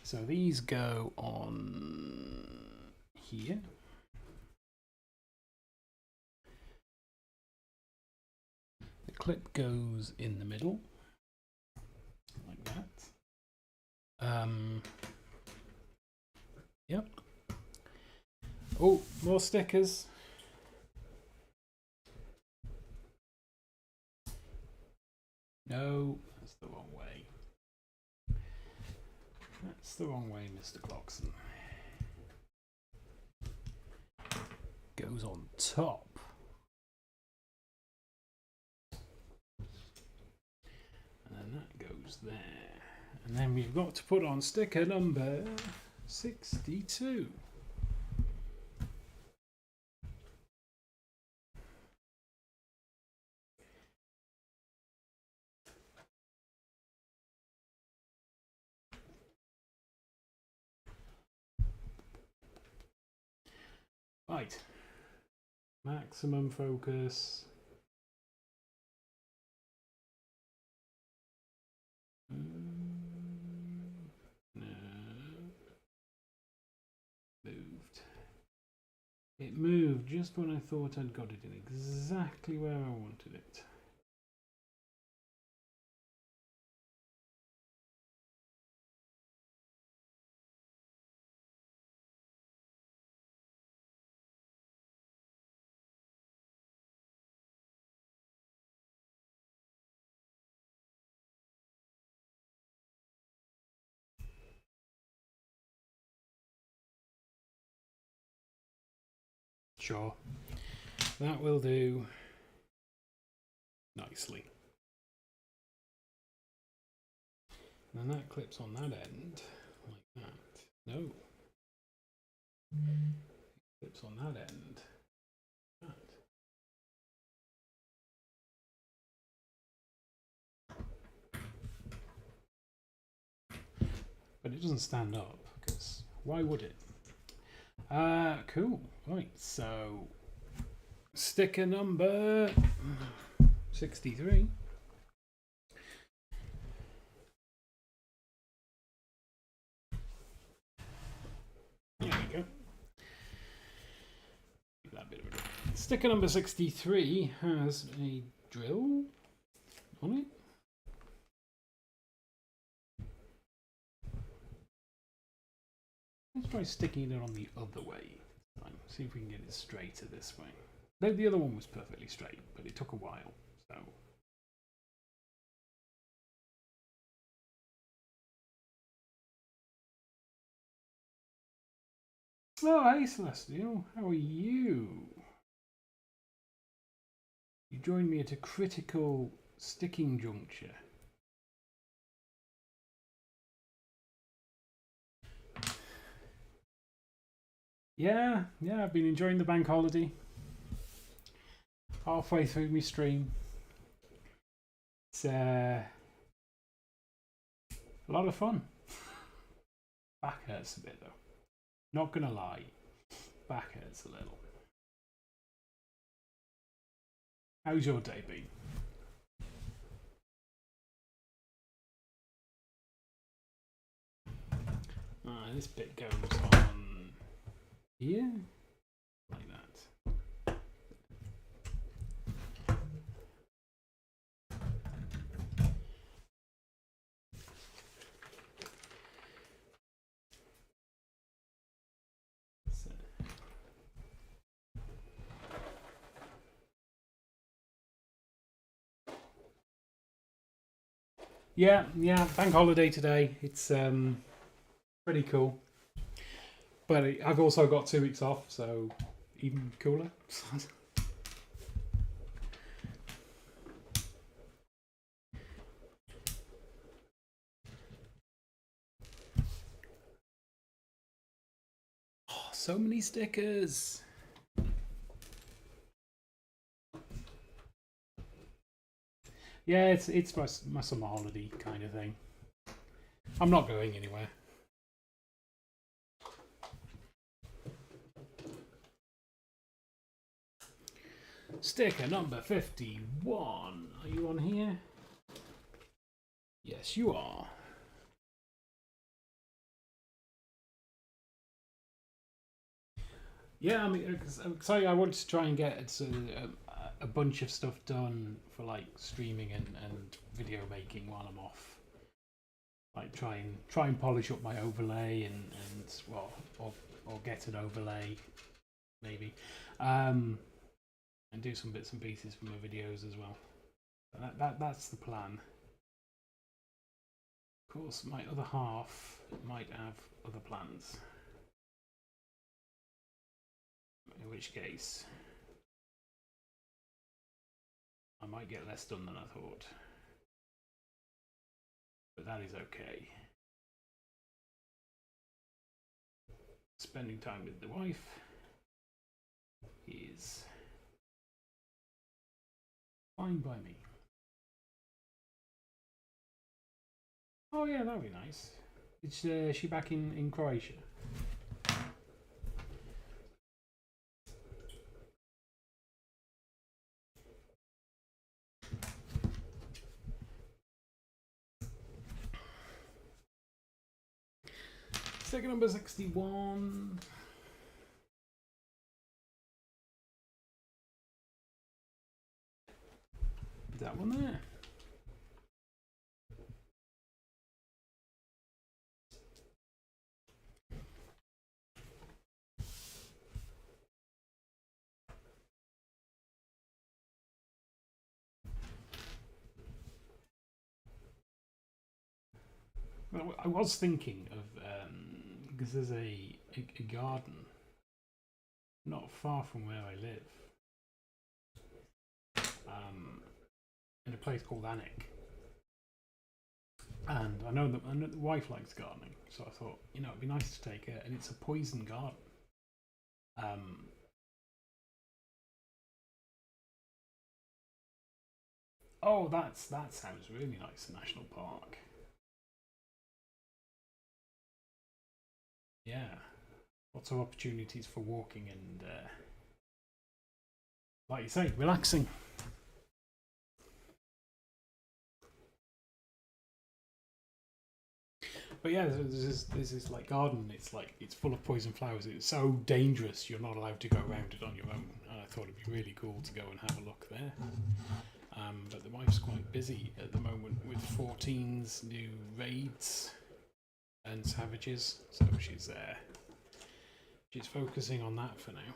So these go on here. The clip goes in the middle, like that. Yep. Oh, more stickers. No, that's the wrong way. That's the wrong way, Mr. Clarkson. Goes on top. And then that goes there. And then we've got to put on sticker number 62. Right, maximum focus. No. Moved. It moved just when I thought I'd got it in exactly where I wanted it. Sure. That will do nicely. And then that clips on that end, like that. No. Clips on that end. That. But it doesn't stand up, because why would it? Cool. Right, so sticker number 63. There we go. That bit of it. Sticker number 63 has a drill on it. Let's try sticking it on the other way. See if we can get it straighter this way. The other one was perfectly straight, but it took a while. So. Oh, hey Celestial, how are you? You joined me at a critical sticking juncture. Yeah, I've been enjoying the bank holiday. Halfway through my stream. It's a lot of fun. Back hurts a bit though. Not gonna lie. Back hurts a little. How's your day been? This bit goes on here, like that. So. Yeah, bank holiday today. It's pretty cool. But I've also got 2 weeks off, so even cooler. Oh, so many stickers. Yeah, it's my summer holiday kind of thing. I'm not going anywhere. Sticker number 51. Are you on here? Yes, you are. Yeah, I mean, excited. I wanted to try and get a bunch of stuff done for like streaming and video making while I'm off. Like try and polish up my overlay and well, or get an overlay maybe, and do some bits and pieces for my videos as well. That's the plan. Of course, my other half might have other plans. In which case, I might get less done than I thought. But that is okay. Spending time with the wife is fine by me. Oh yeah, that would be nice. Is she back in Croatia? Sticker number 61. Is that one there? Well, I was thinking of because there's a garden not far from where I live, in a place called Alnwick. And I know that the wife likes gardening, so I thought, it'd be nice to take her, and it's a poison garden. Oh, that sounds really nice, a national park. Yeah, lots of opportunities for walking and, like you say, relaxing. But yeah, there's this like garden. It's full of poison flowers. It's so dangerous. You're not allowed to go around it on your own. And I thought it'd be really cool to go and have a look there. But the wife's quite busy at the moment with 14's new raids and savages, so she's focusing on that for now.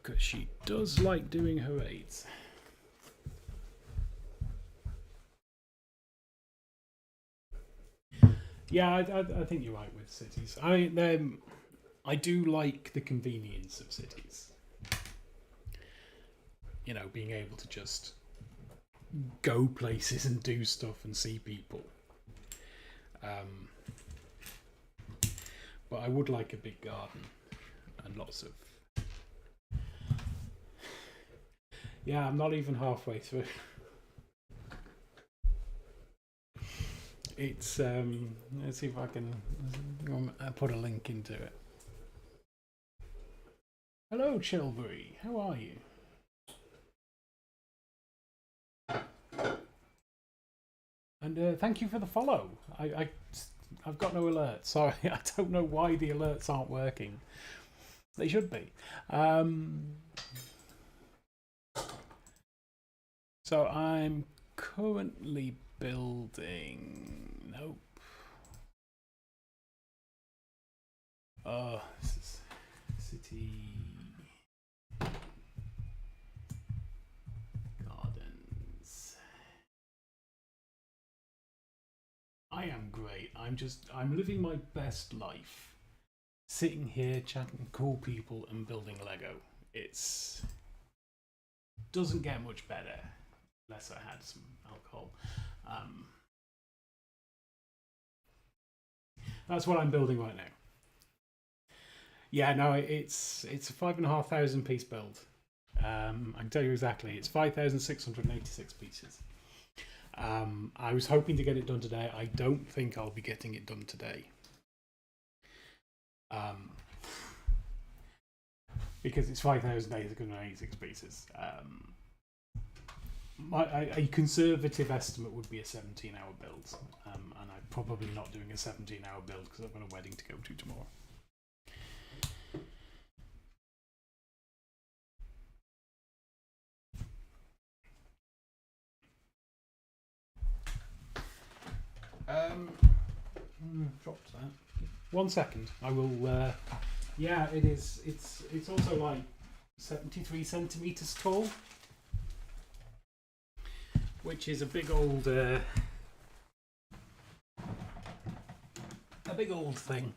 Because she does like doing her raids. Yeah, I think you're right with cities. I do like the convenience of cities. Being able to just go places and do stuff and see people. But I would like a big garden and lots of. Yeah, I'm not even halfway through. It's let's see if I can put a link into it. Hello, Chilbury. How are you? And thank you for the follow. I've got no alert. Sorry, I don't know why the alerts aren't working. They should be. So I'm currently building. Nope. Oh, this is City Gardens. I am great. I'm living my best life. Sitting here chatting to cool people and building Lego. It's doesn't get much better unless I had some alcohol. That's what I'm building right now. Yeah, no, it's a 5,500 piece build. I can tell you exactly. It's 5,686 pieces. I was hoping to get it done today. I don't think I'll be getting it done today. Because it's 5,886 pieces. A conservative estimate would be a 17-hour build, and I'm probably not doing a 17-hour build because I've got a wedding to go to tomorrow. Dropped that. 1 second. I will. Yeah, it is. It's also like 73 centimeters tall, which is a big old thing.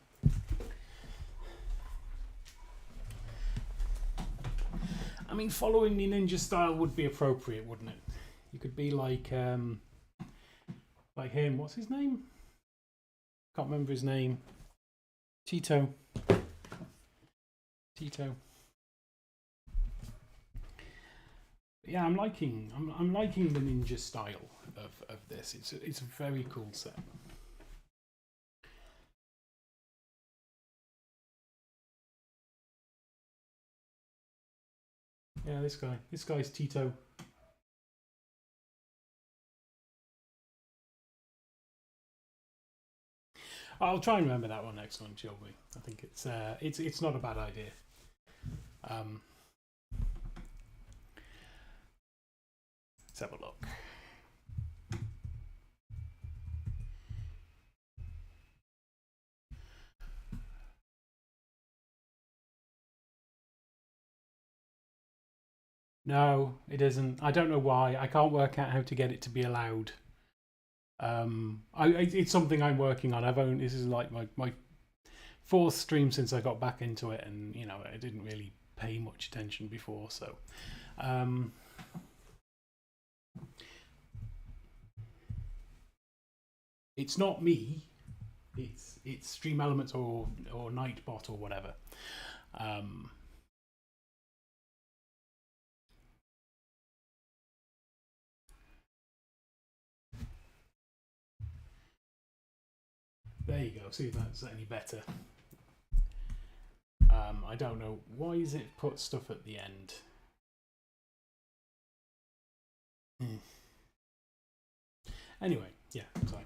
I mean, following the ninja style would be appropriate, wouldn't it? You could be like him. What's his name? Can't remember his name. Tito. Yeah, I'm liking the ninja style of this. It's a very cool set. Yeah, this guy's Tito. I'll try and remember that one next time, Chilby. I think it's not a bad idea. Let's have a look. No, it isn't. I don't know why. I can't work out how to get it to be allowed. It's something I'm working on. This is like my fourth stream since I got back into it, and you know I didn't really pay much attention before, so it's not me. It's Stream Elements or Nightbot or whatever. There you go. See if that's any better. I don't know. Why is it put stuff at the end? Anyway, yeah, sorry.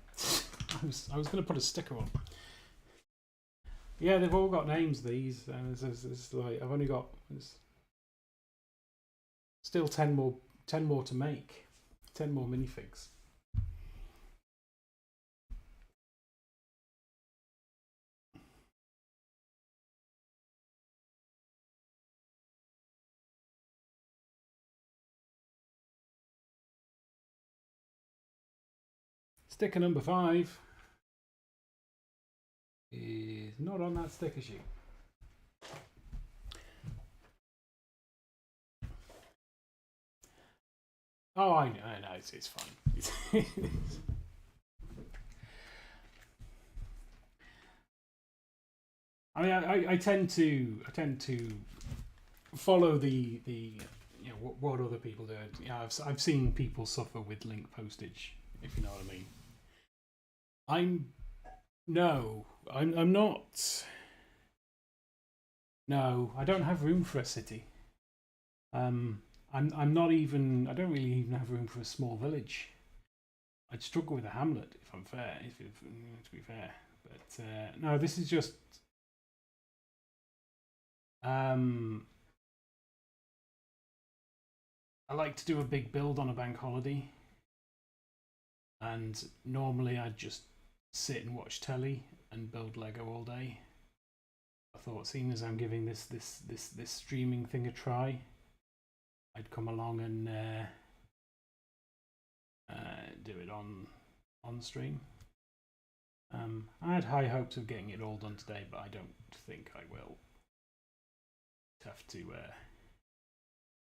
I was going to put a sticker on. Yeah, they've all got names, these. And it's like, I've only got... still 10 more to make. 10 more minifigs. Sticker number 5 is not on that sticker sheet. Oh, I know, it's fine. I mean, I tend to follow the you know what other people do. You know, I've seen people suffer with link postage, if you know what I mean. I'm not. No, I don't have room for a city. I'm not even. I don't really even have room for a small village. I'd struggle with a hamlet if I'm fair. To be fair, but no, this is just. I like to do a big build on a bank holiday, and normally I'd just sit and watch telly and build Lego all day. I thought, seeing as I'm giving this streaming thing a try, I'd come along and do it on stream. I had high hopes of getting it all done today, but I don't think I will.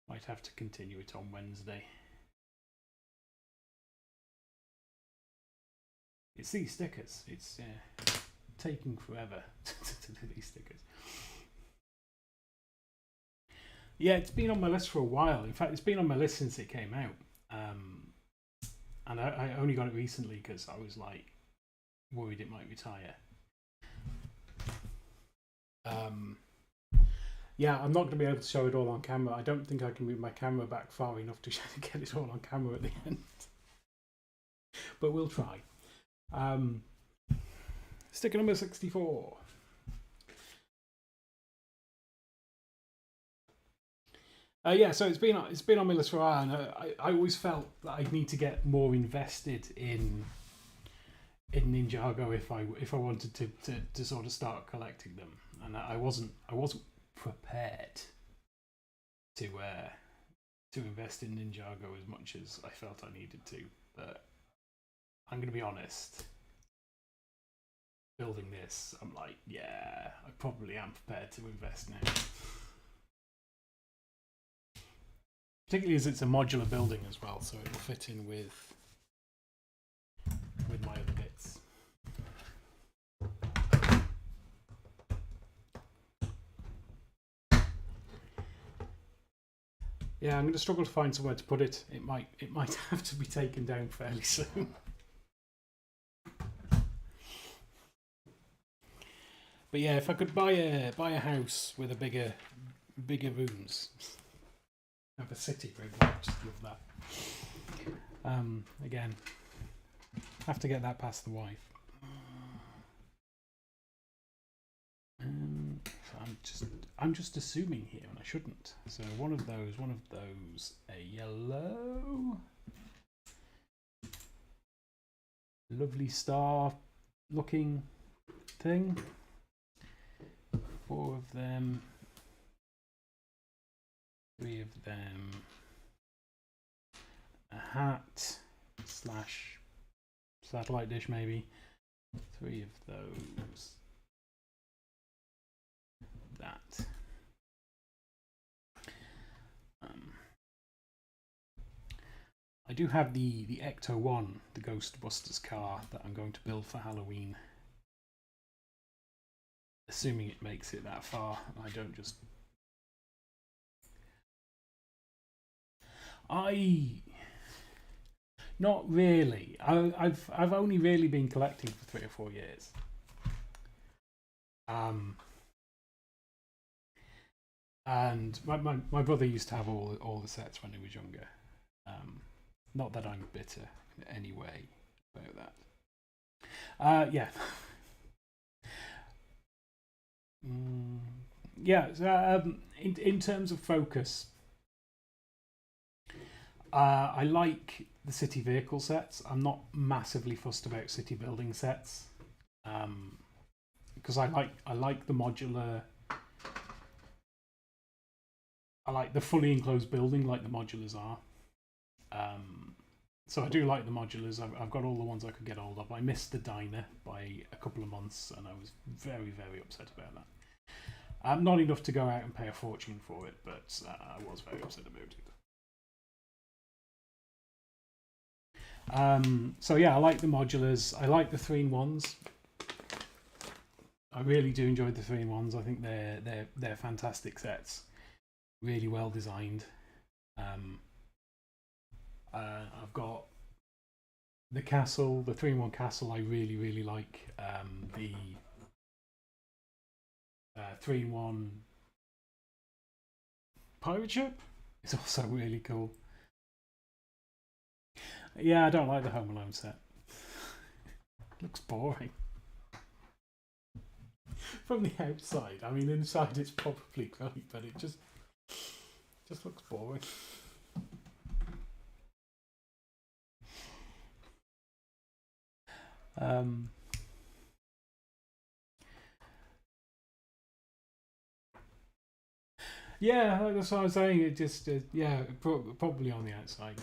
Might have to continue it on Wednesday. It's these stickers. It's taking forever to do these stickers. Yeah, it's been on my list for a while. In fact, it's been on my list since it came out. And I only got it recently because I was like worried it might retire. Yeah, I'm not going to be able to show it all on camera. I don't think I can move my camera back far enough to get it all on camera at the end. But we'll try. Sticker number 64. Yeah, so it's been on my list for a while, and I always felt that I'd need to get more invested in Ninjago if I wanted to sort of start collecting them, and I wasn't prepared to invest in Ninjago as much as I felt I needed to. But I'm going to be honest. Building this, I'm like, yeah, I probably am prepared to invest now. Particularly as it's a modular building as well, so it'll fit in with my other bits. Yeah, I'm going to struggle to find somewhere to put it. It might have to be taken down fairly soon. But yeah, if I could buy a house with a bigger rooms, have a city room, I'd just love that. Again, have to get that past the wife. So I'm just assuming here, and I shouldn't. So one of those, a yellow, lovely star looking thing. 4 of them, 3 of them, a hat / satellite dish maybe. 3 of those. That. I do have the Ecto 1, the Ghostbusters car that I'm going to build for Halloween. Assuming it makes it that far, I don't just... Not really. I've only really been collecting for 3 or 4 years. And my brother used to have all the sets when he was younger. Not that I'm bitter in any way about that. Yeah. Yeah. So, in terms of focus, I like the city vehicle sets. I'm not massively fussed about city building sets, because I like the modular. I like the fully enclosed building, like the modulars are. So I do like the modulars. I've got all the ones I could get hold of. I missed the diner by a couple of months, and I was very, very upset about that. Not enough to go out and pay a fortune for it, but I was very upset about it. So yeah, I like the modulars. I like the 3-in-1s. I really do enjoy the 3-in-1s. I think they're fantastic sets. Really well designed. I've got the castle, the 3-in-1 castle. I really, really like. The 3-in-1 pirate ship is also really cool. Yeah, I don't like the Home Alone set. Looks boring. From the outside. I mean, inside it's probably great, but it just looks boring. Yeah, that's what I was saying. It just, yeah, probably on the outside.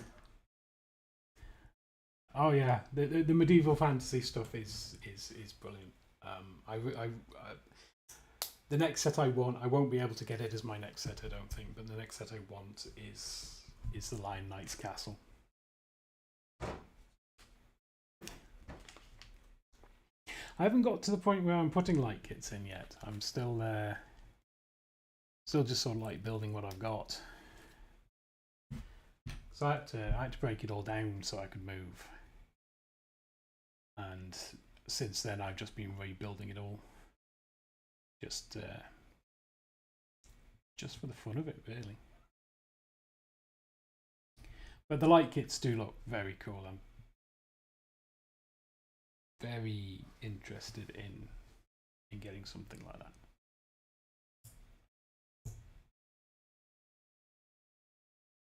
Oh yeah, the medieval fantasy stuff is brilliant. The next set I won't be able to get it as my next set, I don't think. But the next set I want is the Lion Knight's castle. I haven't got to the point where I'm putting light kits in yet. I'm still just sort of like building what I've got. So I had to break it all down so I could move. And since then, I've just been rebuilding it all. Just for the fun of it, really. But the light kits do look very cool. I'm very interested in getting something like that.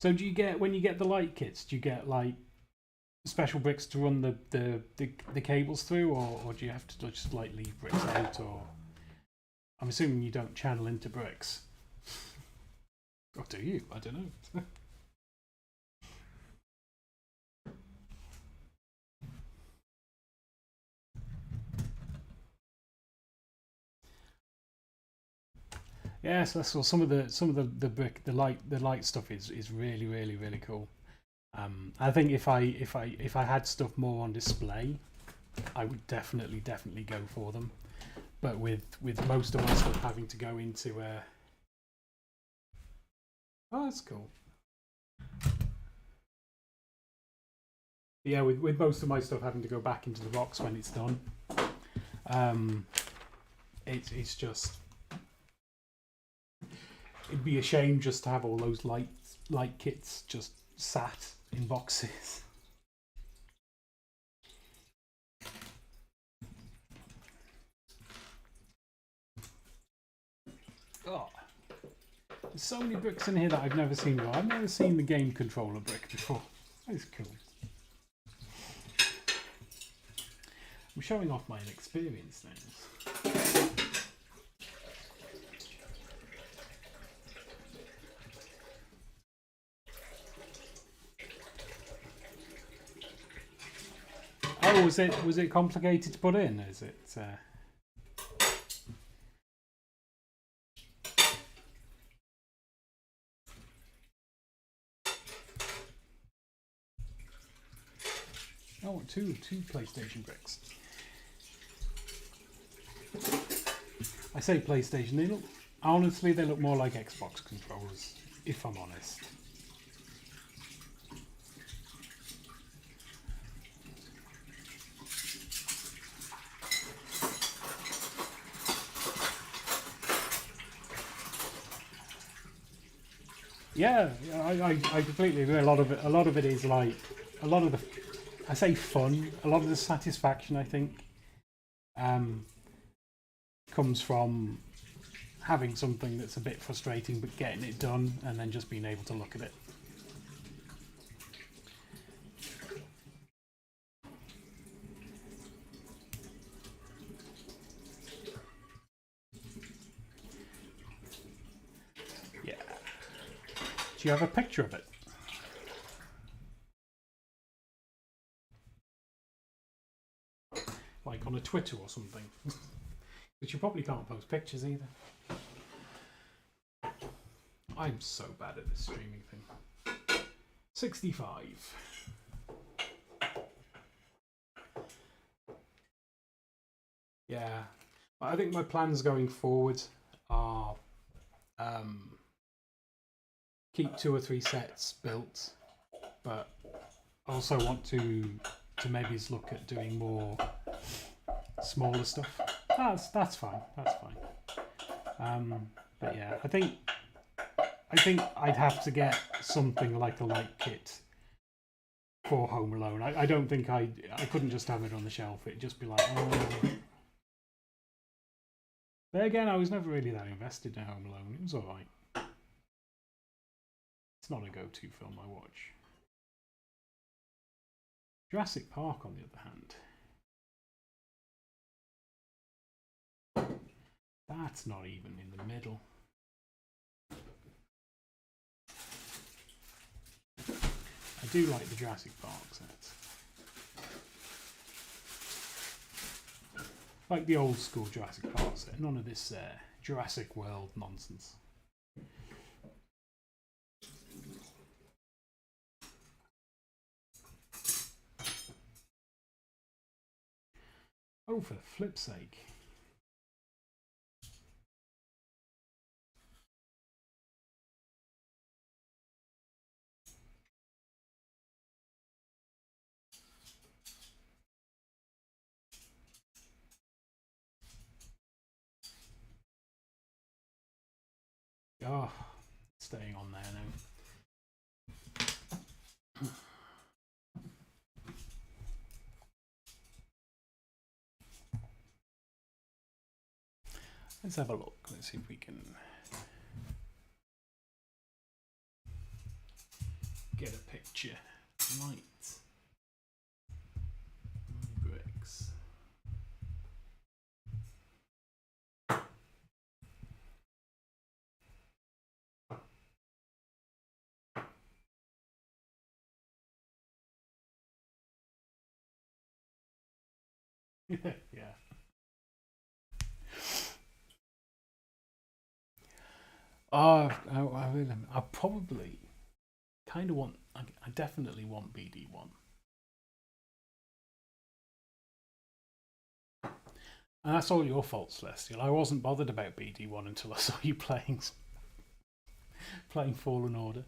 So do you get, when you get the light kits, do you get like special bricks to run the cables through, or do you have to just like leave bricks out? Or I'm assuming you don't channel into bricks. Or do you? I don't know. Yeah, so some of the brick, the light stuff is really, really, really cool. I think if I had stuff more on display, I would definitely go for them. But with most of my stuff having to go into oh, that's cool. Yeah, with most of my stuff having to go back into the box when it's done, it's just, it'd be a shame just to have all those light kits just sat in boxes. Oh, there's so many bricks in here that I've never seen before. I've never seen the game controller brick before. That's cool. I'm showing off my inexperience now. Oh Oh, was it complicated to put in? Is it? Oh, two PlayStation bricks. I say PlayStation. They look honestly, they look more like Xbox controllers, if I'm honest. Yeah, I completely agree. A lot of it is like I say fun. A lot of the satisfaction, I think, comes from having something that's a bit frustrating, but getting it done, and then just being able to look at it. Yeah. Do you have a picture of it? Like on a Twitter or something? But you probably can't post pictures either. I'm so bad at this streaming thing. 65. Yeah. I think my plans going forward are keep 2 or 3 sets built, but I also want to maybe look at doing more smaller stuff. That's fine. That's fine. But yeah, I think I'd have to get something like a light kit for Home Alone. I don't think I couldn't just have it on the shelf. It'd just be like, oh. But again, I was never really that invested in Home Alone. It was alright. It's not a go-to film I watch. Jurassic Park, on the other hand, that's not even in the middle. I do like the Jurassic Park sets. Like the old school Jurassic Park set. None of this Jurassic World nonsense. Oh, for flip's sake. Oh, staying on there now. Let's have a look. Let's see if we can get a picture. Light. Bricks. Yeah. I probably kind of want. I definitely want BD1. And that's all your fault, Celestial. I wasn't bothered about BD1 until I saw you playing Fallen Order.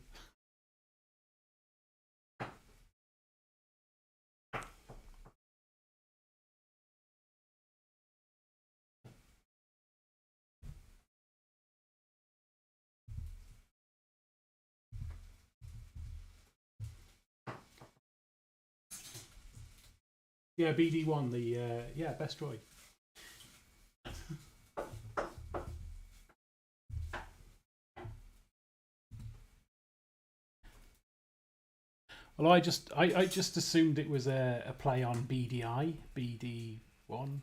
Yeah, BD1, the best droid. Well, I just assumed it was a play on BDI, BD1.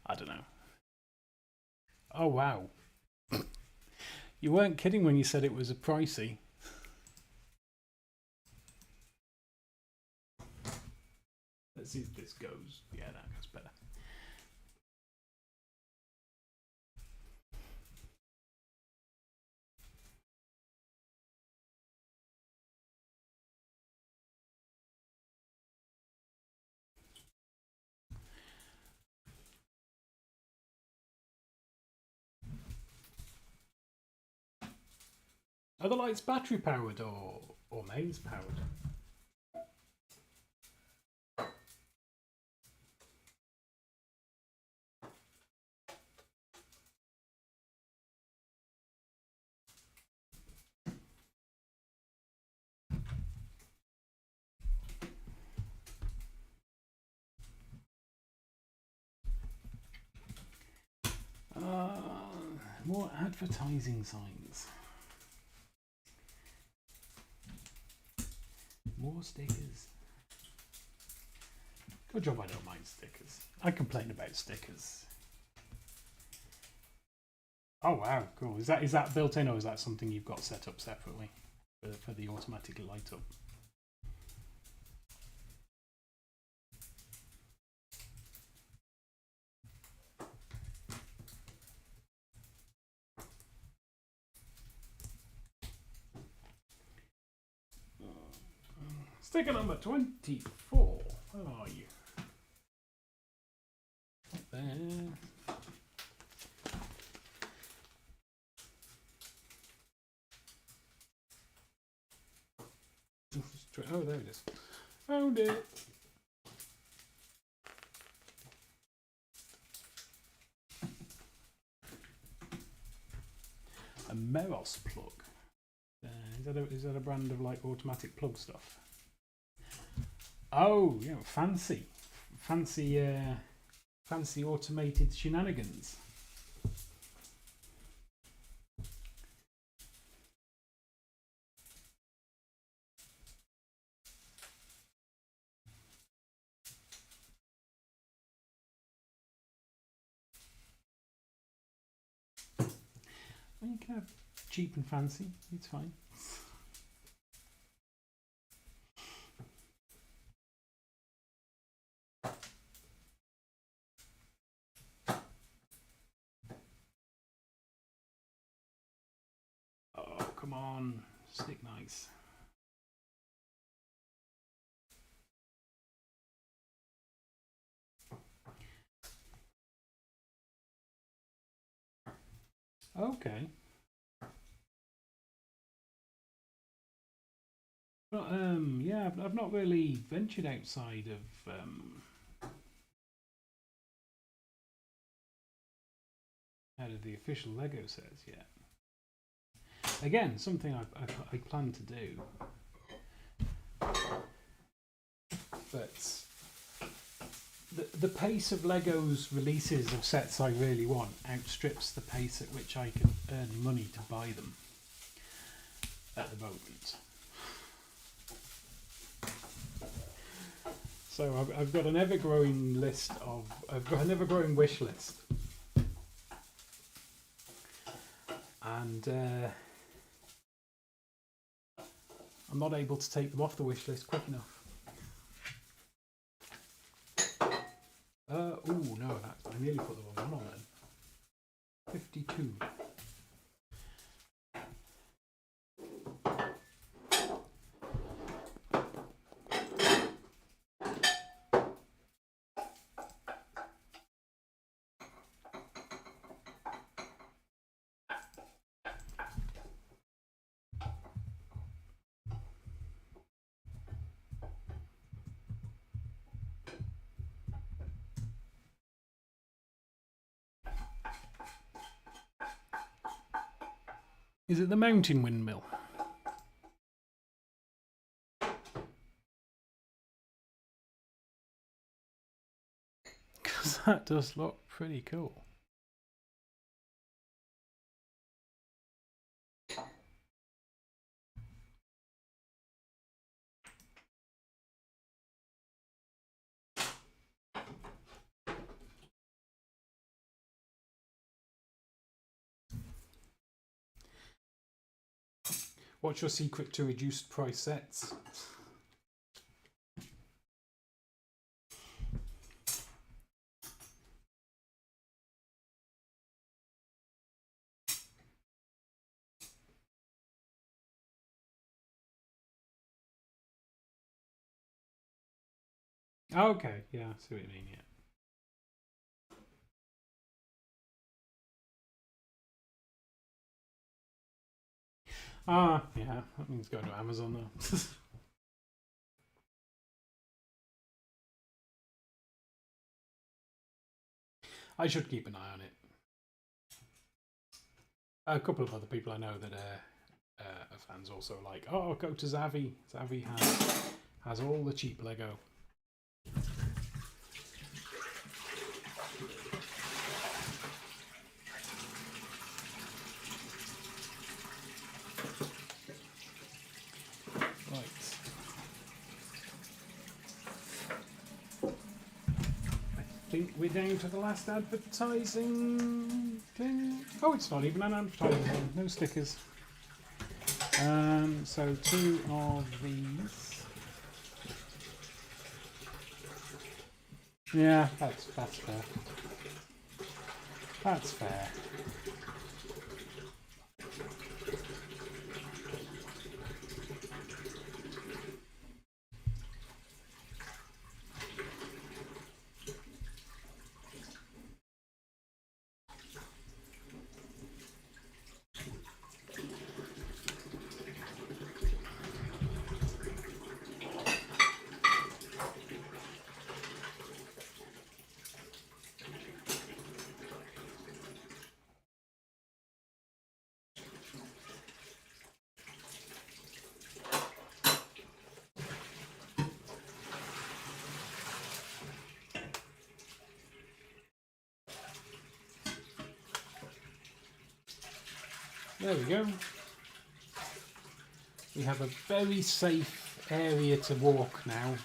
I don't know. Oh wow, you weren't kidding when you said it was a pricey. Let's see if this goes. Yeah, that goes better. Are the lights battery powered or mains powered? More advertising signs. More stickers. Good job I don't mind stickers. I complain about stickers. Oh wow, cool. Is that built in, or is that something you've got set up separately for the automatic light up? Sticker number 24. Where are you? Up there. Oh, there it is. Found it. A Meros plug. Is that a brand of like automatic plug stuff? Oh, yeah, fancy automated shenanigans. Well, you can have cheap and fancy. It's fine. Oh, come on. Stick nice. Okay. But yeah, I've not really ventured outside of out of the official Lego sets yet. Again, something I plan to do, but the pace of Lego's releases of sets I really want outstrips the pace at which I can earn money to buy them at the moment. So I've got an ever-growing list of... I've got an ever-growing wish list. And I'm not able to take them off the wish list quick enough. Oh no, I nearly put the wrong one on then. 52. Is it the mountain windmill? Because that does look pretty cool. What's your secret to reduced price sets? Oh, okay, yeah, I see what you mean, yeah. Ah, yeah, that means go to Amazon though. I should keep an eye on it. A couple of other people I know that are fans also like, oh, go to Zavi. Zavi has all the cheap Lego. Right. I think we're down to the last advertising thing. Oh, it's not even an advertising thing. No stickers. So 2 of these. Yeah, that's fair. That's fair. There we go. We have a very safe area to walk now.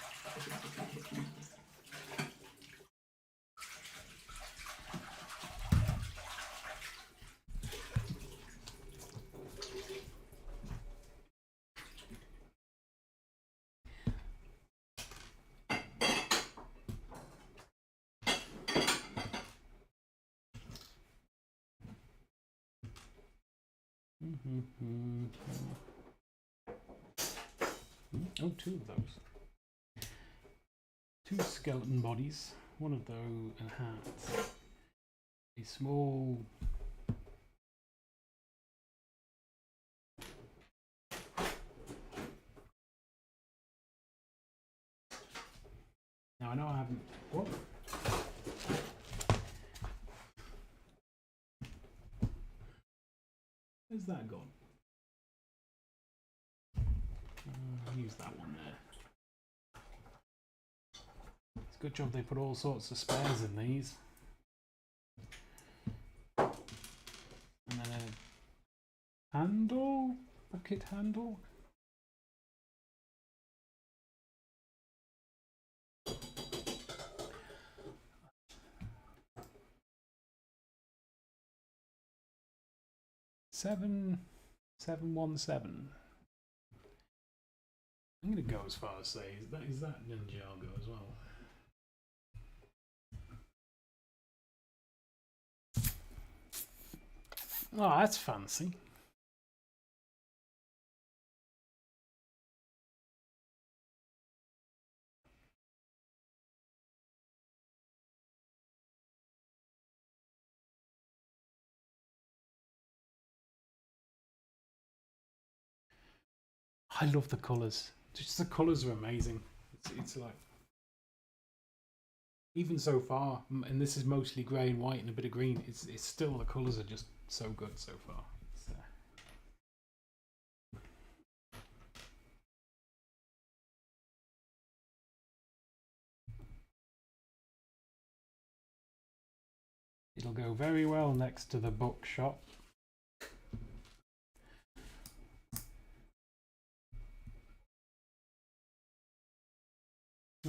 Oh, 2 of those. 2 skeleton bodies. 1 of those and hats. A small. Now I know I haven't. What? Where's that gone? Use that one there. It's a good job they put all sorts of spares in these. And then a handle, bucket handle. Seven 717. I'm going to go as far as say, is that Ninjago as well? Oh, that's fancy. I love the colours. Just the colours are amazing. It's like, even so far, and this is mostly grey and white and a bit of green, it's still, the colours are just so good so far. It'll go very well next to the bookshop.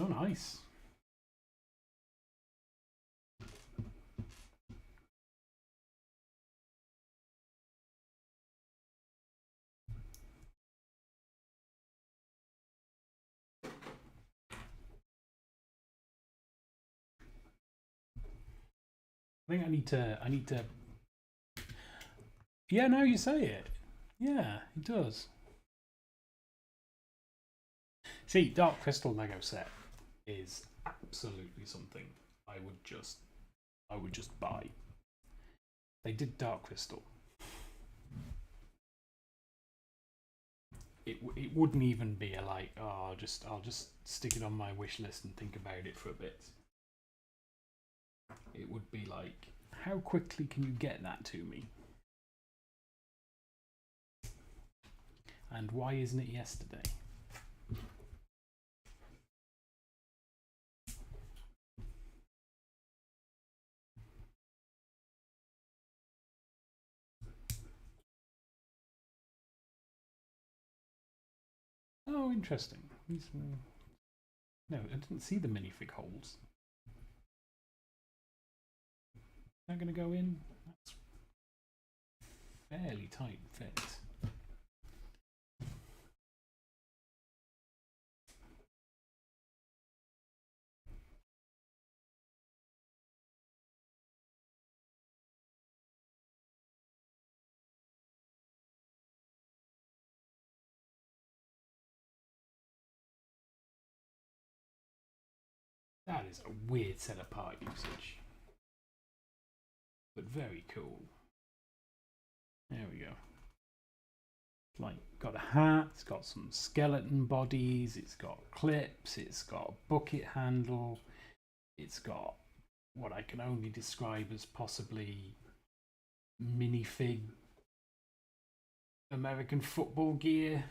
Oh, nice. I think I need to. Yeah, now you say it. Yeah, it does. See, Dark Crystal Lego set is absolutely something I would just buy. They did Dark Crystal. It wouldn't even be a like, oh, I'll just stick it on my wish list and think about it for a bit. It would be like, how quickly can you get that to me? And why isn't it yesterday? Oh, interesting. No, I didn't see the minifig holes. They're going to go in. That's fairly tight fit. That is a weird set of part usage, but very cool. There we go. Like, got a hat, it's got some skeleton bodies, it's got clips, it's got a bucket handle, it's got what I can only describe as possibly minifig American football gear.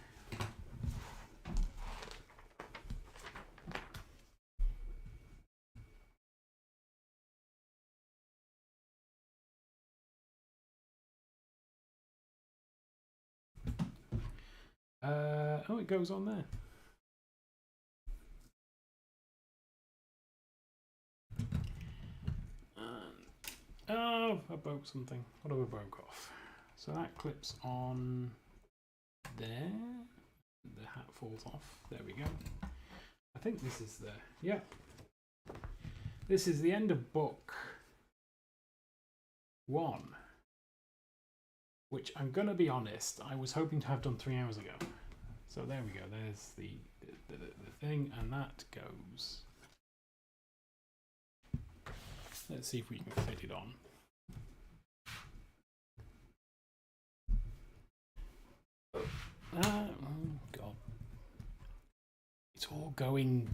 Oh, it goes on there. Oh, I broke something. What have I broke off? So that clips on there. The hat falls off. There we go. I think this is the, yeah. This is the end of book 1. Which I'm going to be honest, I was hoping to have done 3 hours ago. So there we go. There's the thing, and that goes. Let's see if we can fit it on. Oh God! It's all going.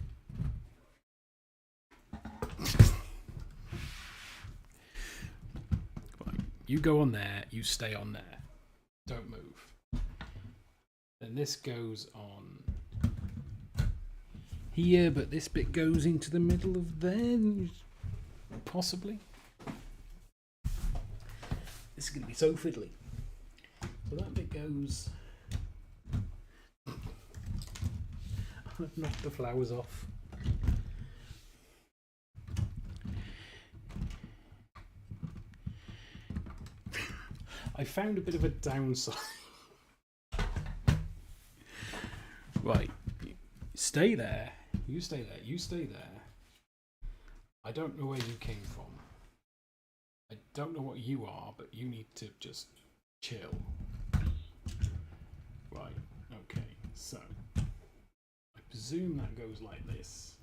You go on there, you stay on there. Don't move. Then this goes on here, but this bit goes into the middle of there, possibly. This is going to be so fiddly. So that bit goes. I've knocked the flowers off. I found a bit of a downside. Right, stay there. You stay there. You stay there. I don't know where you came from. I don't know what you are, but you need to just chill. Right, okay, so I presume that goes like this.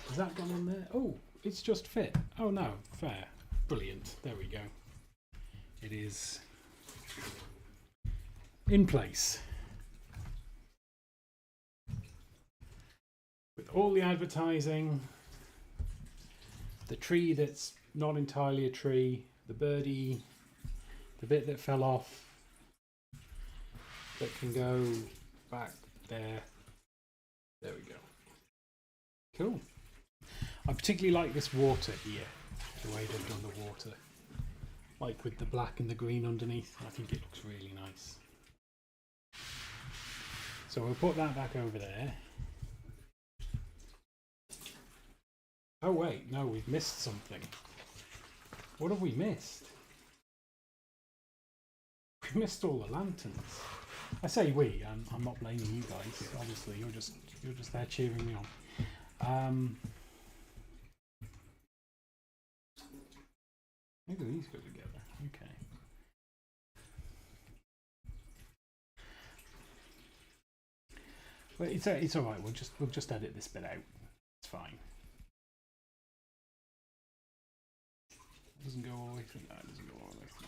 Has that gone on there? Oh, it's just fit. Oh no, fair. Brilliant. There we go. It is in place. With all the advertising, the tree that's not entirely a tree, the birdie, the bit that fell off, that can go back there. There we go. Cool. I particularly like this water here, the way they've done the water. Like with the black and the green underneath. I think it looks really nice. So we'll put that back over there. Oh wait, no, we've missed something. What have we missed? We missed all the lanterns. I say we, I'm not blaming you guys, obviously, you're just there cheering me on. Maybe these go together. Okay. Well, it's all right. We'll just edit this bit out. It's fine. It doesn't go all the way through. No, it doesn't go all the way through.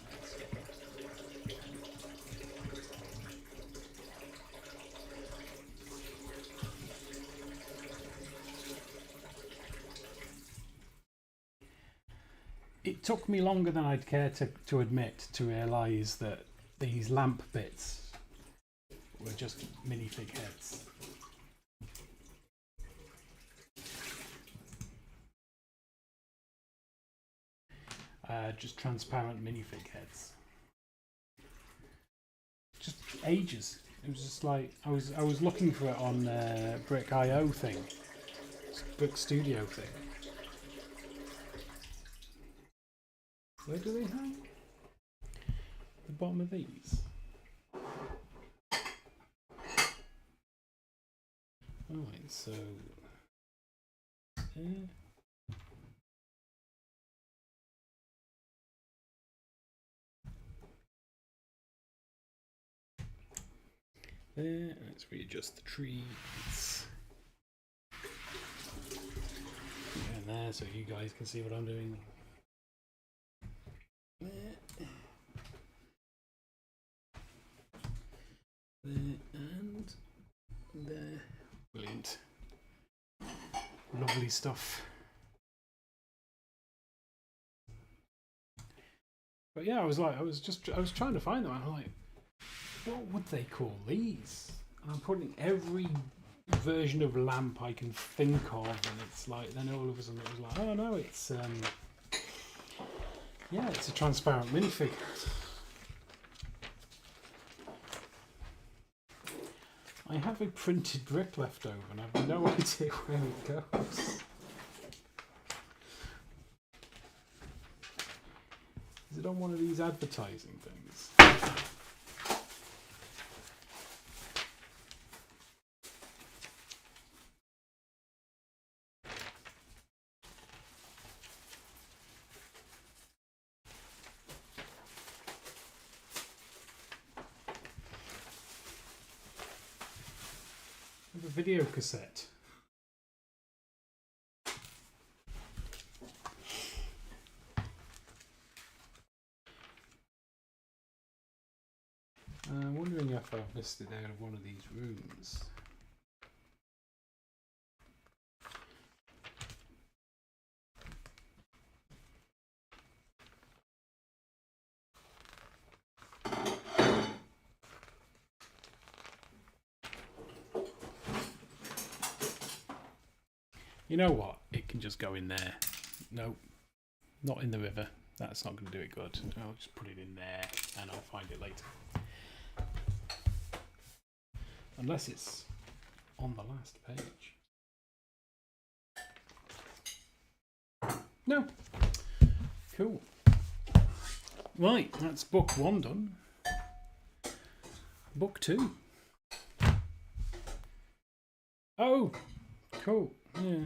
It took me longer than I'd care to admit to realise that these lamp bits were just minifig heads. Just transparent minifig heads. Just ages. It was just like I was looking for it on Brick.io thing, Brick Studio thing. Where do they hang? The bottom of these. Alright, so there, let's readjust the trees. And there, so you guys can see what I'm doing. There and there. Brilliant. Lovely stuff. But yeah, I was trying to find them. I'm like, what would they call these? And I'm putting every version of lamp I can think of, and it's like, then all of a sudden it was like, oh no, it's yeah, it's a transparent minifig. I have a printed brick left over and I have no idea where it goes. Is it on one of these advertising things? A video cassette. I'm wondering if I've missed it out of one of these rooms. You know what? It can just go in there. No, not in the river. That's not going to do it good. I'll just put it in there and I'll find it later. Unless it's on the last page. No. Cool. Right, that's book 1 done. Book 2. Oh, cool. Yeah.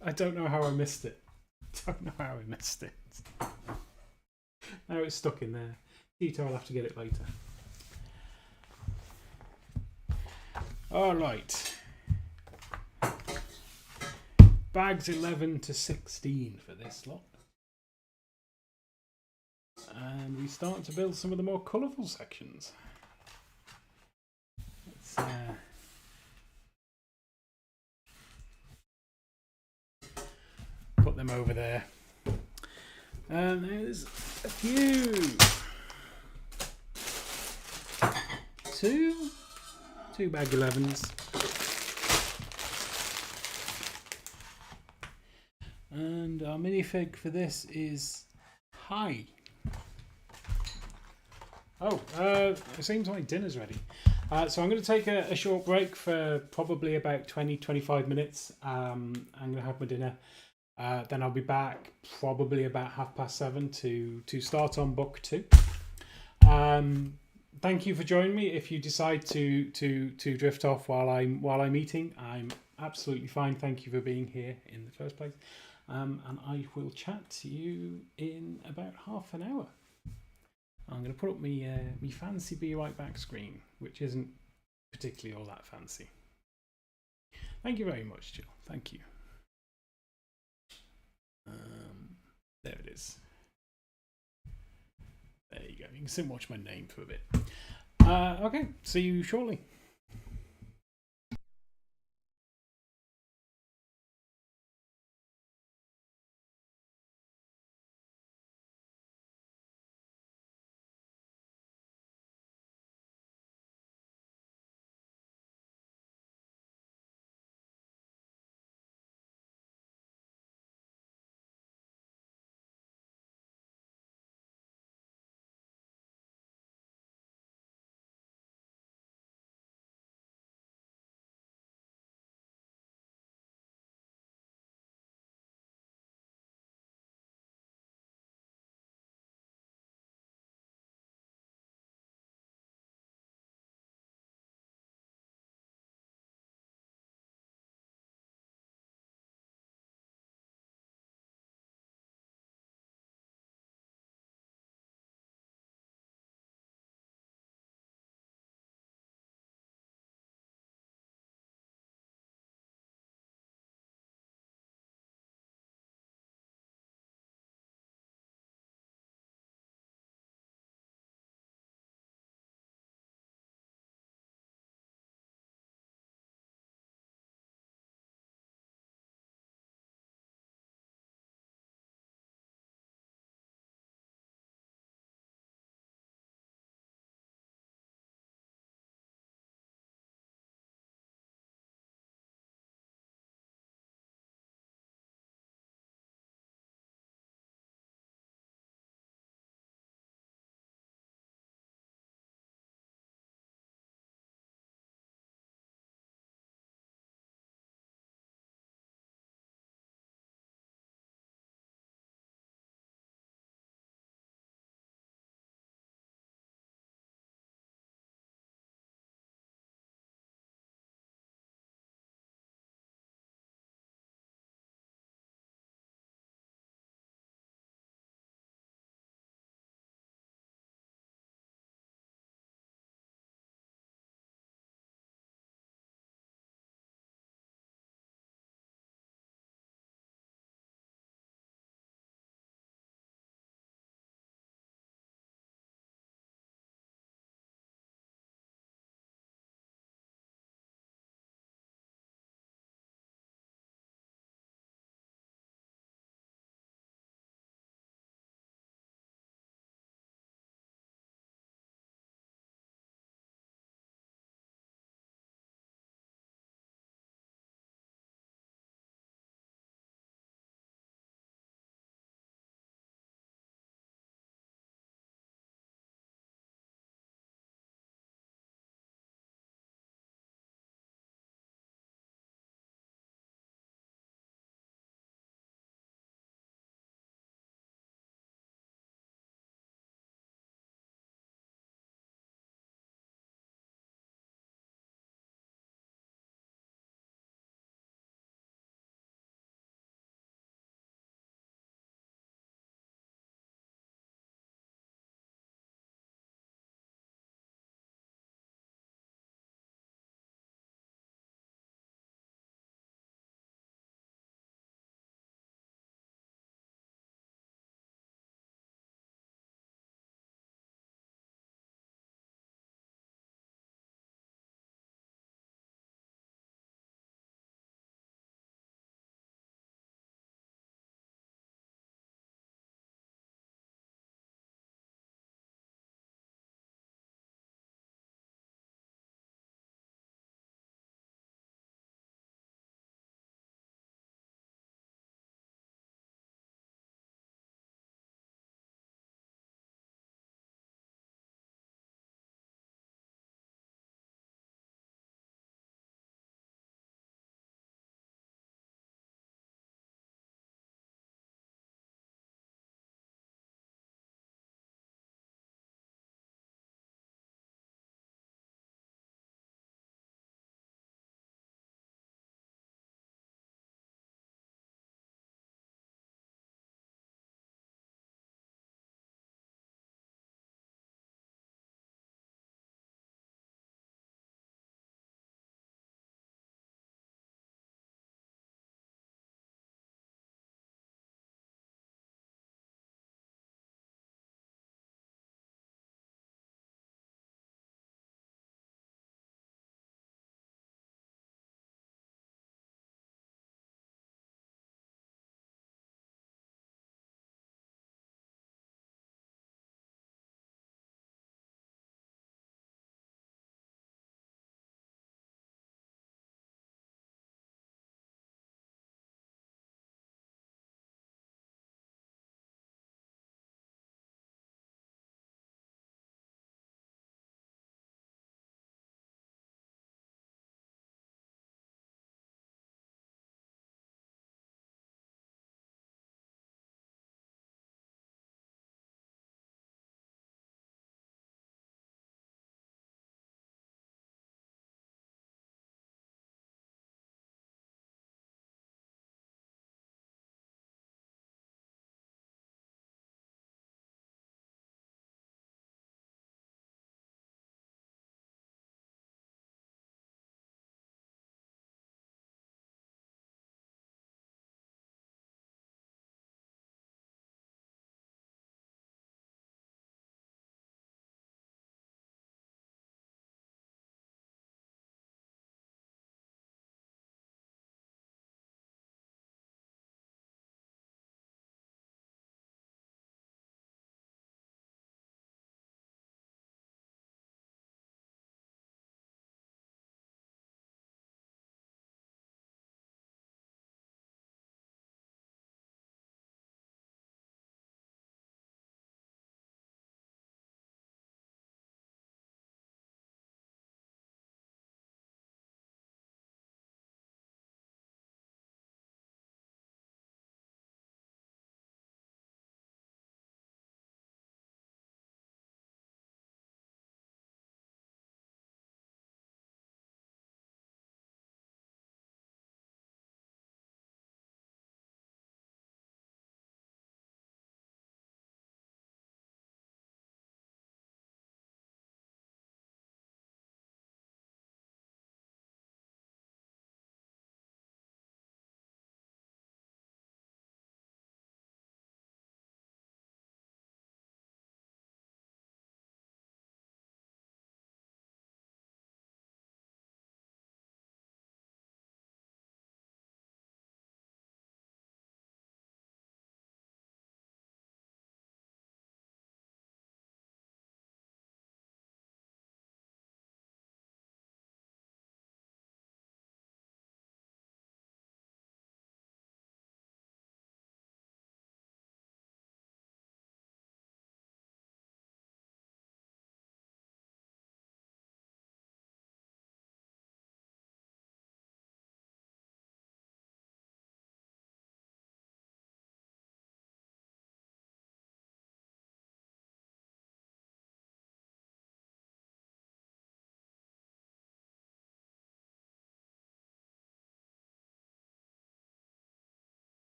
I don't know how I missed it. Don't know how I missed it. Now it's stuck in there. Detail, I'll have to get it later. All right. Bags 11 to 16 for this lot. And we start to build some of the more colourful sections. Let's put them over there. And there's a few. Two bag 11s. And our minifig for this is Hi. Oh, it seems like dinner's ready. So I'm going to take a short break for probably about 20-25 minutes. I'm going to have my dinner. Then I'll be back probably about 7:30 to start on book 2. Thank you for joining me. If you decide to drift off while I'm eating, I'm absolutely fine. Thank you for being here in the first place. And I will chat to you in about half an hour. I'm going to put up me fancy Be Right Back screen, which isn't particularly all that fancy. Thank you very much, Jill. Thank you. There it is. There you go. You can sit and watch my name for a bit. Okay, see you shortly.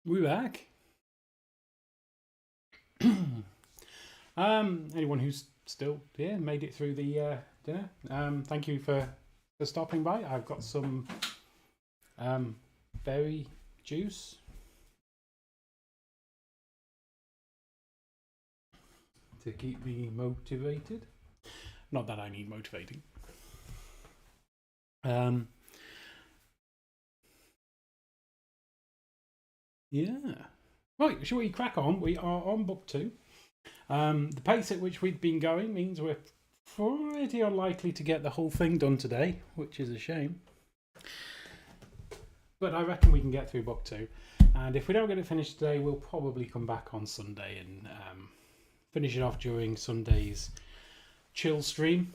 We're back. Anyone who's still here made it through the dinner. Thank you for stopping by. I've got some berry juice. To keep me motivated. Not that I need motivating. Yeah. Right, shall we crack on? We are on book 2. The pace at which we've been going means we're pretty unlikely to get the whole thing done today, which is a shame. But I reckon we can get through book 2. And if we don't get it finished today, we'll probably come back on Sunday and finish it off during Sunday's chill stream.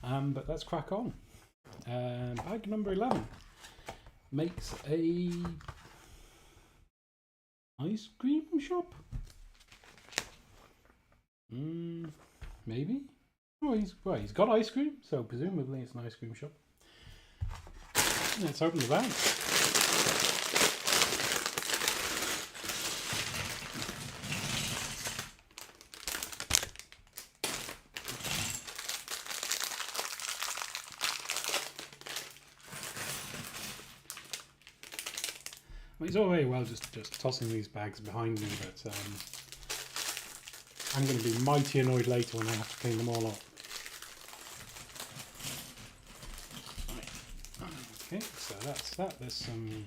But let's crack on. Bag number 11 makes a ice cream shop. Maybe. Oh, he's got ice cream, so presumably it's an ice cream shop. Let's open the bag. Well, it's all very well just tossing these bags behind me, but I'm going to be mighty annoyed later when I have to clean them all up. Okay, so that's that. There's some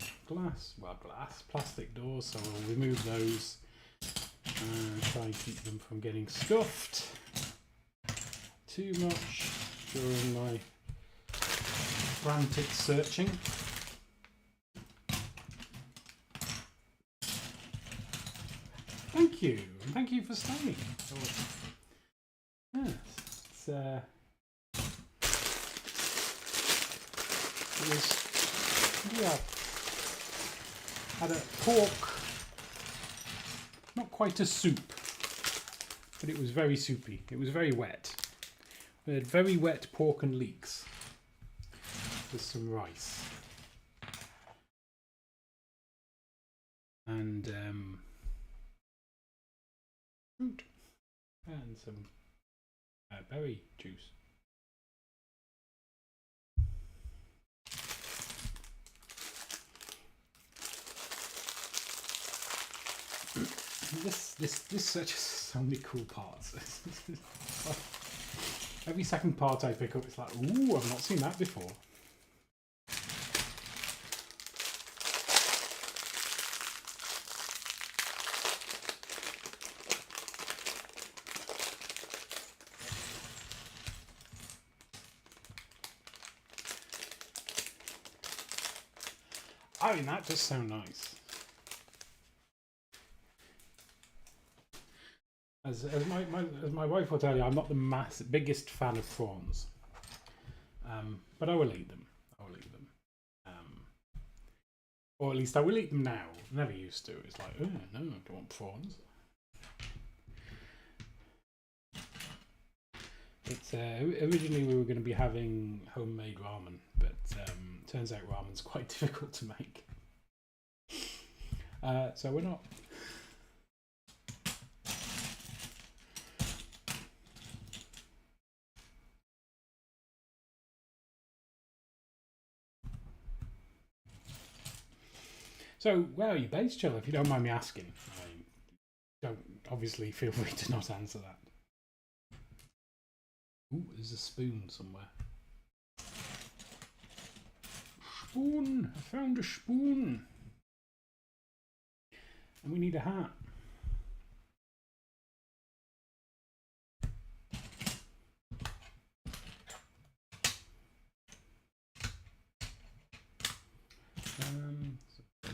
plastic doors, so we'll remove those and try and keep them from getting stuffed too much during my frantic searching. Thank you for staying. Yes, had a pork, not quite a soup, but it was very soupy. It was very wet. We had very wet pork and leeks with some rice and fruit and some berry juice. This just so many cool parts. Every second part I pick up, it's like, ooh, I've not seen that before. I mean, that just sounds nice. As my wife will tell you, I'm not the biggest fan of prawns, but I will eat them. Or at least I will eat them now. Never used to. It's like, oh no, I don't want prawns. It's originally we were going to be having homemade ramen, but turns out ramen's quite difficult to make. So we're not. So, where are you based, Jill, if you don't mind me asking? I don't obviously feel free to not answer that. Ooh, there's a spoon somewhere. Spoon! I found a spoon! And we need a hat.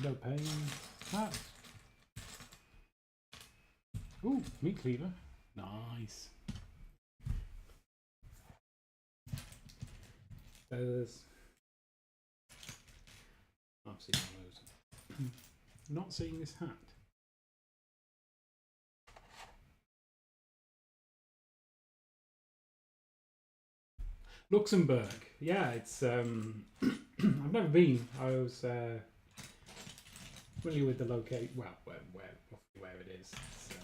No pain. Hat. Ooh, meat cleaver. Nice. There's. I've seen one of those. Not seeing this hat. Luxembourg. Yeah, it's. I've never been. I was familiar with the location. Well, where it is. So.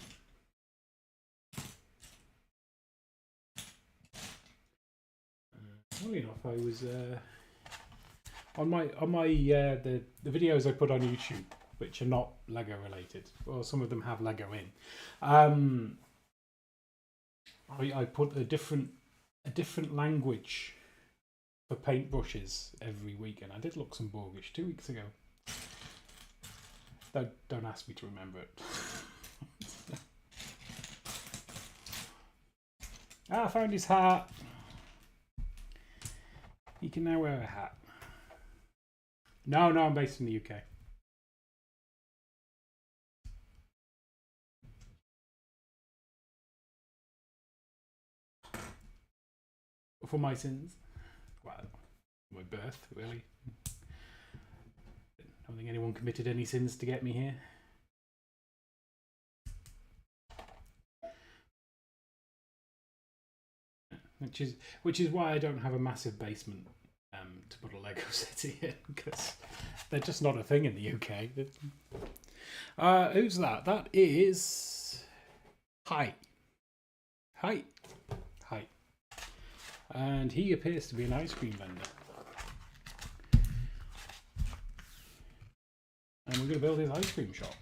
Funny enough, I was on my the videos I put on YouTube, which are not Lego related, or some of them have Lego in. I put a different language for paintbrushes every week, and I did Luxembourgish 2 weeks ago. Don't ask me to remember it. I found his hat. He can now wear a hat. No, I'm based in the UK. For my sins. Well, my birth, really. I don't think anyone committed any sins to get me here. Which is why I don't have a massive basement to put a Lego city in, because they're just not a thing in the UK. Who's that? That is Hi. And he appears to be an ice cream vendor. And we're going to build his ice cream shop.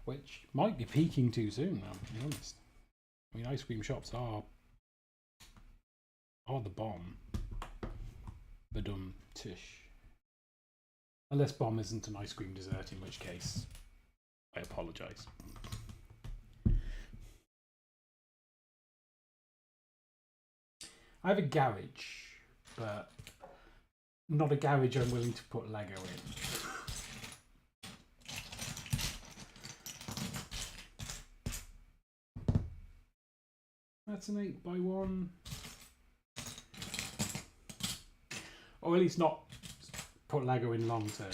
Which might be peaking too soon, now, to be honest. I mean, ice cream shops are the bomb. Badum tish. Unless bomb isn't an ice cream dessert, in which case I apologise. I have a garage, but not a garage I'm willing to put Lego in. That's an 8x1. Or at least not put Lego in long term.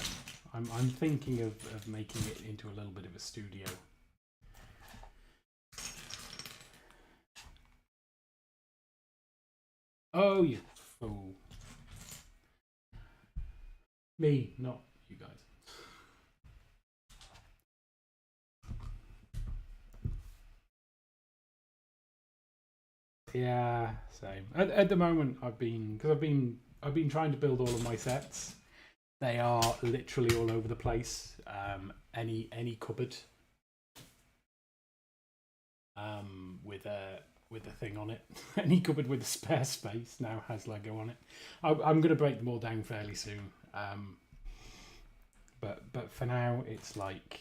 I'm thinking of making it into a little bit of a studio. Oh, you fool. Me, not you guys. Yeah, same. At the moment, I've been trying to build all of my sets. They are literally all over the place. Any cupboard with a thing on it. Any cupboard with a spare space now has Lego on it. I'm going to break them all down fairly soon. But for now, it's like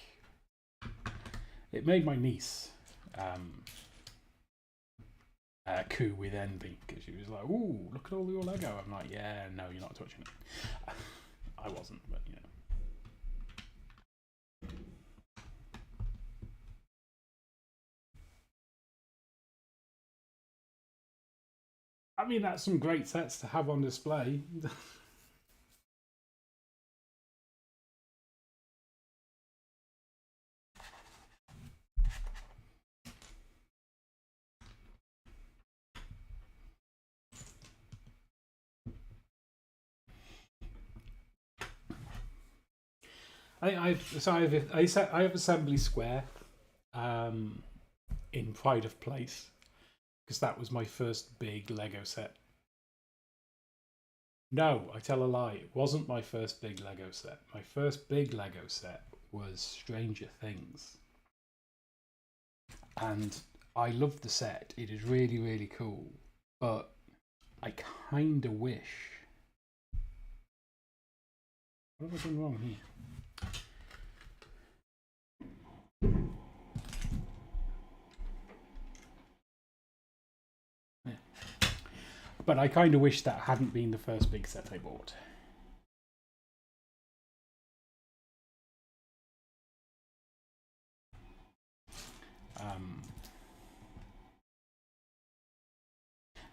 it made my niece coo with envy, because she was like, "Ooh, look at all your Lego." I'm like, "Yeah, no, you're not touching it." I wasn't, but you know. I mean, that's some great sets to have on display. I have Assembly Square in Pride of Place, because that was my first big Lego set. No, I tell a lie. It wasn't my first big Lego set. My first big Lego set was Stranger Things. And I love the set. It is really, really cool. But I kind of wish... What have I done wrong here? But I kind of wish that hadn't been the first big set I bought.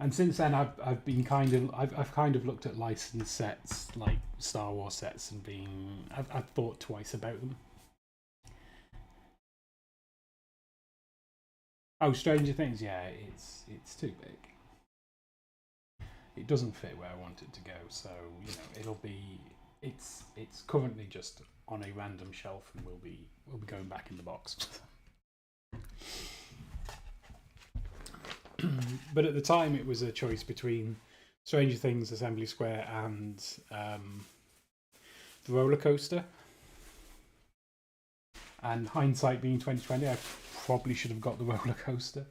And since then, I've been kind of looked at licensed sets like Star Wars sets and I've thought twice about them. Oh, Stranger Things, yeah, it's too big. It doesn't fit where I want it to go, so you know it's currently just on a random shelf, and we'll be going back in the box. But at the time, it was a choice between Stranger Things Assembly Square and the roller coaster. And hindsight being 2020, I probably should have got the roller coaster.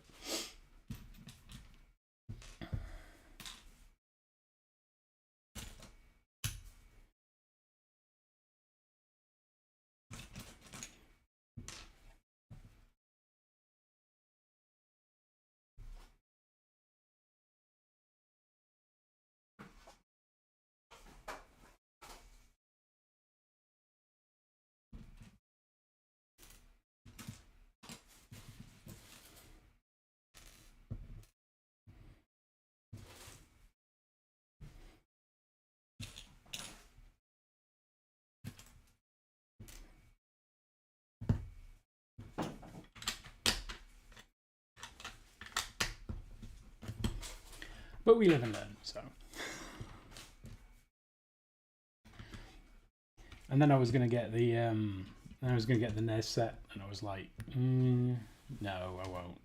But we live and learn, so. And then I was gonna get the NES set, and I was like, no, I won't.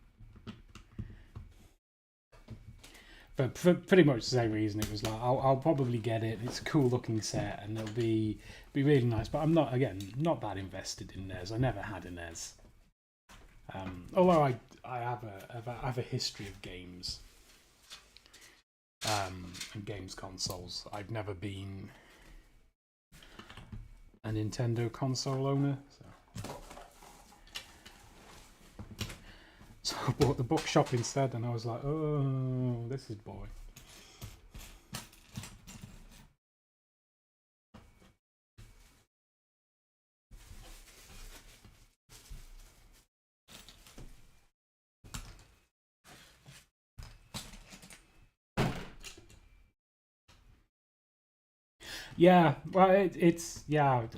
But for pretty much the same reason, it was like I'll probably get it. It's a cool looking set, and it'll be really nice. But I'm not that invested in NES. I never had a NES. Although I have a history of games. And games consoles. I've never been a Nintendo console owner, so I bought the bookshop instead, and I was like, oh, this is boring. Yeah, well, it's yeah.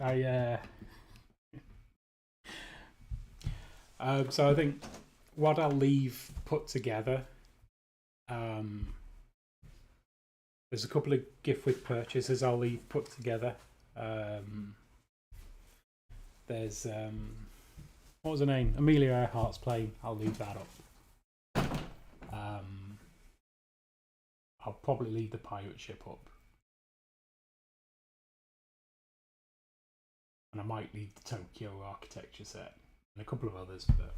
So I think what I'll leave put together. There's a couple of gift with purchases I'll leave put together. There's what was her name? Amelia Earhart's playing. I'll leave that up. I'll probably leave the pirate ship up. And I might leave the Tokyo architecture set and a couple of others, but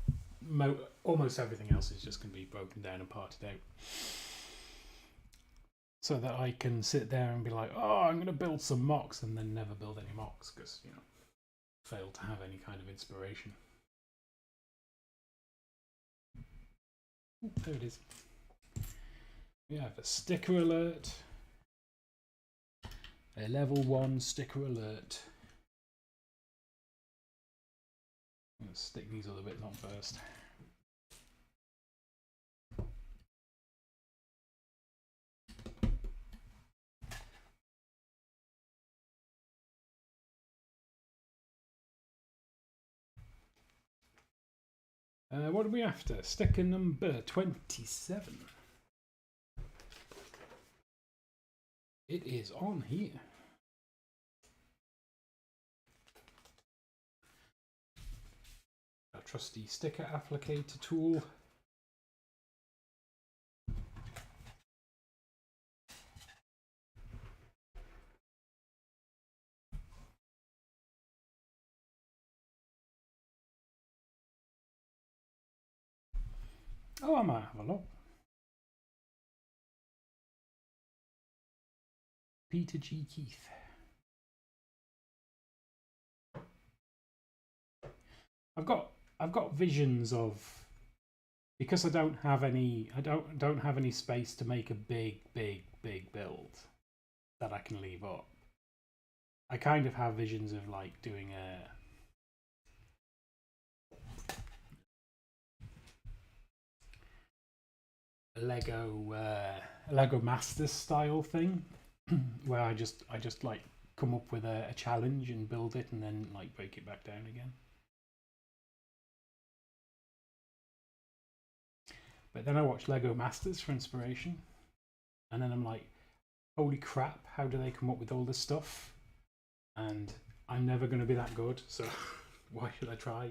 almost everything else is just going to be broken down and parted out, so that I can sit there and be like, oh, I'm going to build some mocks, and then never build any mocks because, fail to have any kind of inspiration. There it is. We have a sticker alert, a level 1 sticker alert. I'm going to stick these other bits on first. What are we after? Sticker number 27. It is on here. Our trusty sticker applicator tool. Oh, I might have a look. Peter G. Keith. I've got visions of, because I don't have any space to make a big build that I can leave up. I kind of have visions of like doing a Lego Masters style thing, where I just like come up with a challenge and build it, and then like break it back down again. But then I watch Lego Masters for inspiration, and then I'm like, holy crap, how do they come up with all this stuff? and I'm never going to be that good, so why should I try?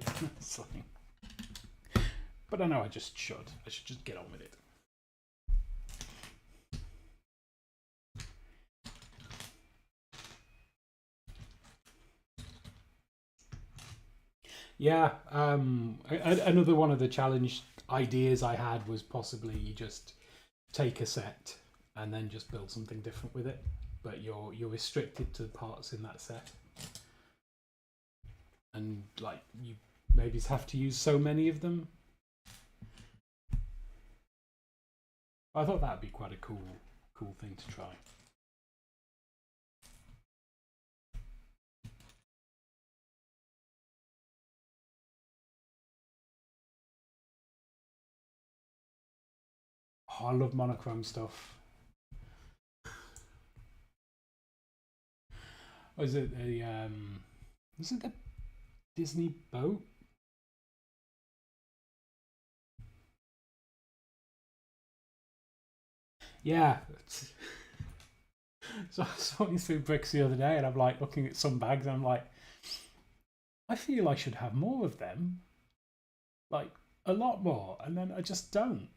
But I know I just should. I should just get on with it. Yeah, another one of the challenge ideas I had was possibly you just take a set and then just build something different with it, but you're restricted to the parts in that set, and like you maybe have to use so many of them. I thought that'd be quite a cool thing to try. Oh, I love monochrome stuff. Was it the Disney boat? Yeah. So I was sorting through bricks the other day, and I'm like looking at some bags, and I'm like, I feel I should have more of them, like a lot more, and then I just don't.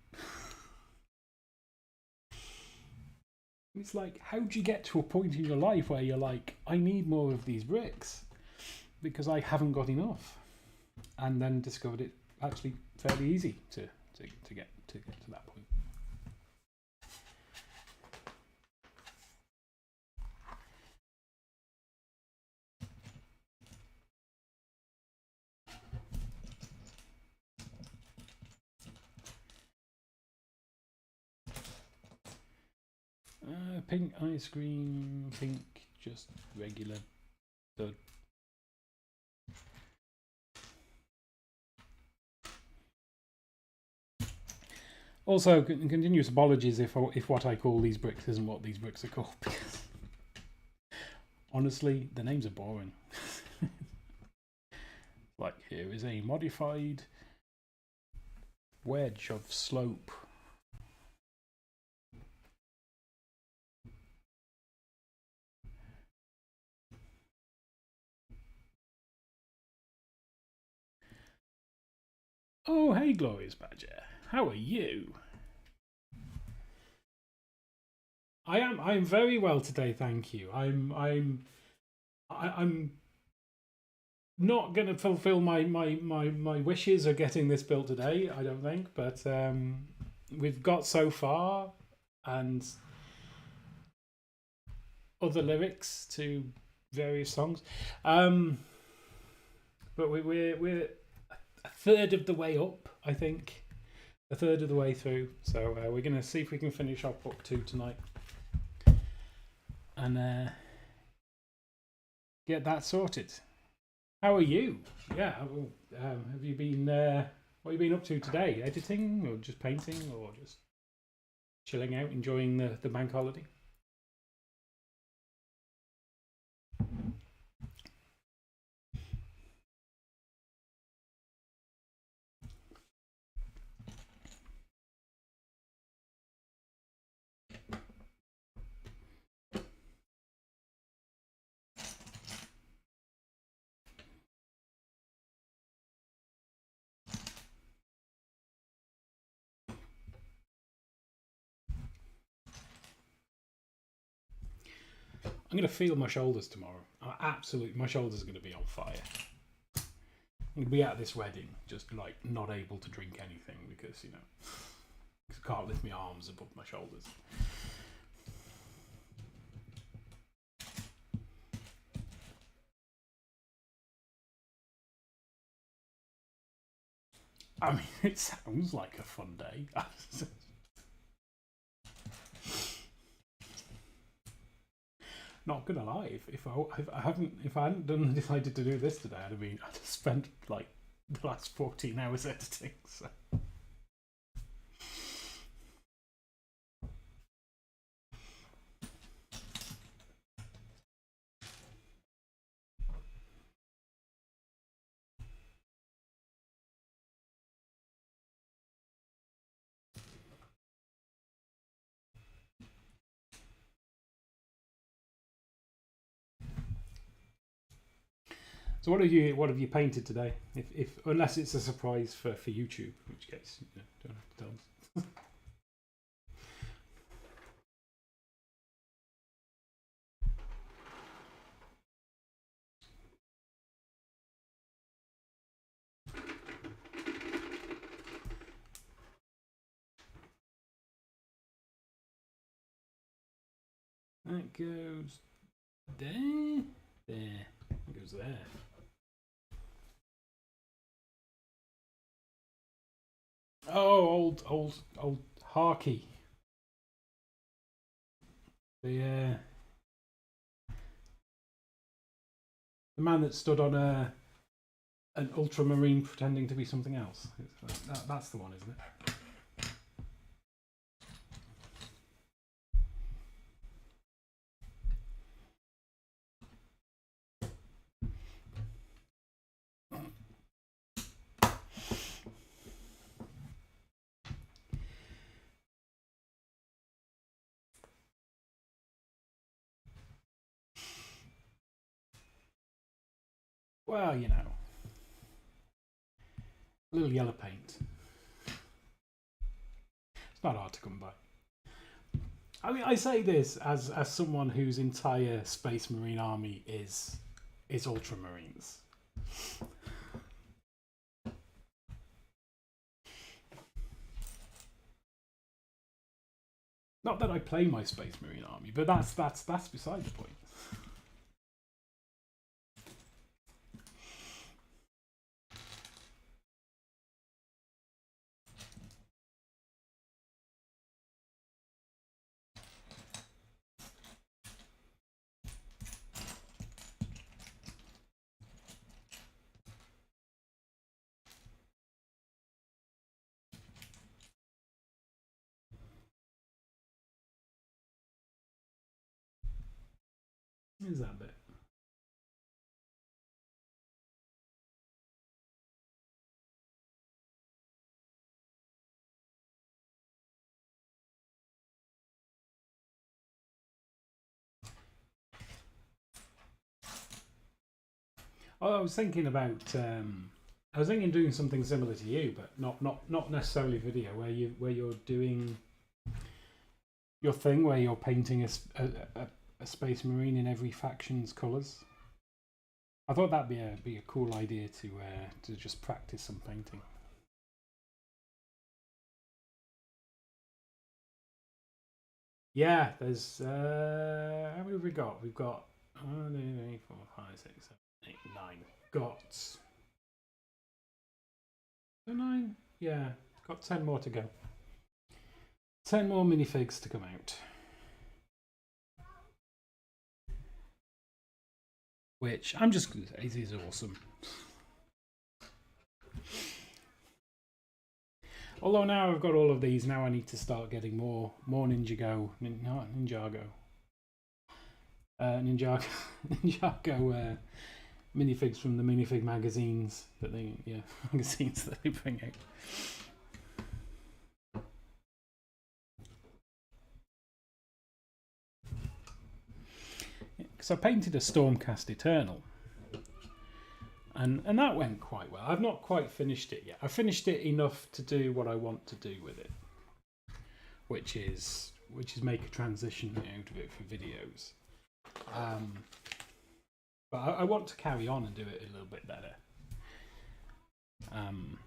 It's like, how do you get to a point in your life where you're like, I need more of these bricks because I haven't got enough, and then discovered it actually fairly easy to get to that point. Pink ice cream, pink, just regular dud. Also, continuous apologies if what I call these bricks isn't what these bricks are called, because honestly, the names are boring. Like, here is a modified wedge of slope. Oh, hey, Glorious Badger. How are you? I am very well today, thank you. I'm not going to fulfill my wishes of getting this built today, I don't think, but we've got so far, and other lyrics to various songs. But we're a third of the way up, I think. A third of the way through. So we're going to see if we can finish off book 2 tonight. And get that sorted. How are you? Yeah, have you been, what have you been up to today? Editing, or just painting, or just chilling out, enjoying the bank holiday? I'm going to feel my shoulders tomorrow. Absolutely, my shoulders are going to be on fire. I'm going to be at this wedding, just like not able to drink anything because, you know, I can't lift my arms above my shoulders. I mean, it sounds like a fun day. Not gonna lie, if I hadn't decided to do this today, I'd have spent like the last 14 hours editing. So. So what have you painted today? If unless it's a surprise for YouTube, in which case don't have to tell us. That goes there, there. It goes there. Oh, old Harkey. The man that stood on an ultramarine pretending to be something else. That's the one, isn't it? Well, you know, a little yellow paint. It's not hard to come by. I mean, I say this as someone whose entire Space Marine army is Ultramarines. Not that I play my Space Marine army, but that's beside the point. Is that bit? Oh, I was thinking about. I was thinking doing something similar to you, but not necessarily video, where you're doing your thing, where you're painting a Space Marine in every faction's colours. I thought that'd be a cool idea to just practice some painting. Yeah, there's how many have we got? We've got 1, 2, 3, 4, 5, 6, 7, 8, 9. Got 9. Yeah, got 10 more to go. 10 more minifigs to come out. Which I'm just going to say is awesome. Although now I've got all of these, now I need to start getting more Ninjago minifigs from the minifig magazines that they bring out. Because I painted a Stormcast Eternal, and that went quite well. I've not quite finished it yet. I finished it enough to do what I want to do with it, which is make a transition out of it for videos. But I want to carry on and do it a little bit better. And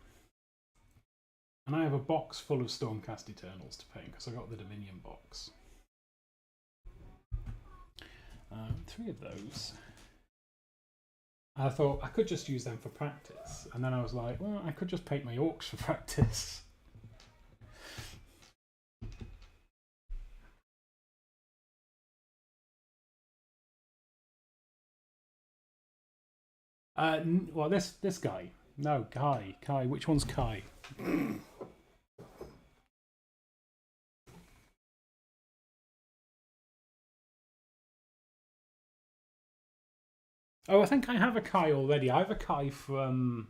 I have a box full of Stormcast Eternals to paint because I got the Dominion box. 3 of those. I thought I could just use them for practice, and then I was like, well, I could just paint my orcs for practice. Well, this guy. No, Kai. Which one's Kai? Oh, I think I have a Kai already. I have a Kai from.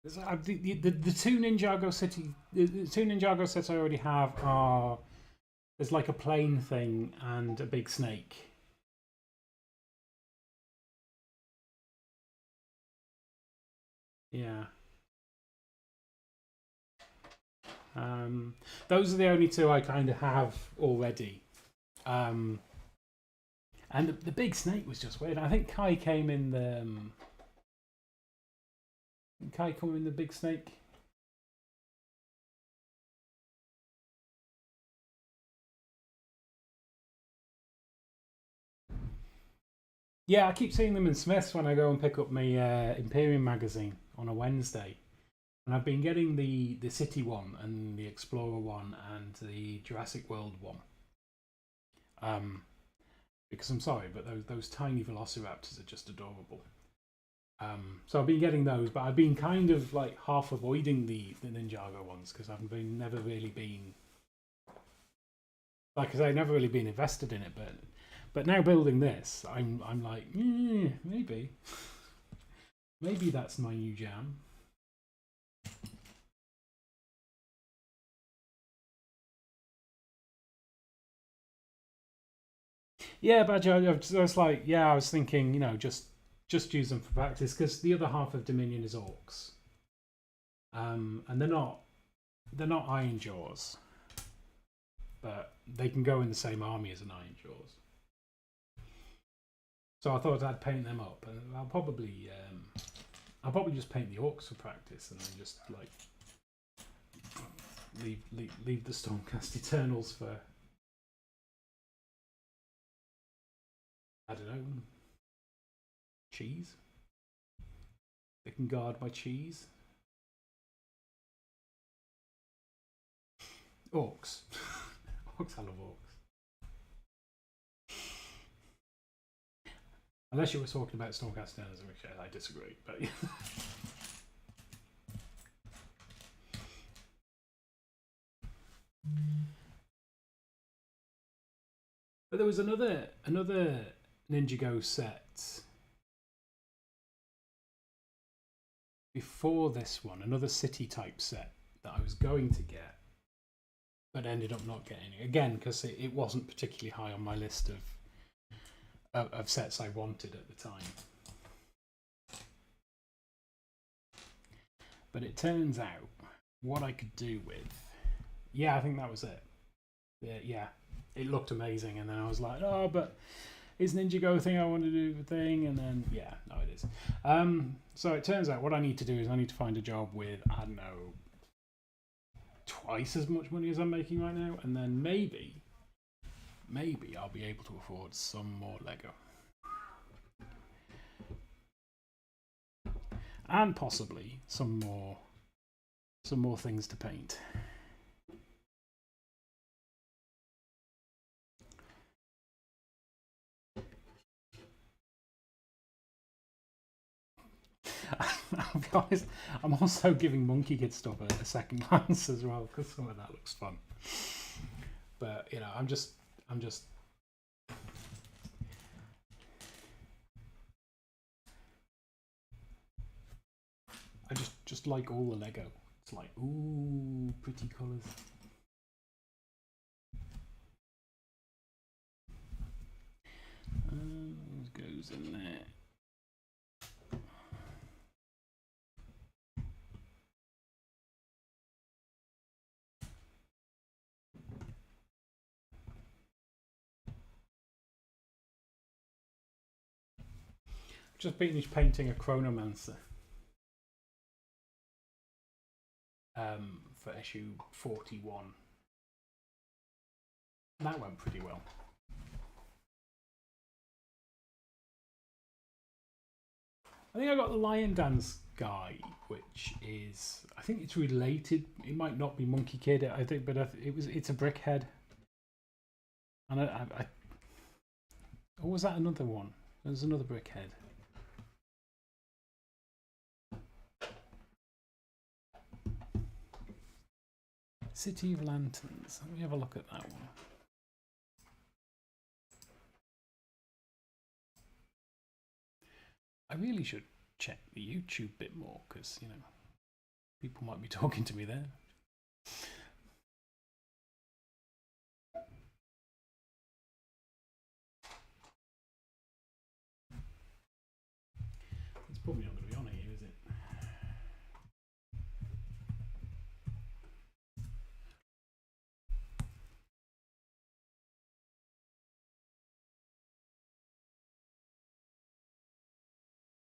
The 2 Ninjago City. The 2 Ninjago sets I already have are. There's like a plane thing and a big snake. Yeah. Those are the only two I kind of have already. Um, and the big snake was just weird. I think Kai came in the. Kai come in the big snake. Yeah, I keep seeing them in Smith's when I go and pick up my Imperium magazine on a Wednesday. And I've been getting the City one and the Explorer one and the Jurassic World one. Because I'm sorry, but those tiny Velociraptors are just adorable. So I've been getting those, but I've been kind of like half avoiding the Ninjago ones because I've never really been, like I say, never really been invested in it. But now building this, I'm like, maybe that's my new jam. Yeah, but I was like, yeah, I was thinking, just use them for practice because the other half of Dominion is orcs, and they're not Iron Jaws, but they can go in the same army as an Iron Jaws. So I thought I'd paint them up, and I'll probably just paint the orcs for practice, and then just like leave the Stormcast Eternals for, I don't know, cheese. They can guard my cheese. Orcs. Orcs, I love orcs. Unless you were talking about Stormcast Eternals, which I disagree, but yeah. But there was another Ninjago set before this one, another city type set that I was going to get, but ended up not getting it again because it wasn't particularly high on my list of sets I wanted at the time. But it turns out what I could do with, yeah, I think that was it. Yeah, it looked amazing, and then I was like, oh, but is Ninjago thing I want to do the thing, and then yeah, no, it is. So it turns out what I need to do is I need to find a job with, I don't know, twice as much money as I'm making right now, and then maybe I'll be able to afford some more Lego. And possibly some more things to paint. I'll be honest, I'm also giving Monkey Kid stuff a second glance as well because some of that looks fun. But I'm just I just like all the Lego. It's like, ooh, pretty colours. Goes in there. Just finished painting a Chronomancer for issue 41. That went pretty well. I think I got the Lion Dance guy, which is, I think it's related. It might not be Monkey Kid, I think, but it's a Brickhead. And or was that another one? There's another Brickhead. City of Lanterns. Let me have a look at that one. I really should check the YouTube bit more because, people might be talking to me there. It's probably not going to be on here, is it?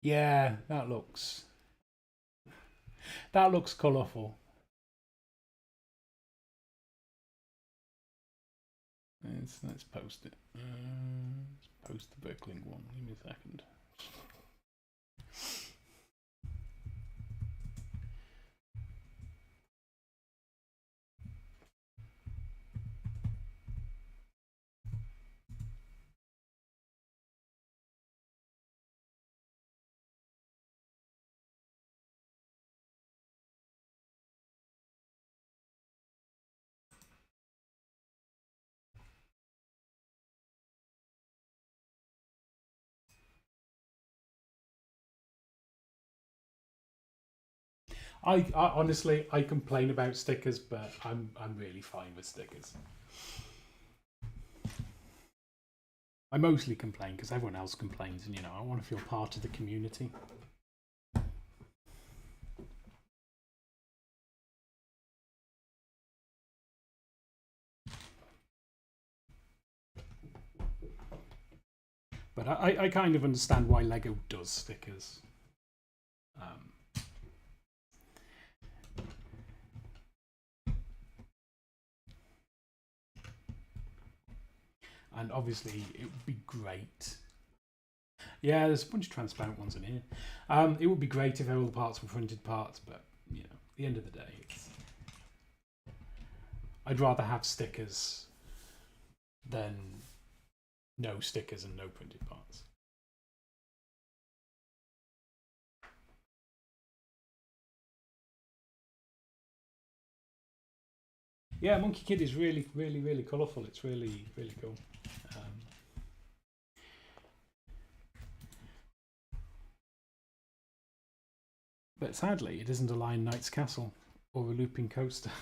Yeah, that looks colourful. Let's post it. Let's post the Bricklink one. Give me a second. I honestly I complain about stickers, but I'm really fine with stickers. I mostly complain because everyone else complains, and I want to feel part of the community. But I kind of understand why Lego does stickers. And obviously, it would be great. Yeah, there's a bunch of transparent ones in here. It would be great if all the parts were printed parts, but at the end of the day, I'd rather have stickers than no stickers and no printed parts. Yeah, Monkey Kid is really, really, really colourful. It's really, really cool. But sadly, it isn't a Lion Knight's castle or a looping coaster.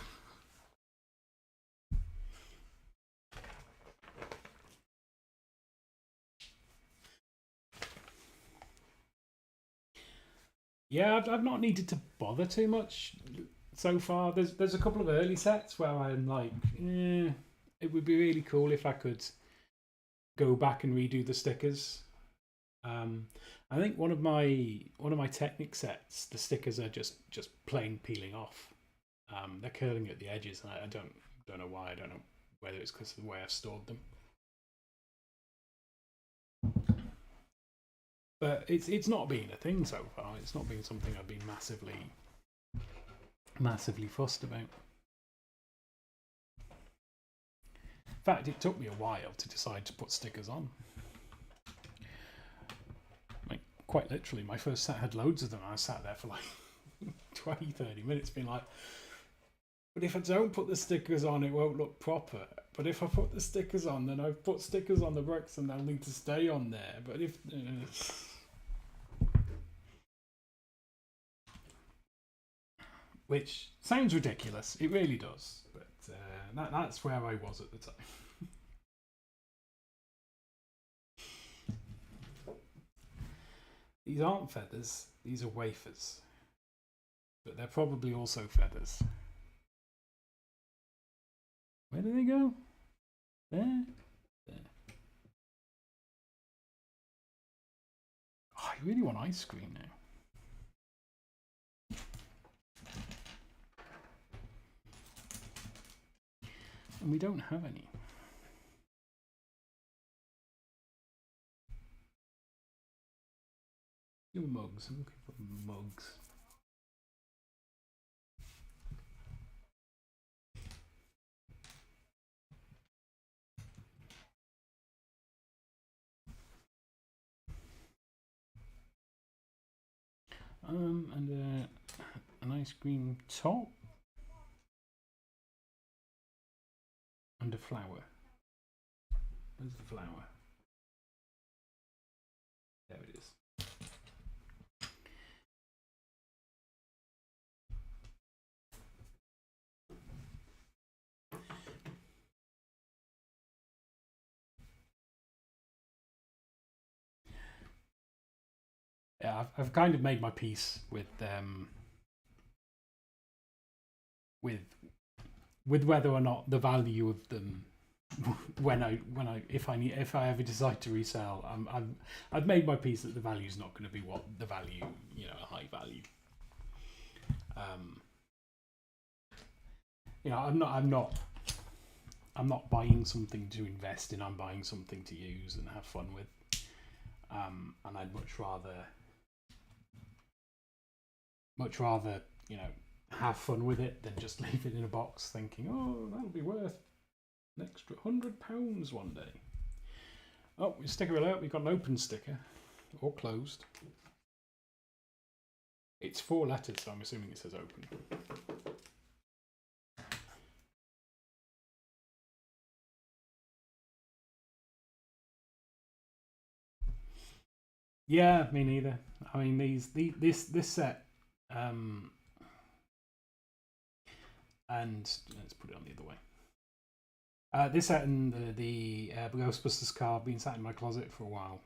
Yeah, I've not needed to bother too much so far. There's a couple of early sets where I'm like, it would be really cool if I could go back and redo the stickers. I think one of my Technic sets, the stickers are just plain peeling off. They're curling at the edges, and I don't know why. I don't know whether it's because of the way I've stored them. But it's not been a thing so far. It's not been something I've been massively fussed about. In fact, it took me a while to decide to put stickers on. Like, quite literally, my first set had loads of them. I sat there for like 20, 30 minutes being like, but if I don't put the stickers on, it won't look proper. But if I put the stickers on, then I've put stickers on the bricks and they'll need to stay on there. But if... which sounds ridiculous. It really does. But that's where I was at the time. These aren't feathers. These are wafers. But they're probably also feathers. Where do they go? There. There. Oh, I really want ice cream now. And we don't have any. Your mugs. I'm looking for mugs. And an ice cream top and a flower. Where's the flower? There it is. Yeah, I've kind of made my peace with whether or not the value of them if I ever decide to resell, I've made my peace that the value's not going to be what the value, a high value. I'm not buying something to invest in. I'm buying something to use and have fun with. And I'd much rather have fun with it than just leave it in a box thinking, oh, that'll be worth an extra £100 one day. Oh, sticker alert, we've got an open sticker, or closed. It's 4 letters, so I'm assuming it says open. Yeah, me neither. I mean, this set, and let's put it on the other way. This set and the Ghostbusters car have been sat in my closet for a while,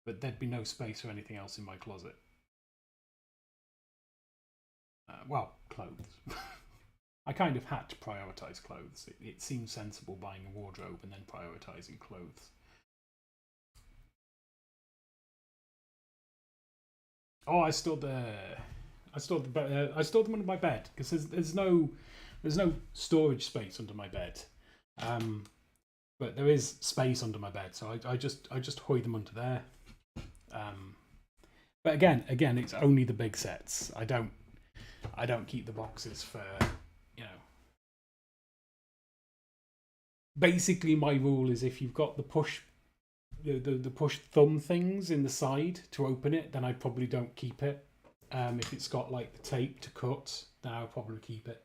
but there'd be no space for anything else in my closet. Well, clothes. I kind of had to prioritise clothes. It seemed sensible buying a wardrobe and then prioritising clothes. Oh, I stored them under my bed because there's no storage space under my bed, but there is space under my bed, so I just hoy them under there. But again, it's only the big sets. I don't keep the boxes for Basically, my rule is if you've got the push thumb things in the side to open it, then I probably don't keep it. If it's got like the tape to cut, then I'll probably keep it.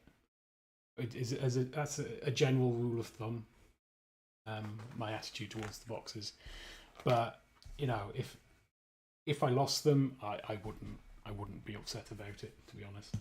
That's a general rule of thumb. My attitude towards the boxes, but if I lost them, I wouldn't be upset about it, to be honest.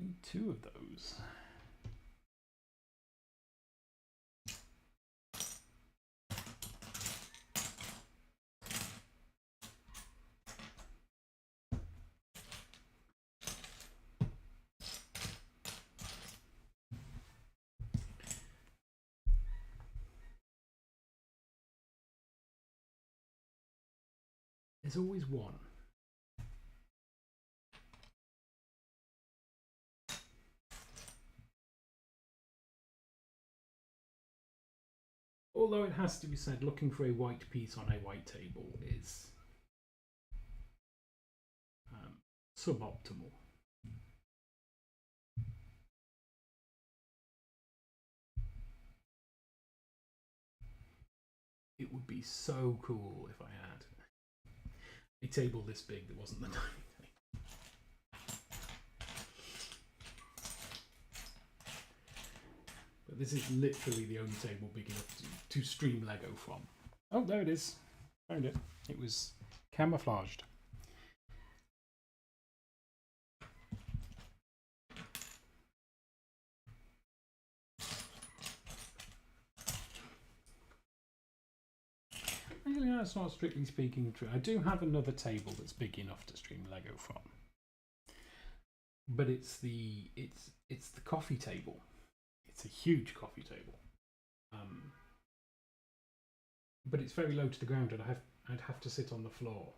Need 2 of those. There's always one. Although it has to be said, looking for a white piece on a white table is suboptimal. It would be so cool if I had a table this big that wasn't the dining table. But this is literally the only table big enough to stream Lego from. Oh, there it is. Found it. It was camouflaged. Actually, that's not strictly speaking true. I do have another table that's big enough to stream Lego from, but it's the coffee table. It's a huge coffee table, but it's very low to the ground, and I'd have to sit on the floor,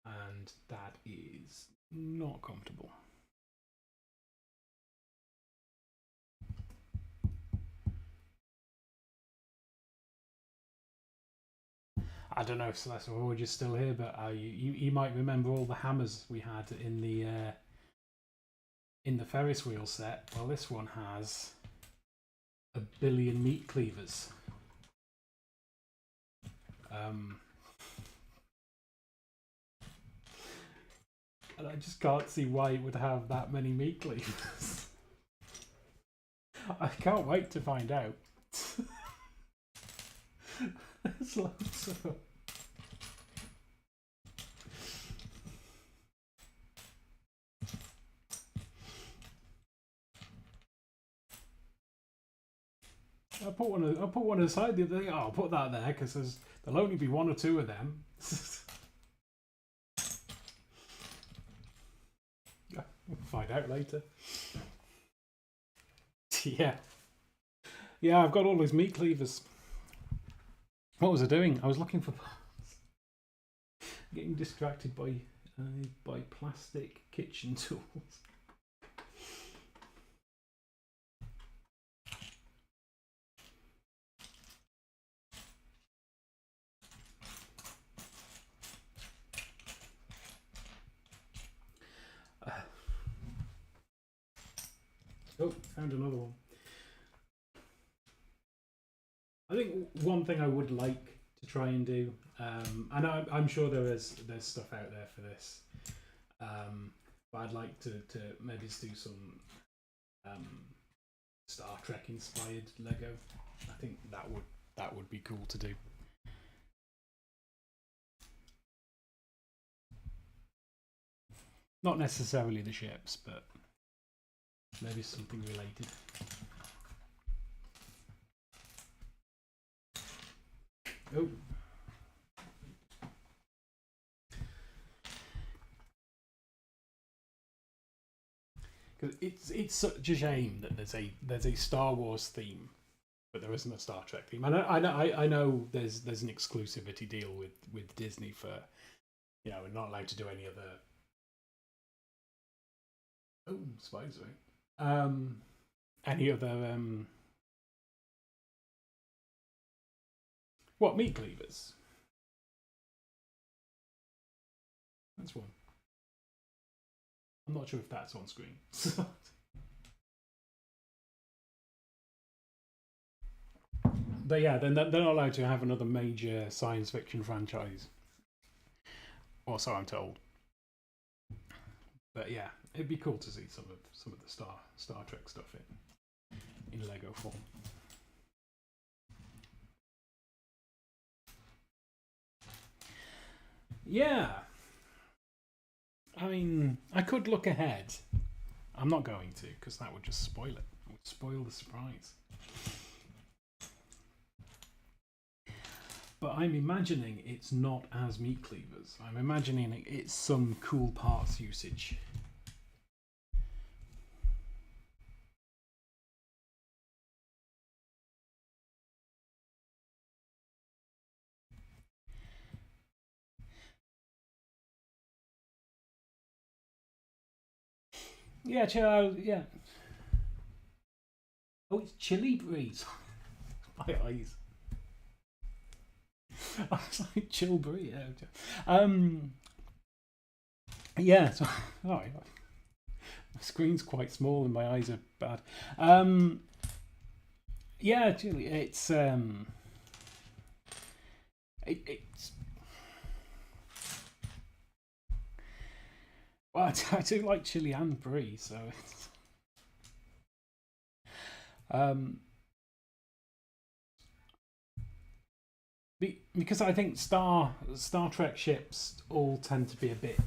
and that is not comfortable. I don't know if Celeste or George is still here, but you might remember all the hammers we had in the Ferris wheel set. Well, this one has 1 billion meat cleavers. And I just can't see why it would have that many meat cleavers. I can't wait to find out. There's lots of them. I put one aside the other day. Oh, I'll put that there because there'll only be one or two of them. We'll find out later. Yeah. Yeah, I've got all those meat cleavers. What was I doing? I was looking for getting distracted by plastic kitchen tools. Oh, found another one. I think one thing I would like to try and do, and I'm sure there's stuff out there for this, but I'd like to maybe do some Star Trek inspired Lego. I think that would be cool to do. Not necessarily the ships, but maybe something related. Oh. Because it's such a shame that there's a Star Wars theme, but there isn't a Star Trek theme. I know there's an exclusivity deal with Disney for, you know, we're not allowed to do any other. Oh, spies, right? Any other what, meat cleavers? That's one. I'm not sure if that's on screen. But yeah, they're not allowed to have another major science fiction franchise. Or so I'm told. But yeah, it'd be cool to see some of the Star Trek stuff in Lego form. Yeah. I mean, I could look ahead. I'm not going to, because that would just spoil it. It would spoil the surprise. But I'm imagining it's not as meat cleavers. I'm imagining it's some cool parts usage. Yeah, yeah. Oh, it's chili breeze. My eyes. I was like, chill brie. Yeah. So, sorry, my screen's quite small and my eyes are bad. Yeah, chili. It's it's. Well, I do like chili and brie, so it's. Because I think Star Trek ships all tend to be a bit.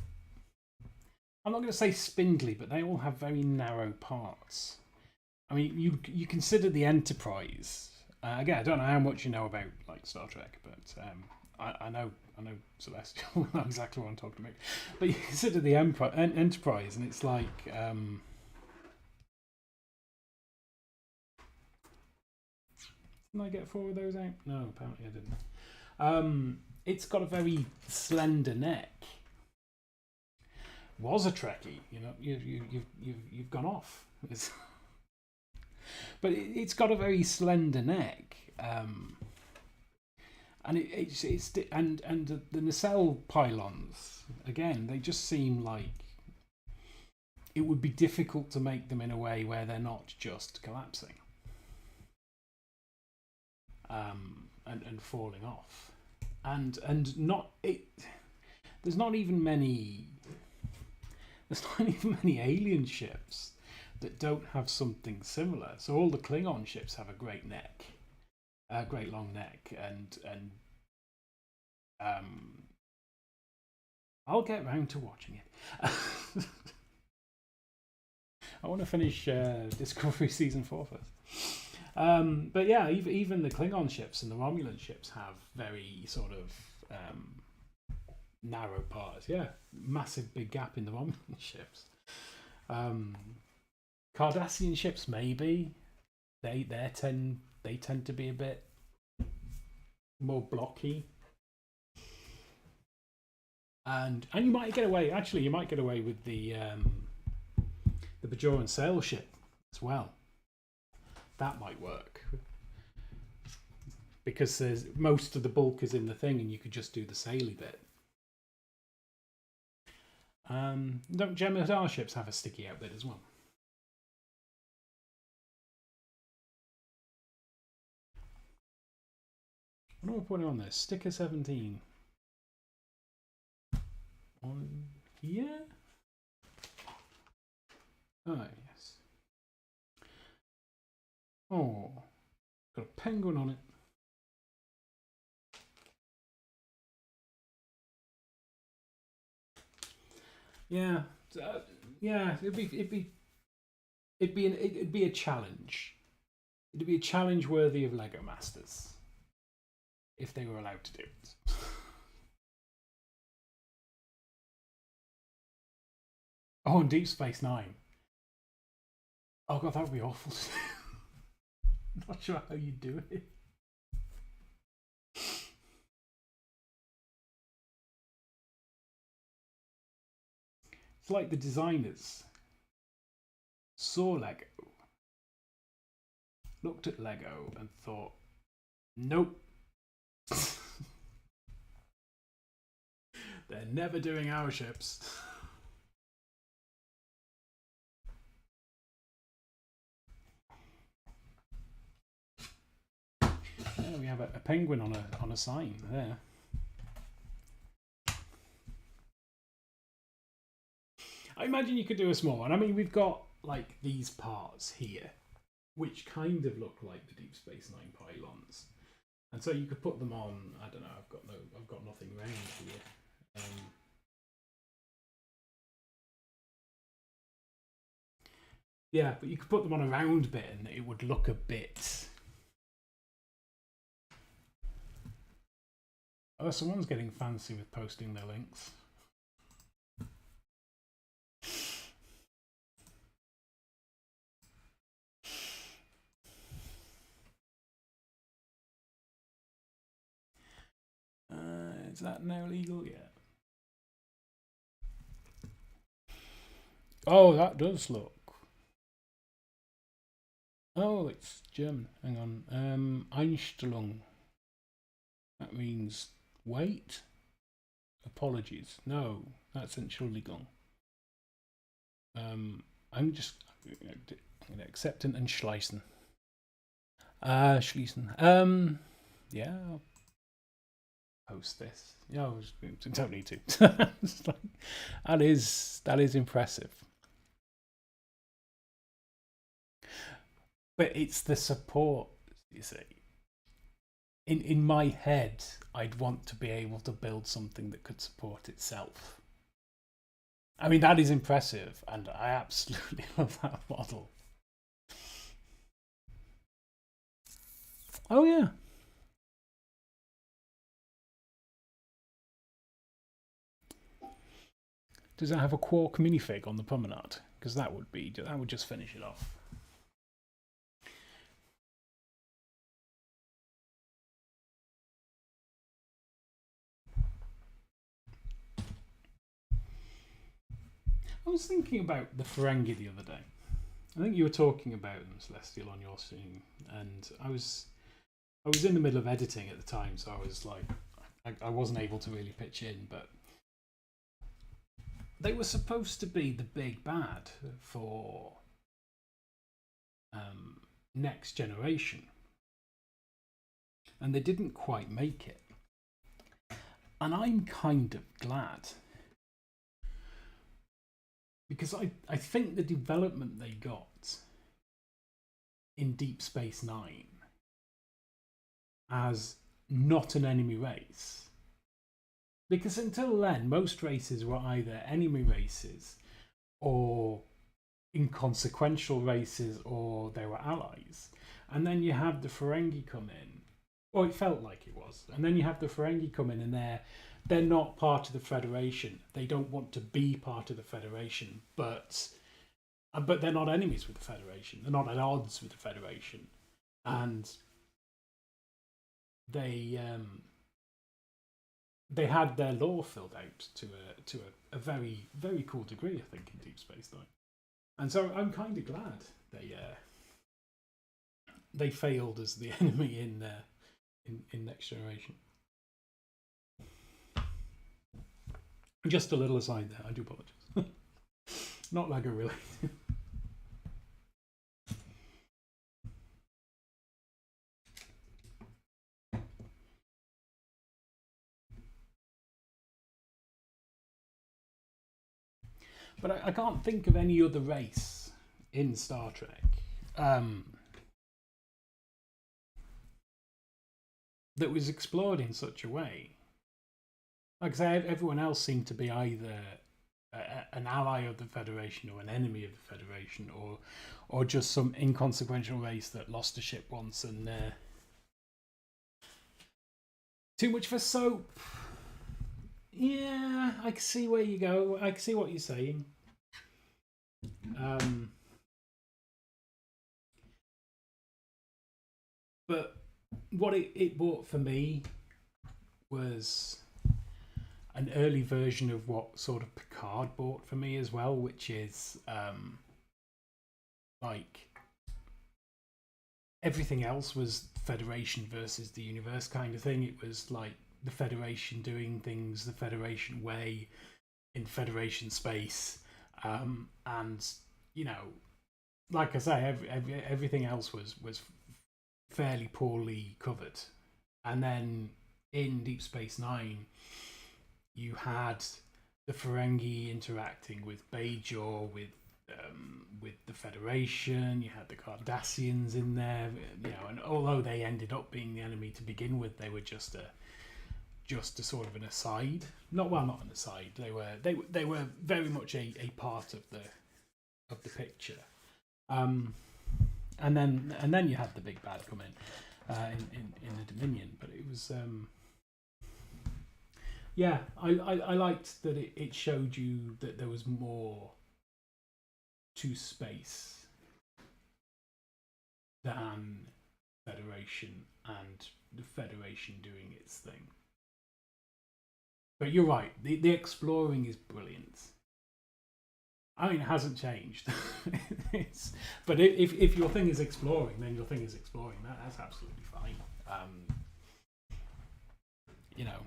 I'm not going to say spindly, but they all have very narrow parts. I mean, you consider the Enterprise. Again, I don't know how much you know about like Star Trek, but I know Celestial. I know exactly what I'm talking about. But you consider the Enterprise, and it's like. Didn't I get 4 of those out? No, apparently I didn't. It's got a very slender neck. Was a Trekkie, you know. You've gone off. But it's got a very slender neck, and it's and the nacelle pylons again. They just seem like it would be difficult to make them in a way where they're not just collapsing. And falling off, and not it. There's not even many alien ships that don't have something similar. So all the Klingon ships have a great neck, a great long neck, and I'll get round to watching it. I want to finish Discovery season 4 first. But yeah, even the Klingon ships and the Romulan ships have very sort of narrow parts. Yeah, massive big gap in the Romulan ships. Cardassian ships maybe they tend to be a bit more blocky. And you might get away. Actually, you might get away with the Bajoran sail ship as well. That might work because there's most of the bulk is in the thing, and you could just do the saily bit. Don't Jem'Hadar ships have a sticky out bit as well? What am I putting on this? Sticker 17. On here? Oh, yes. Oh, got a penguin on it. Yeah, yeah. It'd be a challenge. It'd be a challenge worthy of Lego Masters if they were allowed to do it. Oh, and Deep Space Nine. Oh god, that would be awful. I'm not sure how you do it. It's like the designers saw Lego, looked at Lego and thought, nope. They're never doing our ships. Yeah, we have a penguin on a sign there. I imagine you could do a small one. I mean, we've got like these parts here, which kind of look like the Deep Space Nine pylons, and so you could put them on. I don't know. I've got nothing round here. Yeah, but you could put them on a round bit, and it would look a bit. Oh, someone's getting fancy with posting their links. Is that now legal? Yeah. Oh, that does look. Oh, it's German. Hang on. Einstellung. That means wait. Apologies. No, that's Entschuldigung. I'm going to accept and schließen. Schließen. Yeah, I'll post this. Yeah, I don't need to. That is impressive. But it's the support, you see. In my head, I'd want to be able to build something that could support itself. I mean, that is impressive, and I absolutely love that model. Oh yeah. Does it have a Quark minifig on the promenade? Because that would just finish it off. I was thinking about the Ferengi the other day. I think you were talking about them, Celestial, on your stream, and I was in the middle of editing at the time, so I was like, I wasn't able to really pitch in, but they were supposed to be the big bad for Next Generation, and they didn't quite make it. And I'm kind of glad, because I think the development they got in Deep Space Nine as not an enemy race, because until then most races were either enemy races or inconsequential races or they were allies. And then you have the Ferengi come in, or it felt like it was. And then you have the Ferengi come in, and they're not part of the Federation. They don't want to be part of the Federation, but they're not enemies with the Federation. They're not at odds with the Federation, and they had their lore filled out to a very very cool degree, I think, in Deep Space Nine. And so I'm kind of glad they failed as the enemy in Next Generation. Just a little aside there. I do apologise. Not Lego related. But I can't think of any other race in Star Trek that was explored in such a way. Like I say, everyone else seemed to be either an ally of the Federation or an enemy of the Federation, or just some inconsequential race that lost a ship once and too much for soap. Yeah, I can see where you go. I can see what you're saying. But what it brought for me was an early version of what sort of Picard bought for me as well, which is like everything else was Federation versus the universe kind of thing. It was like the Federation doing things the Federation way in Federation space, and you know, like I say, everything else was fairly poorly covered. And then in Deep Space Nine, you had the Ferengi interacting with Bajor, with the Federation. You had the Cardassians in there, you know, and although they ended up being the enemy to begin with, they were just a sort of an aside. Not an aside. They were very much a part of the picture. And then you had the big bad come in the Dominion, but it was yeah, I liked that it showed you that there was more to space than Federation and the Federation doing its thing. But you're right, the exploring is brilliant. I mean, it hasn't changed. But if your thing is exploring, then your thing is exploring. That's absolutely fine. You know,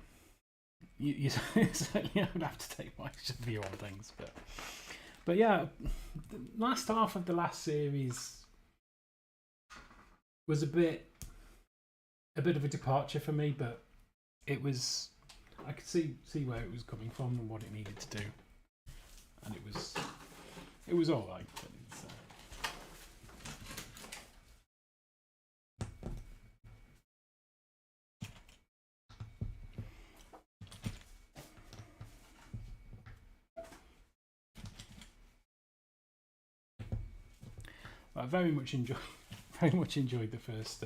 you don't have to take my view on things, but yeah, the last half of the last series was a bit of a departure for me, but it was, I could see where it was coming from and what it needed to do, and it was all right. But I very much enjoyed the first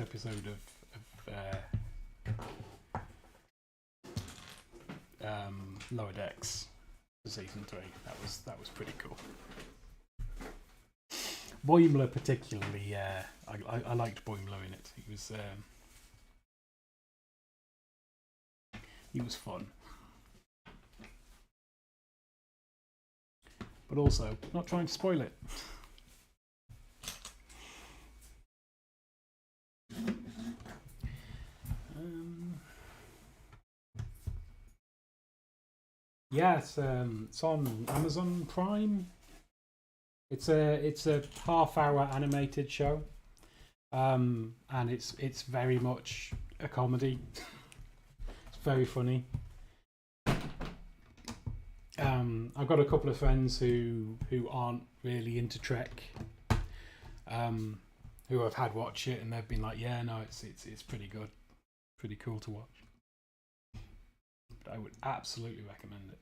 episode of Lower Decks for season 3. That was pretty cool. Boimler particularly, I liked Boimler in it. He was fun, but also not trying to spoil it. Yeah, it's on Amazon Prime. It's a half-hour animated show, and it's very much a comedy. It's very funny. I've got a couple of friends who aren't really into Trek, who I've had watch it, and they've been like, "Yeah, no, it's pretty good, pretty cool to watch." But I would absolutely recommend it.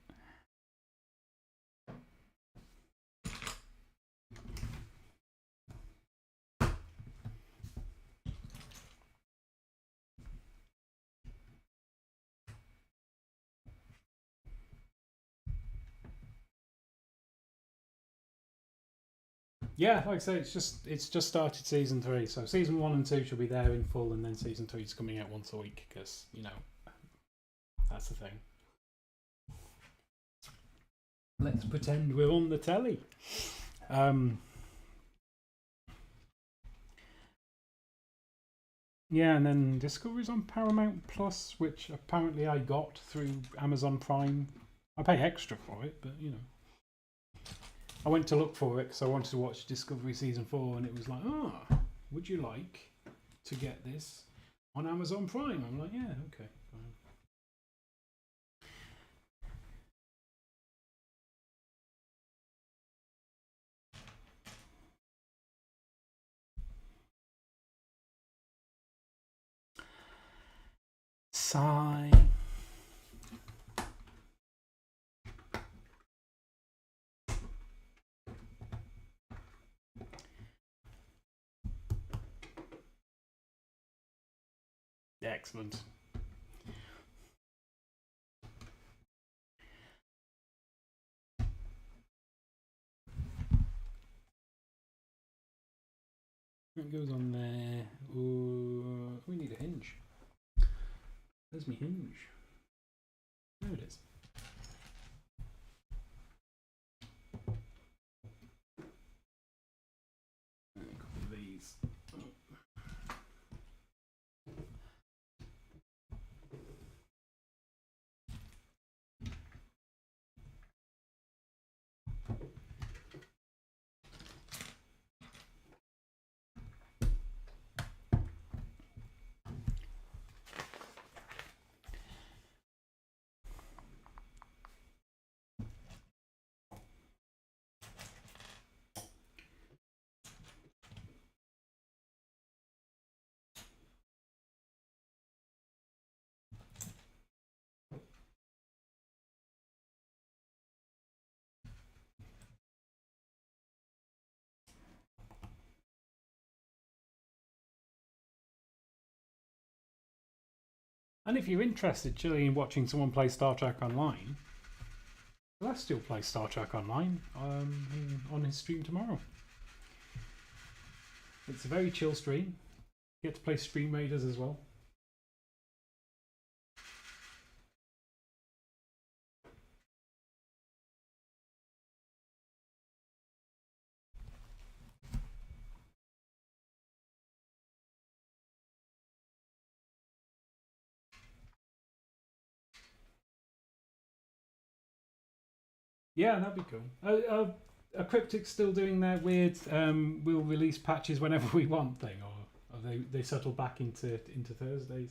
Yeah, like I say, it's just started season 3, so season 1 and 2 should be there in full, and then season 3 is coming out once a week because that's the thing. Let's pretend we're on the telly. Yeah, and then Discovery's on Paramount Plus, which apparently I got through Amazon Prime. I pay extra for it, but I went to look for it because I wanted to watch Discovery season 4, and it was like, would you like to get this on Amazon Prime? I'm like, yeah, okay, fine. Sigh. Excellent. It goes on there. Ooh, we need a hinge. Where's my hinge? There it is. A couple of these. And if you're interested, Chili, in watching someone play Star Trek Online, well, I still play Star Trek Online on his stream tomorrow. It's a very chill stream. You get to play Stream Raiders as well. Yeah, that'd be cool. Are Cryptic still doing their weird we'll release patches whenever we want thing, or have they settled back into Thursdays?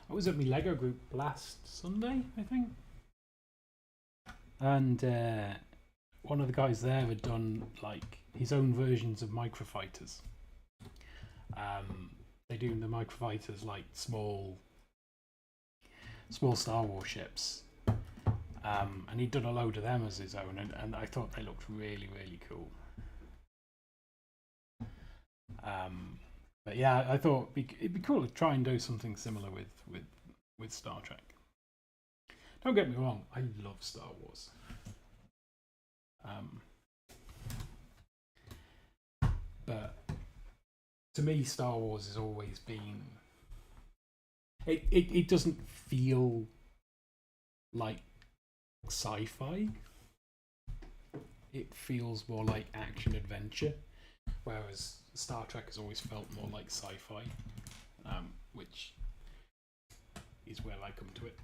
I was at my Lego group last Sunday, I think, and one of the guys there had done like his own versions of microfighters. They do the microfighters like small Star Wars ships, and he'd done a load of them as his own, and I thought they looked really, really cool. But yeah, I thought it'd be cool to try and do something similar with Star Trek. Don't get me wrong, I love Star Wars. But to me, Star Wars has always been. It doesn't feel like sci-fi. It feels more like action adventure, whereas Star Trek has always felt more like sci-fi, which is where I come to it.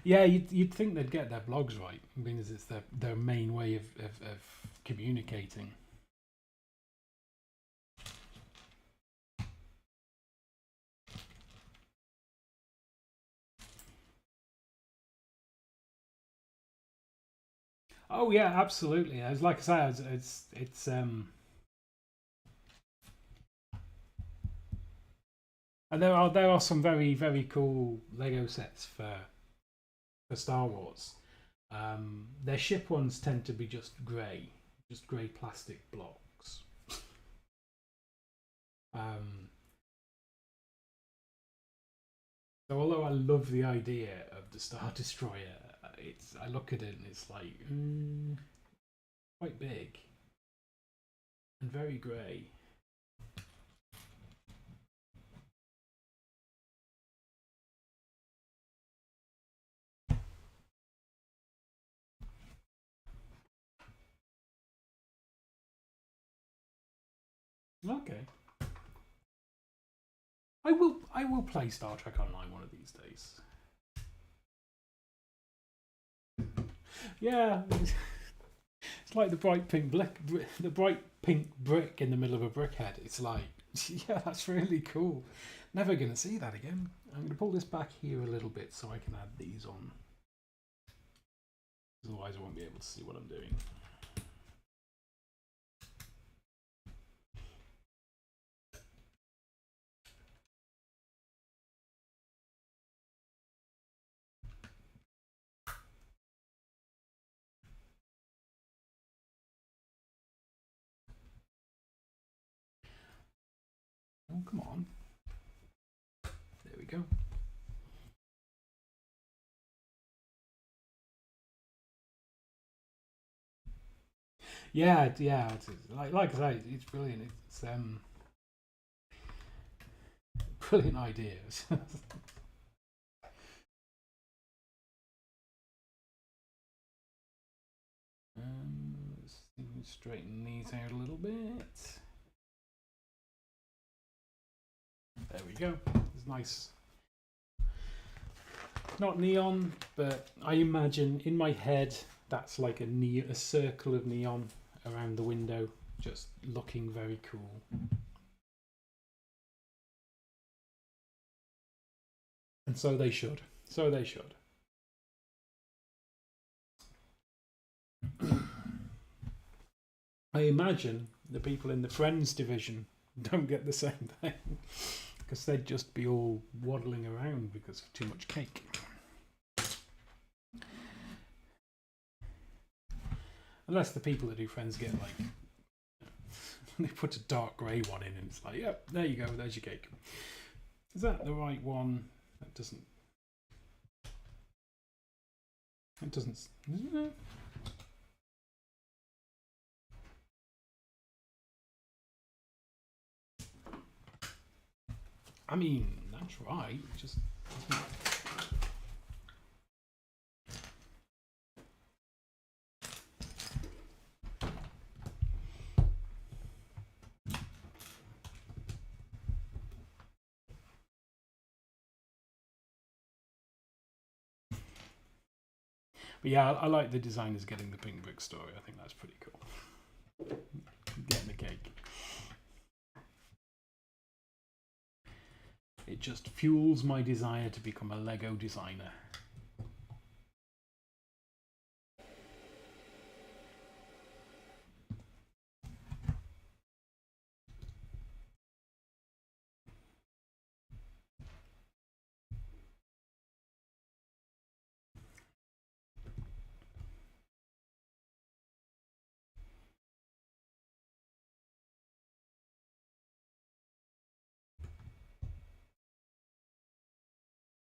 Yeah, you'd think they'd get their blogs right, because it's their main way of communicating. Oh yeah, absolutely. As like I say, it's and there are some very cool Lego sets for Star Wars. Their ship ones tend to be just grey plastic blocks. Um, so although I love the idea of the Star Destroyer, it's I look at it and it's like quite big and very grey. Okay, I will play Star Trek Online one of these days. Yeah, it's like the bright pink brick in the middle of a brickhead. It's like, yeah, that's really cool. Never gonna see that again. I'm gonna pull this back here a little bit so I can add these on. Otherwise, I won't be able to see what I'm doing. Oh, come on. There we go. Yeah, yeah. It's like I say, it's brilliant. It's brilliant ideas. Let's straighten these out a little bit. There we go. It's nice. Not neon, but I imagine in my head that's like a circle of neon around the window, just looking very cool. And so they should. So they should. I imagine the people in the Friends division don't get the same thing because they'd just be all waddling around because of too much cake. Unless the people that do Friends get like they put a dark grey one in and it's like, yep, there you go, there's your cake. Is that the right one? That doesn't. It doesn't. I mean, that's right. Just. But yeah, I like the designers getting the pink brick story. I think that's pretty cool. Getting the cake. It just fuels my desire to become a Lego designer.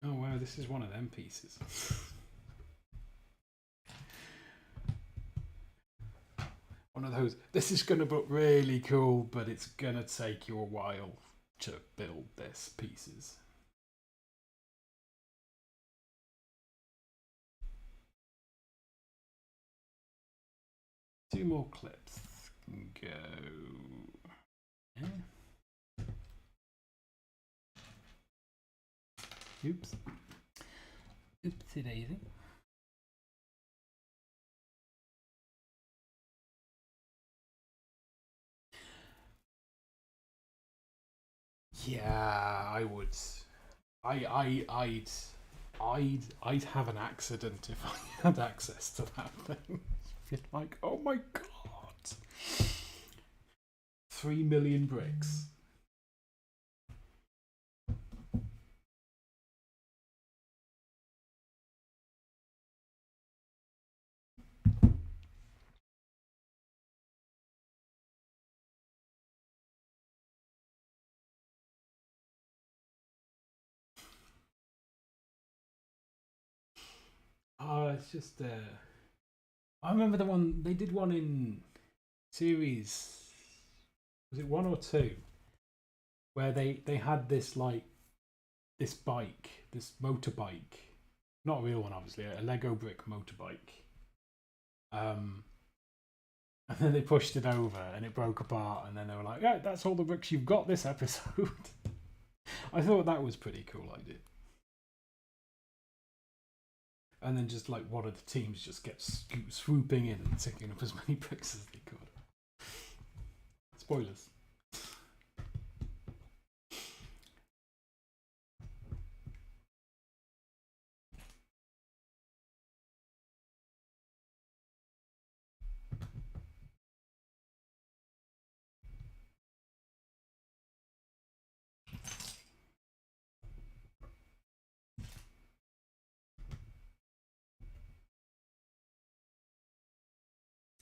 Oh wow, this is one of them pieces. One of those. This is going to look really cool, but it's going to take you a while to build this pieces. Two more clips. Go. Yeah. Oops. Oopsie daisy. Yeah, I would. I'd have an accident if I had access to that thing. You're like, oh my god, 3 million bricks. Oh, it's just. I remember the one they did one in series. Was it 1 or 2? Where they had this like this bike, this motorbike, not a real one, obviously, a Lego brick motorbike. And then they pushed it over and it broke apart, and then they were like, "Yeah, that's all the bricks you've got this episode." I thought that was pretty cool idea. And then just like one of the teams just gets swooping in and taking up as many bricks as they could. Spoilers.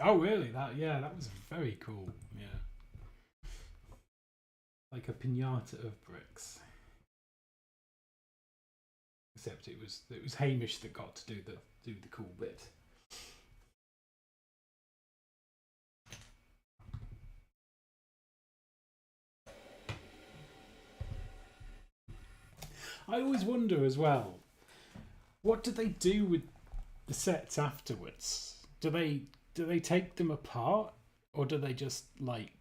Oh, really? That was very cool. Yeah, like a pinata of bricks. Except it was Hamish that got to do the cool bit. I always wonder as well, what do they do with the sets afterwards? Do they take them apart, or do they just like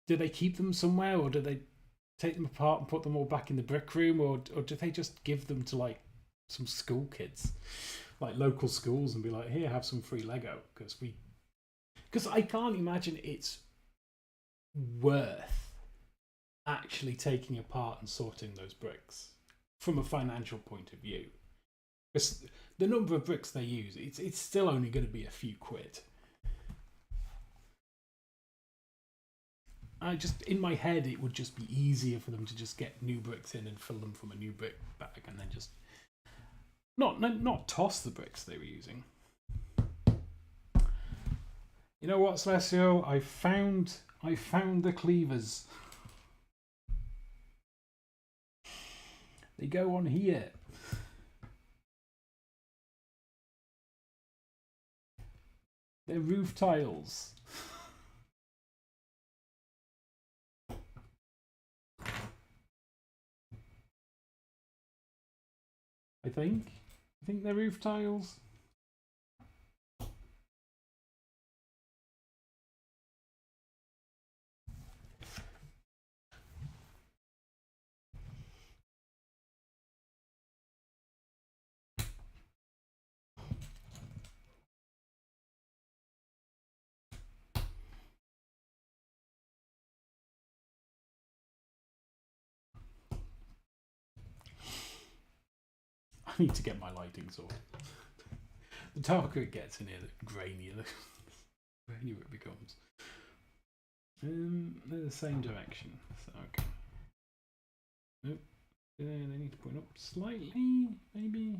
do they keep them somewhere, or do they take them apart and put them all back in the brick room, or do they just give them to like some school kids, like local schools, and be like, here, have some free Lego, because I can't imagine it's worth actually taking apart and sorting those bricks from a financial point of view. Because the number of bricks they use, it's still only going to be a few quid. I just in my head it would just be easier for them to just get new bricks in and fill them from a new brick bag, and then just not toss the bricks they were using. You know what, Celestio? I found the cleavers. They go on here. They're roof tiles. I think they're roof tiles. I need to get my lighting sorted. The darker it gets in here, the grainier it becomes. They're the same direction. So, okay. Nope. They need to point up slightly, maybe.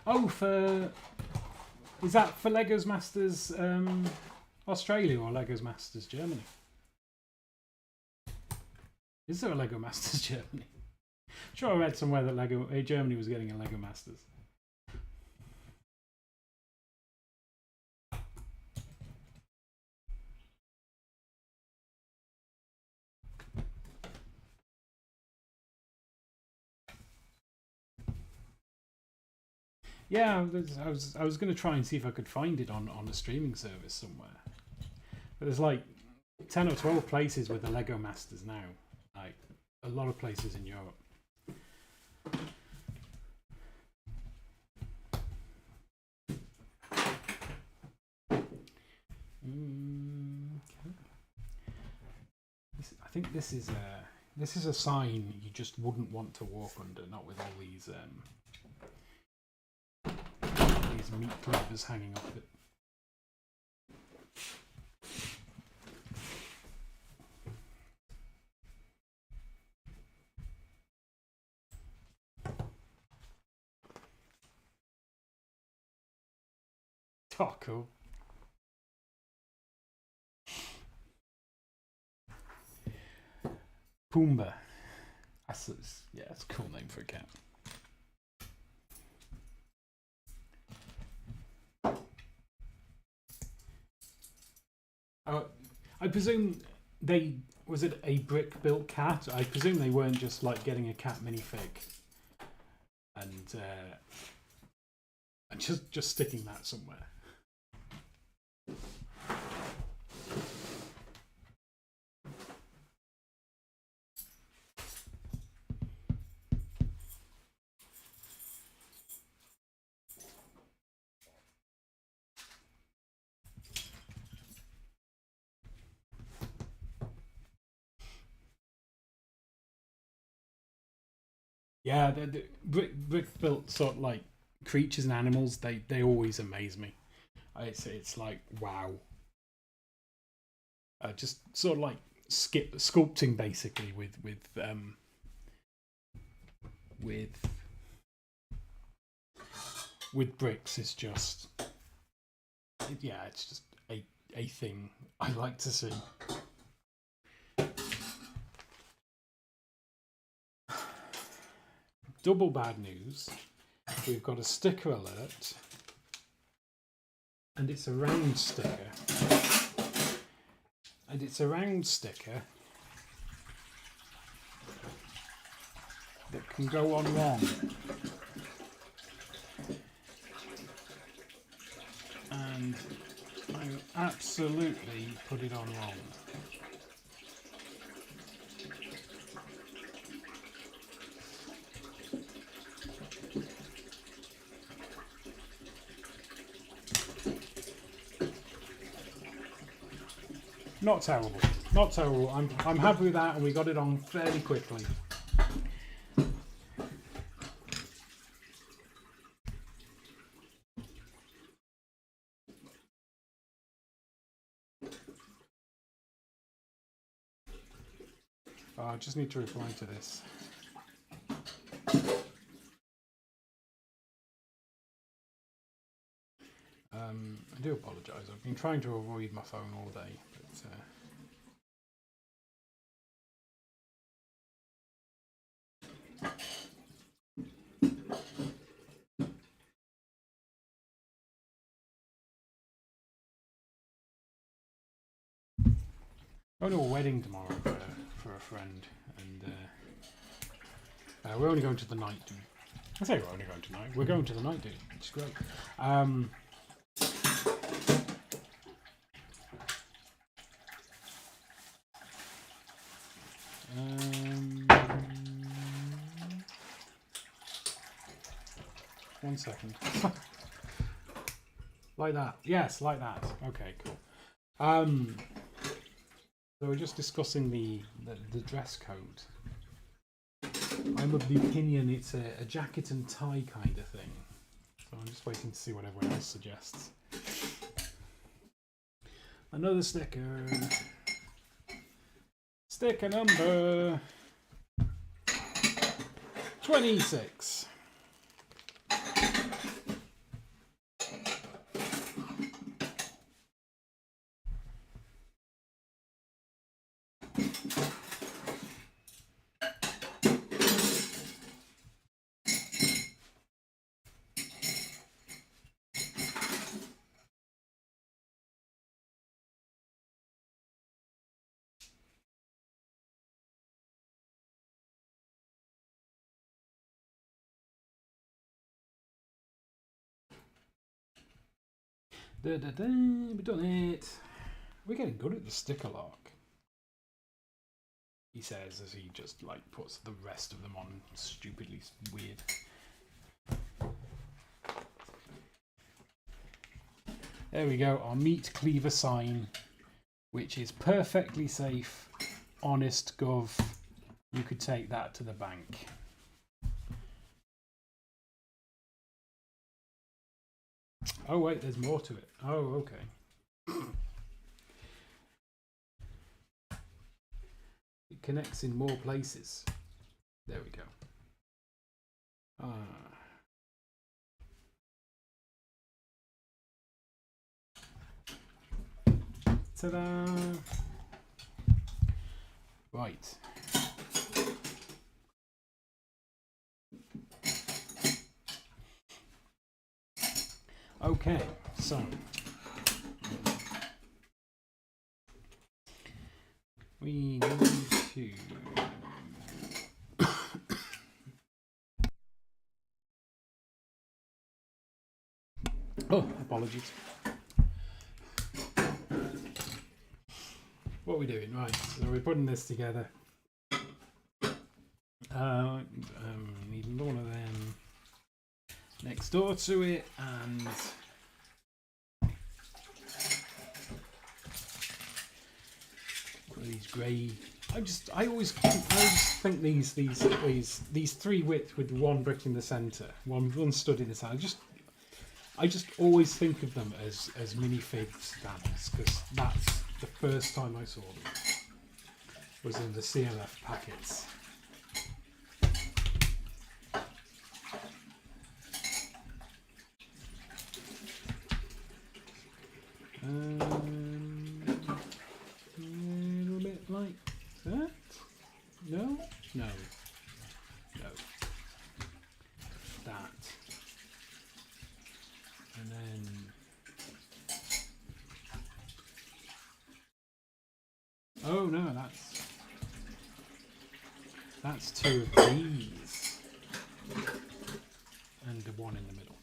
Oh, is that for Legos Masters Australia or Legos Masters Germany? Is there a Lego Masters Germany? Sure, I read somewhere that Germany was getting a Lego Masters. Yeah, I was going to try and see if I could find it on a streaming service somewhere. But there's like 10 or 12 places with the Lego Masters now. Like a lot of places in Europe. Okay. I think this is a sign you just wouldn't want to walk under, not with all these meat cleavers hanging off it. Oh, cool. Pumbaa. Yeah, that's a cool name for a cat. I presume was it a brick-built cat? I presume they weren't just like getting a cat minifig and just sticking that somewhere. Yeah, the brick built sort of like creatures and animals. They always amaze me. It's like wow. Just sort of like sculpting basically with bricks is just it's just a thing I like to see. Double bad news. We've got a sticker alert, and it's a round sticker. And it's a round sticker that can go on wrong. And I absolutely put it on wrong. Not terrible. Not terrible. I'm happy with that, and we got it on fairly quickly. I just need to reply to this. I do apologise. I've been trying to avoid my phone all day, but going to a wedding tomorrow for a friend, and we're only going to the night do. I say we're only going tonight. We're going to the night do, which is great. 1 second. Like that. Yes, like that. Okay, cool. So we're just discussing the dress code. I'm of the opinion it's a jacket and tie kind of thing. So I'm just waiting to see what everyone else suggests. Another sticker. Sticker number 26. We've done it. We're getting good at the sticker lock. He says as he just like puts the rest of them on stupidly weird. There we go, our meat cleaver sign, which is perfectly safe honest gov, you could take that to the bank. Oh wait, there's more to it. Oh, okay. It connects in more places. There we go. Ta-da! Right. Okay, so we need to oh, apologies. What are we doing? Right, so we're putting this together. Need one of them next door to it, and these grey. I always think these three width with one brick in the centre, one stud in the side. I just always think of them as minifig stands, because that's the first time I saw them was in the CLF packets. A little bit like that. No. That. And then oh no, that's two of these and the one in the middle.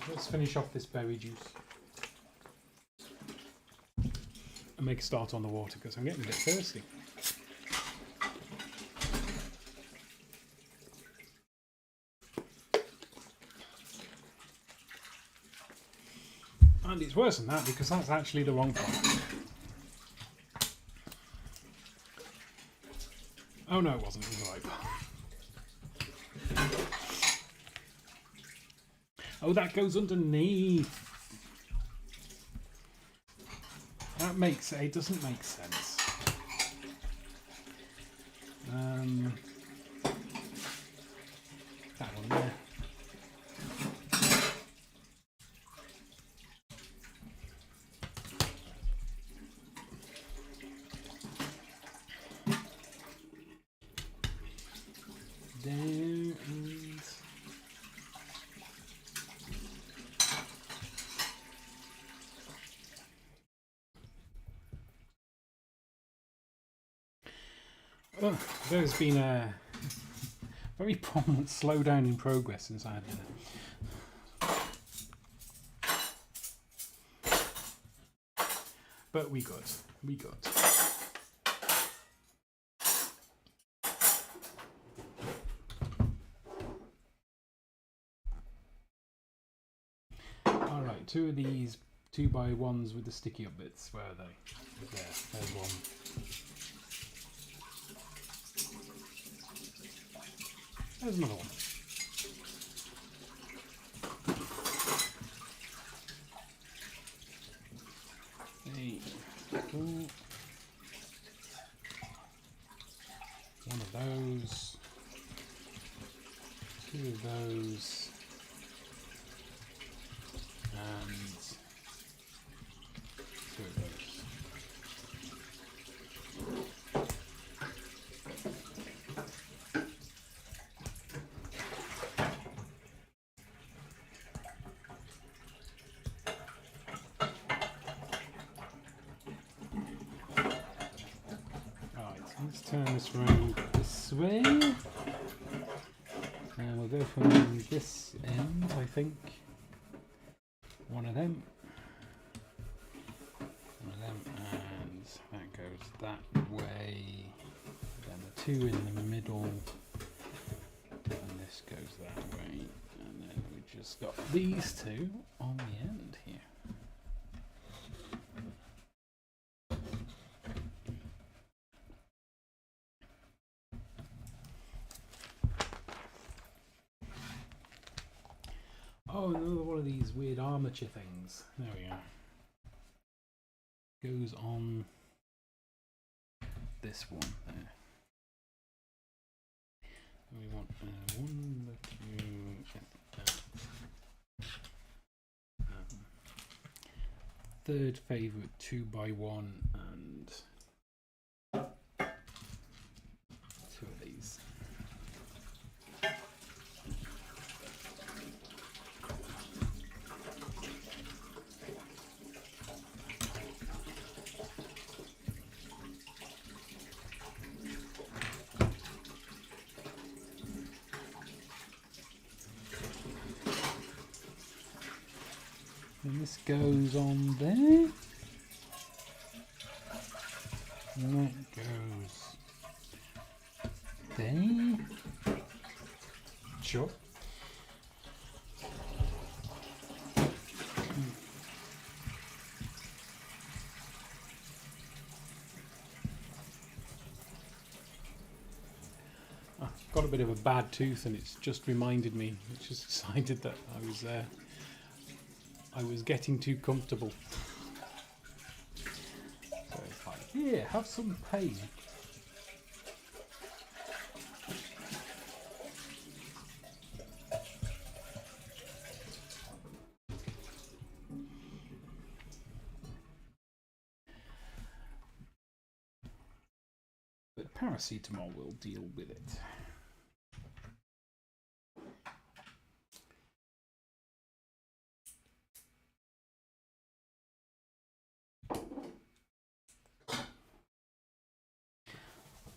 Let's finish off this berry juice and make a start on the water, because I'm getting a bit thirsty. And it's worse than that, because that's actually the wrong part. Oh no, it wasn't. It was the right part. Oh, that goes underneath. It doesn't make sense. That one there. There and oh, there's been a very prominent slowdown in progress since I had dinner. But we good. Alright, two of these 2x1s with the sticky up bits. Where are they? There's one. There's another one. Cool. One of those. Two of those. And two of those. Let's turn this round this way, and we'll go from this end, I think. One of them, and that goes that way, then the two in the middle, and this goes that way, and then we just It's got these two on the end here. Oh, another one of these weird armature things. There we go. Goes on this one there. And we want 1, 2, third favourite 2x1 and 2 of these. And this goes on there. And that goes there. Sure. I've got a bit of a bad tooth and it's just reminded me, it's just decided that I was getting too comfortable. So it's like, here, have some pain. But paracetamol will deal with it.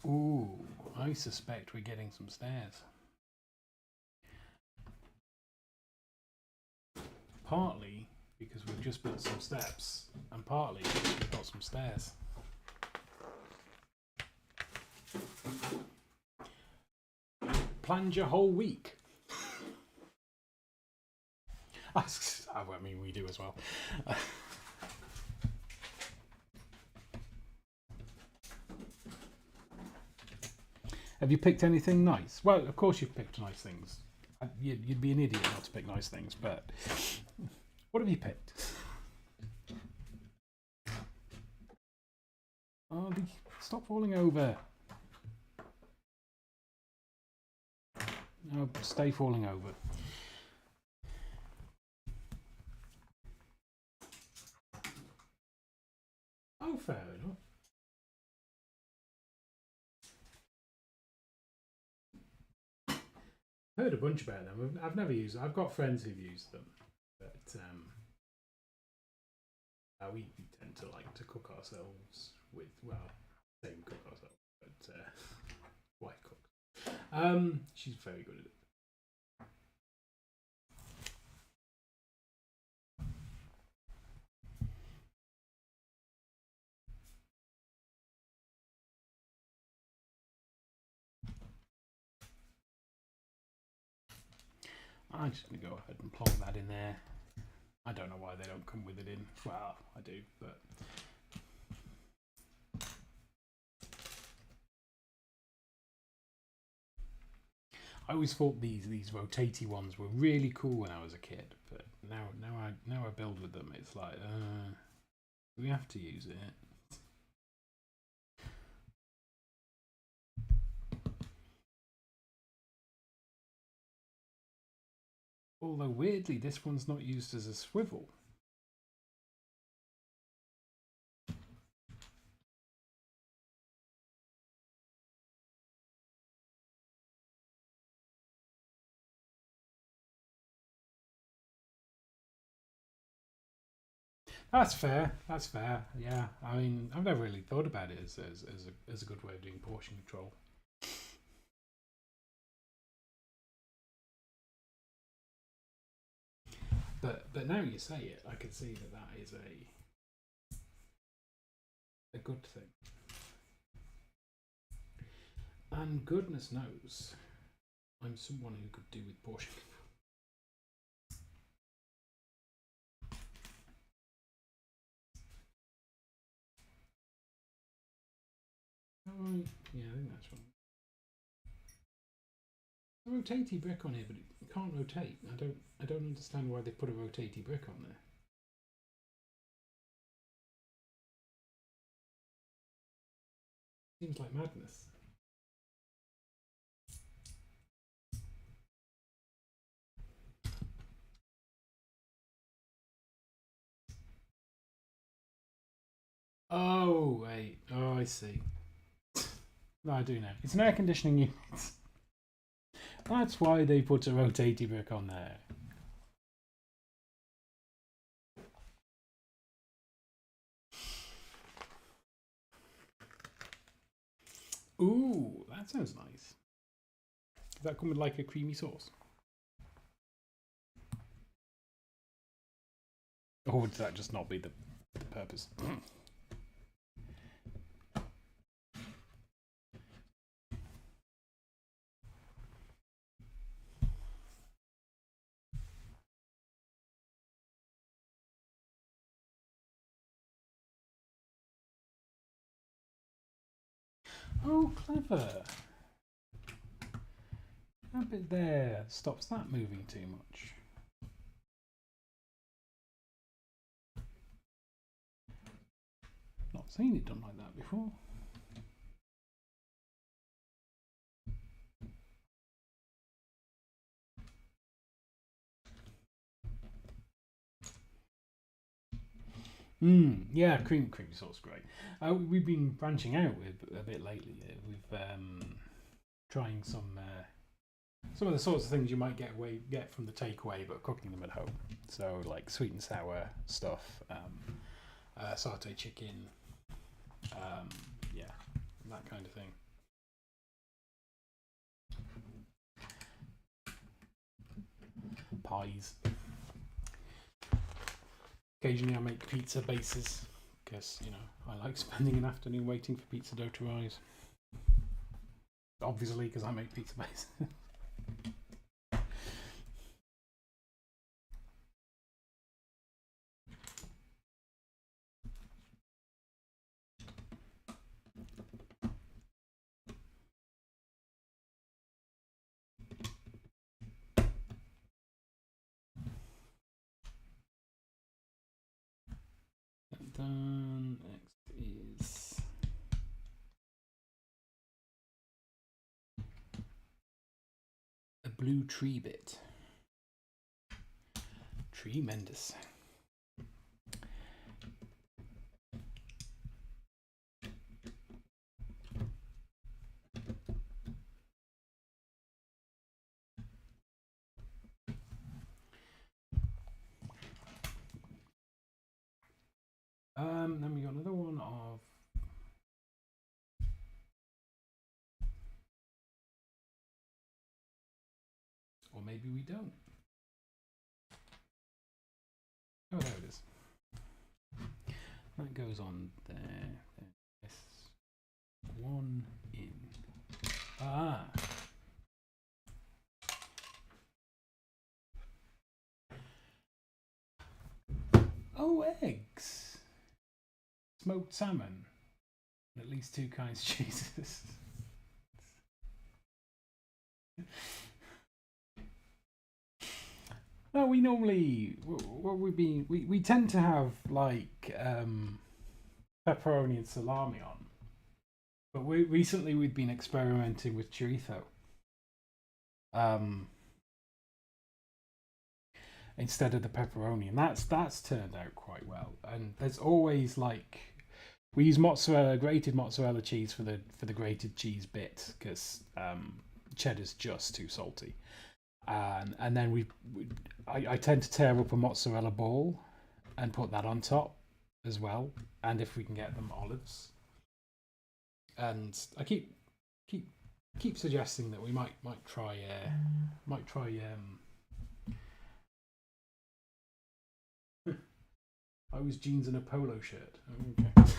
Ooh, I suspect we're getting some stairs. Partly because we've just built some steps, and partly because we've got some stairs. Planned your whole week. I mean, we do as well. Have you picked anything nice? Well, of course you've picked nice things. You'd be an idiot not to pick nice things, but what have you picked? Oh, stop falling over. No, stay falling over. Oh, fair enough. Heard a bunch about them. I've never used them. I've got friends who've used them, but we tend to like to cook ourselves with, well, same cook ourselves, but wife cooks. She's very good at it. I'm just going to go ahead and plonk that in there. I don't know why they don't come with it in. Well, I do, but... I always thought these rotatey ones were really cool when I was a kid, but now I build with them. It's like, we have to use it. Although weirdly, this one's not used as a swivel. That's fair. That's fair. Yeah. I mean, I've never really thought about it as a good way of doing portion control. But now you say it, I can see that is a good thing. And goodness knows, I'm someone who could do with portion control. Yeah, I think that's right. A rotatey brick on here, but it can't rotate. I don't understand why they put a rotatey brick on there. Seems like madness. Oh, wait. Oh, I see. No, I do know. It's an air conditioning unit. That's why they put a rotatey brick on there. Ooh, that sounds nice. Does that come with like a creamy sauce? Or would that just not be the purpose? Oh, clever. That bit there stops that moving too much. Not seen it done like that before. Yeah, creamy sauce, great. We've been branching out a bit lately. We've trying some of the sorts of things you might get from the takeaway, but cooking them at home. So like sweet and sour stuff, satay chicken, yeah, that kind of thing. Pies. Occasionally I make pizza bases because, you know, I like spending an afternoon waiting for pizza dough to rise. Obviously, because I make pizza bases. Done. Next is a blue tree bit. Tremendous. Then we got another one of or maybe we don't. Oh, there it is. That goes on there. This one in. Ah. Oh, eggs. Smoked salmon. At least 2 kinds of cheeses. No, we normally we tend to have like pepperoni and salami on, but recently we've been experimenting with chorizo. Um, Instead of the pepperoni, and that's turned out quite well. And there's always like we use grated mozzarella cheese for the grated cheese bit because cheddar's just too salty. And then I tend to tear up a mozzarella ball and put that on top as well. And if we can get them olives, and I keep suggesting that we might try I was jeans and a polo shirt. Okay.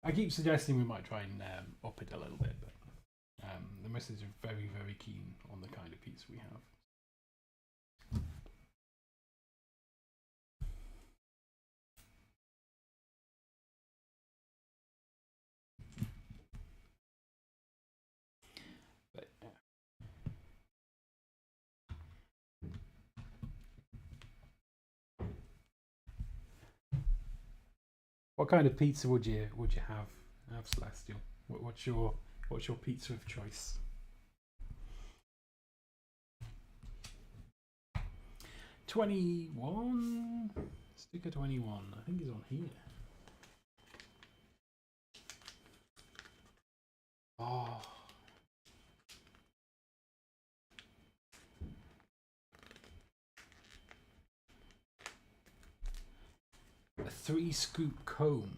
I keep suggesting we might try and up it a little bit, but the missus are very, very keen on the kind of pizza we have. What kind of pizza would you have Celestial? What's your pizza of choice? 21. Sticker 21. I think he's on here. Oh. A 3-scoop cone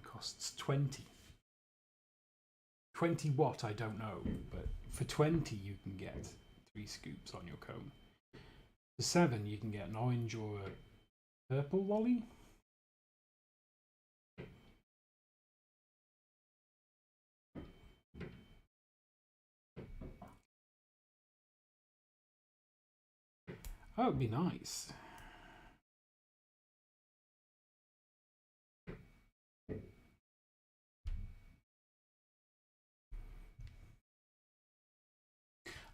costs 20. 20 what, I don't know, but for 20 you can get 3 scoops on your cone. For 7 you can get an orange or a purple lolly. That would be nice.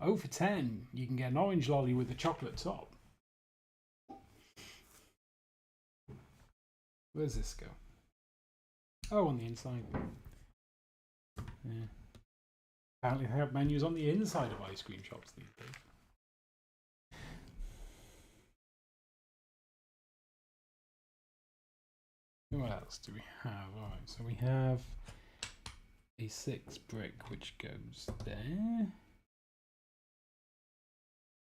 Oh, for 10 you can get an orange lolly with a chocolate top. Where's this go? Oh, on the inside. Yeah. Apparently they have menus on the inside of ice cream shops these days. What else do we have? Alright, so we have a 6 brick which goes there.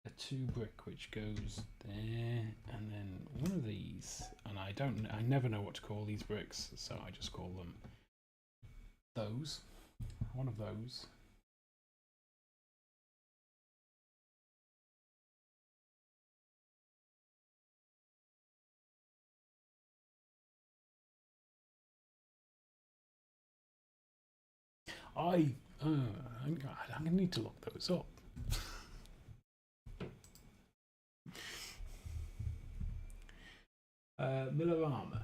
A 2 brick which goes there, and then one of these, and I never know what to call these bricks, so I just call them those. One of those. I'm gonna need to look those up. Millerama.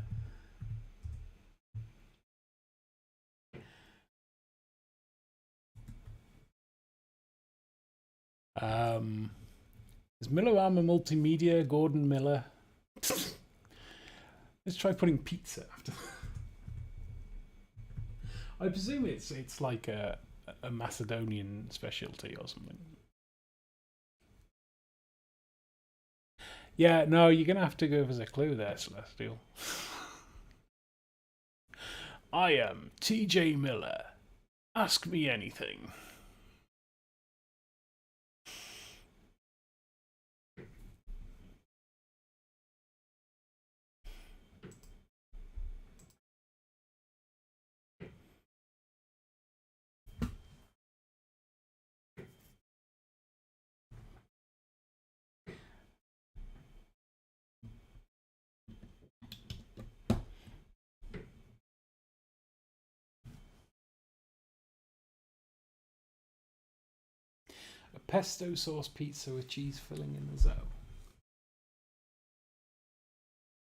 Is Millerama Multimedia Gordon Miller? Let's try putting pizza after. I presume it's like a Macedonian specialty or something. Yeah, no, you're gonna have to give us a clue there, Celestial. I am TJ Miller. Ask me anything. A pesto sauce pizza with cheese filling in the zone. Is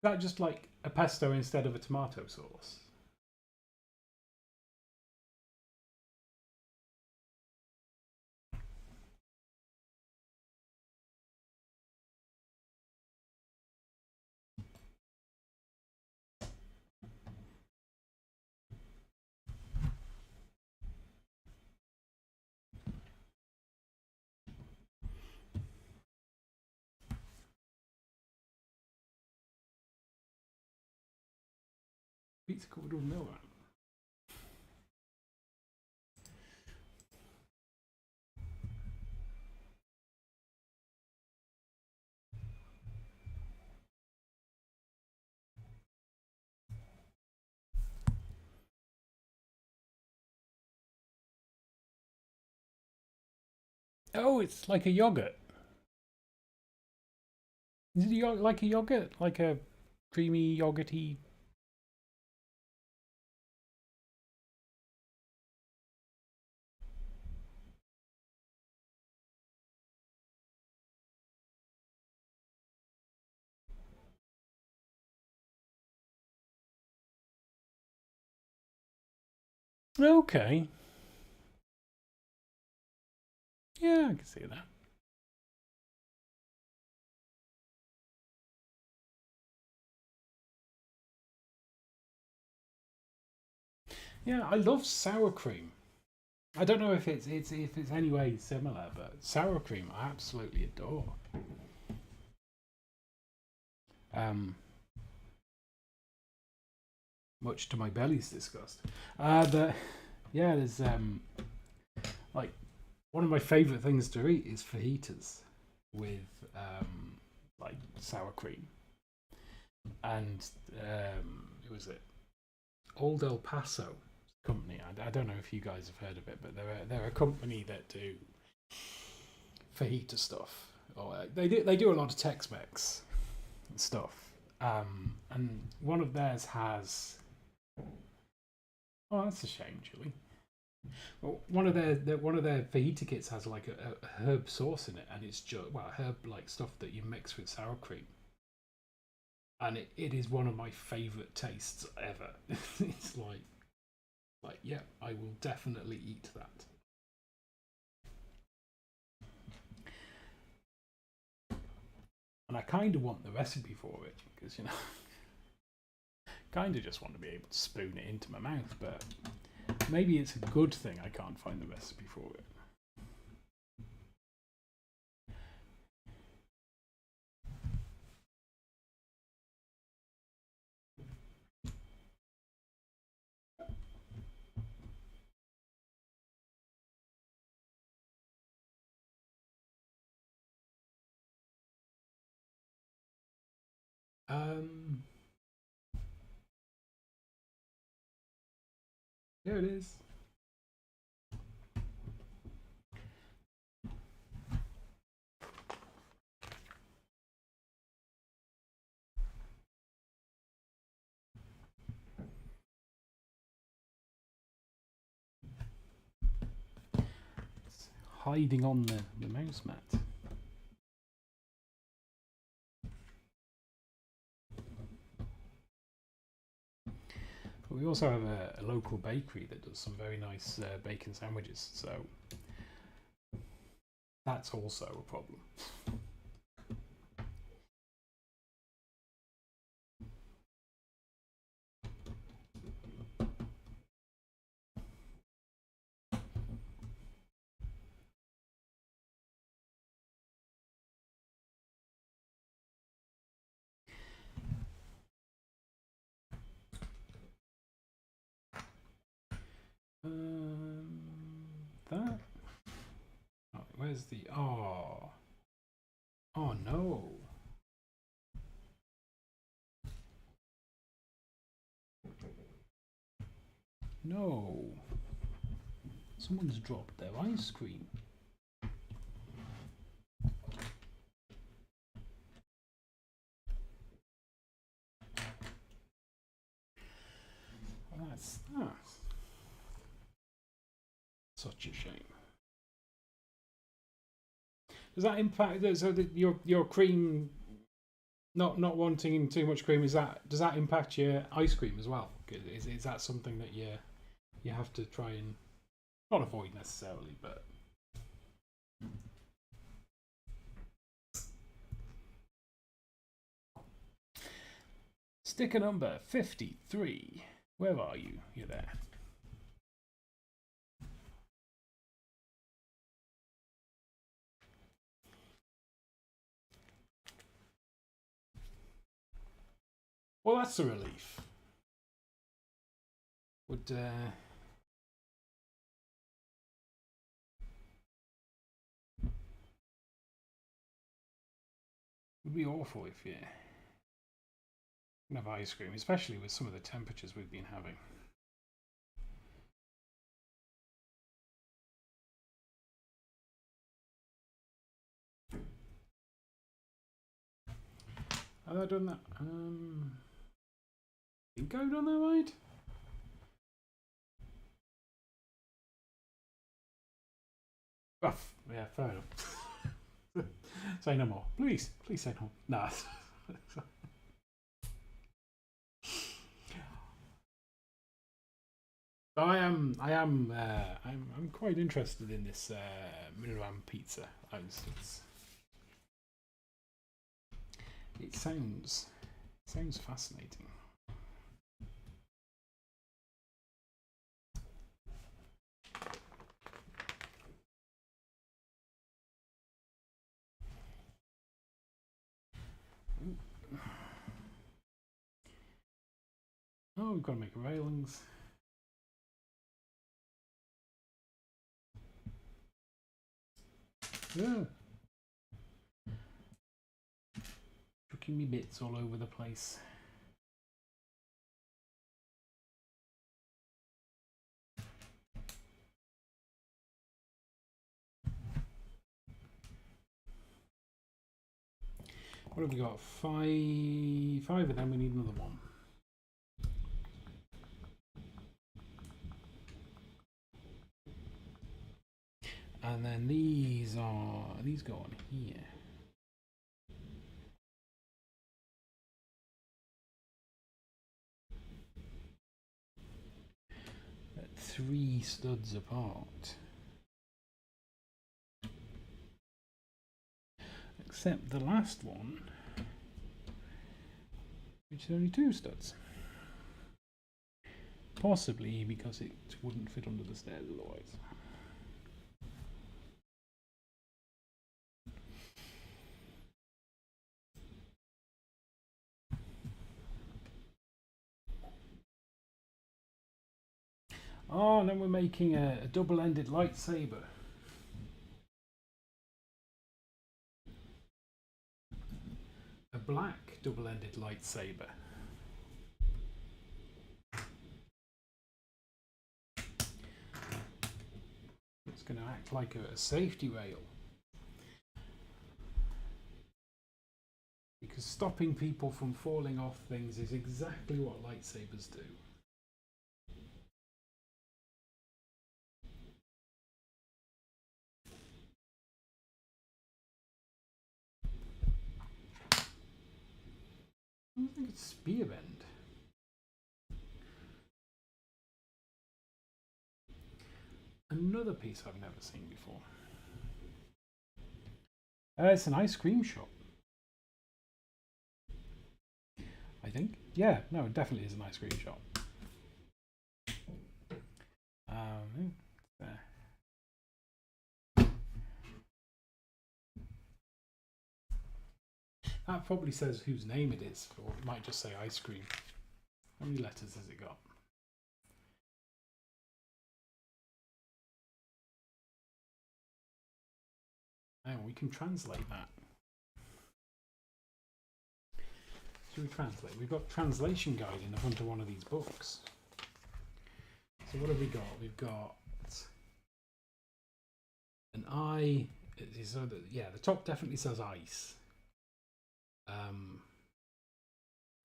that just like a pesto instead of a tomato sauce? Pizza covered with milk. Oh, it's like a yogurt. Is it like a yogurt? Like a creamy, yogurty? Okay. Yeah, I can see that. Yeah, I love sour cream. I don't know if it's any way similar, but sour cream I absolutely adore. Um, Much to my belly's disgust. But yeah, there's like one of my favourite things to eat is fajitas with like sour cream, and it was it Old El Paso company. I don't know if you guys have heard of it, but they're a company that do fajita stuff, or they do a lot of Tex-Mex stuff. And one of theirs has. Oh, that's a shame, Julie. Well, one of their fajita kits has like a herb sauce in it, and it's just herb like stuff that you mix with sour cream, and it is one of my favourite tastes ever. It's like yeah, I will definitely eat that. And I kind of want the recipe for it because kind of just want to be able to spoon it into my mouth, but maybe it's a good thing I can't find the recipe for it. Um, Here it is. It's hiding on the mouse mat. But we also have a local bakery that does some very nice bacon sandwiches, so that's also a problem. That. Oh, where's the. Oh. Oh no. No. Someone's dropped their ice cream. That's such a shame. Does that impact? So that your cream not wanting too much cream, does that impact your ice cream as well? Is that something that you have to try and not avoid necessarily, but sticker number 53. Where are you? You're there. Well, that's a relief. Would be awful if you didn't have ice cream, especially with some of the temperatures we've been having. Have I done that? I think I've done that right. Oh, yeah, fair enough. Say no more. Please say no. Nah. I'm quite interested in this Milan pizza. It sounds fascinating. Oh, we've got to make railings. Yeah. Chucking me bits all over the place. What have we got? Five of them. We need another one. And then these go on here. At 3 studs apart. Except the last one, which is only 2 studs. Possibly because it wouldn't fit under the stairs otherwise. Oh, and then we're making a double-ended lightsaber. A black double-ended lightsaber. It's going to act like a safety rail. Because stopping people from falling off things is exactly what lightsabers do. I think it's spear bend. Another piece I've never seen before. It's an ice cream shop. I think. Yeah, no, it definitely is an ice cream shop. There. That probably says whose name it is, or it might just say ice cream. How many letters has it got? Oh, we can translate that. Should we translate? We've got translation guide in the front of one of these books. So what have we got? We've got an I. So yeah, the top definitely says ice.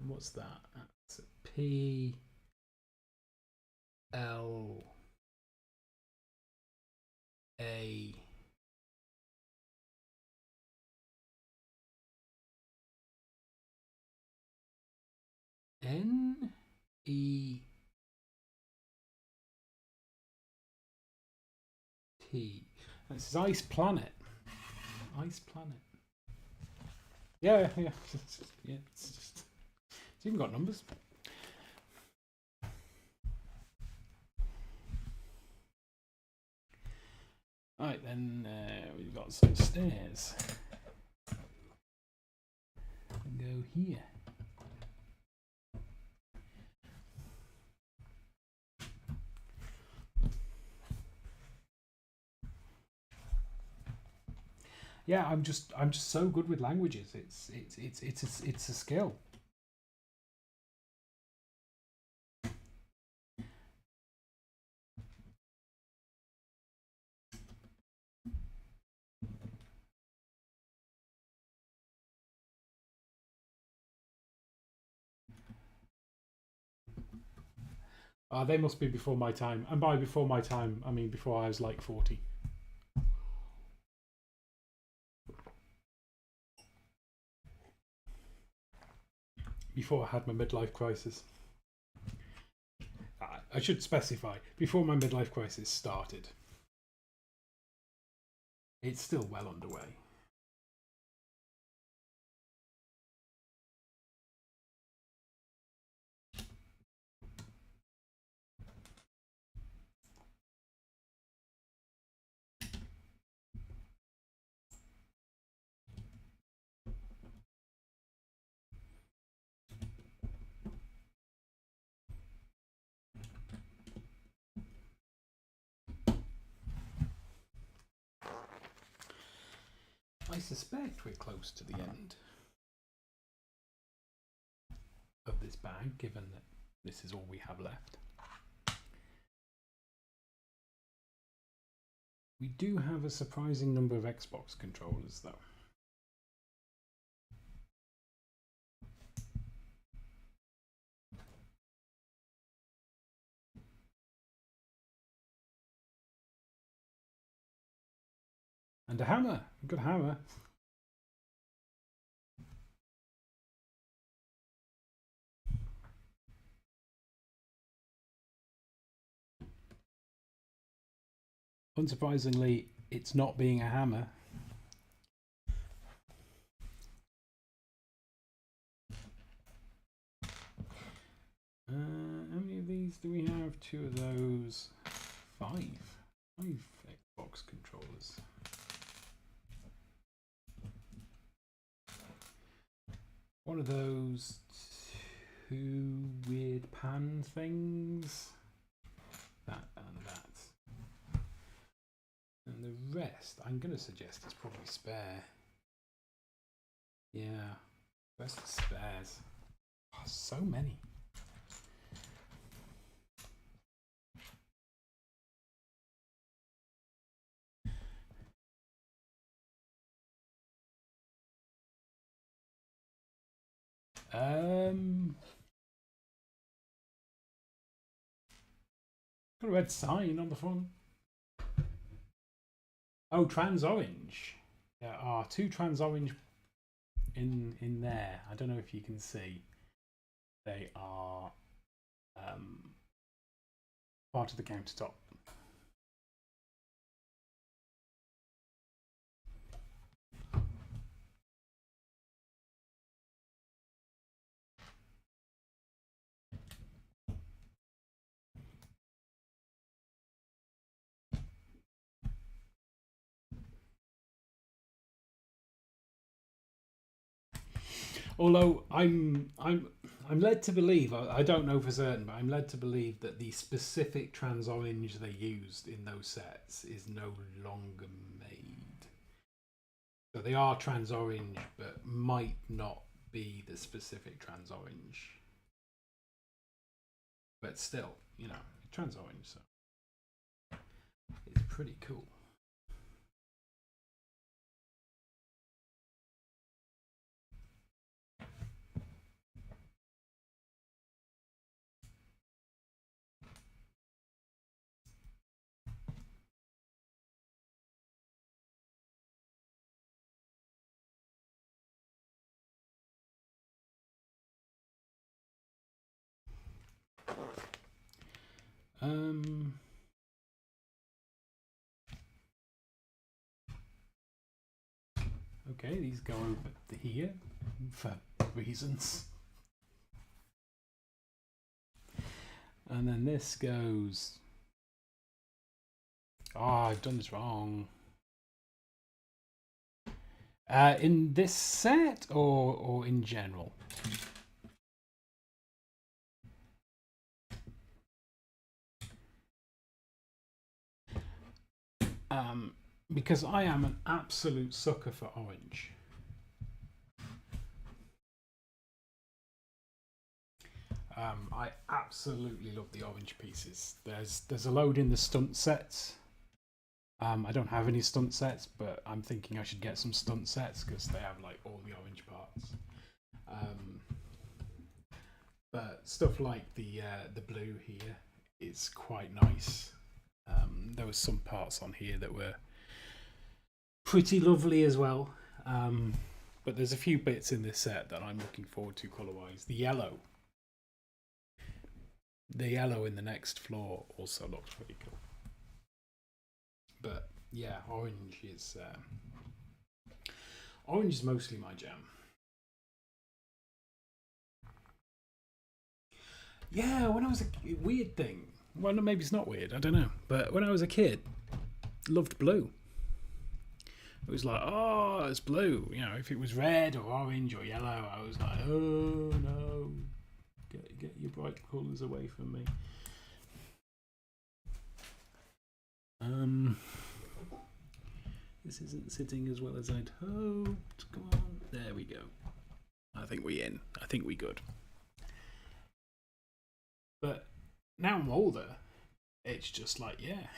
What's that? That's a P L A N E T. This is Ice Planet. Ice Planet. Yeah. Yeah, it's even got numbers. Right, then we've got some stairs. And go here. Yeah, I'm just so good with languages. It's a skill. They must be before my time, and by before my time, I mean before I was like 40. Before I had my midlife crisis. I should specify, before my midlife crisis started. It's still well underway. I suspect we're close to the end of this bag, given that this is all we have left. We do have a surprising number of Xbox controllers, though. And a hammer. A good hammer. Unsurprisingly, it's not being a hammer. How many of these do we have? 2 of those. 5 Xbox controllers. One of those 2 weird pan things. That and that. And the rest, I'm going to suggest it's probably spare. Yeah, rest is spares. Oh, so many. Got a red sign on the front. Oh, trans orange. There are 2 trans orange in there. I don't know if you can see. They are part of the countertop. Although I'm led to believe, I don't know for certain, but I'm led to believe that the specific trans orange they used in those sets is no longer made. So they are trans orange, but might not be the specific trans orange. But still, you know, trans orange, so it's pretty cool. Okay, these go over to here for reasons. And then this goes... Oh, I've done this wrong. In this set or in general? Because I am an absolute sucker for orange. I absolutely love the orange pieces. There's a load in the stunt sets. I don't have any stunt sets, but I'm thinking I should get some stunt sets because they have like all the orange parts. But stuff like the blue here is quite nice. There were some parts on here that were pretty lovely as well. But there's a few bits in this set that I'm looking forward to colour-wise. The yellow in the next floor also looks pretty cool. But yeah, orange is mostly my jam. Yeah, when I was a weird thing. Well, no, maybe it's not weird. I don't know. But when I was a kid, loved blue. It was like, oh, it's blue. You know, if it was red or orange or yellow, I was like, oh no, get your bright colours away from me. This isn't sitting as well as I'd hoped. Come on. There we go. I think we're in. I think we're good. But now I'm older, it's just like, yeah,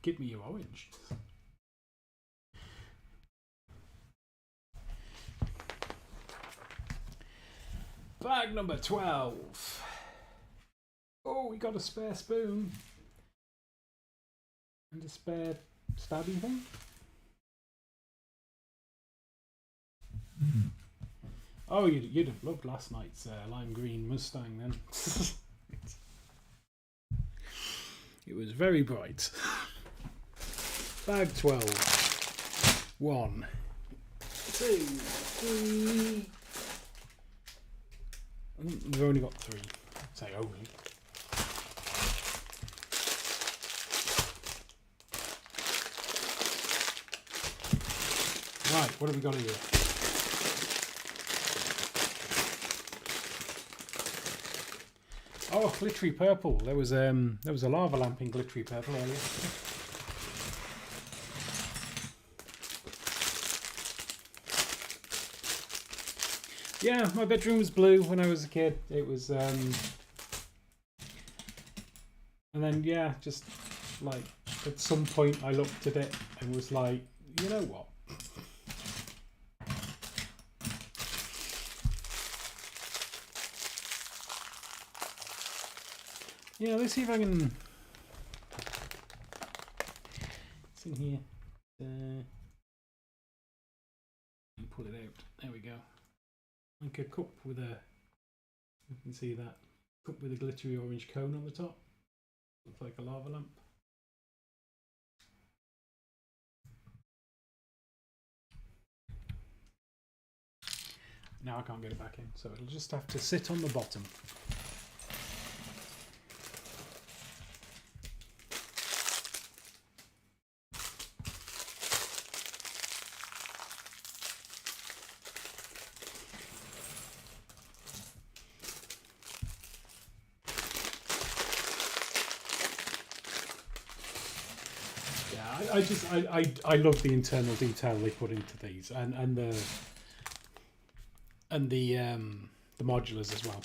give me your orange. Bag number 12. Oh, we got a spare spoon. And a spare stabby thing. Oh, you'd have loved last night's lime green Mustang then. It was very bright. Bag 12. 1, 2, 3. We've only got 3. Say only. Right, what have we got here? Oh, glittery purple. There was a lava lamp in glittery purple earlier. Yeah, my bedroom was blue when I was a kid. It was and then yeah, just like at some point I looked at it and was like, you know what? Yeah, let's see if I can. It's in here. Pull it out. There we go. Like a cup with a. You can see that cup with a glittery orange cone on the top. Looks like a lava lamp. Now I can't get it back in, so it'll just have to sit on the bottom. I love the internal detail they put into these, and the modulars as well,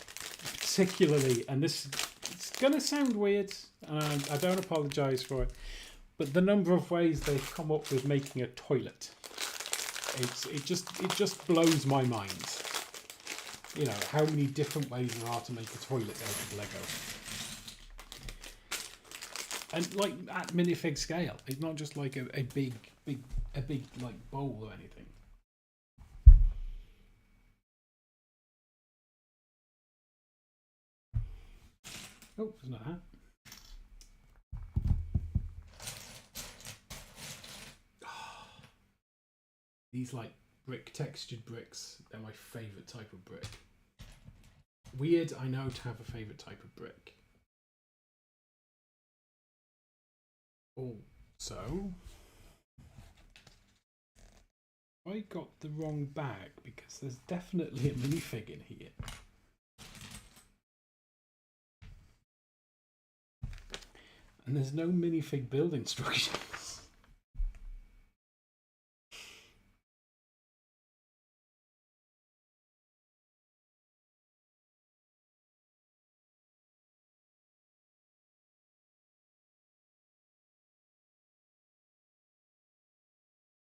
particularly. And this, it's gonna sound weird, and I don't apologise for it, but the number of ways they've come up with making a toilet, it just blows my mind. You know how many different ways there are to make a toilet out of Lego. And like at minifig scale, it's not just like a big like bowl or anything. Oh, there's not that. These like brick textured bricks, they're my favourite type of brick. Weird, I know, to have a favourite type of brick. Also, I got the wrong bag because there's definitely a minifig in here. And there's no minifig build instructions.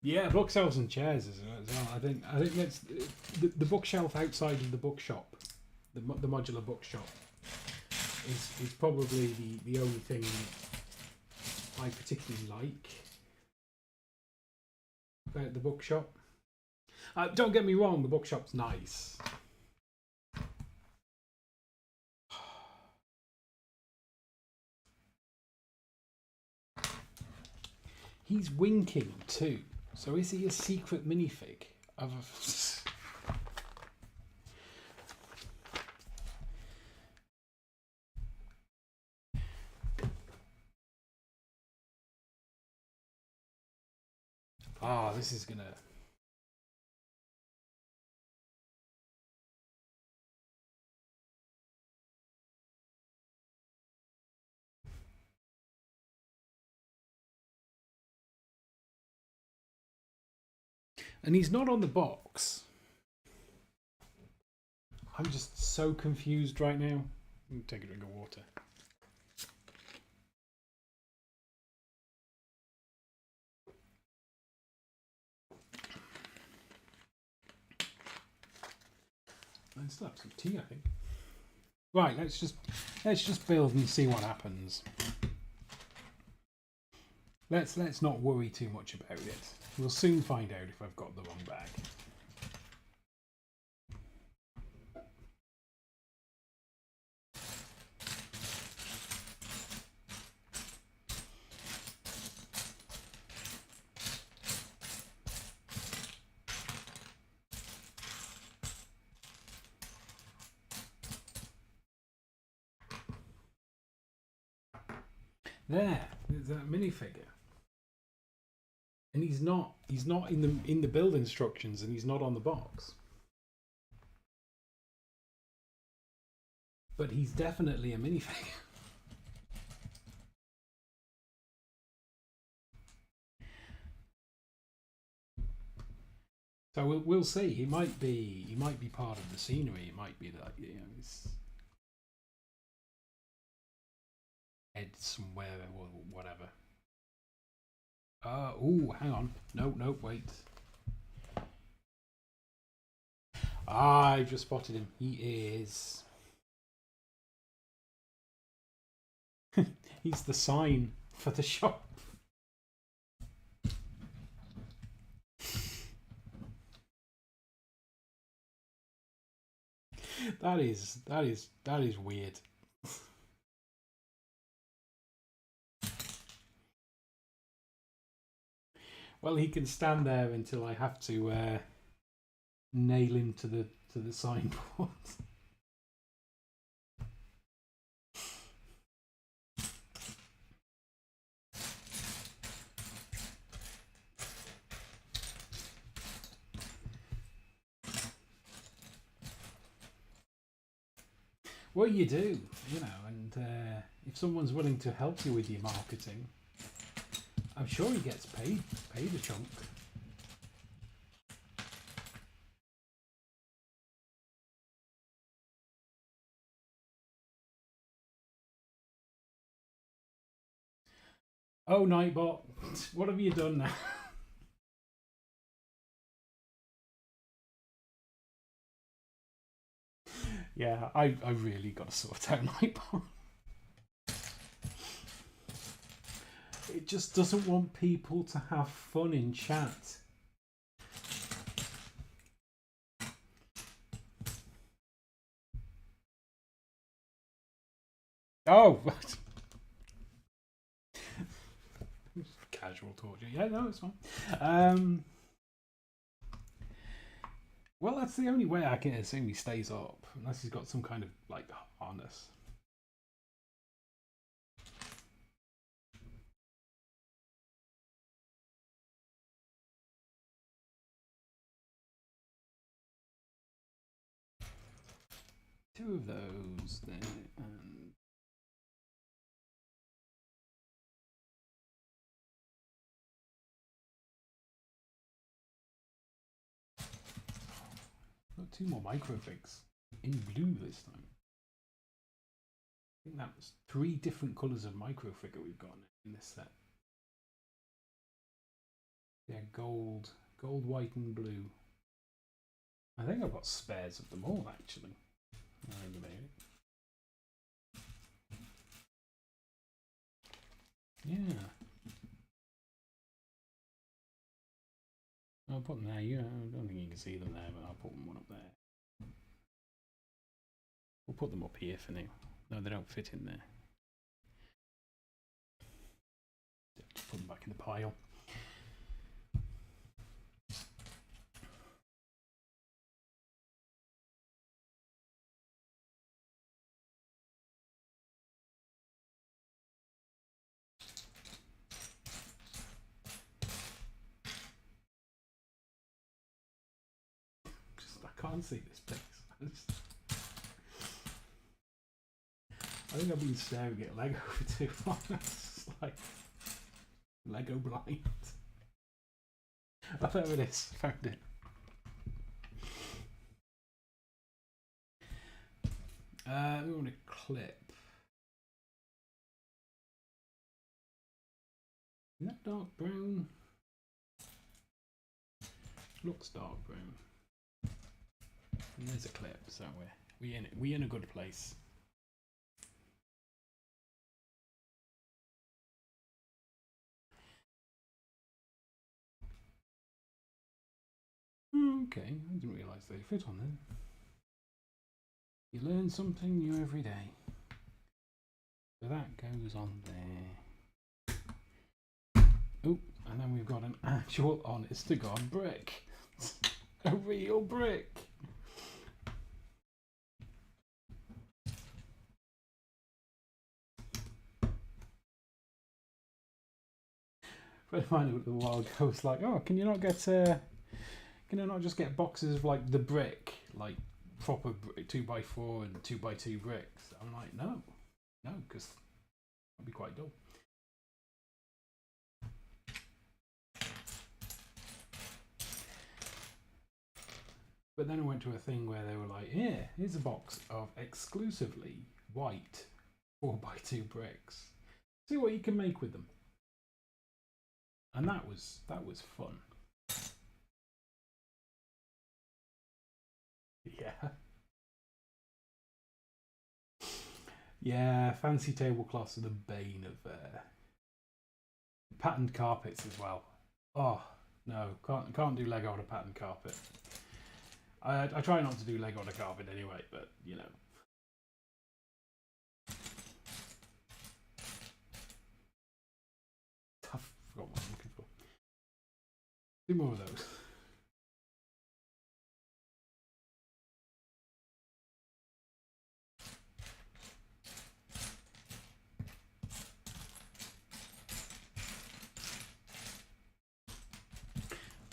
Yeah, bookshelves and chairs as well. I think that's the bookshelf outside of the bookshop, the modular bookshop, is probably the only thing I particularly like about the bookshop. Don't get me wrong, the bookshop's nice. He's winking too. So is he a secret minifig of a... Ah, this is gonna... And he's not on the box. I'm just so confused right now. Take a drink of water. I still have some tea, I think. Right, let's just build and see what happens. Let's not worry too much about it. We'll soon find out if I've got the wrong bag. There's that minifigure. And he's not in the build instructions, and he's not on the box. But he's definitely a minifigure. So we'll see. He might be part of the scenery. It might be that, you know, it's head somewhere or whatever. Oh, hang on. No, wait. I've just spotted him. He is. He's the sign for the shop. That is weird. Well, he can stand there until I have to nail him to the signboard. Well, you do, you know, and if someone's willing to help you with your marketing, I'm sure he gets paid a chunk. Oh, Nightbot, what have you done now? Yeah, I really got to sort out Nightbot. It just doesn't want people to have fun in chat. Oh, casual torture. Yeah, no, it's fine. Well, that's the only way I can assume he stays up, unless he's got some kind of like harness. Two of those there, and got two more microfigs in blue this time. I think that was 3 different colours of microfigure we've got in this set. Yeah, gold, white, and blue. I think I've got spares of them all actually. Yeah. I'll put them there. I don't think you can see them there, but I'll put one up there. We'll put them up here for now. No, they don't fit in there. Just put them back in the pile. I can't see this place. I think I've been staring at Lego for too long. It's like Lego blind. Oh, there it is. Found it. We want a clip. Is that dark brown? Looks dark brown. And there's a clip, so we in it. We in a good place. Okay, I didn't realise they fit on there. You learn something new every day. So that goes on there. Oh, and then we've got an actual honest to God brick. A real brick. But I find it a while ago, it's like, oh, can you not just get boxes of like the brick, like proper 2x4 and 2x2 bricks? I'm like, no, because that'd be quite dull. But then I went to a thing where they were like, yeah, here's a box of exclusively white 4x2 bricks. See what you can make with them. And that was fun. Yeah. Yeah, fancy tablecloths are the bane of patterned carpets as well. Oh no, can't do Lego on a patterned carpet. I try not to do Lego on a carpet anyway, but you know. I forgot what I'm looking for. 2 more of those.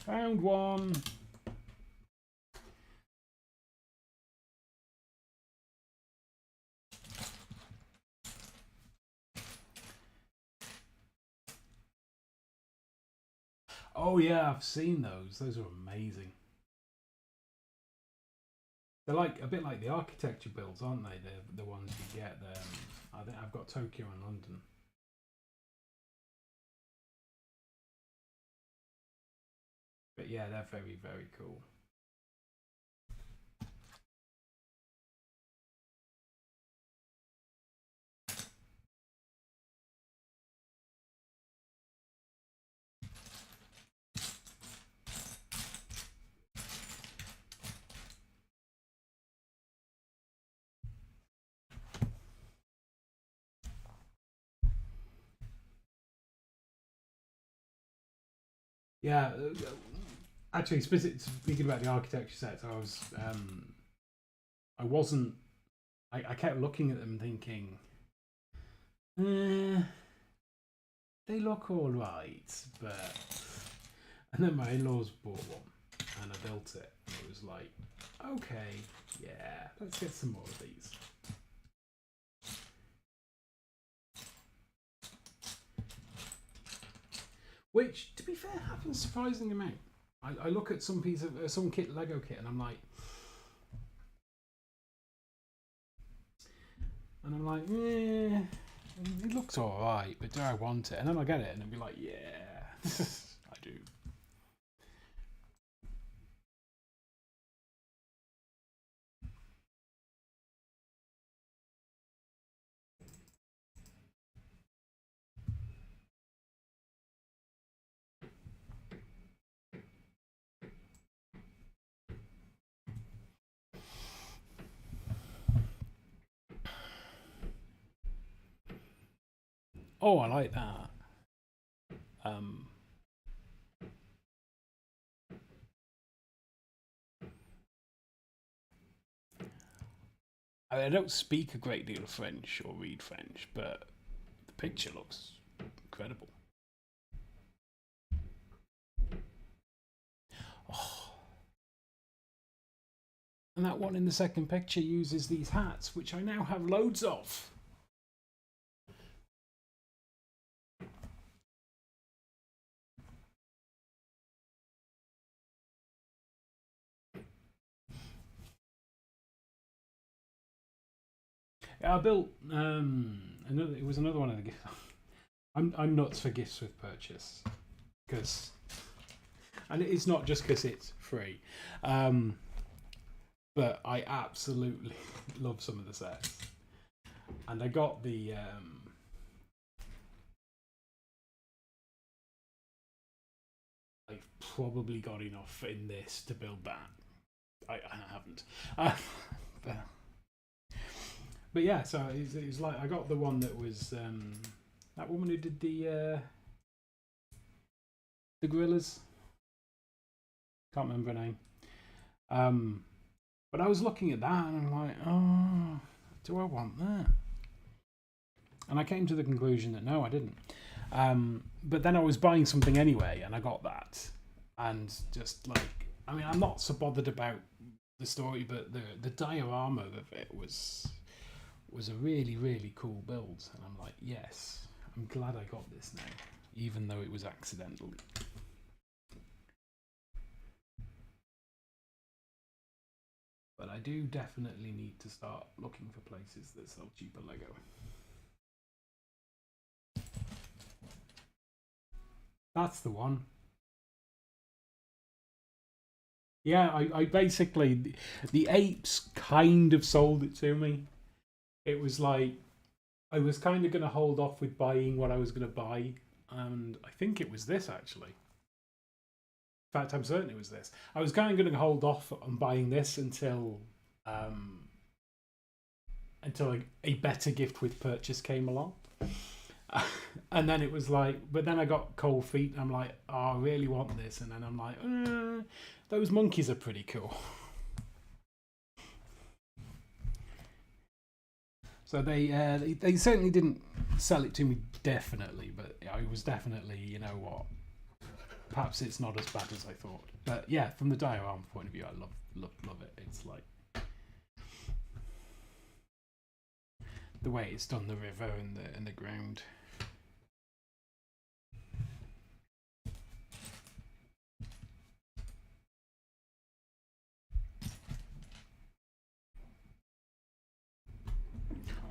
Found one. Oh yeah, I've seen those. Those are amazing. They're like a bit like the architecture builds, aren't they? They're the ones you get there. I think I've got Tokyo and London. But yeah, they're very, very cool. Yeah, actually, speaking about the architecture sets, I wasn't. I kept looking at them, thinking, they look all right, but. And then my in-laws bought one, and I built it, and it was like, okay, yeah, let's get some more of these. Which, to be fair, happens a surprising amount. I look at some piece of some Lego kit, and I'm like, it looks alright, but do I want it? And then I get it, and I'll be like, yeah, I do. Oh, I like that. I don't speak a great deal of French or read French, but the picture looks incredible. Oh. And that one in the second picture uses these hats, which I now have loads of. I built another. It was another one of the gifts. I'm nuts for gifts with purchase because, and it's not just because it's free, but I absolutely love some of the sets. And I got the I've probably got enough in this to build that. I haven't. But yeah, so it's like I got the one that was that woman who did the gorillas. Can't remember her name. But I was looking at that and I'm like, oh, do I want that? And I came to the conclusion that no, I didn't. But then I was buying something anyway, and I got that, and just like, I mean, I'm not so bothered about the story, but the diorama of it was a really, really cool build, and I'm like, yes, I'm glad I got this now, even though it was accidental. But I do definitely need to start looking for places that sell cheaper Lego. That's the one. Yeah, I basically, the apes kind of sold it to me. It was like, I was kind of going to hold off with buying what I was going to buy, and I think it was this actually. In fact, I'm certain it was this. I was kind of going to hold off on buying this until a better gift with purchase came along. And then it was like, but then I got cold feet. And I'm like, oh, I really want this. And then I'm like, those monkeys are pretty cool. So they certainly didn't sell it to me definitely, but I was definitely, you know what, perhaps it's not as bad as I thought. But yeah, from the diorama point of view, I love it. It's like the way it's done, the river and the ground.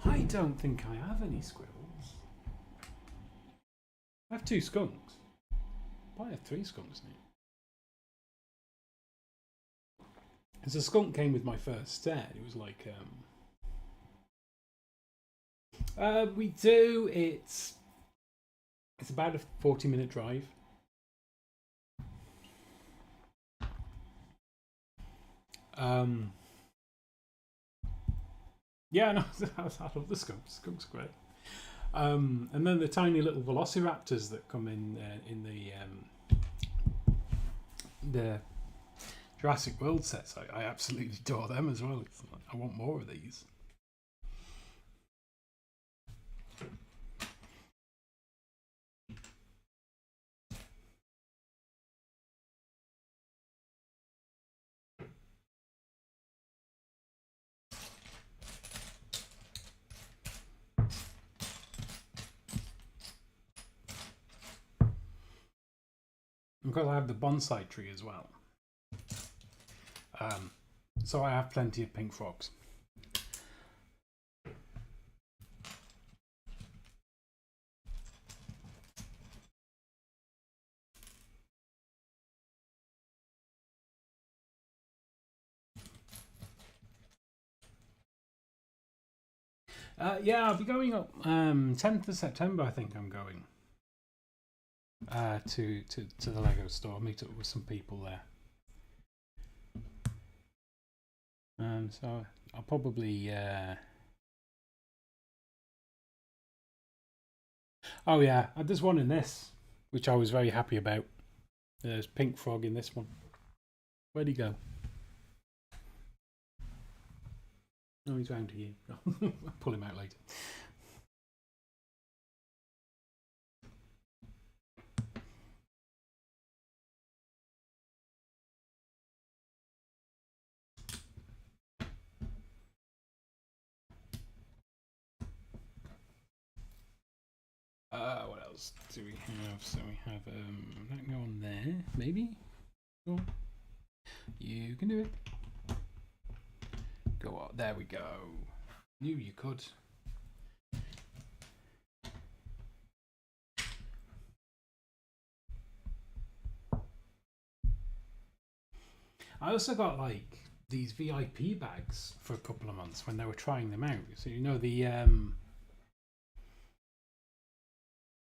I don't think I have any squirrels. I have 2 skunks. I have 3 skunks now. Because a skunk came with my first set. It was like, we do. It's about a 40-minute drive. Yeah, no, I love the skunks. Skunks are great. And then the tiny little velociraptors that come in the Jurassic World sets. I absolutely adore them as well. I want more of these. Because I have the bonsai tree as well. So I have plenty of pink frogs. Yeah, I'll be going up 10th of September. I think I'm going to the Lego store. Meet up with some people there. So I'll probably. Oh yeah, there's one in this, which I was very happy about. There's pink frog in this one. Where'd he go? Oh, he's round here. I'll pull him out later. What else do we have? So we have that go on there, maybe. Go. You can do it. Go on. There we go. Knew you could. I also got like these VIP bags for a couple of months when they were trying them out. So you know the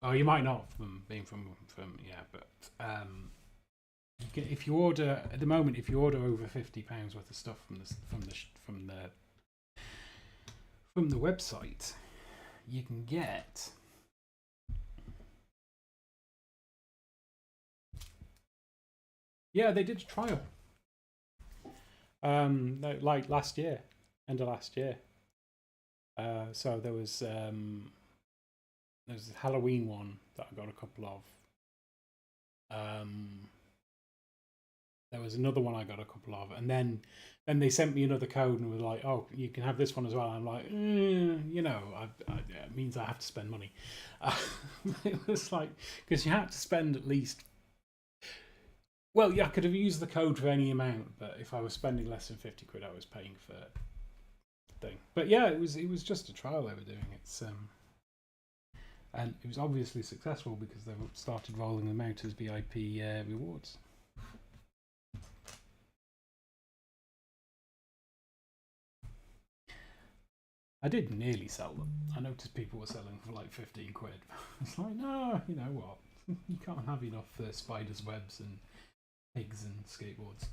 oh, you might not from being from yeah, but you get, if you order at the moment, if you order over £50 worth of stuff from the website, you can get they did a trial like last year, end of last year. So there was a Halloween one that I got a couple of. There was another one I got a couple of, and then they sent me another code and was like, "Oh, you can have this one as well." I'm like, you know, it means I have to spend money. It was like, because you had to spend at least. Well, yeah, I could have used the code for any amount, but if I was spending less than £50, I was paying for the thing. But yeah, it was just a trial they were doing. And it was obviously successful because they started rolling them out as VIP rewards. I did nearly sell them. I noticed people were selling for like £15. It's like, no, you know what? You can't have enough spiders' webs and pigs and skateboards.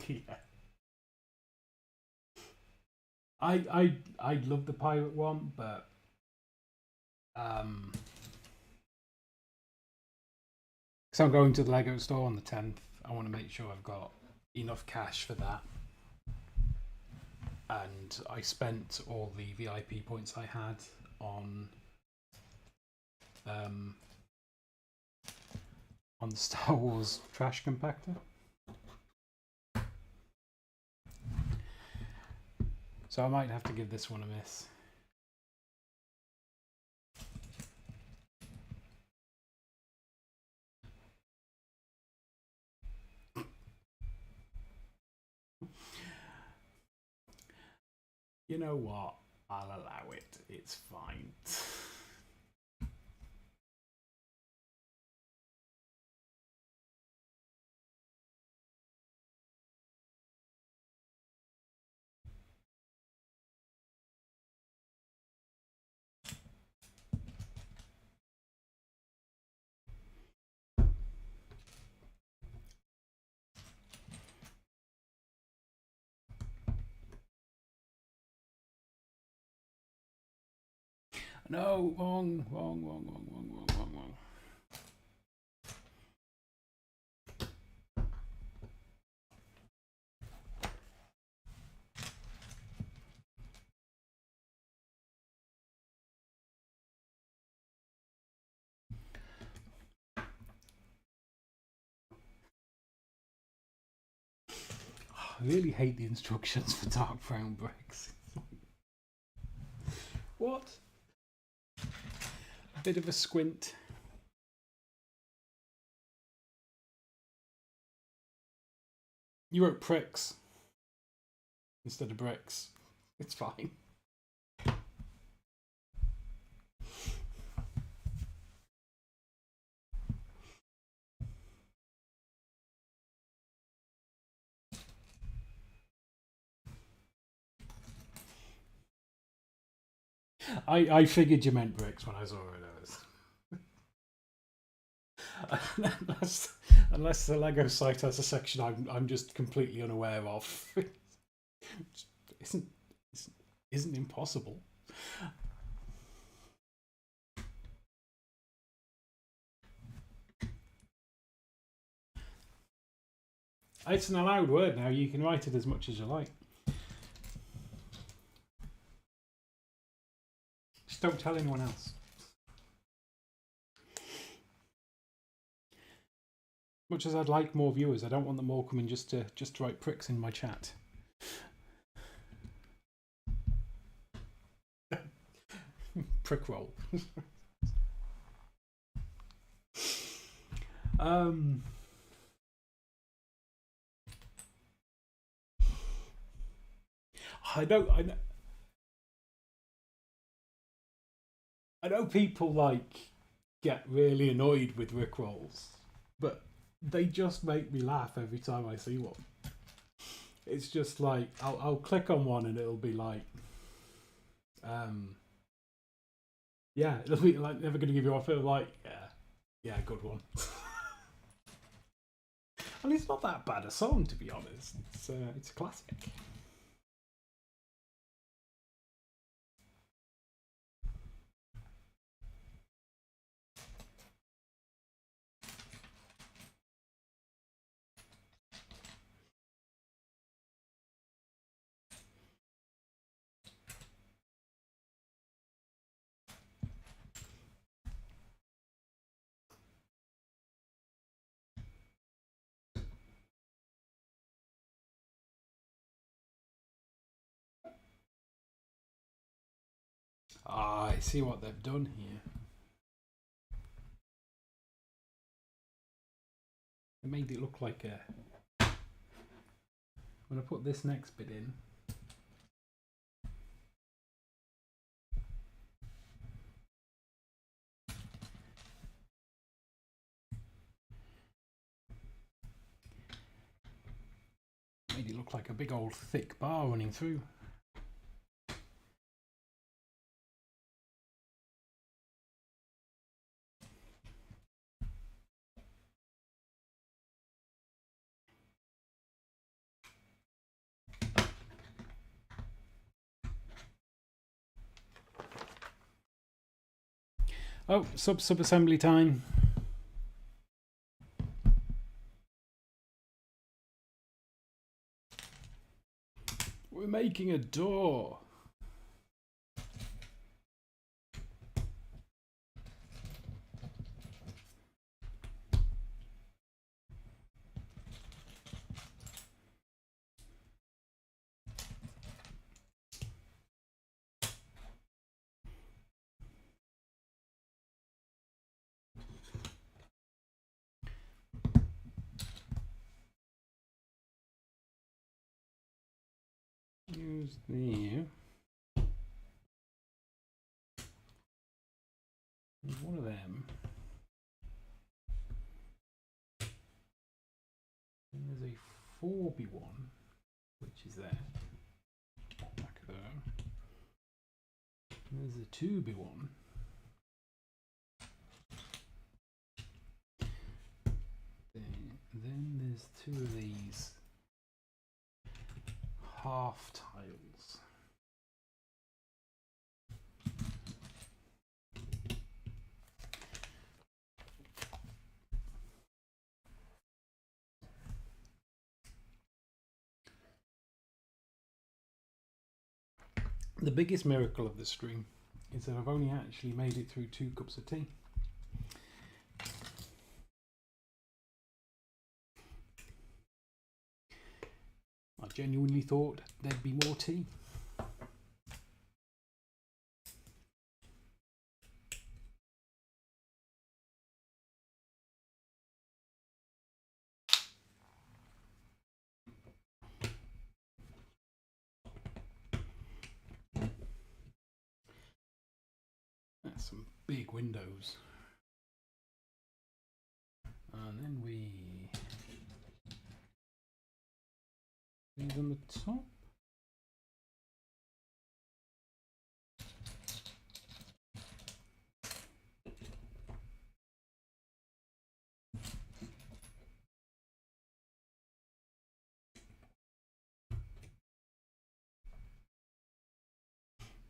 Yeah. I love the pirate one, but so I'm going to the Lego store on the 10th. I want to make sure I've got enough cash for that. And I spent all the VIP points I had on the Star Wars trash compactor. So I might have to give this one a miss. You know what? I'll allow it. It's fine. No, wrong. I really hate the instructions for dark brown bricks. What? A bit of a squint. You wrote pricks instead of bricks. It's fine. I figured you meant bricks when I saw it. Unless the Lego site has a section I'm just completely unaware of. isn't impossible. It's an allowed word now. You can write it as much as you like. Just don't tell anyone else. Much as I'd like more viewers, I don't want them all coming just to write pricks in my chat. Prick roll. Um, I don't. I know people like get really annoyed with rickrolls, but they just make me laugh every time I see one. It's just like I'll click on one and it'll be like, um, yeah, it'll be like never going to give you off. It'll like, yeah, good one. And it's not that bad a song, to be honest. It's a classic. Ah, I see what they've done here. They made it look like a. When I put this next bit in, made it look like a big old thick bar running through. Oh, sub-assembly time. We're making a door. Use the one of them. And there's a 4B1, which is there. Back of there. And there's a 2B1. Then there's two of these half tiles. The biggest miracle of the stream is that I've only actually made it through 2 cups of tea. I genuinely thought there'd be more tea. That's some big windows. And then these on the top.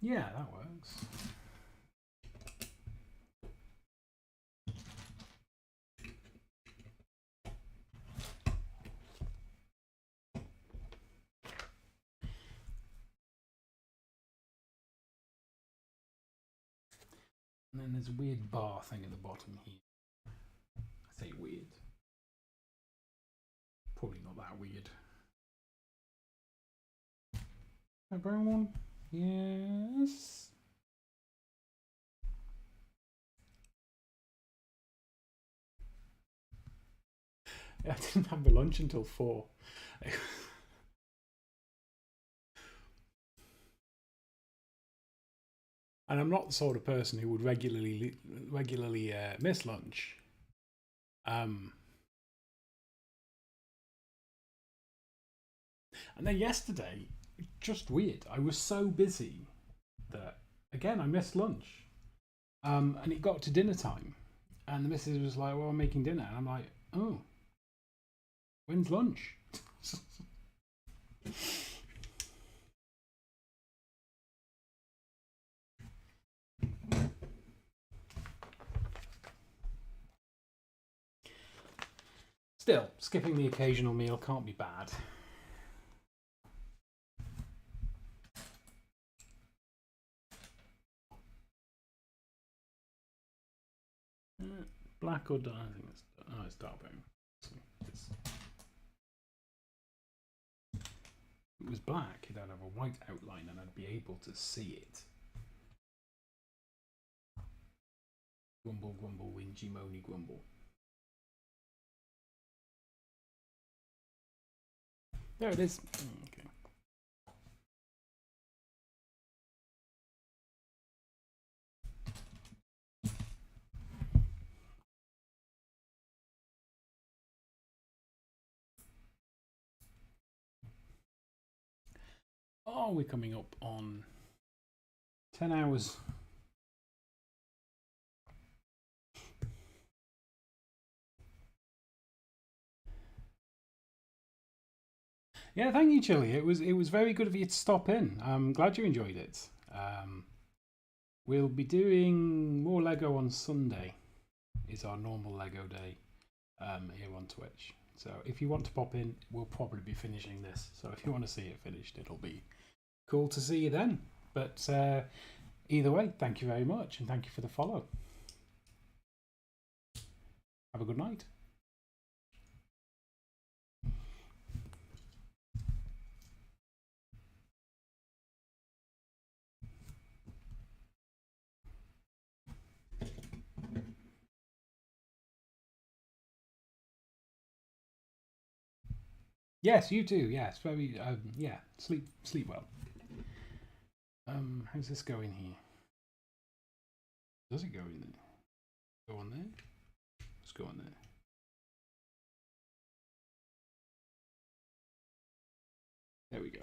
Yeah, that works. And then there's a weird bar thing at the bottom here. I say weird. Probably not that weird. A brown one? Yes. I didn't have my lunch until 4. And I'm not the sort of person who would regularly miss lunch. Um, and then yesterday, just weird. I was so busy that again I missed lunch. And it got to dinner time, and the missus was like, "Well, I'm making dinner," and I'm like, "Oh, when's lunch?" Still, skipping the occasional meal can't be bad. Black or dark? I think it's dark brown. If it was black, it'd have a white outline and I'd be able to see it. Grumble, grumble, whingy, moany, grumble. There it is. Okay. Oh, we're coming up on 10 hours. Yeah, thank you, Chili. It was very good of you to stop in. I'm glad you enjoyed it. We'll be doing more Lego on Sunday. Is our normal Lego day here on Twitch. So if you want to pop in, we'll probably be finishing this. So if you want to see it finished, it'll be cool to see you then. But either way, thank you very much, and thank you for the follow. Have a good night. Yes, you too. Yes, very. Yeah, sleep well. How's this going here? Does it go in there? Go on there. Let's go on there. There we go.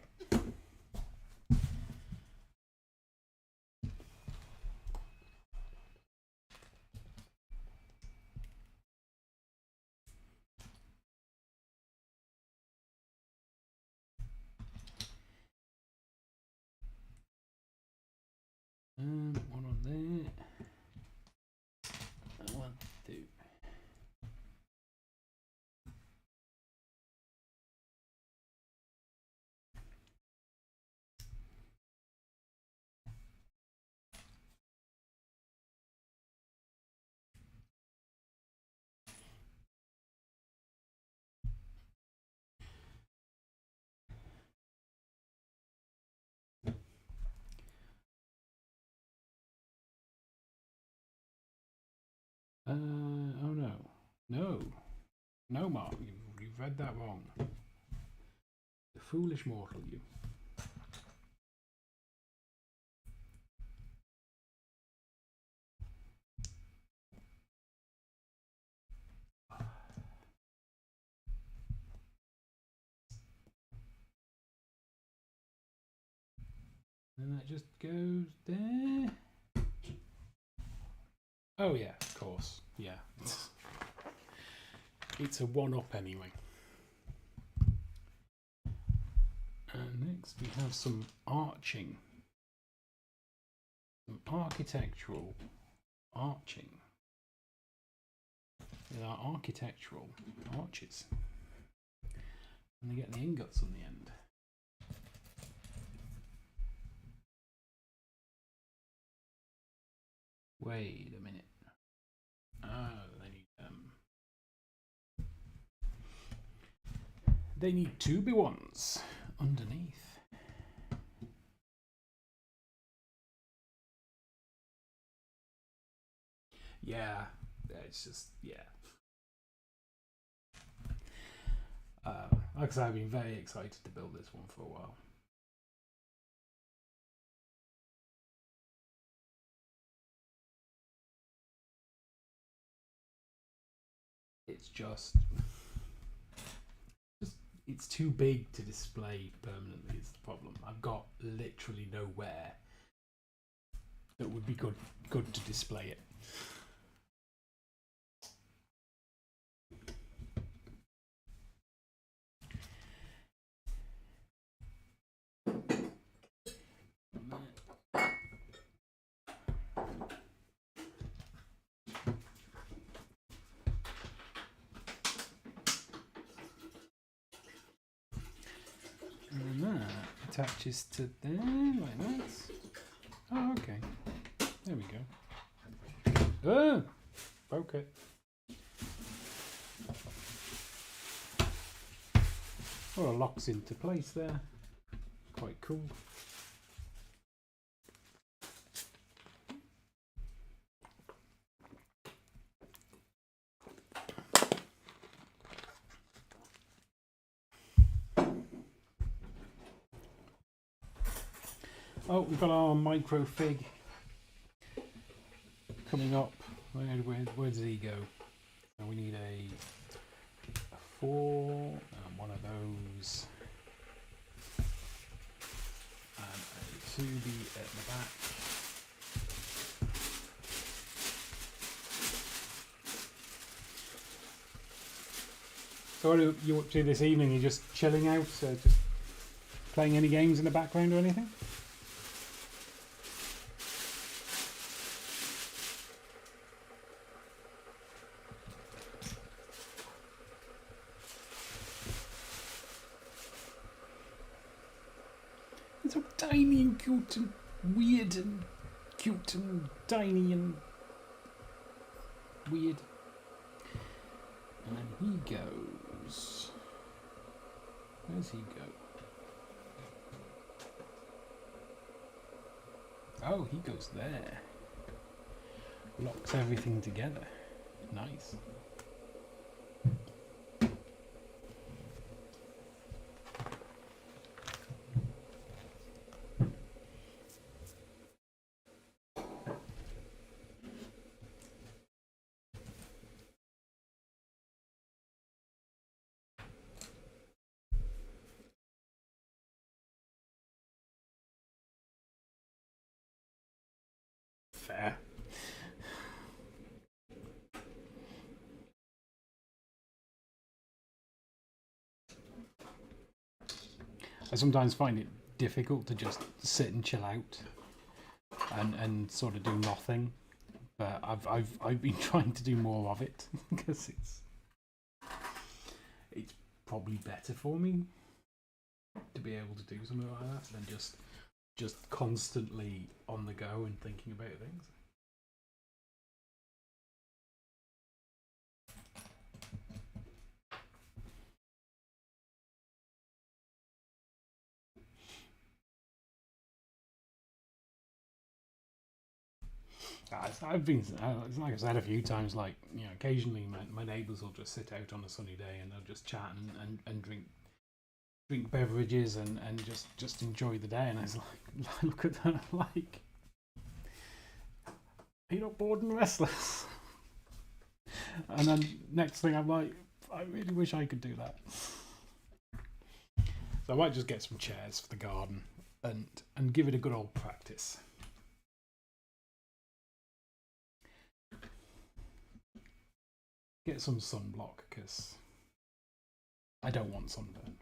One on there. And 1, 2. Oh no, no, Mark, you've read that wrong. The foolish mortal, you. And that just goes there. Oh yeah, of course. Yeah. It's a one-up anyway. And next we have some arching. Some architectural arching. There are architectural arches. And they get the ingots on the end. Wait a minute. Oh, they need 2B1s underneath. Yeah, it's just, yeah. Like I said, I've been very excited to build this one for a while. It's just it's too big to display permanently is the problem. I've got literally nowhere that would be good to display it. And that attaches to there like that. Oh, okay. There we go. Oh, broke it. Oh, it locks into place there. Quite cool. Oh, we've got our micro fig coming up. Where does he go? So we need a 4 and one of those, and a 2B at the back. So what are you up to this evening? Are you just chilling out? Just playing any games in the background or anything? It's so tiny and cute and weird and cute and tiny and weird. And then he goes. Where's he go? Oh, he goes there. Locks everything together. Nice. Fair. I sometimes find it difficult to just sit and chill out and sort of do nothing, but I've been trying to do more of it because it's probably better for me to be able to do something like that than just constantly on the go and thinking about things. I've been, like I said a few times, like, you know, occasionally my neighbours will just sit out on a sunny day and they'll just chat and drink beverages and just enjoy the day. And I was like, look at that, like, are you not bored and restless? And then next thing I'm like, I really wish I could do that. So I might just get some chairs for the garden and give it a good old practice. Get some sunblock because I don't want sunburn.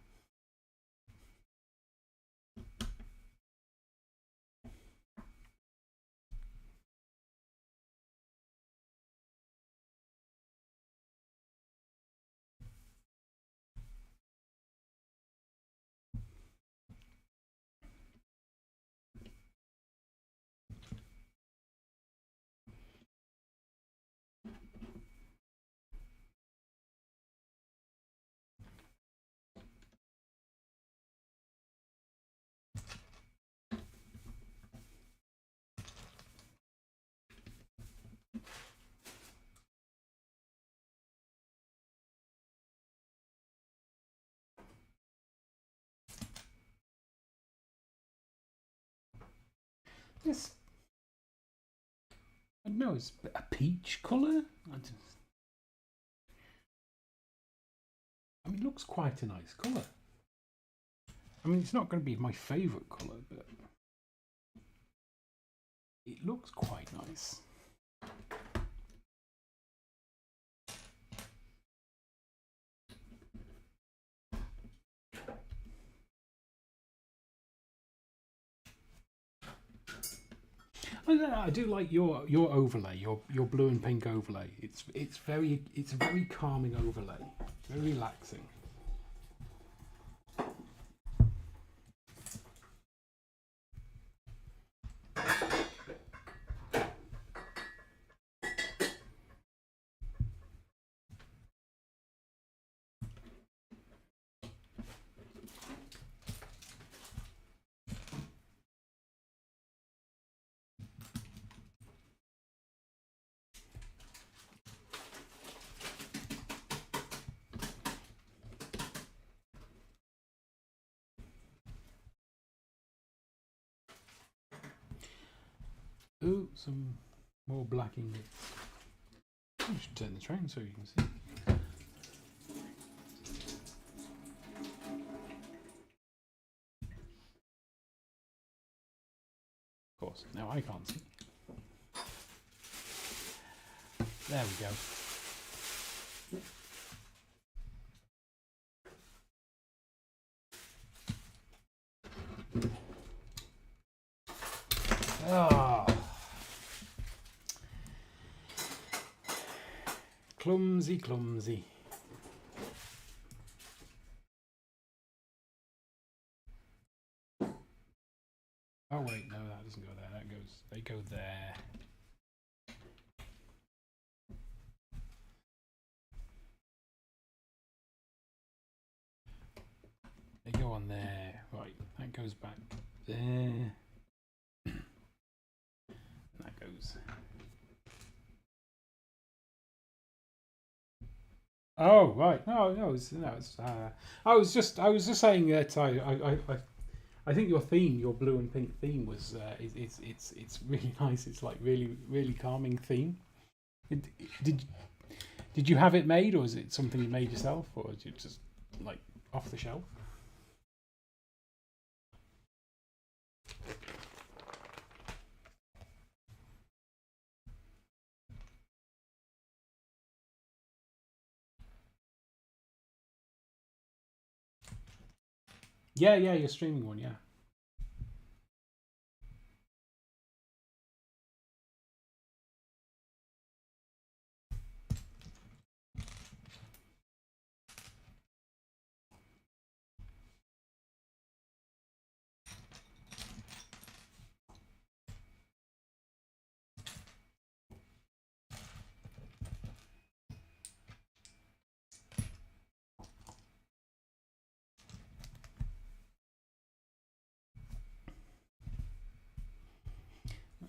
This, I don't know, it's a peach colour. I mean, it looks quite a nice colour. I mean, it's not going to be my favourite colour, but it looks quite nice. I do like your overlay, your blue and pink overlay. It's a very calming overlay, very relaxing. Ooh, some more black ingots. I should turn this around so you can see. Of course, now I can't see. There we go. Ah, clumsy, clumsy. Oh wait, no, that doesn't go there. They go there. They go on there. Right, that goes back there. That goes. Oh right, no, I was just saying that I think your theme, your blue and pink theme, was it's really nice. It's like really calming theme. Did did you have it made, or is it something you made yourself, or is it just like off the shelf? Yeah, your streaming one, yeah.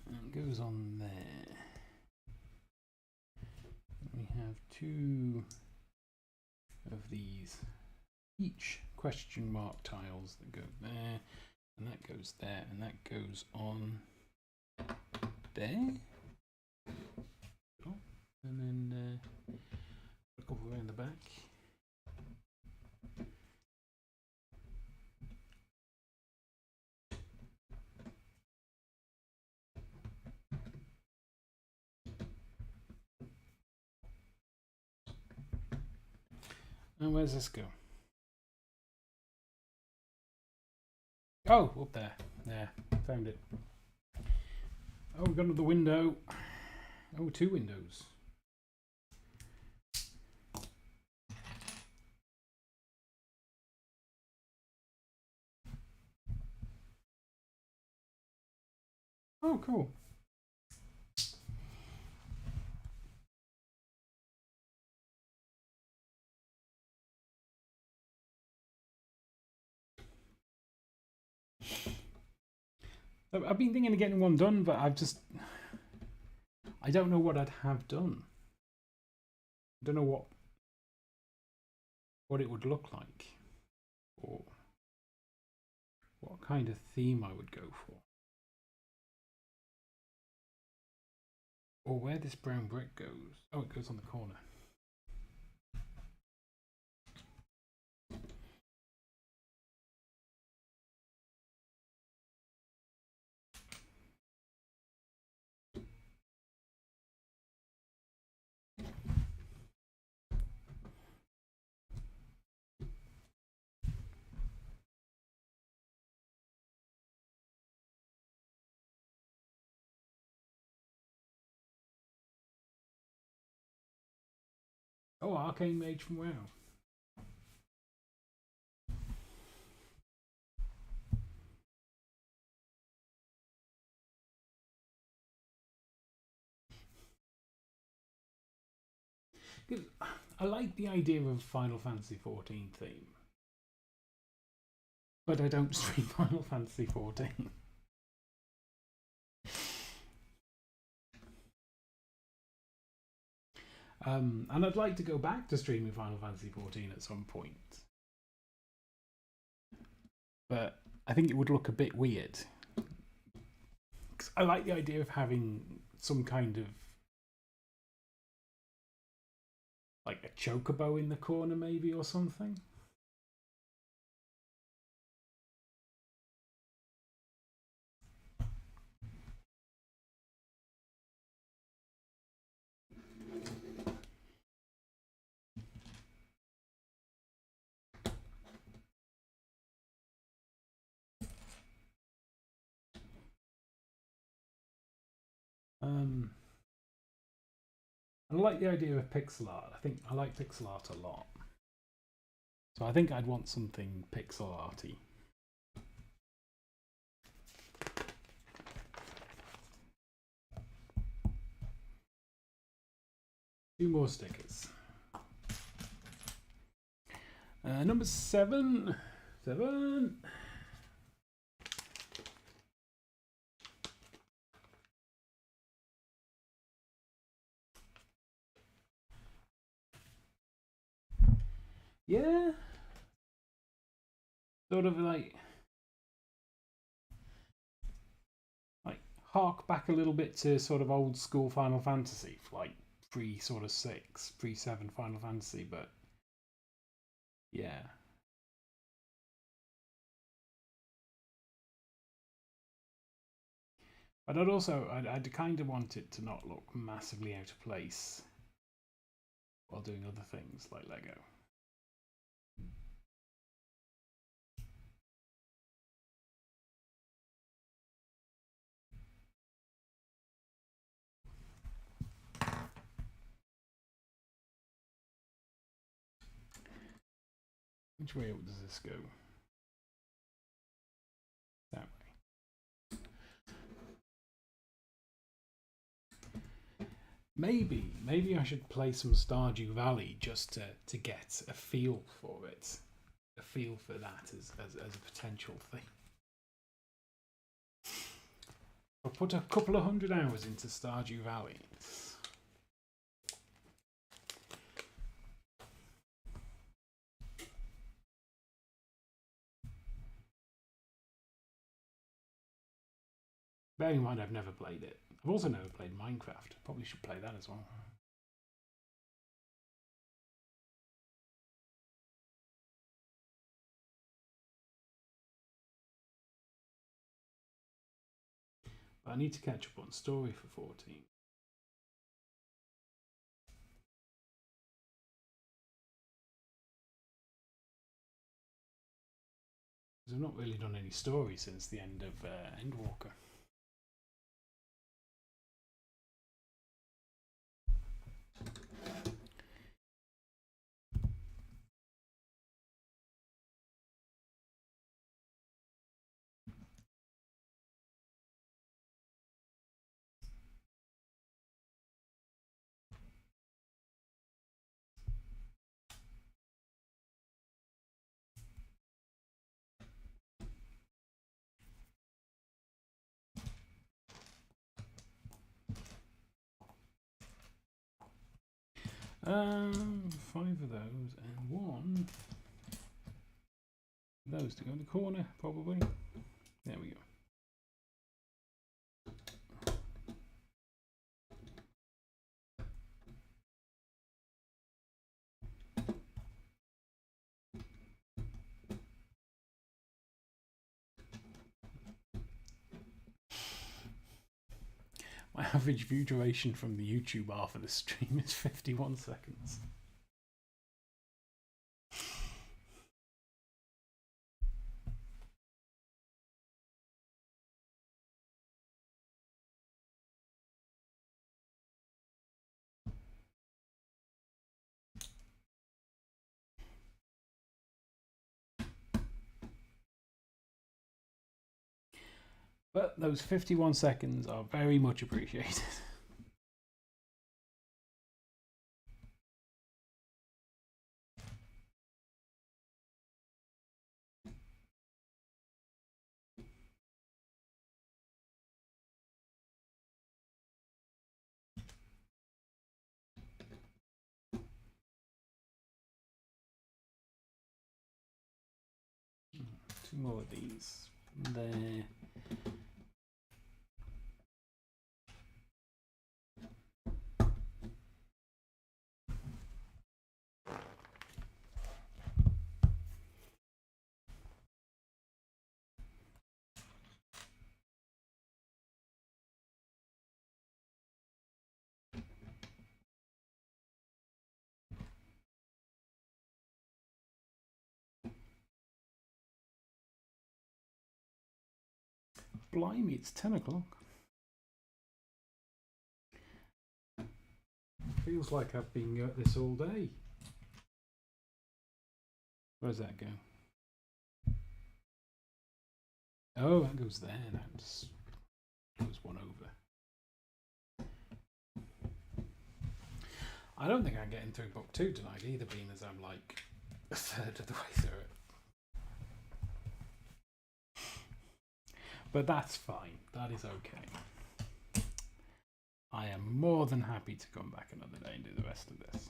And it goes on there. We have two of these each question mark tiles that go there, and that goes there, and that goes on there. Oh, and then a couple around the back. And where's this go? Oh, up there. There, found it. Oh, we've got another window. Oh, two windows. Oh, cool. I've been thinking of getting one done, but I don't know what I'd have done. I don't know what it would look like, or what kind of theme I would go for. Or where this brown brick goes. Oh, it goes on the corner. Oh, Arcane Mage from WoW. I like the idea of Final Fantasy XIV theme, but I don't stream Final Fantasy XIV. And I'd like to go back to streaming Final Fantasy XIV at some point. But I think it would look a bit weird. 'Cause I like the idea of having some kind of like a chocobo in the corner maybe or something. I like the idea of pixel art. I like pixel art a lot. So I think I'd want something pixel arty. Two more stickers. Number 7. 7. Yeah. Sort of like hark back a little bit to sort of old school Final Fantasy, like pre sort of 6, pre 7 Final Fantasy, but yeah. But I'd kind of want it to not look massively out of place while doing other things like Lego. Which way does this go? That way. Maybe I should play some Stardew Valley just to get a feel for it. A feel for that as a potential thing. I'll put a couple of 100 hours into Stardew Valley. Bearing in mind I've never played it. I've also never played Minecraft. Probably should play that as well. But I need to catch up on story for 14. Because I've not really done any story since the end of Endwalker. Five of those and one of those to go in the corner, probably. There we go. average view duration from the YouTube bar for the stream is 51 seconds. But those 51 seconds are very much appreciated. Two more of these. There. Blimey, it's 10 o'clock. Feels like I've been at this all day. Where does that go? Oh, that goes there. That just goes one over. I don't think I'm getting through book 2 tonight either, being as I'm like a third of the way through it. But that's fine. That is okay. I am more than happy to come back another day and do the rest of this.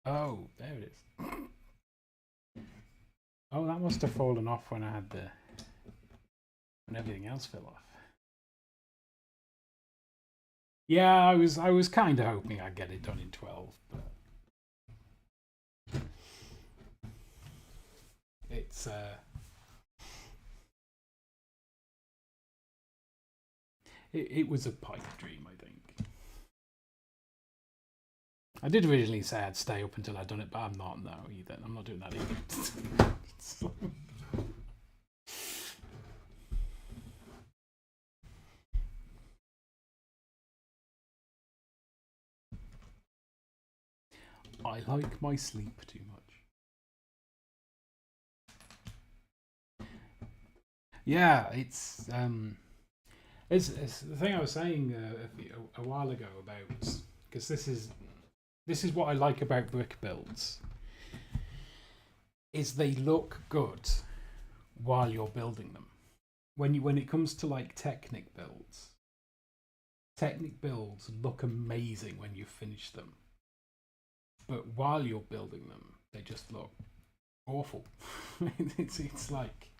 Oh, there it is. Oh, that must have fallen off when I had when everything else fell off. Yeah, I was kind of hoping I'd get it done in 12, but it's it was a pipe dream, I think. I did originally say I'd stay up until I'd done it, but I'm not now either. I'm not doing that either. I like my sleep too much. Yeah, it's the thing I was saying a while ago about, because this is what I like about brick builds, is they look good while you're building them. When it comes to like Technic builds look amazing when you finish them, but while you're building them, they just look awful. it's like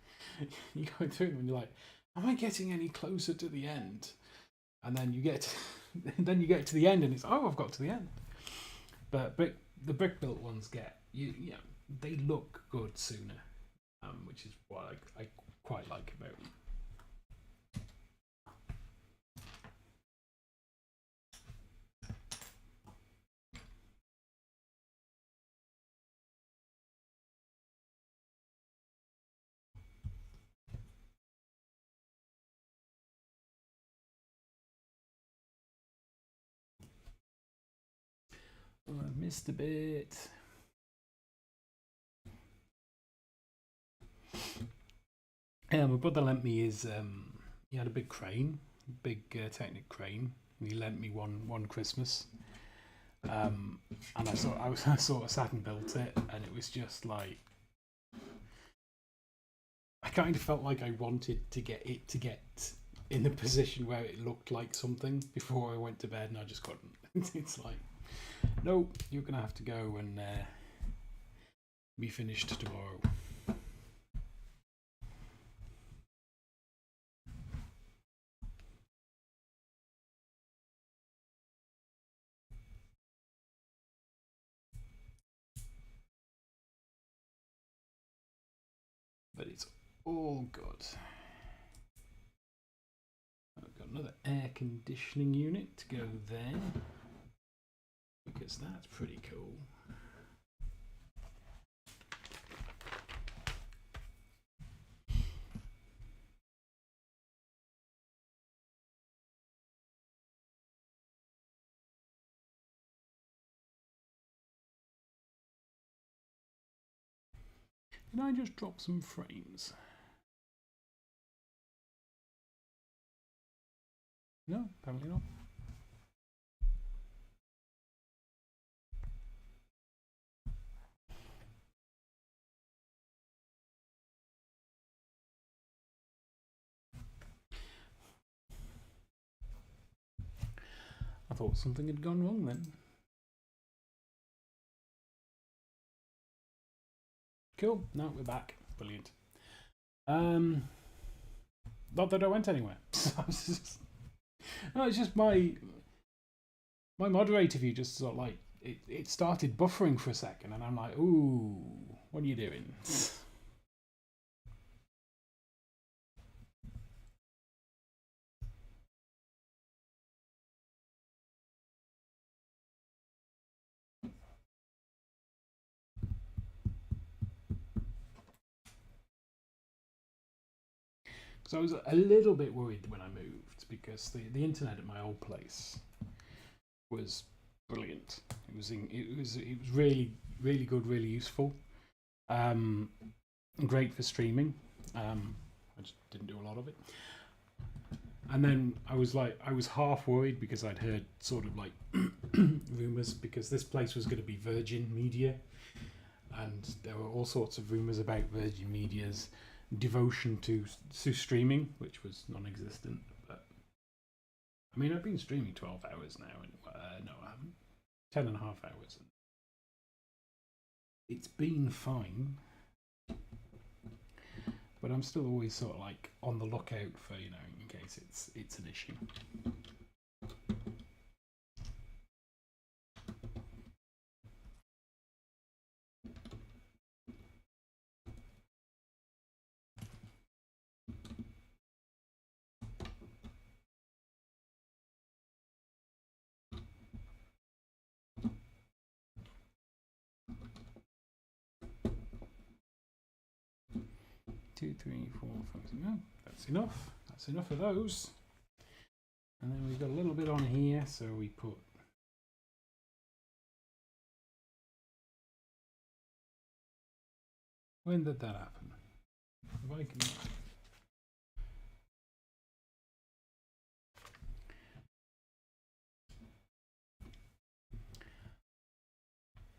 you go through them and you're like, am I getting any closer to the end? And then you get to the end and it's, oh, I've got to the end. But the brick built ones they look good sooner, which is what I quite like about them. Oh, I missed a bit. Yeah, my brother lent me his. He had a big crane, Technic crane, and he lent me one Christmas. And I sort of sat and built it, and it was just like, kind of felt like I wanted to get in a position where it looked like something before I went to bed, and I just couldn't. It's like, no, you're gonna have to go and be finished tomorrow. But it's all good. I've got another air conditioning unit to go there, because that's pretty cool. Did I just drop some frames? No, apparently not. I thought something had gone wrong then. Cool. No, we're back. Brilliant. Not that I went anywhere. No, it's just my moderator view just sort of like it started buffering for a second, and I'm like, ooh, what are you doing? So I was a little bit worried when I moved, because the internet at my old place was brilliant. It was really good, really useful, great for streaming. I just didn't do a lot of it. And then I was half worried, because I'd heard sort of like rumours, because this place was going to be Virgin Media, and there were all sorts of rumours about Virgin Media's devotion to streaming, which was non-existent. But I mean, I've been streaming 12 hours now, and no, I haven't. 10 and a half hours. It's been fine, but I'm still always sort of like on the lookout for, in case it's an issue. 2, 3, 4, 5, 6. No, that's enough. That's enough of those. And then we've got a little bit on here, so we put. When did that happen? If I can.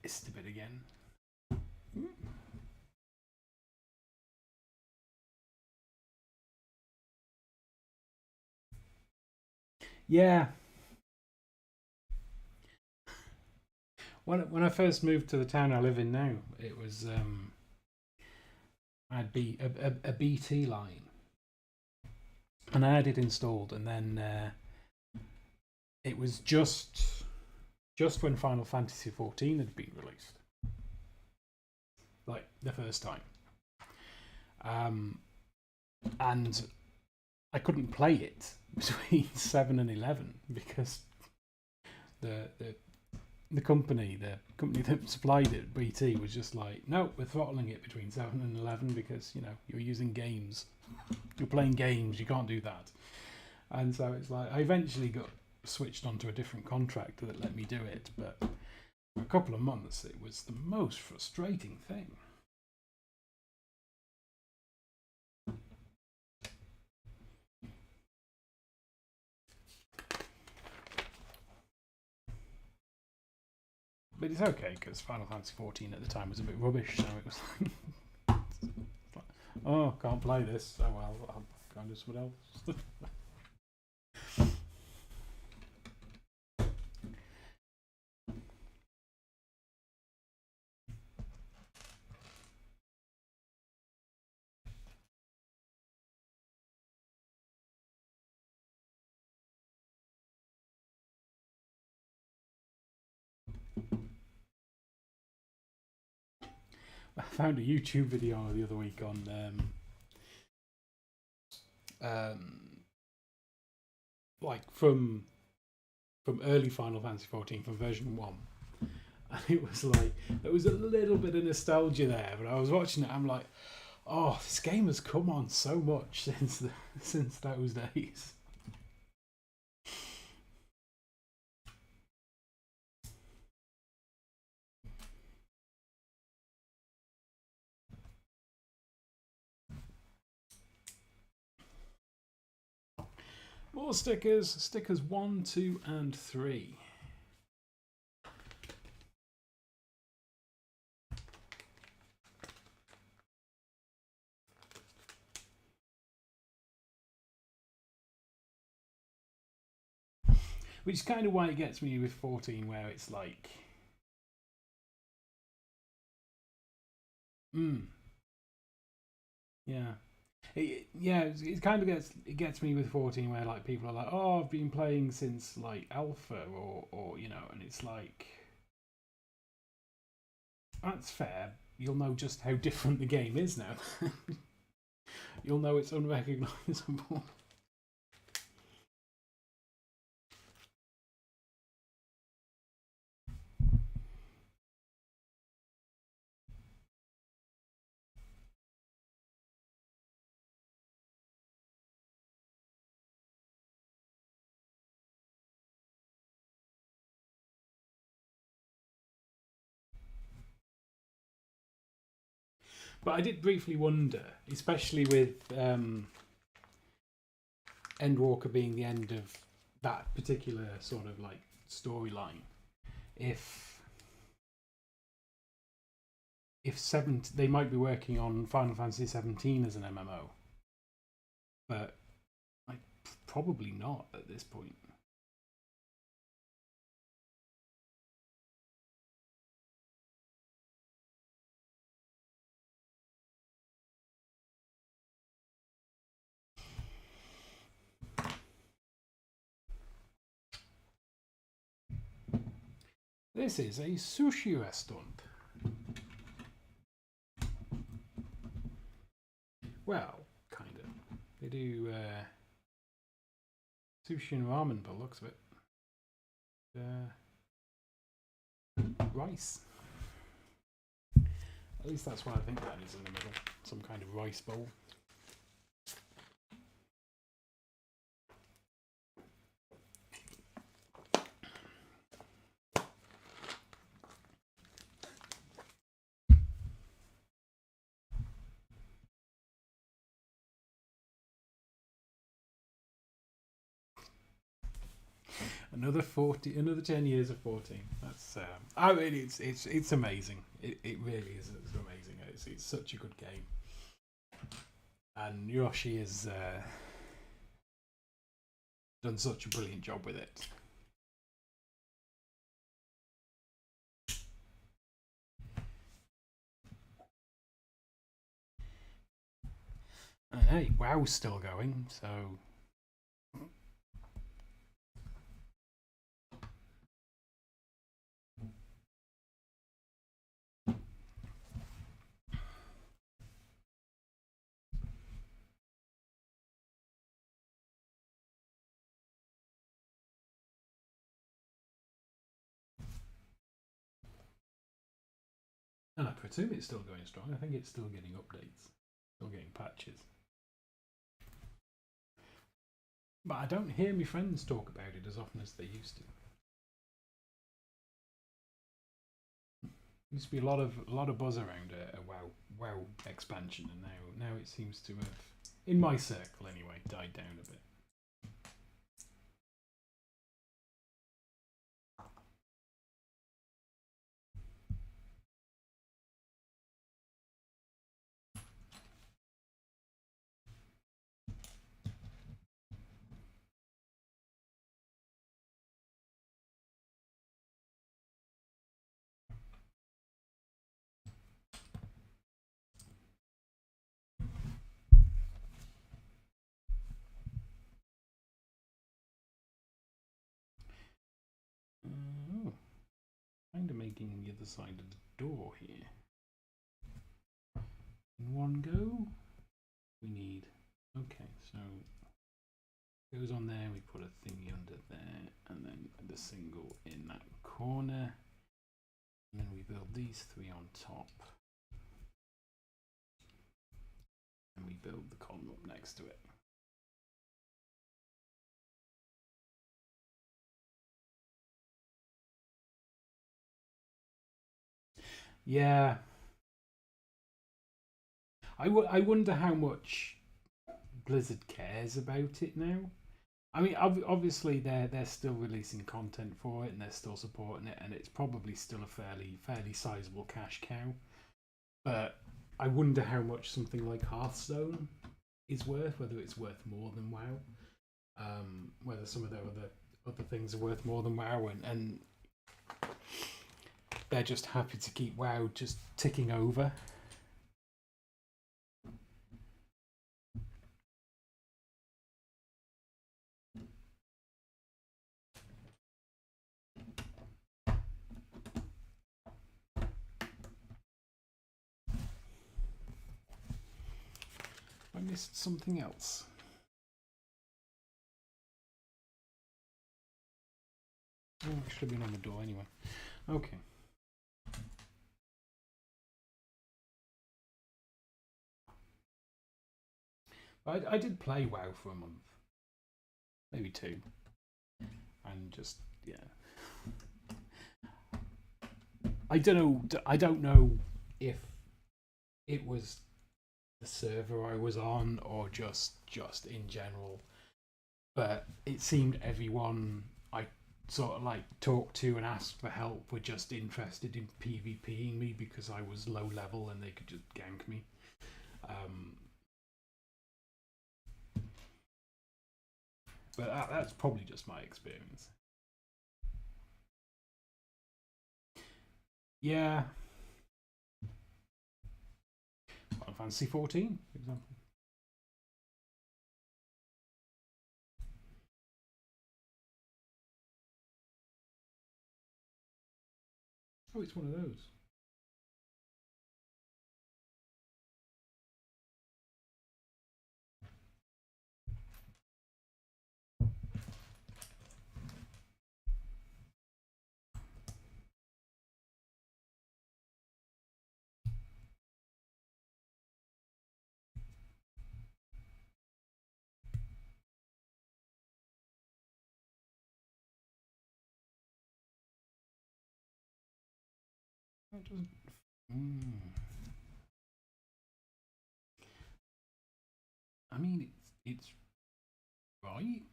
It's a bit again. Yeah. When I first moved to the town I live in now, it was I'd be a BT line, and I had it installed, and then it was just when Final Fantasy XIV had been released, like the first time, and I couldn't play it between 7 and 11 because the company that supplied it, BT, was just like, no, we're throttling it between 7 and 11 because you're using games, you're playing games, you can't do that. And so it's like I eventually got switched onto a different contractor that let me do it, but for a couple of months it was the most frustrating thing. But it's okay because Final Fantasy XIV at the time was a bit rubbish, so it was like, Oh, can't play this. Oh well, I'll go and do something else. I found a YouTube video the other week on like from early Final Fantasy 14, from version 1. And it was like, there was a little bit of nostalgia there, but I was watching it, I'm like, oh, this game has come on so much since those days. More stickers. Stickers 1, 2, and 3. Which is kind of why it gets me with 14, where it's like, yeah. It kind of gets me with 14, where like people are like, oh, I've been playing since like alpha, or you know, and it's like, that's fair. You'll know just how different the game is now. You'll know it's unrecognisable. But I did briefly wonder, especially with Endwalker being the end of that particular sort of like storyline, if they might be working on Final Fantasy 17 as an MMO, but like probably not at this point. This is a sushi restaurant. Well, kind of. They do sushi and ramen by the looks of it. Rice. At least that's what I think that is in the middle. Some kind of rice bowl. Another 10 years of 14. That's I mean, it's amazing. It really is. It's amazing. It's such a good game, and Yoshi has done such a brilliant job with it. And hey, WoW's still going, so. And I presume it's still going strong. I think it's still getting updates, still getting patches. But I don't hear my friends talk about it as often as they used to. Used to be a lot of buzz around a WoW expansion, and now it seems to have, in my circle anyway, died down a bit. making the other side of the door here. In one go, we need, okay, so goes on there, we put a thingy under there, and then the single in that corner, and then we build these three on top, and we build the column up next to it. Yeah, I wonder how much Blizzard cares about it now. I mean, obviously they're still releasing content for it and they're still supporting it, and it's probably still a fairly sizable cash cow. But I wonder how much something like Hearthstone is worth. Whether it's worth more than WoW, whether some of their other things are worth more than WoW, and they're just happy to keep WoW just ticking over. I missed something else. Oh, it should have been on the door anyway. Okay. I did play WoW for a month, maybe two, and just yeah. I don't know if it was the server I was on or just in general, but it seemed everyone I sort of like talked to and asked for help were just interested in PvPing me because I was low level and they could just gank me. But that's probably just my experience. Yeah. Final Fantasy 14, for example. Oh, it's one of those. That doesn't. I mean, it's right.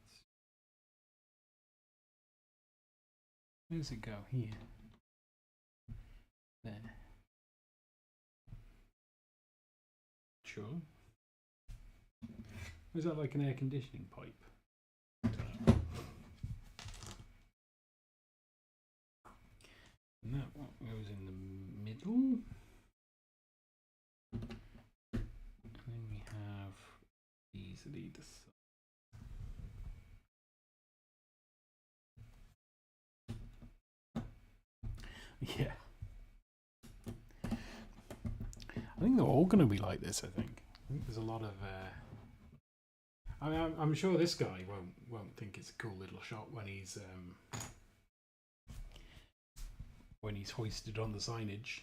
Where does it go? Here. There. Sure. Is that like an air conditioning pipe? And that one goes in the middle. And then we have these at either side. Yeah. I think they're all going to be like this. I think there's a lot of. I mean, I'm sure this guy won't think it's a cool little shot when he's hoisted on the signage.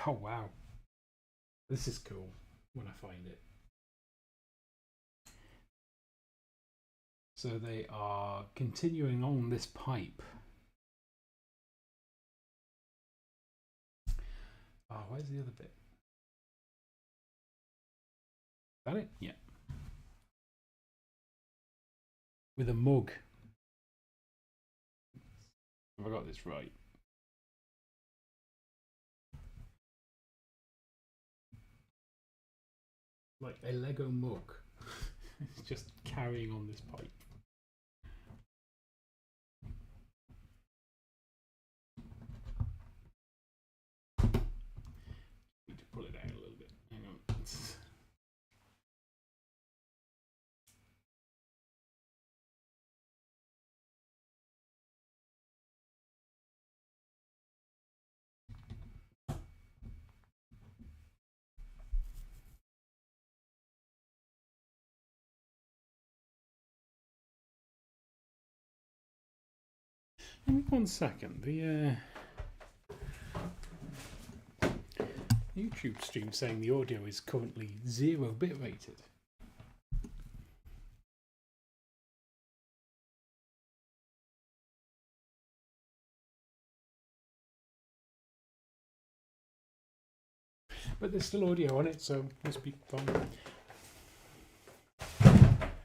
Oh wow, this is cool when I find it. So they are continuing on this pipe. Oh, where's the other bit? that it? Yeah. With a mug. Have I got this right? Like a Lego mug. It's just carrying on this pipe. Need to pull it out a little bit. Hang on. Give me 1 second. The YouTube stream saying the audio is currently 0 bit rated. But there's still audio on it, so must be fine.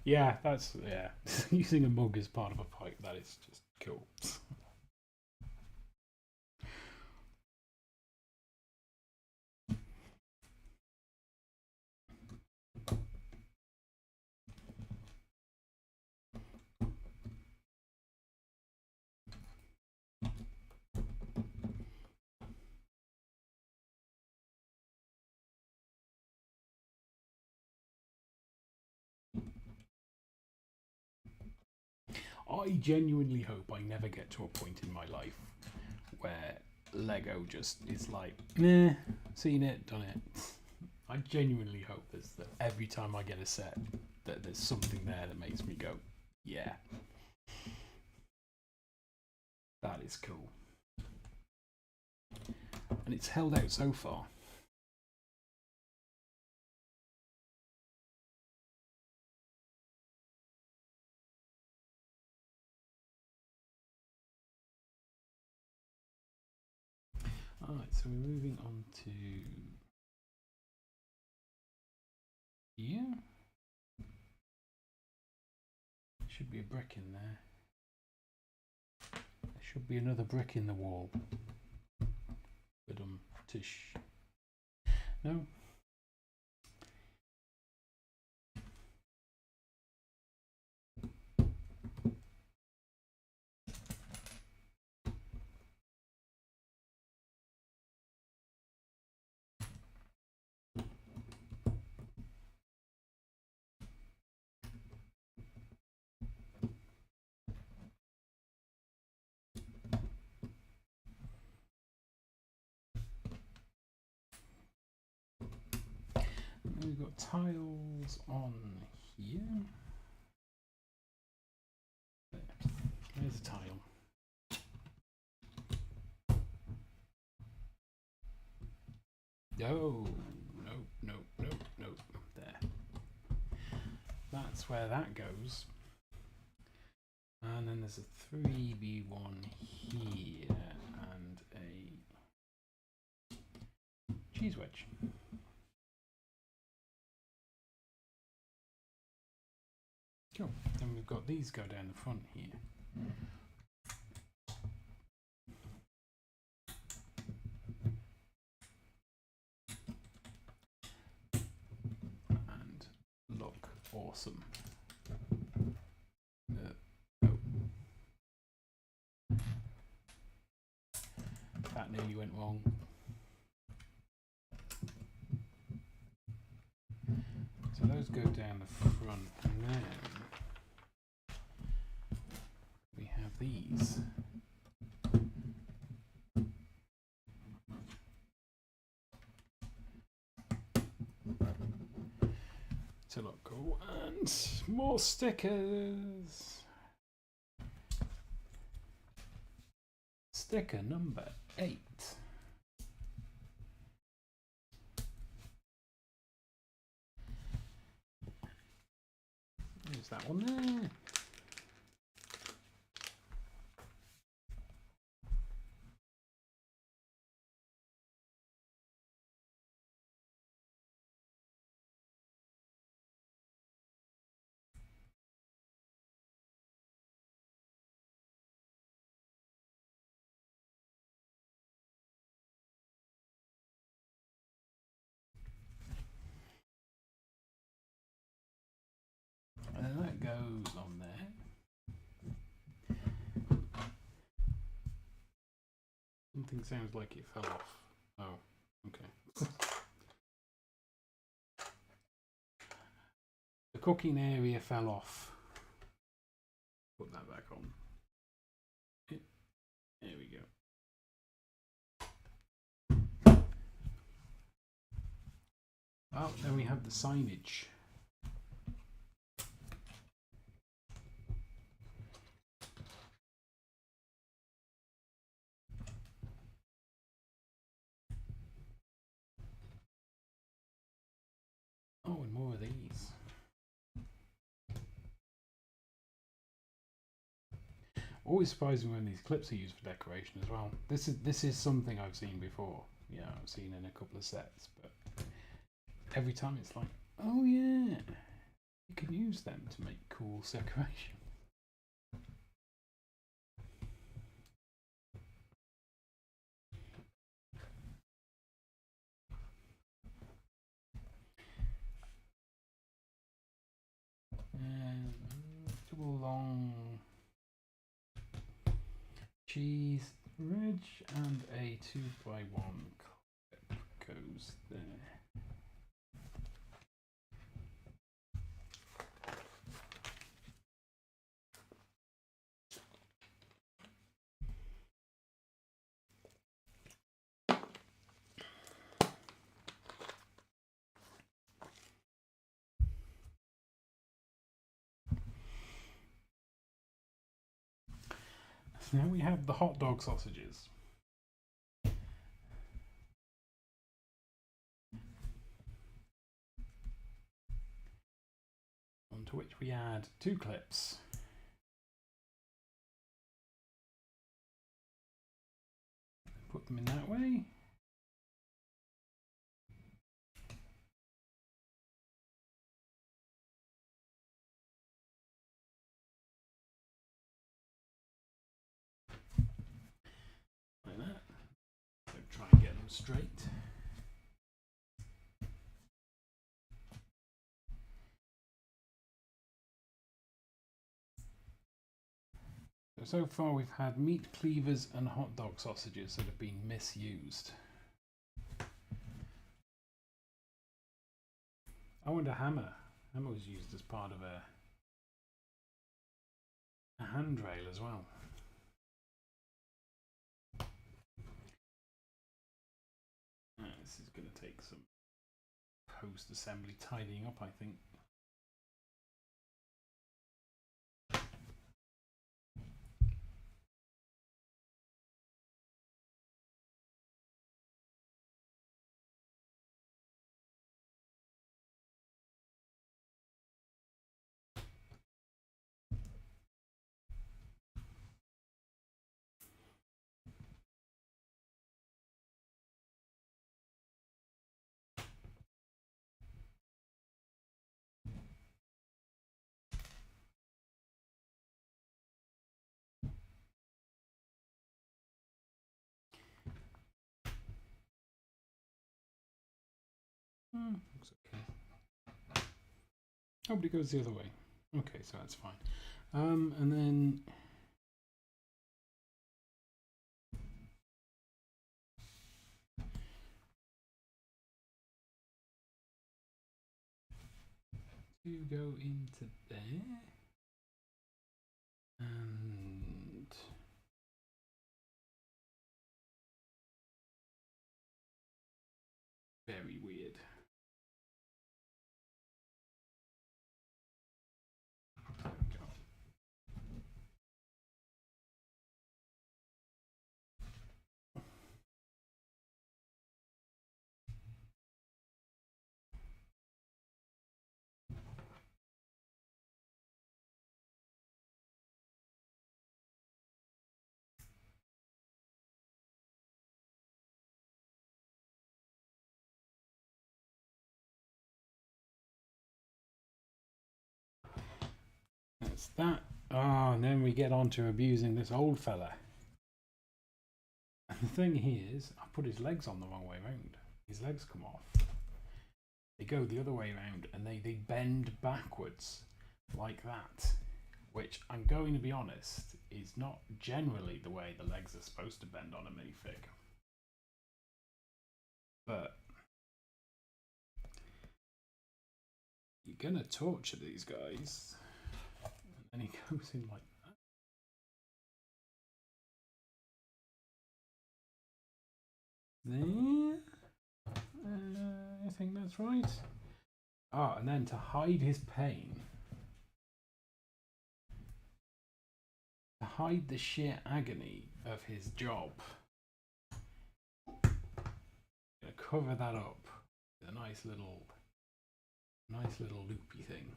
Yeah, that's, yeah. Using a mug as part of a pipe, that is just cool. I genuinely hope I never get to a point in my life where Lego just is like, nah, seen it, done it. I genuinely hope there's that every time I get a set that there's something there that makes me go, yeah, that is cool. And it's held out so far. Alright, so we're moving on to here. Should be a brick in there. There should be another brick in the wall. But tish. No. We've got tiles on here. There's a tile. No, no. There. That's where that goes. And then there's a 3v1 here and a cheese wedge. Cool. Then we've got these go down the front here. And look awesome. That nearly went wrong. So those go down the front, and then we have these. To look cool, and more stickers. Sticker number 8. There's that one there. goes on there. Something sounds like it fell off. Oh, okay. The cooking area fell off. Put that back on. There we go. Oh, then we have the signage. Oh, and more of these. Always surprising when these clips are used for decoration as well. This is something I've seen before. Yeah, I've seen in a couple of sets, but every time it's like, oh yeah, you can use them to make cool decoration. And double long cheese ridge and a 2x1 clip goes there. Now we have the hot dog sausages. Onto which we add 2 clips. Put them in that way. Like that. So try and get them straight. So far we've had meat cleavers and hot dog sausages that have been misused. Oh, and a hammer. Hammer was used as part of a handrail as well. This is going to take some post-assembly tidying up, I think. Looks okay. Oh, but it goes the other way. Okay, so that's fine. And then to go into there and very weird. There we go. That's that. Oh, and then we get on to abusing this old fella. And the thing here is, I put his legs on the wrong way round. His legs come off. They go the other way around and they bend backwards. like that, which I'm going to be honest is not generally the way the legs are supposed to bend on a minifig. But you're gonna torture these guys, and then he goes in like that. There, I think that's right. Ah, and then to hide his pain, to hide the sheer agony of his job, gonna cover that up with a nice little loopy thing,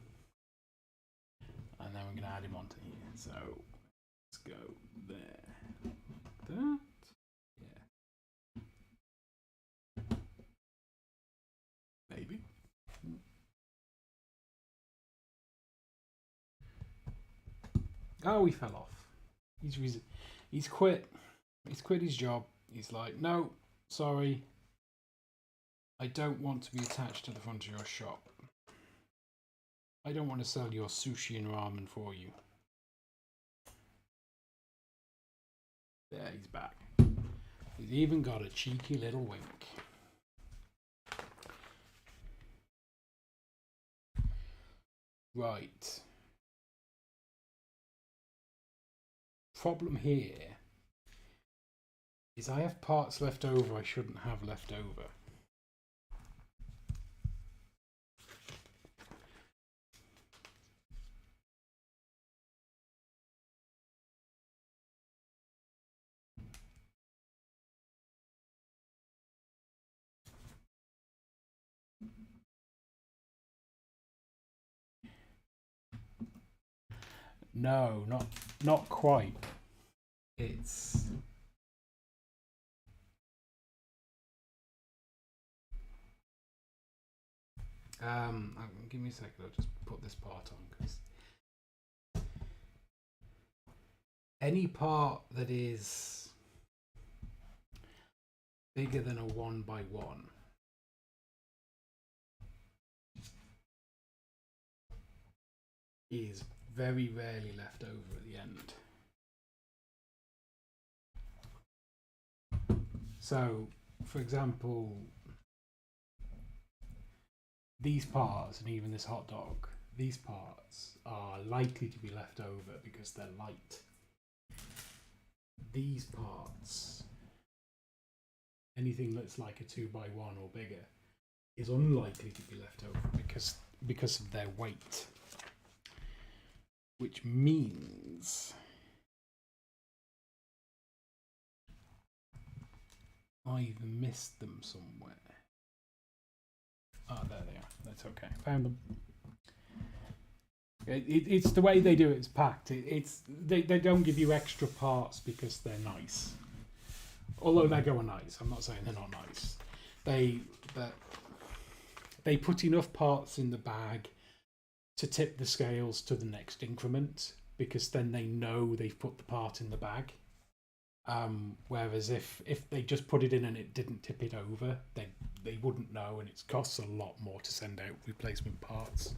and then we're gonna add him onto here. So let's go there, that, yeah, maybe. Oh, he fell off. He's quit. He's quit his job. He's like, no, sorry. I don't want to be attached to the front of your shop. I don't want to sell your sushi and ramen for you. There, he's back. He's even got a cheeky little wink. Right. Problem here is I have parts left over I shouldn't have left over. No, not quite. It's give me a second. I'll just put this part on because any part that is bigger than a 1x1 is very rarely left over at the end. So, for example, these parts and even this hot dog, these parts are likely to be left over because they're light. These parts, anything that's like a 2x1 or bigger, is unlikely to be left over because of their weight. Which means I've missed them somewhere. Ah, there they are. That's okay. Found them. It's the way they do it. It's packed. They don't give you extra parts because they're nice. Although Lego are nice. I'm not saying they're not nice. They put enough parts in the bag to tip the scales to the next increment because then they know they've put the part in the bag. Whereas if they just put it in and it didn't tip it over, then they wouldn't know, and it costs a lot more to send out replacement parts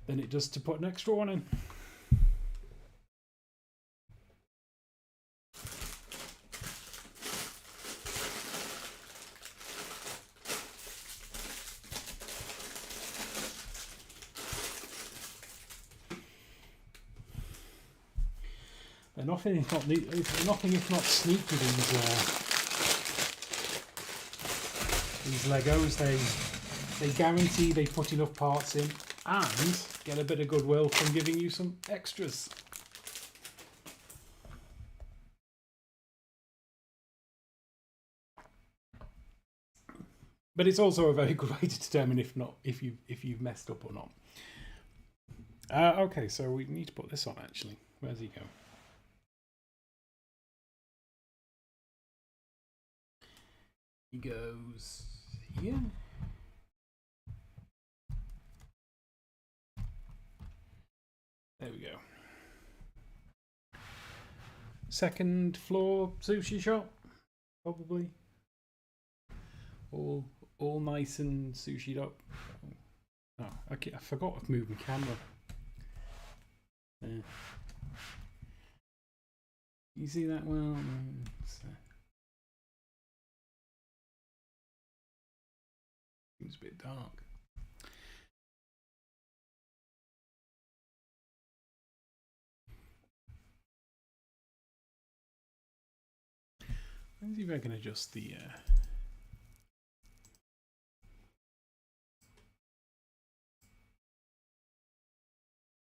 than it does to put an extra one in. Nothing if not sneaky, these Legos. They guarantee they put enough parts in and get a bit of goodwill from giving you some extras. But it's also a very good way to determine if you've messed up or not. Okay, so we need to put this on actually. Where's he go? He goes here. There we go. Second floor sushi shop, probably. All nice and sushied up. Oh, okay, I forgot to move my camera. You see that well? Seems a bit dark. Let's see if I can adjust the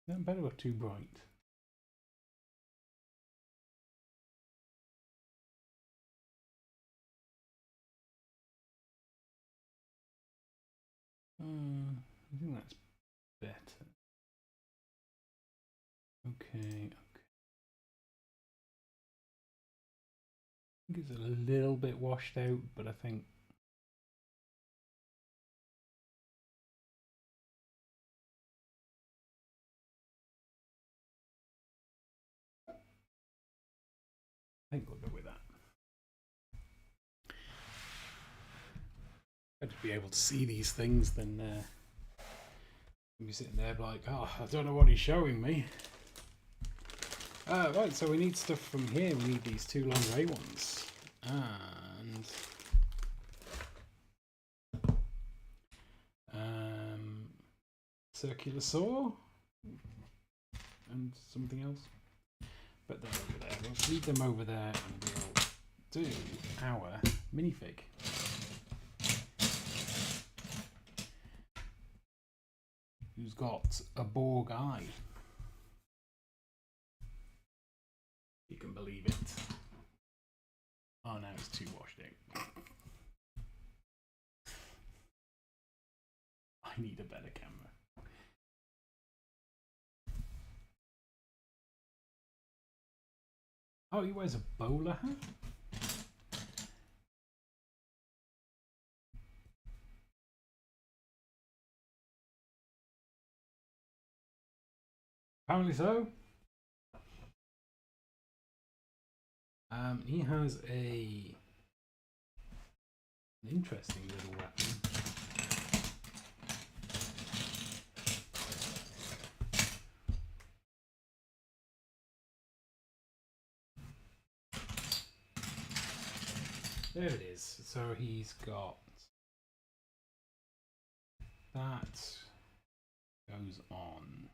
that better or too bright? I think that's better. Okay. I think it's a little bit washed out, but I think we'll go with that. Better to be able to see these things than be sitting there like, oh, I don't know what he's showing me. Right, so we need stuff from here. We need these two long grey ones. And circular saw and something else. But they're over there. We'll leave them over there and we'll do our minifig. Who's got a Borg eye. You can believe it. Oh, now it's too washed out. I need a better camera. Oh, he wears a bowler hat? Apparently so. He has an interesting little weapon. There it is. So he's got that goes on.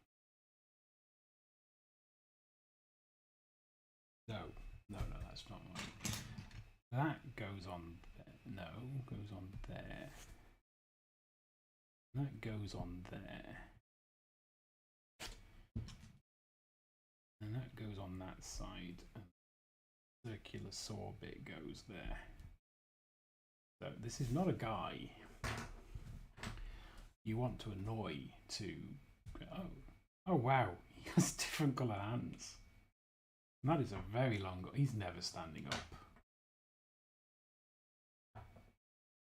No, that's not right. That goes on there. No, goes on there. That goes on there. And that goes on that side. And the circular saw bit goes there. So this is not a guy you want to annoy to... Oh wow, he has different colour hands. And that is a very long... He's never standing up.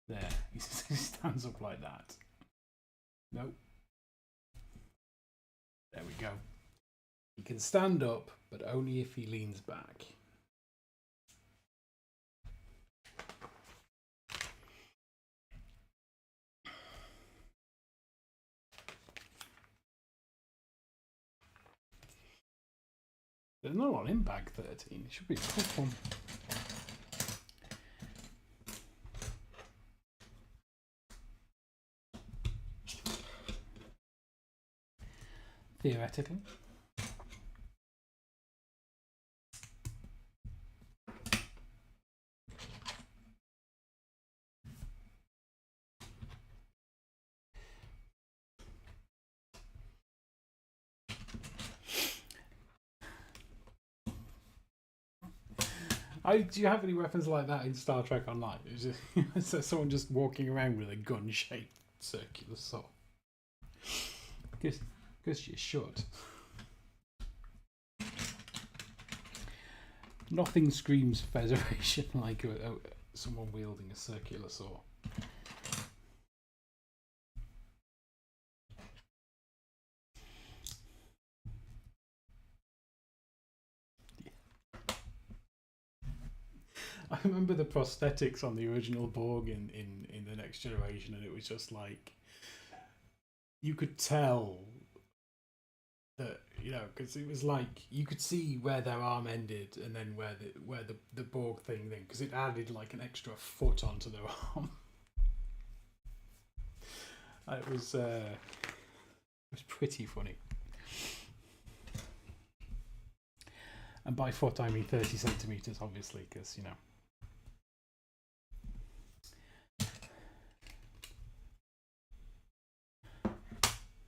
There, he stands up like that. Nope. There we go. He can stand up, but only if he leans back. There's not a lot in bag 13. It should be a quick one. Theoretically. Do you have any weapons like that in Star Trek Online? Is there someone just walking around with a gun-shaped circular saw? Guess you should. Nothing screams Federation like someone wielding a circular saw. I remember the prosthetics on the original Borg in the Next Generation, and it was just like you could tell that, you know, because it was like you could see where their arm ended and then where the Borg thing then, because it added like an extra foot onto their arm. It was pretty funny. And by foot I mean 30 centimeters, obviously, because, you know.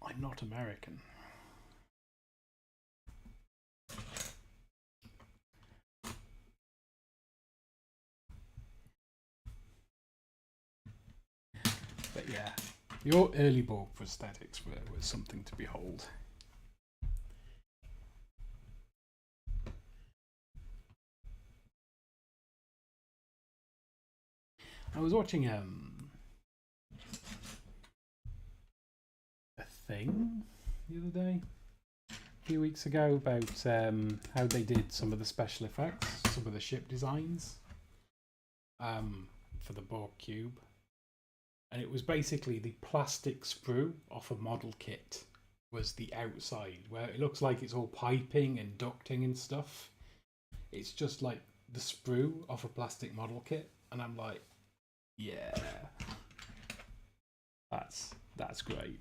I'm not American. But yeah, your early Borg prosthetics were something to behold. I was watching a thing the other day, a few weeks ago, about how they did some of the special effects, some of the ship designs for the Borg cube, and it was basically the plastic sprue off a model kit was the outside, where it looks like it's all piping and ducting and stuff. It's just like the sprue off a plastic model kit, and I'm like, yeah, that's great.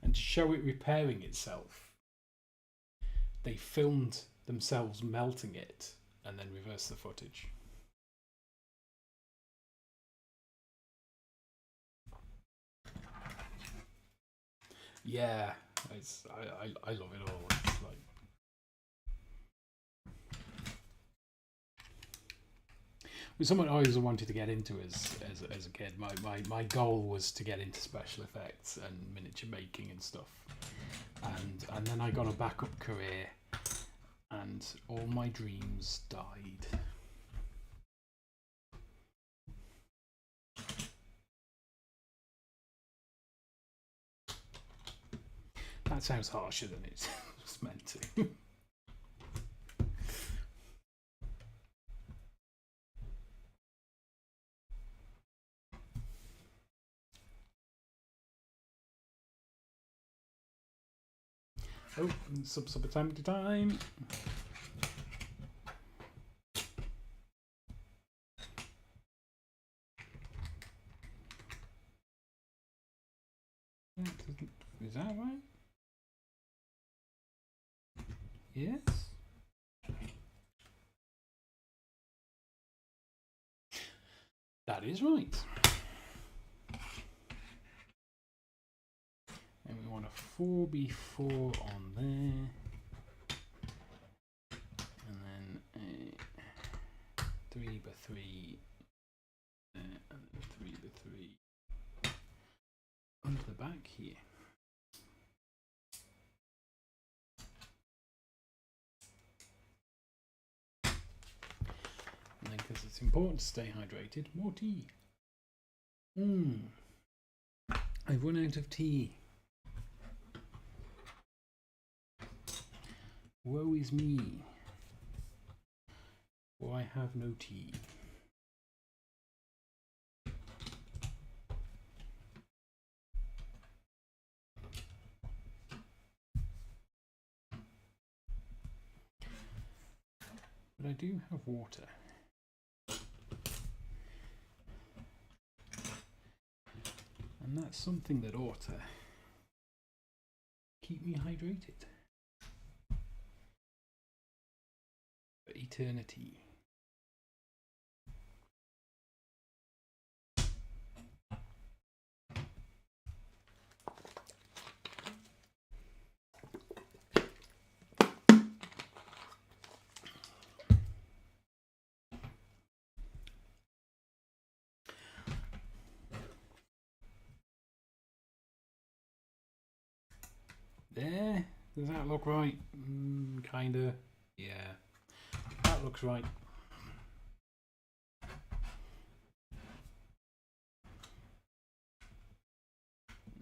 And to show it repairing itself, they filmed themselves melting it and then reversed the footage. Yeah, I love it all. It's like, it was something I always wanted to get into as a kid. My goal was to get into special effects and miniature making and stuff. And then I got a backup career and all my dreams died. That sounds harsher than it's meant to. Oh, sub time to time. Is that right? Yes. That is right. And we want a 4x4 on there. And then a 3x3 there, and then 3x3 onto the back here. And then, because it's important to stay hydrated, more tea. I've run out of tea. Woe is me, for I have no tea. But I do have water. And that's something that ought to keep me hydrated for eternity. There, does that look right? Kinda, yeah, that looks right.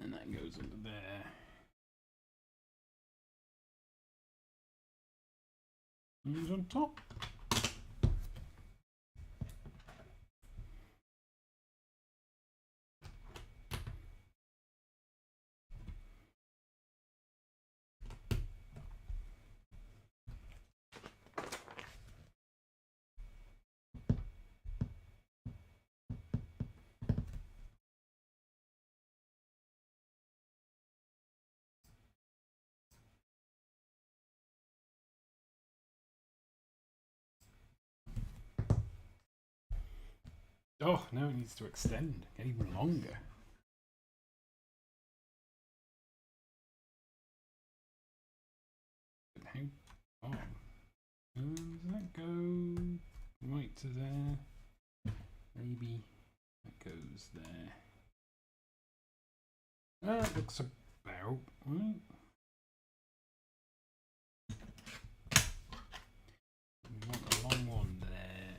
And that goes under there. And on top. Oh, now it needs to extend, get even longer. How? Oh. Does that go right to there? Maybe that goes there. That looks about right. We want a long one there.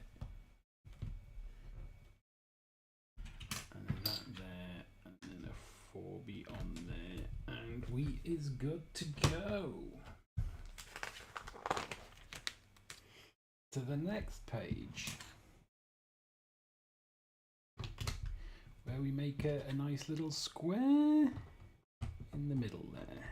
And then that there. And then a 4B on there. And we is good to go. To the next page. Where we make a nice little square in the middle there.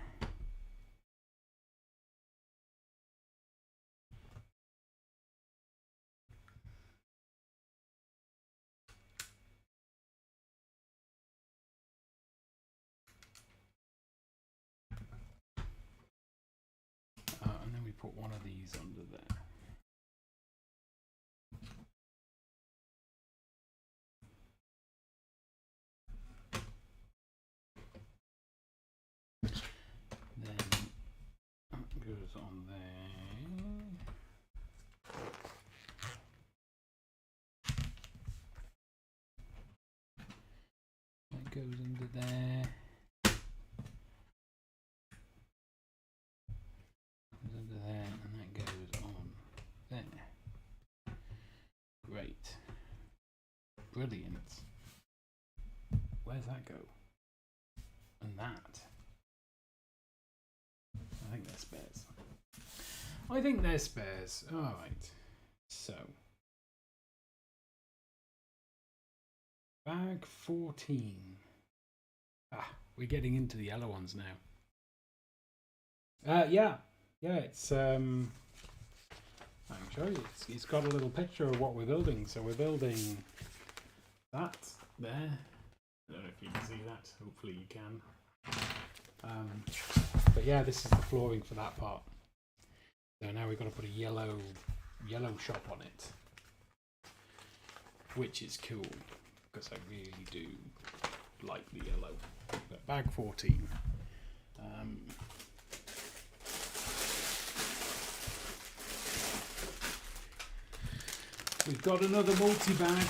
And then we put one of these under there. Then that goes on there. That goes under there. Goes under there, and that goes on there. Great. Brilliant. Where's that go? And that. I think they're spares. I think they're spares. Alright. So. Bag 14. We're getting into the yellow ones now. Yeah, it's I'll show you. It's got a little picture of what we're building. So we're building that there. I don't know if you can see that. Hopefully you can. But yeah, this is the flooring for that part. So now we've got to put a yellow shop on it, which is cool because I really do like the yellow. But bag 14. We've got another multi-bag.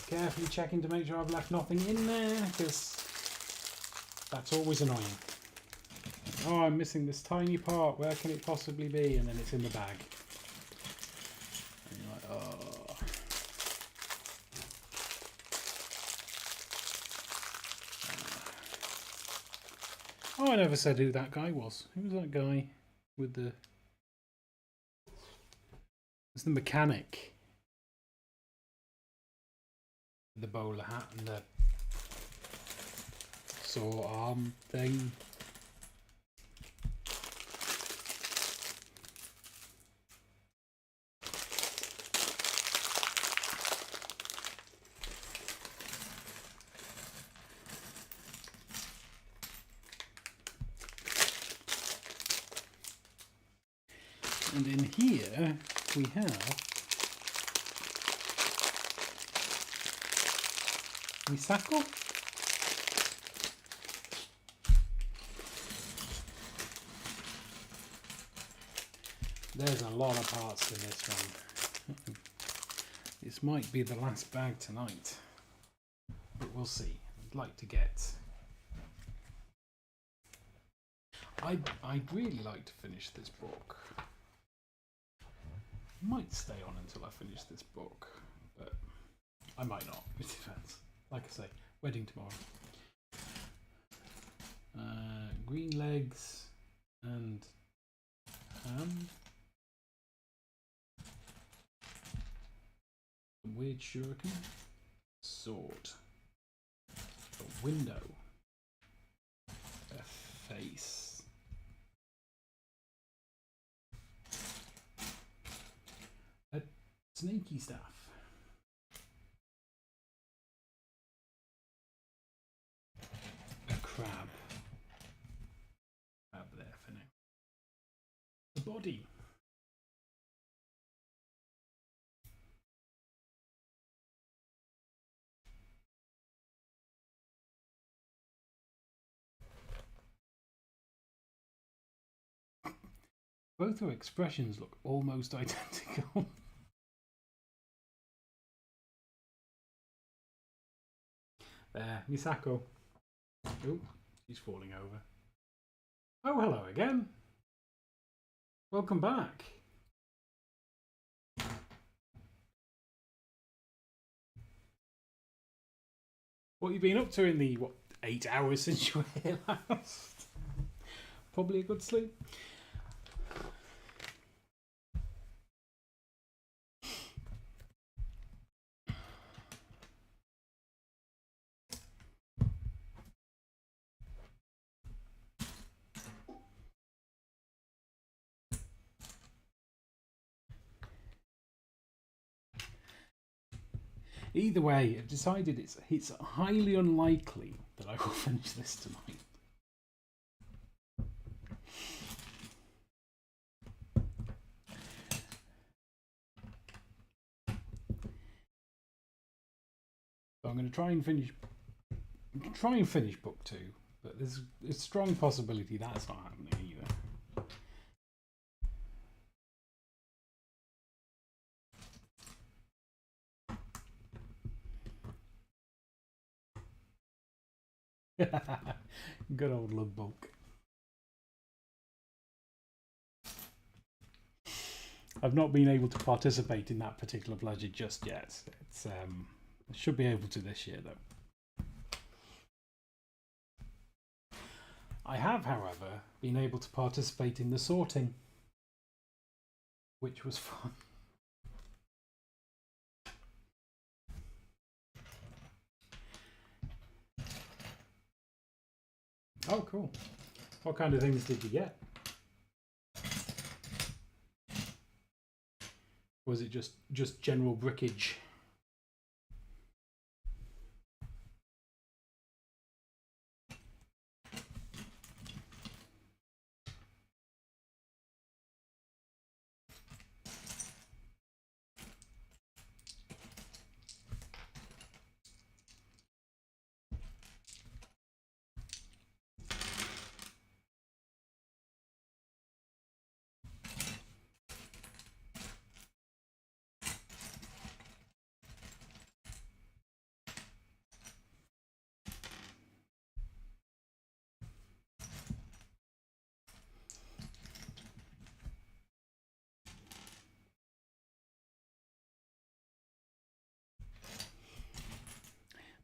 Carefully checking to make sure I've left nothing in there, because that's always annoying. Oh, I'm missing this tiny part. Where can it possibly be? And then it's in the bag. And you're like, oh. Oh, I never said who that guy was. Who was that guy with the... It's the mechanic. The bowler hat and the saw arm thing. And in here we have recycle. There's a lot of parts to this one. This might be the last bag tonight, but we'll see. I'd like to get... I'd really like to finish this book. Might stay on until I finish this book, but I might not. It depends. Like I say, wedding tomorrow. Green legs and ham. A weird shuriken. Sword. A window. A face. A snaky staff. body. Both her expressions look almost identical. There, Misako. Oh, she's falling over. Oh, hello again. Welcome back. What have you been up to in the, 8 hours since you were here last? Probably a good sleep. Either way, I've decided it's highly unlikely that I will finish this tonight. So I'm going to try and finish book 2, but there's a strong possibility that's not happening either. Good old love book. I've not been able to participate in that particular pleasure just yet. It's I should be able to this year though. I have, however, been able to participate in the sorting, which was fun. Oh, cool. What kind of things did you get? Or was it just general brickage?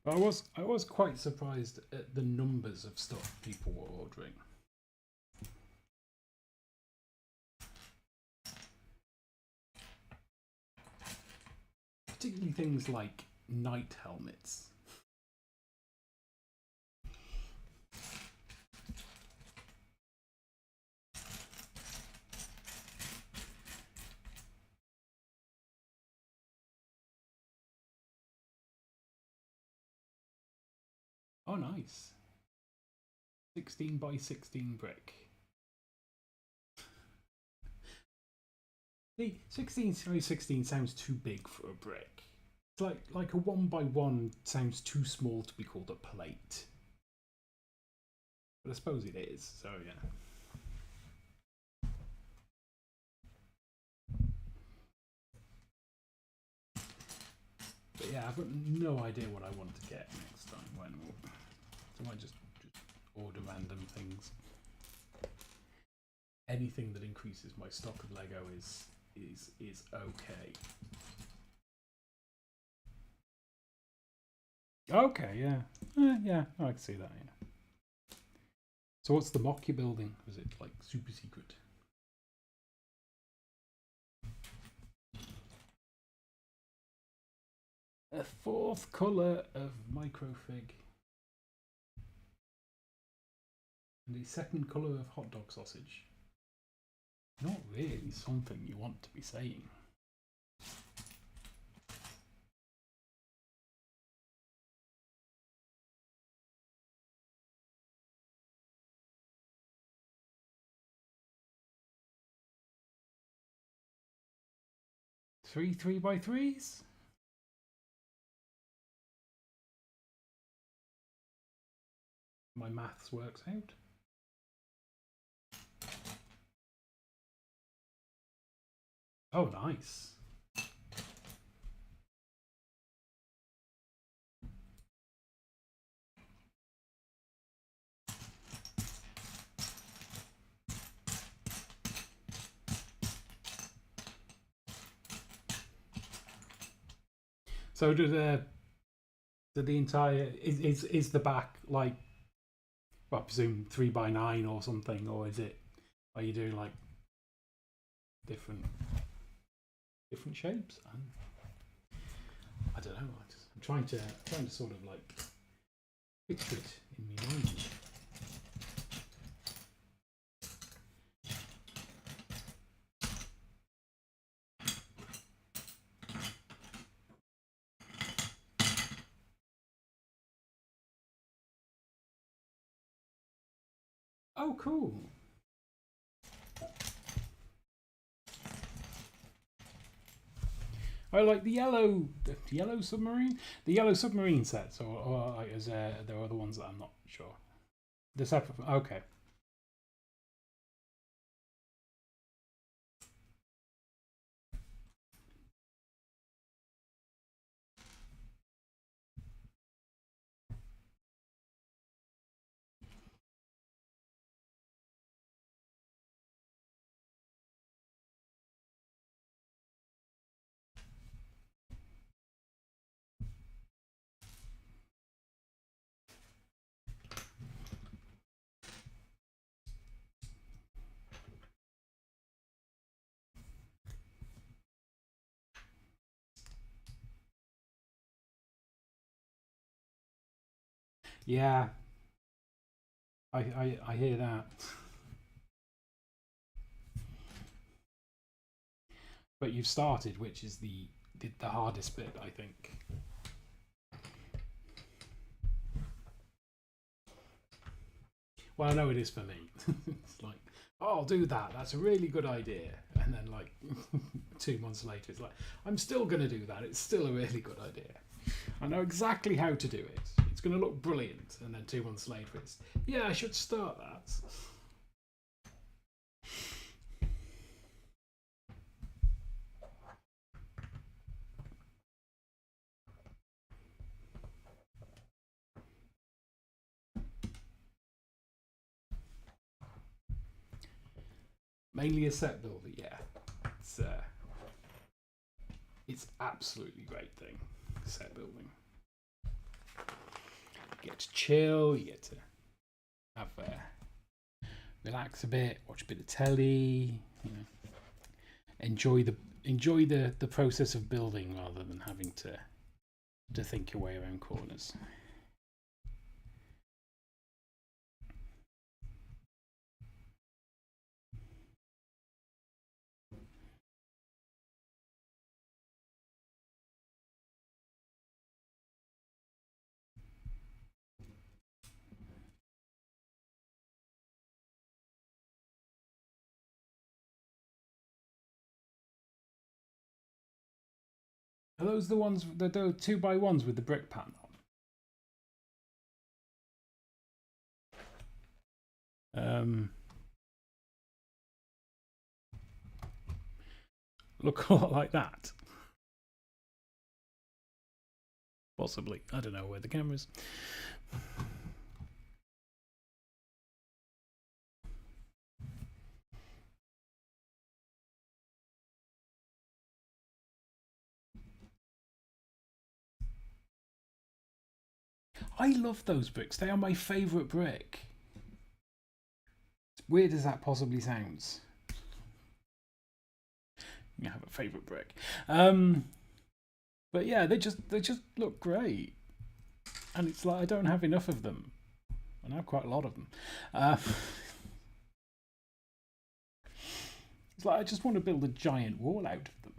But I was quite surprised at the numbers of stuff people were ordering. Particularly things like night helmets. Oh, nice. 16 by 16 brick. The 16 by 16 sounds too big for a brick. It's like a 1 by 1 sounds too small to be called a plate. But I suppose it is, so yeah. But yeah, I've got no idea what I want to get next time. So I might just order random things. Anything that increases my stock of Lego is okay. Okay, yeah. Yeah, I can see that, yeah. So what's the mock you're building? Is it like super secret? A 4th colour of microfig. And a 2nd colour of hot dog sausage. Not really something you want to be saying. Three 3x3s? My maths works out. Oh, nice. So do the entire is the back like, well, I presume 3x9 or something, or is it? Are you doing like different shapes? I don't know. I'm trying to sort of like picture it in my mind. Oh, cool. I like the yellow submarine. The yellow submarine sets, or is there are other ones that I'm not sure. They're separate. Okay. Yeah, I hear that. But you've started, which is the hardest bit, I think. Well, I know it is for me. It's like, oh, I'll do that. That's a really good idea. And then, like, 2 months later, it's like, I'm still going to do that. It's still a really good idea. I know exactly how to do it. It's going to look brilliant. And then 2 months later, it's, yeah, I should start that. Mainly a set builder, yeah. It's absolutely great thing, set building. You get to chill, you get to have relax a bit, watch a bit of telly, you know, enjoy the process of building rather than having to think your way around corners. Are those the ones, the 2x1s with the brick pattern on? Look a lot like that. Possibly. I don't know where the camera is. I love those bricks. They are my favourite brick. As weird as that possibly sounds. You have a favourite brick. But yeah, they just look great. And it's like I don't have enough of them. I have quite a lot of them. It's like I just want to build a giant wall out of them.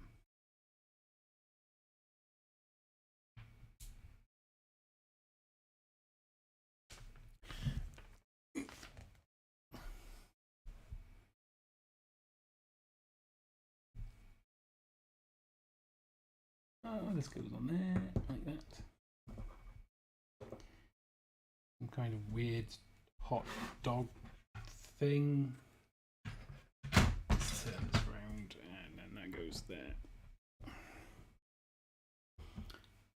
Oh, this goes on there, like that. Some kind of weird hot dog thing. Let's turn this round, and then that goes there.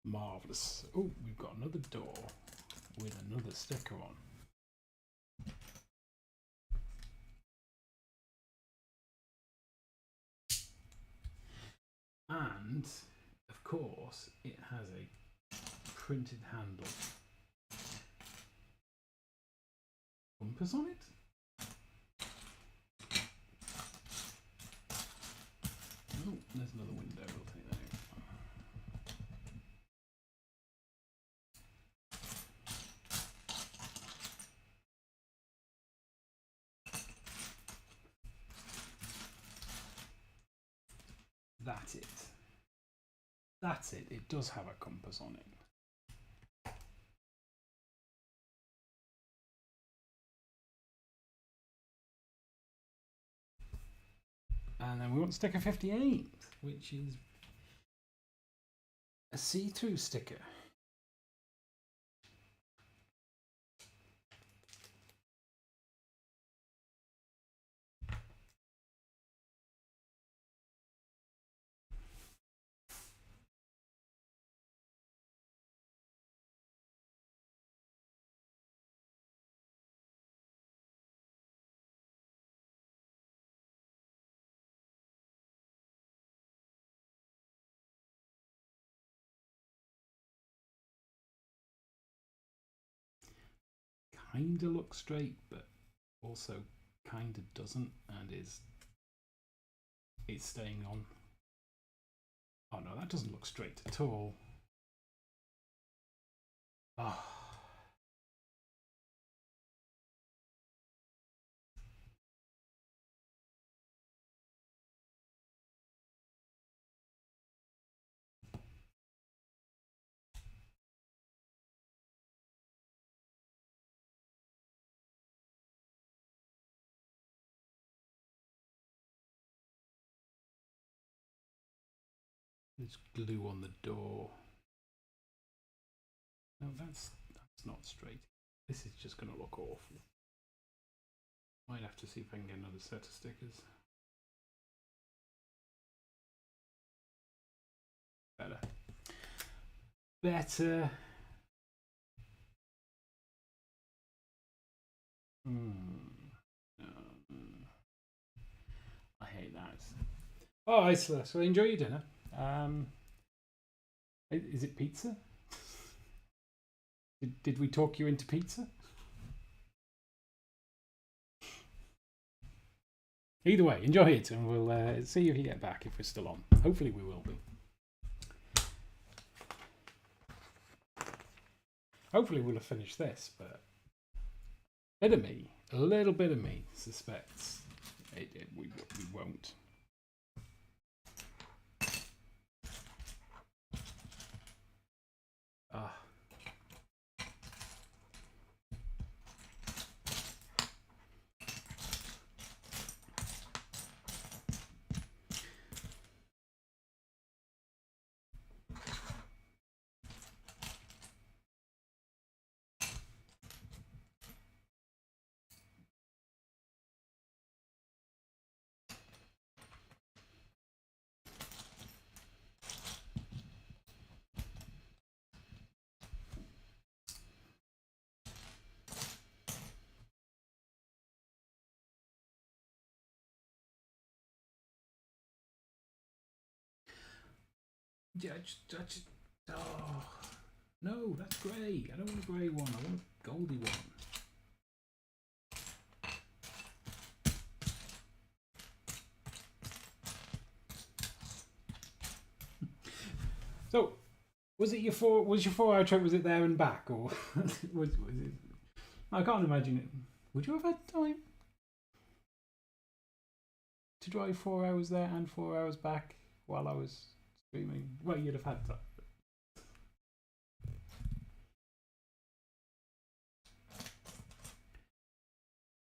Marvellous. Oh, we've got another door with another sticker on. And, of course, it has a printed handle. Compass on it? Oh, there's another window. We'll take that out. That's it. That's it. It does have a compass on it. And then we want sticker 58, which is a see-through sticker. Kinda looks straight, but also kinda doesn't, and it's staying on. Oh no, that doesn't look straight at all. Ah. There's glue on the door. No, that's not straight. This is just going to look awful. Might have to see if I can get another set of stickers. Better. Better. I hate that. Oh, Isla, so enjoy your dinner. Is it pizza? Did we talk you into pizza? Either way, enjoy it, and we'll see if you get back if we're still on. Hopefully we will be. Hopefully we'll have finished this, but a little bit of me suspects we won't. Ah. Yeah, oh no, that's grey. I don't want a grey one. I want a goldy one. So, was your 4-hour trip? Was it there and back, or was it? I can't imagine it. Would you have had time to drive 4 hours there and 4 hours back while I was streaming? Well, you'd have had time.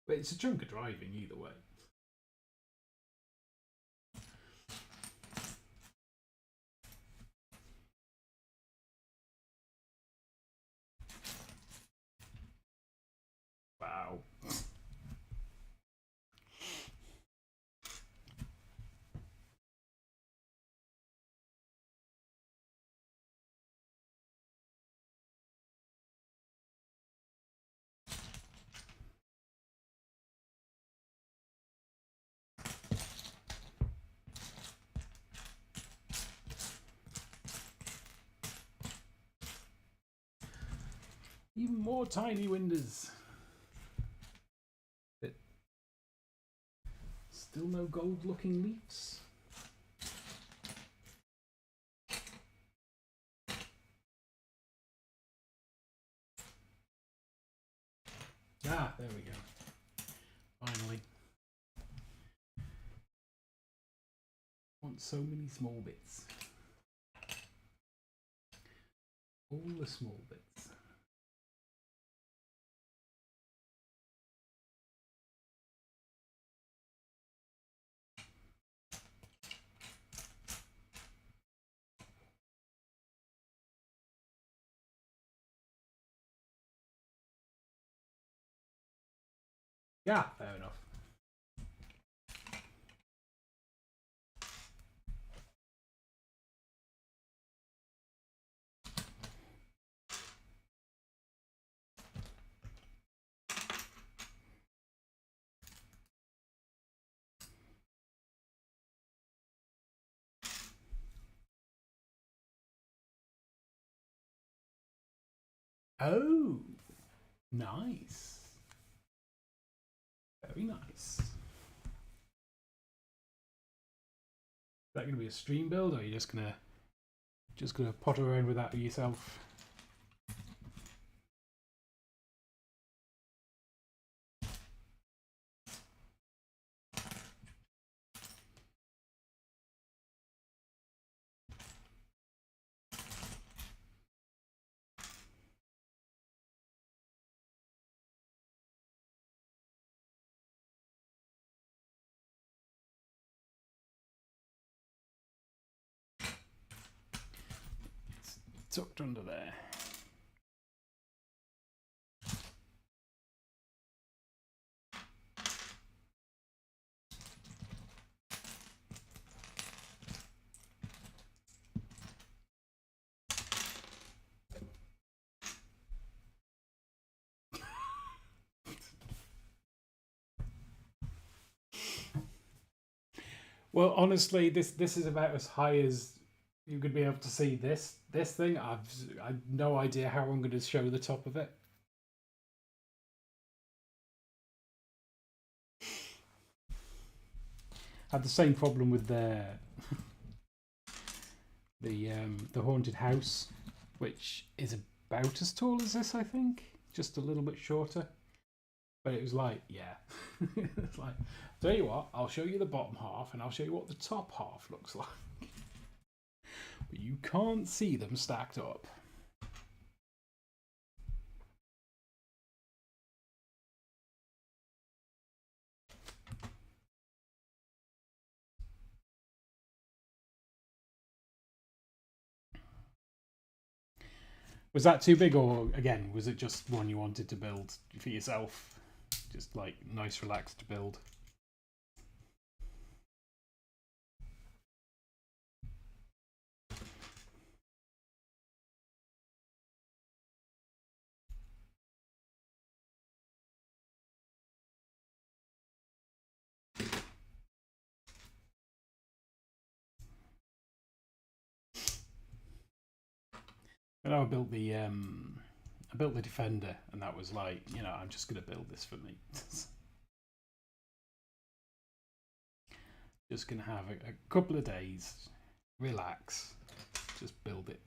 But it's a chunk of driving either way. Even more tiny windows. But still no gold looking leaves. Ah, there we go. Finally. Want so many small bits. All the small bits. Yeah, fair enough. Oh, nice. Very nice. Is that going to be a stream build, or are you just gonna potter around with that yourself? It's tucked under there. Well, honestly, this is about as high as you could be able to see this thing. I've no idea how I'm going to show the top of it. Had the same problem with the haunted house, which is about as tall as this, I think, just a little bit shorter. But it was like, yeah, it's like, tell you what, I'll show you the bottom half, and I'll show you what the top half looks like. But you can't see them stacked up. Was that too big, or again, was it just one you wanted to build for yourself? Just like nice, relaxed to build. And I built the Defender, and that was like, you know, I'm just gonna build this for me. Just gonna have a couple of days, relax, just build it.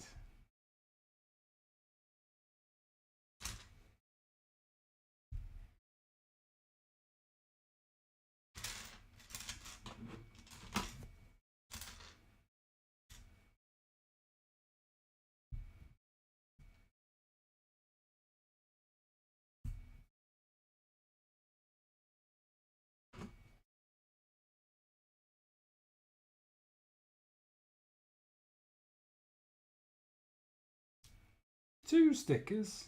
Two stickers.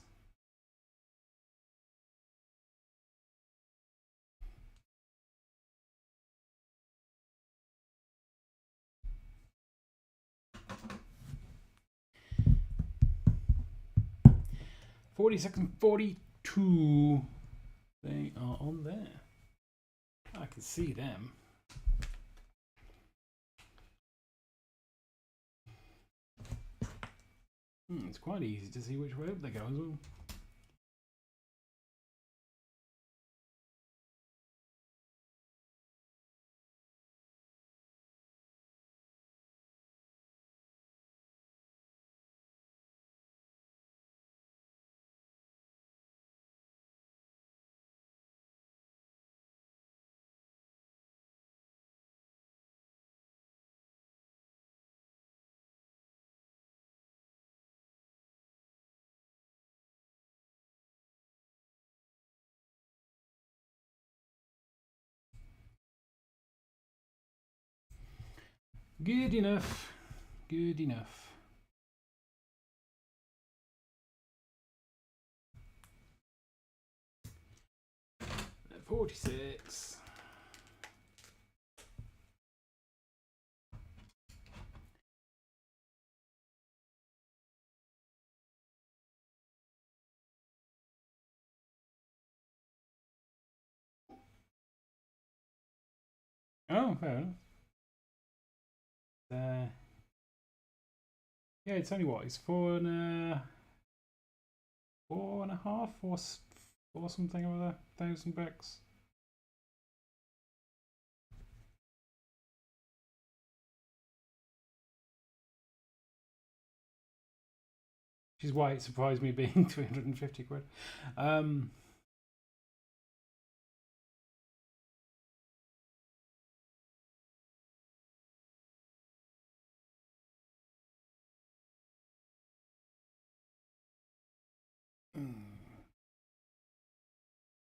'42nd, 42. They are on there. I can see them. It's quite easy to see which way up they go as well. Good enough. Good enough. $46. Oh, fair enough. Yeah, it's only what? It's four and a half, or something over $1,000. Which is why it surprised me being 350 quid.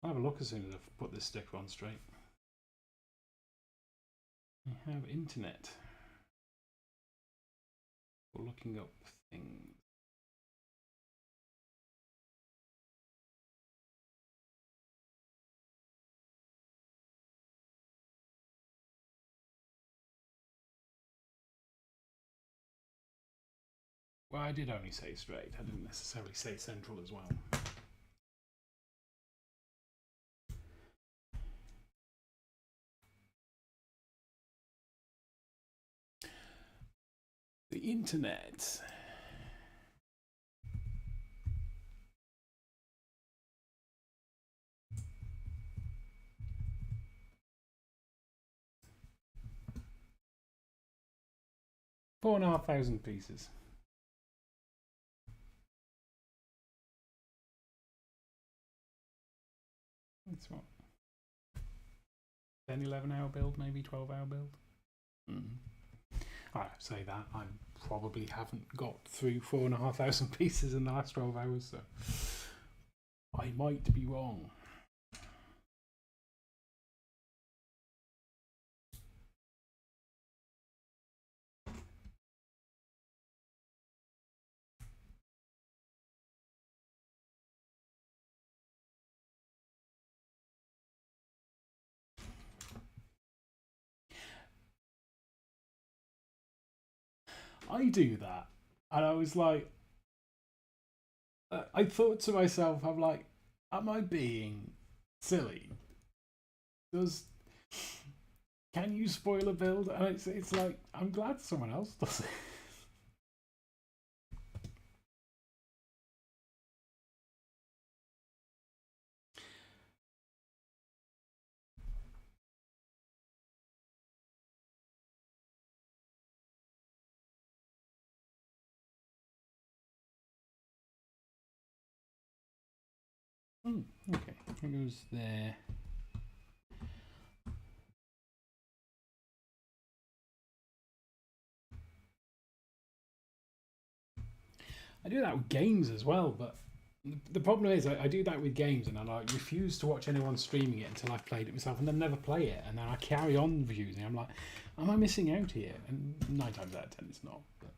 I'll have a look as soon as I've put this sticker on straight. I have internet for looking up things. Well, I did only say straight. I didn't necessarily say central as well. The internet. $4,500 pieces. That's what? 10, 11-hour build, maybe 12-hour build. I say that I probably haven't got through 4,500 pieces in the last 12 hours, so I might be wrong. I do that, and I was like, I thought to myself, I'm like, am I being silly? Can you spoil a build? And it's like, I'm glad someone else does it. Okay, it goes there. I do that with games as well, but the problem is I do that with games and I like refuse to watch anyone streaming it until I've played it myself and then never play it, and then I carry on using it. I'm like, am I missing out here? And 9 times out of 10 it's not. But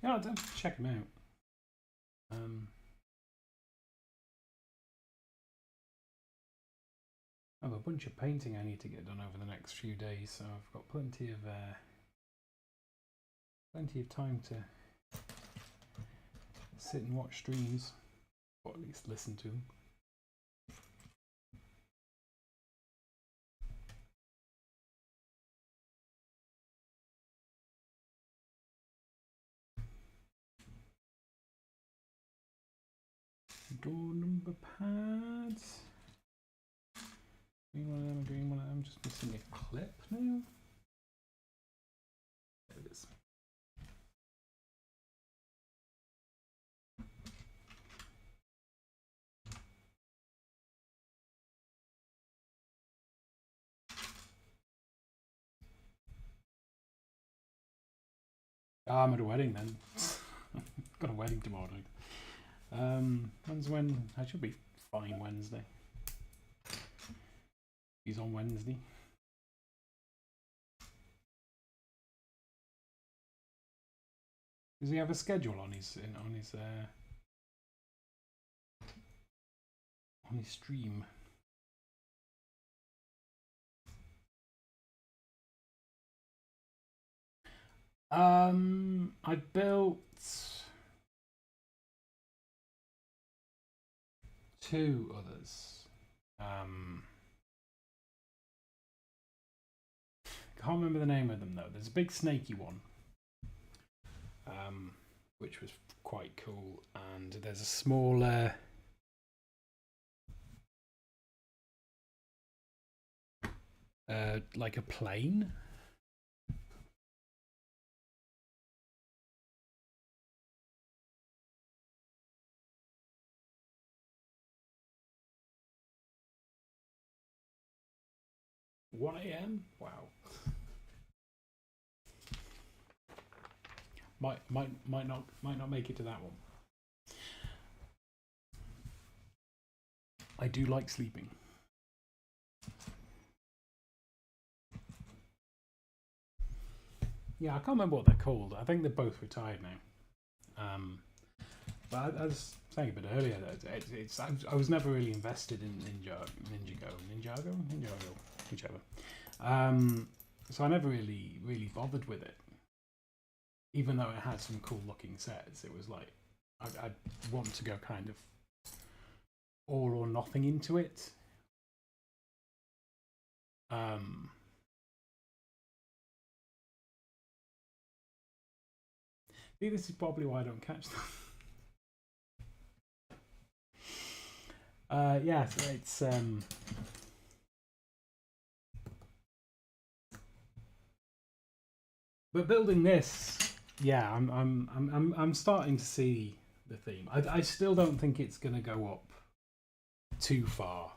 yeah, I'll have to check them out. I have a bunch of painting I need to get done over the next few days, so I've got plenty of time to sit and watch streams, or at least listen to them. Door number pads. Green one of them, green one of them. Just missing a clip now. There it is. I'm at a wedding then. Got a wedding tomorrow night. When? I should be fine Wednesday. He's on Wednesday. Does he have a schedule on his stream? I built 2 others. Can't remember the name of them though. There's a big snaky one, which was quite cool, and there's a smaller like a plane. $1 AM? Wow. Might not make it to that one. I do like sleeping. Yeah, I can't remember what they're called. I think they're both retired now. But I was saying a bit earlier that I was never really invested in Ninjago, whichever. So I never really bothered with it. Even though it had some cool looking sets, it was like I'd want to go kind of all or nothing into it. I think this is probably why I don't catch them. Yeah, so it's but building this, yeah, I'm starting to see the theme. I still don't think it's gonna go up too far.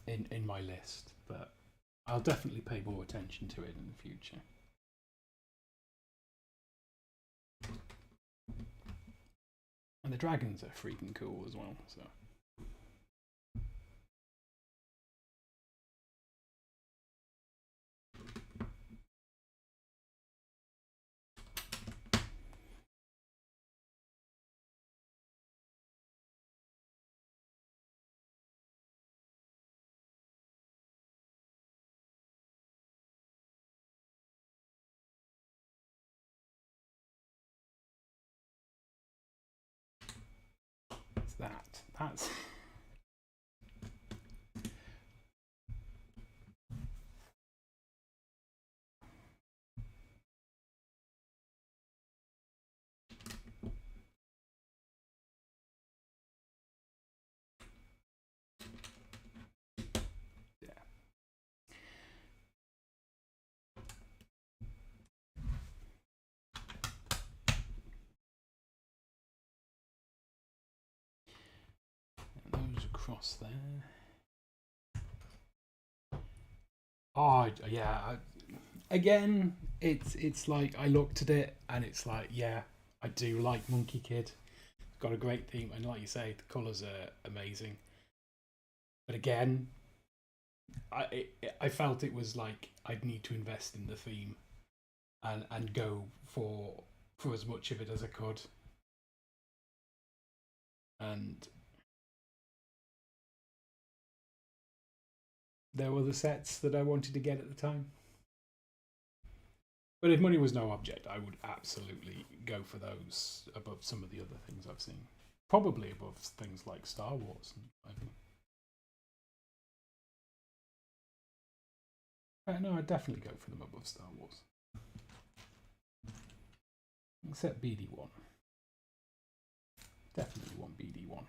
In my list, but I'll definitely pay more attention to it in the future. And the dragons are freaking cool as well, so. That's yeah. And those across there. Oh yeah. Again, it's like I looked at it and it's like, yeah, I do like Monkey Kid. It's got a great theme, and like you say, the colours are amazing. But again, I felt it was like I'd need to invest in the theme and go for as much of it as I could. And there were the sets that I wanted to get at the time. But if money was no object, I would absolutely go for those above some of the other things I've seen. Probably above things like Star Wars. No, I'd definitely go for them above Star Wars. Except BD1. Definitely want BD1.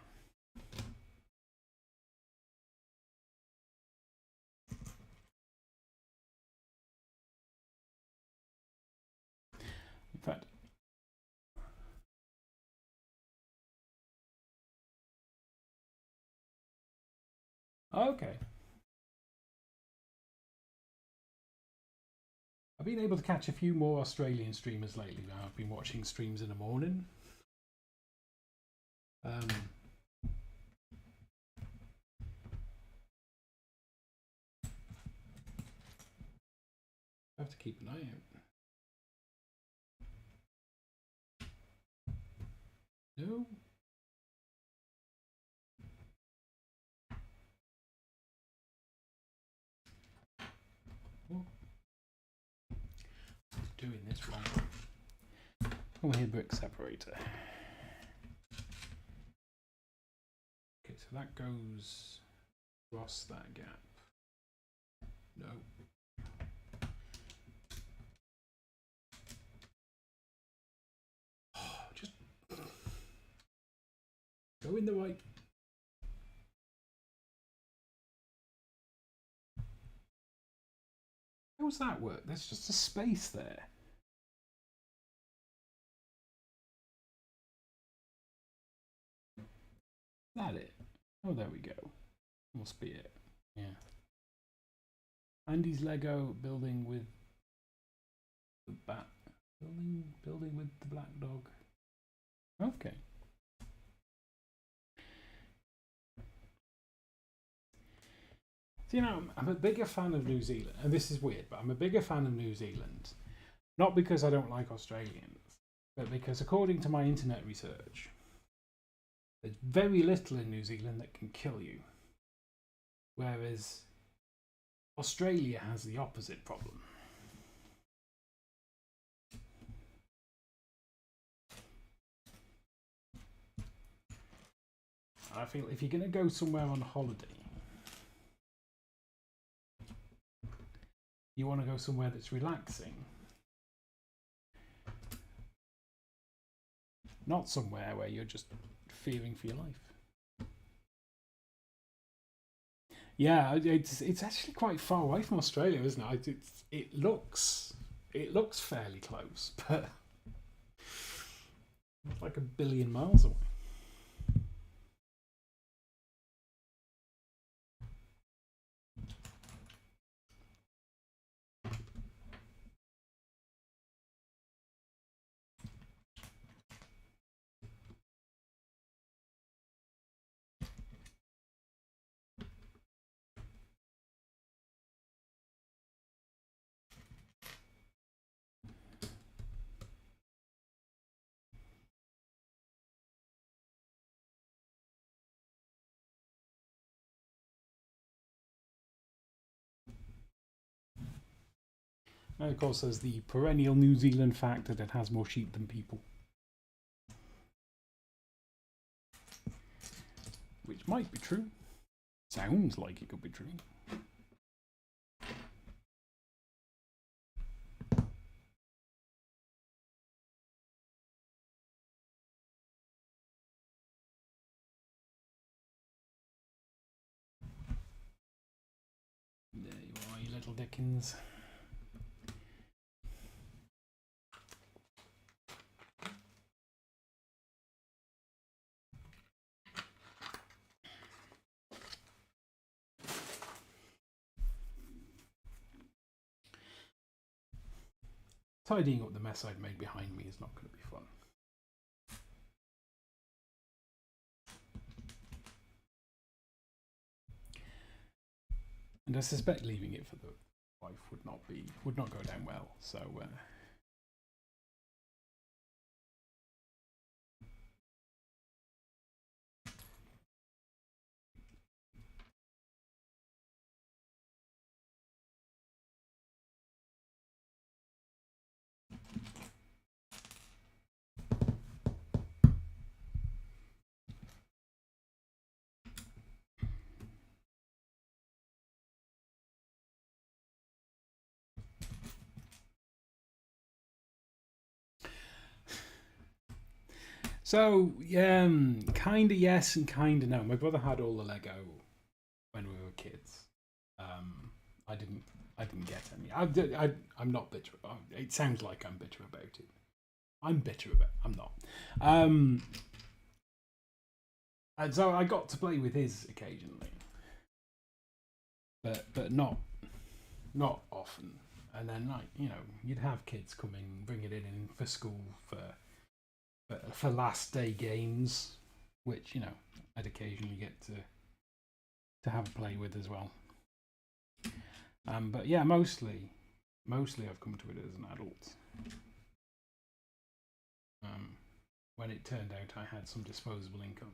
Okay. I've been able to catch a few more Australian streamers lately now. I've been watching streams in the morning. I have to keep an eye out. No. Oh. Doing this wrong. Oh, here, brick separator. Okay, so that goes across that gap. No. Oh, just go in the right. How does that work? There's just a space there. That it? Oh, there we go. Must be it. Yeah. Andy's Lego building with the bat. Building with the black dog. Okay. So, you know, I'm a bigger fan of New Zealand, and this is weird, but I'm a bigger fan of New Zealand, not because I don't like Australians, but because according to my internet research, there's very little in New Zealand that can kill you, whereas Australia has the opposite problem. I feel if you're going to go somewhere on holiday, you want to go somewhere that's relaxing, not somewhere where you're just fearing for your life. Yeah, it's actually quite far away from Australia, isn't it? It looks fairly close, but it's like 1 billion miles away. And of course, there's the perennial New Zealand fact that it has more sheep than people. Which might be true. Sounds like it could be true. There you are, you little Dickens. Tidying up the mess I'd made behind me is not going to be fun. And I suspect leaving it for the wife would not go down well. So kind of yes and kind of no. My brother had all the Lego when we were kids. I didn't get any. I'm not bitter. It sounds like I'm bitter about it. I'm bitter about it. I'm not. And so I got to play with his occasionally. but not often. And then, like, you know, you'd have kids coming, bring it in for school for last day games, which, you know, I'd occasionally get to have a play with as well. But yeah, mostly I've come to it as an adult. When it turned out I had some disposable income.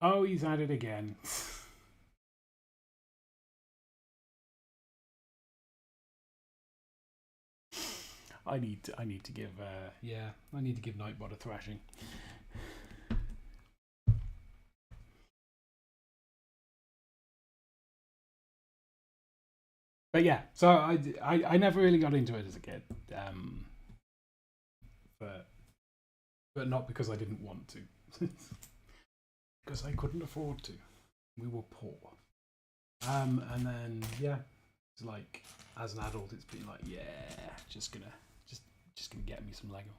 Oh, he's at it again. I need to give I need to give Nightbot a thrashing. But yeah, so I never really got into it as a kid, but not because I didn't want to, because I couldn't afford to. We were poor. And then yeah, it's like as an adult, it's been like just gonna get me some Lego.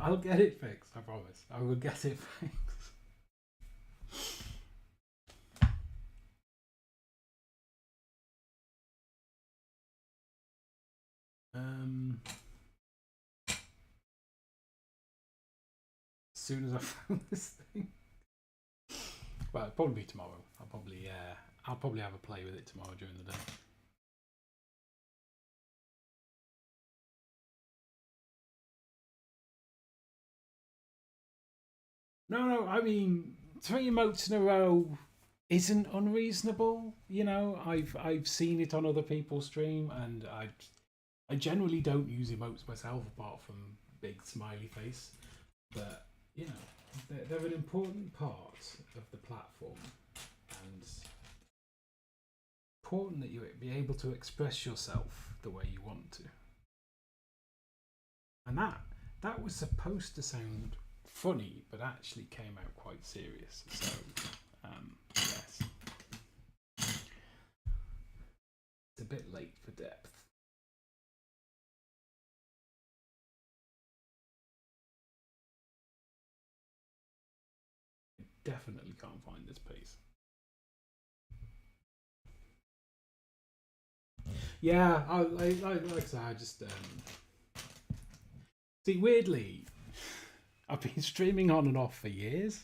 I'll get it fixed. I promise. I will get it fixed. As soon as I found this thing. Well, it'll probably be tomorrow. I'll probably have a play with it tomorrow during the day. No, I mean 3 emotes in a row isn't unreasonable. You know, I've seen it on other people's stream, and I generally don't use emotes myself apart from big smiley face. But you know, they're an important part of the platform, and important that you be able to express yourself the way you want to. And that was supposed to sound funny, but actually came out quite serious. So yes, it's a bit late for depth. I definitely can't find this piece. Yeah, like I said, I just see, weirdly, I've been streaming on and off for years,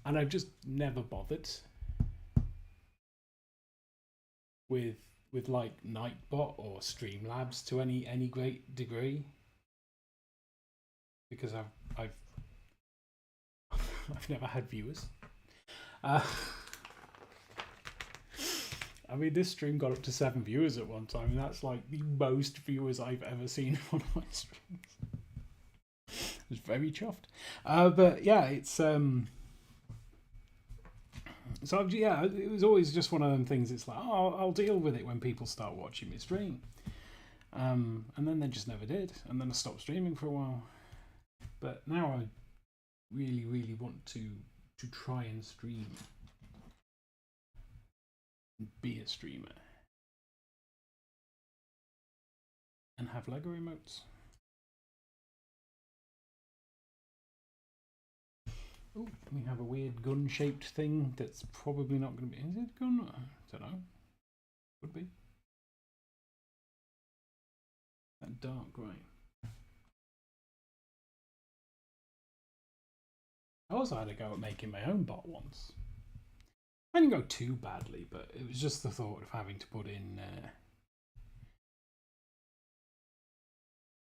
and I've just never bothered with like Nightbot or Streamlabs to any great degree, because I've I've never had viewers. I mean, this stream got up to 7 viewers at one time, and that's like the most viewers I've ever seen on my streams. I was very chuffed. But yeah, it's so yeah, it was always just one of them things. It's like, oh, I'll deal with it when people start watching me stream, and then they just never did, and then I stopped streaming for a while. But now I really want to try and stream, be a streamer, and have Lego emotes. Oh, we have a weird gun-shaped thing that's probably not going to be. Is it a gun? I don't know. Would be. That dark grey. I also had a go at making my own bot once. I didn't go too badly, but it was just the thought of having to put in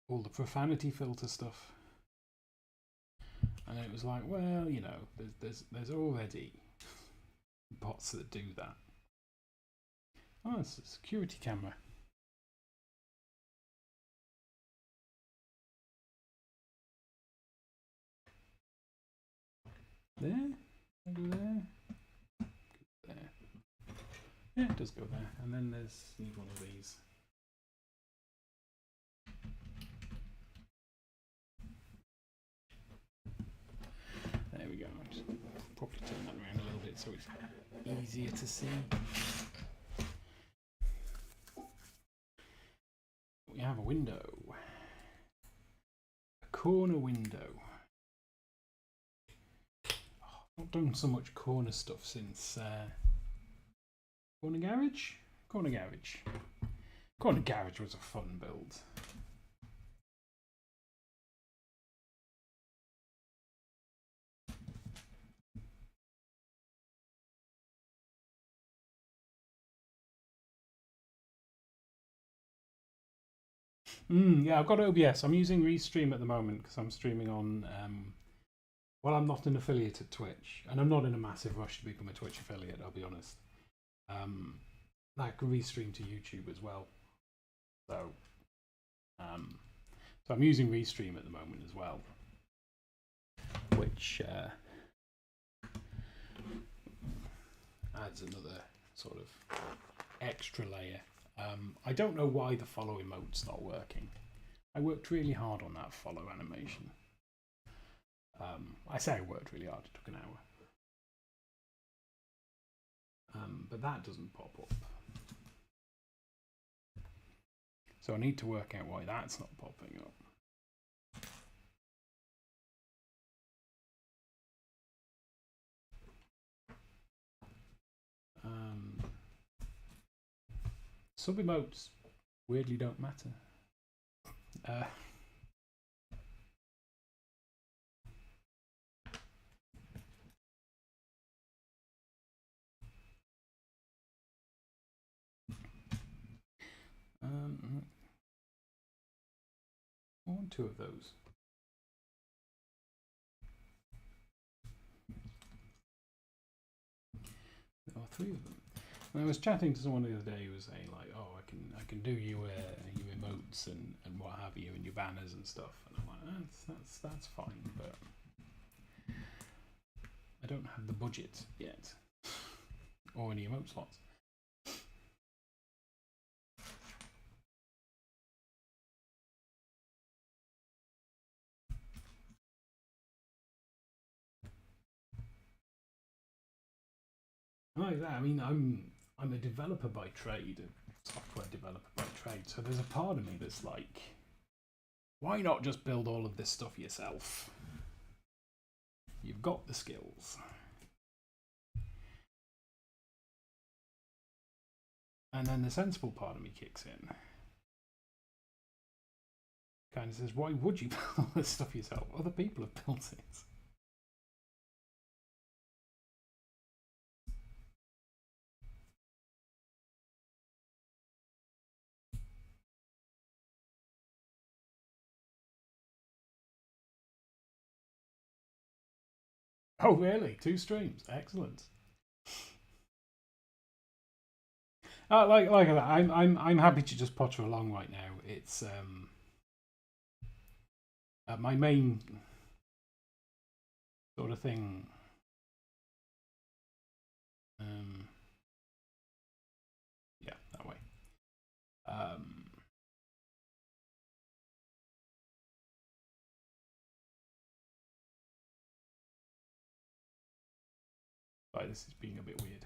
all the profanity filter stuff. And it was like, well, you know, there's already bots that do that. Oh, it's a security camera. there. Go there. There. Yeah, it does go there. And then there's need one of these. There we go. Just probably turn that around a little bit so it's easier to see. We have a window. A corner window. Oh, I've not done so much corner stuff since Corner Garage? Corner Garage. Corner Garage was a fun build. Yeah, I've got OBS. I'm using Restream at the moment because I'm streaming on. Well, I'm not an affiliate at Twitch, and I'm not in a massive rush to become a Twitch affiliate. I'll be honest. I can restream to YouTube as well. So I'm using Restream at the moment as well, which adds another sort of extra layer. I don't know why the follow emote's not working. I worked really hard on that follow animation. I say I worked really hard, it took an hour. But that doesn't pop up. So I need to work out why that's not popping up. Sub emotes weirdly don't matter. I want two of those. There are three of them. When I was chatting to someone the other day who was saying like, oh, I can do you emotes and what have you and your banners and stuff, and I'm like, that's fine, but I don't have the budget yet or any emote slots. Like that, I mean, I'm a developer by trade, a software developer by trade. So there's a part of me that's like, why not just build all of this stuff yourself? You've got the skills. And then the sensible part of me kicks in. Kind of says, why would you build all this stuff yourself? Other people have built it. Oh, really? 2 streams? Excellent. Like that. I'm happy to just potter along right now. It's my main sort of thing. Yeah, that way. Right, this is being a bit weird.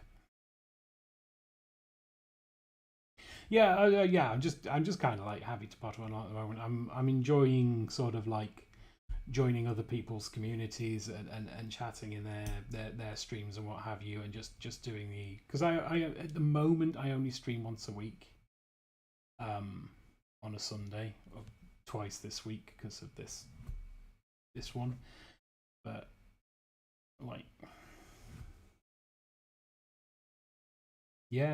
Yeah, yeah. I'm just kind of like happy to potter on at the moment. I'm enjoying sort of like joining other people's communities and chatting in their streams and what have you, and just doing the, because I at the moment I only stream once a week, on a Sunday, or twice this week because of this one, but like, yeah.